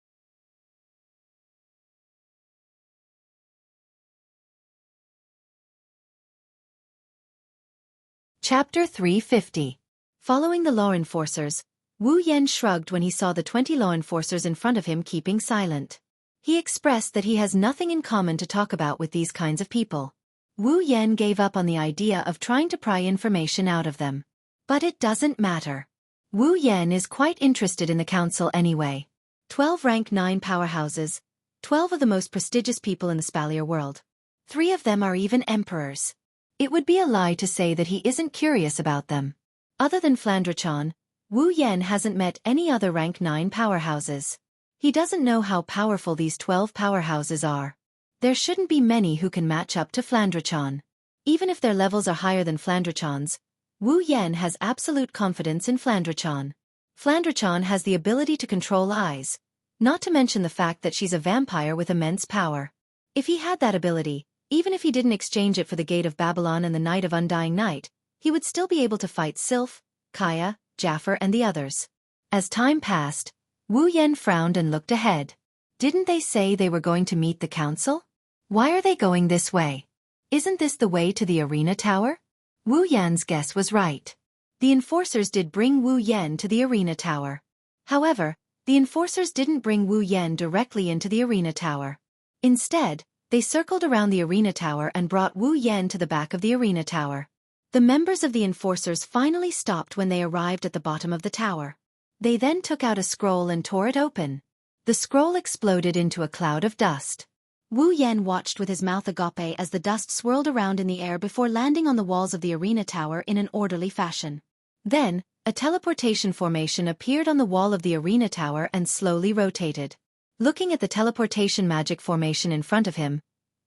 Speaker 1: Chapter 350. Following the law enforcers, Wu Yan shrugged when he saw the 20 law enforcers in front of him keeping silent. He expressed that he has nothing in common to talk about with these kinds of people. Wu Yan gave up on the idea of trying to pry information out of them. But it doesn't matter. Wu Yan is quite interested in the council anyway. 12 rank 9 powerhouses, 12 of the most prestigious people in the Spalier world. 3 of them are even emperors. It would be a lie to say that he isn't curious about them. Other than Flandre-chan, Wu Yan hasn't met any other rank 9 powerhouses. He doesn't know how powerful these 12 powerhouses are. There shouldn't be many who can match up to Flandre-chan. Even if their levels are higher than Flandre-chan's, Wu Yan has absolute confidence in Flandre-chan. Flandre-chan has the ability to control eyes, not to mention the fact that she's a vampire with immense power. If he had that ability, even if he didn't exchange it for the Gate of Babylon and the Night of Undying Night, he would still be able to fight Sylph, Kaya, Jaffer and the others. As time passed, Wu Yan frowned and looked ahead. Didn't they say they were going to meet the council? Why are they going this way? Isn't this the way to the arena tower? Wu Yan's guess was right. The enforcers did bring Wu Yan to the arena tower. However, the enforcers didn't bring Wu Yan directly into the arena tower. Instead, they circled around the arena tower and brought Wu Yan to the back of the arena tower. The members of the enforcers finally stopped when they arrived at the bottom of the tower. They then took out a scroll and tore it open. The scroll exploded into a cloud of dust. Wu Yan watched with his mouth agape as the dust swirled around in the air before landing on the walls of the arena tower in an orderly fashion. Then, a teleportation formation appeared on the wall of the arena tower and slowly rotated. Looking at the teleportation magic formation in front of him,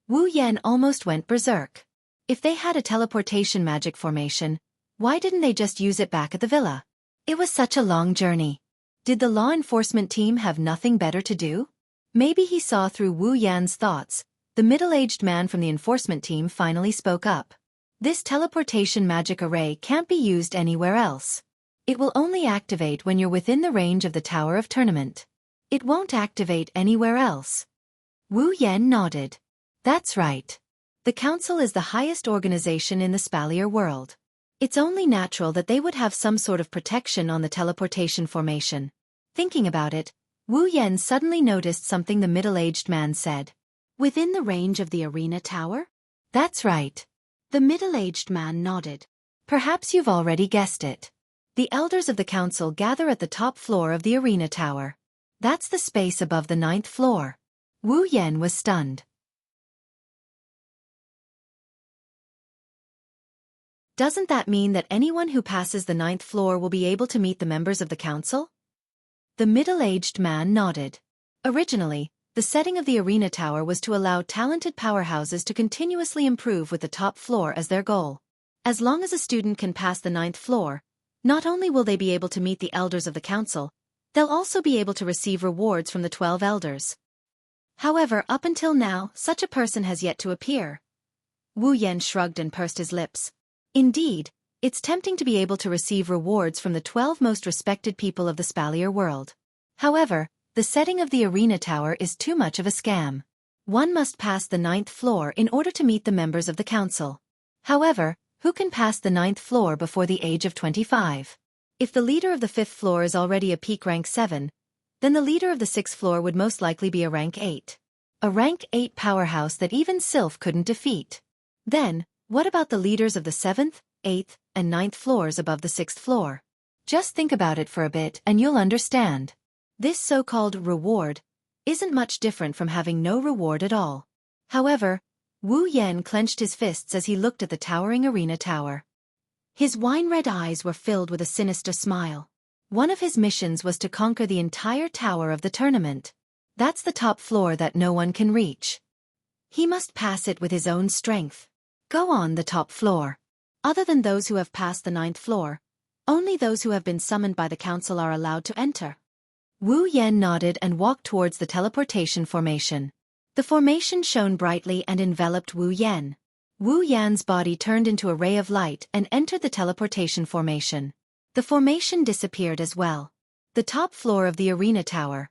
Speaker 1: Wu Yan almost went berserk. If they had a teleportation magic formation, why didn't they just use it back at the villa? It was such a long journey. Did the law enforcement team have nothing better to do? Maybe he saw through Wu Yan's thoughts. The middle-aged man from the enforcement team finally spoke up. This teleportation magic array can't be used anywhere else. It will only activate when you're within the range of the Tower of Tournament. It won't activate anywhere else. Wu Yan nodded. That's right. The council is the highest organization in the Spalier world. It's only natural that they would have some sort of protection on the teleportation formation. Thinking about it, Wu Yan suddenly noticed something the middle-aged man said.
Speaker 2: Within the range of the arena tower?
Speaker 1: That's right.
Speaker 2: The middle-aged man nodded.
Speaker 1: Perhaps you've already guessed it. The elders of the council gather at the top floor of the arena tower. That's the space above the 9th floor. Wu Yan was stunned. Doesn't that mean that anyone who passes the 9th floor will be able to meet the members of the council? The middle-aged man nodded. Originally, the setting of the arena tower was to allow talented powerhouses to continuously improve with the top floor as their goal. As long as a student can pass the 9th floor, not only will they be able to meet the elders of the council, they'll also be able to receive rewards from the 12 elders. However, up until now, such a person has yet to appear. Wu Yan shrugged and pursed his lips. Indeed, it's tempting to be able to receive rewards from the 12 most respected people of the Spalier world. However, the setting of the arena tower is too much of a scam. One must pass the 9th floor in order to meet the members of the council. However, who can pass the 9th floor before the age of 25? If the leader of the 5th floor is already a peak rank 7, then the leader of the 6th floor would most likely be a rank 8. A rank 8 powerhouse that even Sylph couldn't defeat. Then, what about the leaders of the 7th, 8th, and 9th floors above the 6th floor? Just think about it for a bit and you'll understand. This so-called reward isn't much different from having no reward at all. However, Wu Yan clenched his fists as he looked at the towering arena tower. His wine-red eyes were filled with a sinister smile. One of his missions was to conquer the entire tower of the tournament. That's the top floor that no one can reach. He must pass it with his own strength. Go on the top floor. Other than those who have passed the 9th floor, only those who have been summoned by the council are allowed to enter. Wu Yan nodded and walked towards the teleportation formation. The formation shone brightly and enveloped Wu Yan. Wu Yan's body turned into a ray of light and entered the teleportation formation. The formation disappeared as well. The top floor of the arena tower.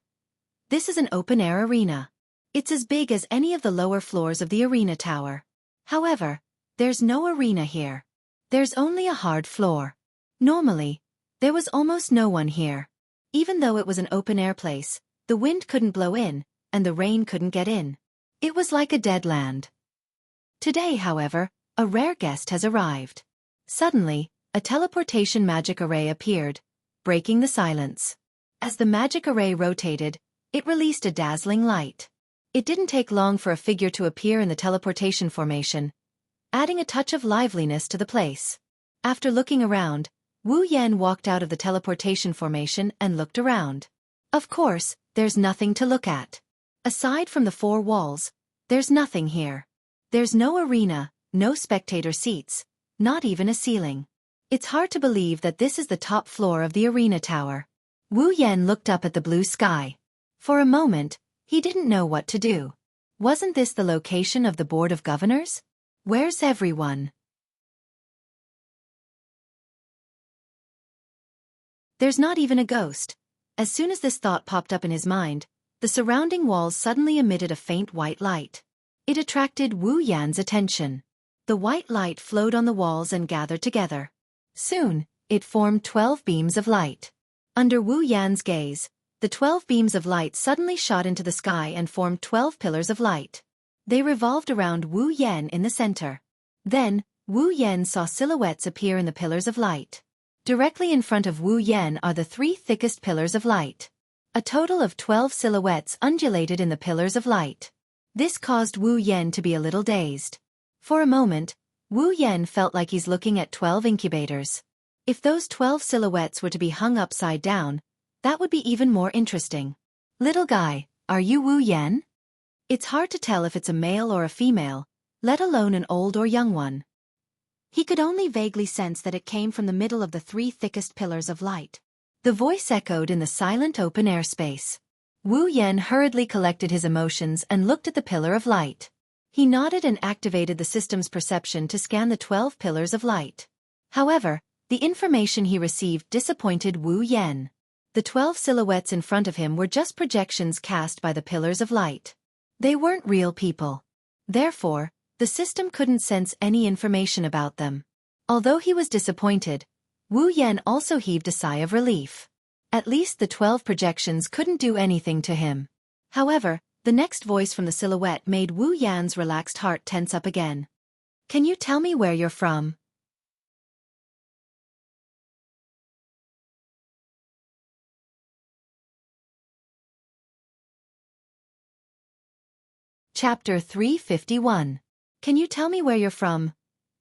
Speaker 1: This is an open-air arena. It's as big as any of the lower floors of the arena tower. However, there's no arena here. There's only a hard floor. Normally, there was almost no one here. Even though it was an open-air place, the wind couldn't blow in, and the rain couldn't get in. It was like a dead land. Today, however, a rare guest has arrived. Suddenly, a teleportation magic array appeared, breaking the silence. As the magic array rotated, it released a dazzling light. It didn't take long for a figure to appear in the teleportation formation, adding a touch of liveliness to the place. After looking around, Wu Yan walked out of the teleportation formation and looked around. Of course, there's nothing to look at. Aside from the 4 walls, there's nothing here. There's no arena, no spectator seats, not even a ceiling. It's hard to believe that this is the top floor of the arena tower. Wu Yan looked up at the blue sky. For a moment, he didn't know what to do. Wasn't this the location of the Board of Governors? Where's everyone? There's not even a ghost. As soon as this thought popped up in his mind, the surrounding walls suddenly emitted a faint white light. It attracted Wu Yan's attention. The white light flowed on the walls and gathered together. Soon, it formed 12 beams of light. Under Wu Yan's gaze, the 12 beams of light suddenly shot into the sky and formed 12 pillars of light. They revolved around Wu Yan in the center. Then, Wu Yan saw silhouettes appear in the pillars of light. Directly in front of Wu Yan are the 3 thickest pillars of light. A total of 12 silhouettes undulated in the pillars of light. This caused Wu Yan to be a little dazed. For a moment, Wu Yan felt like he's looking at 12 incubators. If those 12 silhouettes were to be hung upside down, that would be even more interesting. Little guy, are you Wu Yan? It's hard to tell if it's a male or a female, let alone an old or young one. He could only vaguely sense that it came from the middle of the 3 thickest pillars of light. The voice echoed in the silent open-air space. Wu Yan hurriedly collected his emotions and looked at the pillar of light. He nodded and activated the system's perception to scan the 12 pillars of light. However, the information he received disappointed Wu Yan. The 12 silhouettes in front of him were just projections cast by the pillars of light. They weren't real people. Therefore, the system couldn't sense any information about them. Although he was disappointed, Wu Yan also heaved a sigh of relief. At least the 12 projections couldn't do anything to him. However, the next voice from the silhouette made Wu Yan's relaxed heart tense up again. Can you tell me where you're from? Chapter 351. Can you tell me where you're from?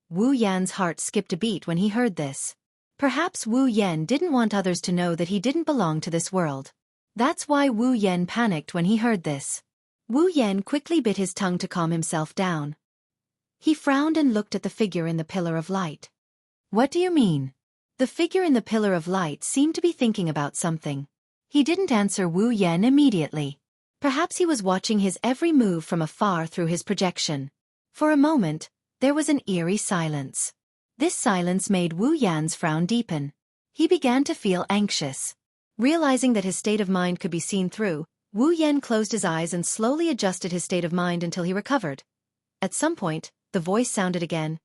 Speaker 1: Wu Yan's heart skipped a beat when he heard this. Perhaps Wu Yan didn't want others to know that he didn't belong to this world. That's why Wu Yan panicked when he heard this. Wu Yan quickly bit his tongue to calm himself down. He frowned and looked at the figure in the pillar of light. What do you mean? The figure in the pillar of light seemed to be thinking about something. He didn't answer Wu Yan immediately. Perhaps he was watching his every move from afar through his projection. For a moment, there was an eerie silence. This silence made Wu Yan's frown deepen. He began to feel anxious. Realizing that his state of mind could be seen through, Wu Yan closed his eyes and slowly adjusted his state of mind until he recovered. At some point, the voice sounded again.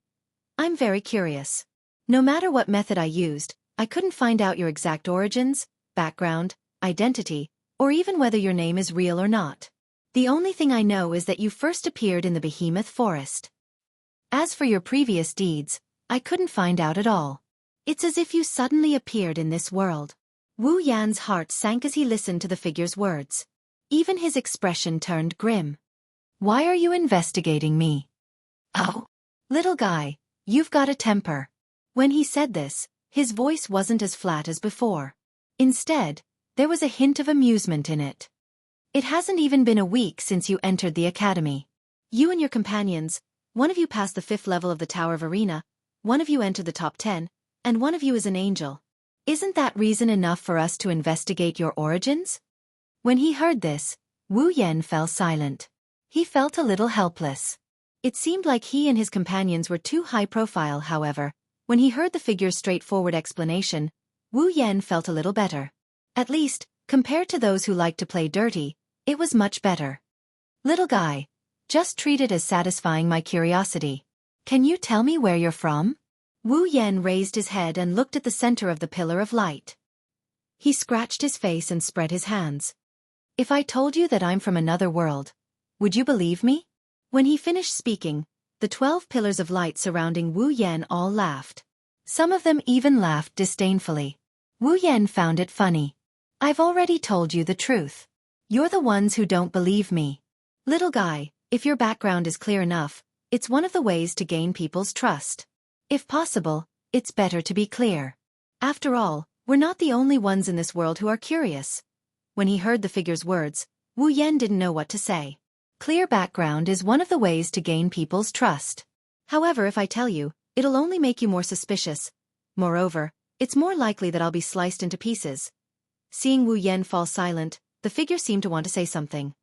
Speaker 1: I'm very curious. No matter what method I used, I couldn't find out your exact origins, background, identity, or even whether your name is real or not. The only thing I know is that you first appeared in the behemoth forest. As for your previous deeds, I couldn't find out at all. It's as if you suddenly appeared in this world. Wu Yan's heart sank as he listened to the figure's words. Even his expression turned grim. Why are you investigating me? Oh, little guy, you've got a temper. When he said this, his voice wasn't as flat as before. Instead, there was a hint of amusement in it. It hasn't even been a week since you entered the academy. You and your companions, one of you passed the 5th level of the Tower of Arena, one of you entered the top 10, and one of you is an angel. Isn't that reason enough for us to investigate your origins? When he heard this, Wu Yan fell silent. He felt a little helpless. It seemed like he and his companions were too high profile, however. When he heard the figure's straightforward explanation, Wu Yan felt a little better. At least, compared to those who like to play dirty, it was much better. Little guy, just treat it as satisfying my curiosity. Can you tell me where you're from? Wu Yan raised his head and looked at the center of the pillar of light. He scratched his face and spread his hands. If I told you that I'm from another world, would you believe me? When he finished speaking, the 12 pillars of light surrounding Wu Yan all laughed. Some of them even laughed disdainfully. Wu Yan found it funny. I've already told you the truth. You're the ones who don't believe me. Little guy, if your background is clear enough, it's one of the ways to gain people's trust. If possible, it's better to be clear. After all, we're not the only ones in this world who are curious. When he heard the figure's words, Wu Yan didn't know what to say. Clear background is one of the ways to gain people's trust. However, if I tell you, it'll only make you more suspicious. Moreover, it's more likely that I'll be sliced into pieces. Seeing Wu Yan fall silent, the figure seemed to want to say something.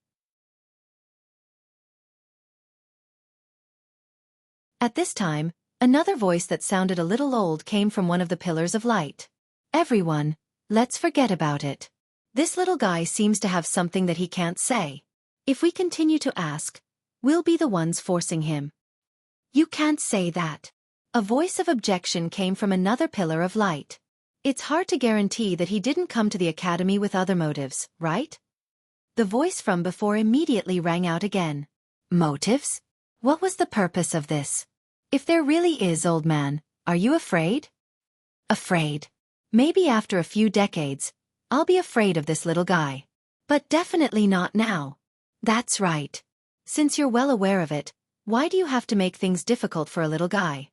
Speaker 1: At this time, another voice that sounded a little old came from one of the pillars of light. Everyone, let's forget about it. This little guy seems to have something that he can't say. If we continue to ask, we'll be the ones forcing him. You can't say that. A voice of objection came from another pillar of light. It's hard to guarantee that he didn't come to the academy with other motives, right? The voice from before immediately rang out again. Motives? What was the purpose of this? If there really is, old man, are you afraid? Afraid? Maybe after a few decades, I'll be afraid of this little guy. But definitely not now. That's right. Since you're well aware of it, why do you have to make things difficult for a little guy?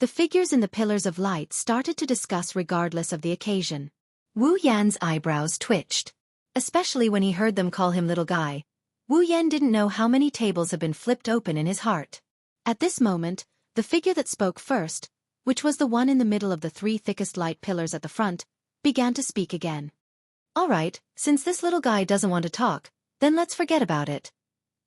Speaker 1: The figures in the pillars of light started to discuss regardless of the occasion. Wu Yan's eyebrows twitched. Especially when he heard them call him little guy. Wu Yan didn't know how many tables had been flipped open in his heart. At this moment, the figure that spoke first, which was the one in the middle of the 3 thickest light pillars at the front, began to speak again. All right, since this little guy doesn't want to talk, then let's forget about it.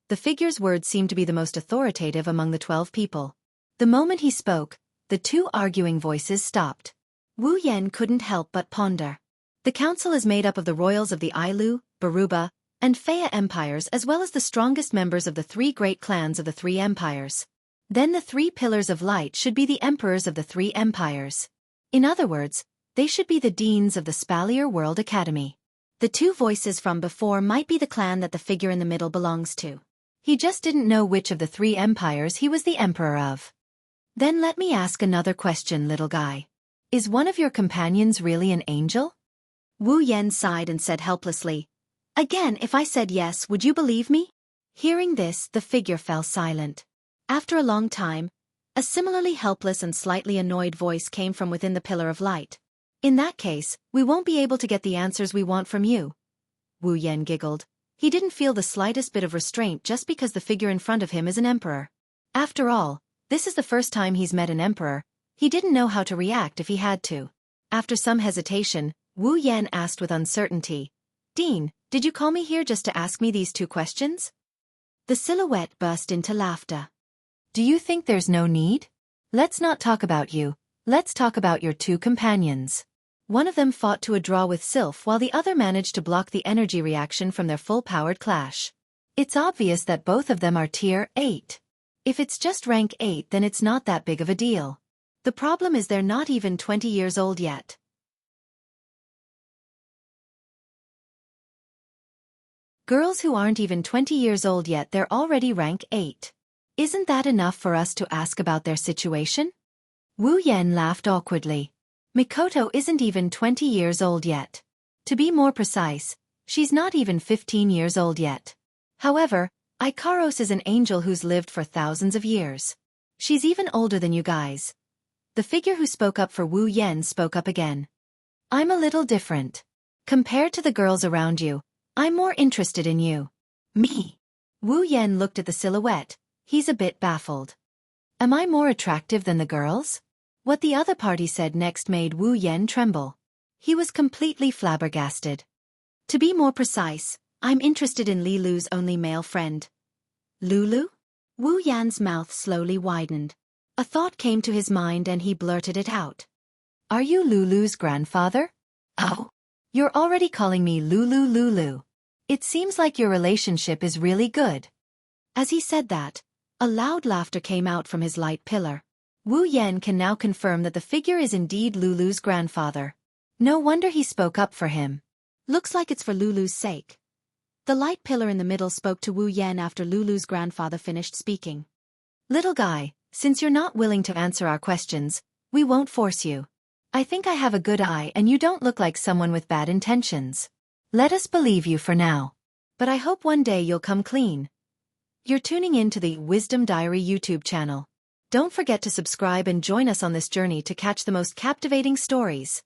Speaker 1: The figure's words seemed to be the most authoritative among the 12 people. The moment he spoke, the 2 arguing voices stopped. Wu Yan couldn't help but ponder. The council is made up of the royals of the Ailu, Baruba, and Faya empires as well as the strongest members of the 3 great clans of the 3 empires. Then the 3 pillars of light should be the emperors of the 3 empires. In other words, they should be the deans of the Spalier World Academy. The 2 voices from before might be the clan that the figure in the middle belongs to. He just didn't know which of the 3 empires he was the emperor of. Then let me ask another question, little guy. Is one of your companions really an angel? Wu Yan sighed and said helplessly, Again, if I said yes, would you believe me?
Speaker 2: Hearing this, the figure fell silent. After a long time, a similarly helpless and slightly annoyed voice came from within the pillar of light. In that case, we won't be able to get the answers we want from you. Wu Yan giggled. He didn't feel the slightest bit of restraint just because the figure in front of him is an emperor. After all, this is the first time he's met an emperor. He didn't know how to react if he had to. After some hesitation, Wu Yan asked with uncertainty, "Dean, did you call me here just to ask me these 2 questions?" The silhouette burst into laughter.
Speaker 1: Do you think there's no need? Let's not talk about you. Let's talk about your 2 companions. One of them fought to a draw with Sylph while the other managed to block the energy reaction from their full-powered clash. It's obvious that both of them are tier 8. If it's just rank 8, then it's not that big of a deal. The problem is they're not even 20 years old yet. Girls who aren't even 20 years old yet, they're already rank 8. Isn't that enough for us to ask about their situation? Wu Yan laughed awkwardly. Mikoto isn't even 20 years old yet. To be more precise, she's not even 15 years old yet. However, Ikaros is an angel who's lived for thousands of years. She's even older than you guys. The figure who spoke up for Wu Yan spoke up again. I'm a little different. Compared to the girls around you, I'm more interested in you. Me. Wu Yan looked at the silhouette. He's a bit baffled. Am I more attractive than the girls? What the other party said next made Wu Yan tremble. He was completely flabbergasted. To be more precise, I'm interested in Li Lu's only male friend. Lulu? Wu Yan's mouth slowly widened. A thought came to his mind and he blurted it out. Are you Lulu's grandfather? Oh. You're already calling me Lulu. It seems like your relationship is really good. As he said that, a loud laughter came out from his light pillar. Wu Yan can now confirm that the figure is indeed Lulu's grandfather. No wonder he spoke up for him. Looks like it's for Lulu's sake. The light pillar in the middle spoke to Wu Yan after Lulu's grandfather finished speaking. Little guy, since you're not willing to answer our questions, we won't force you. I think I have a good eye and you don't look like someone with bad intentions. Let us believe you for now. But I hope one day you'll come clean. You're tuning in to the Wisdom Diary YouTube channel. Don't forget to subscribe and join us on this journey to catch the most captivating stories.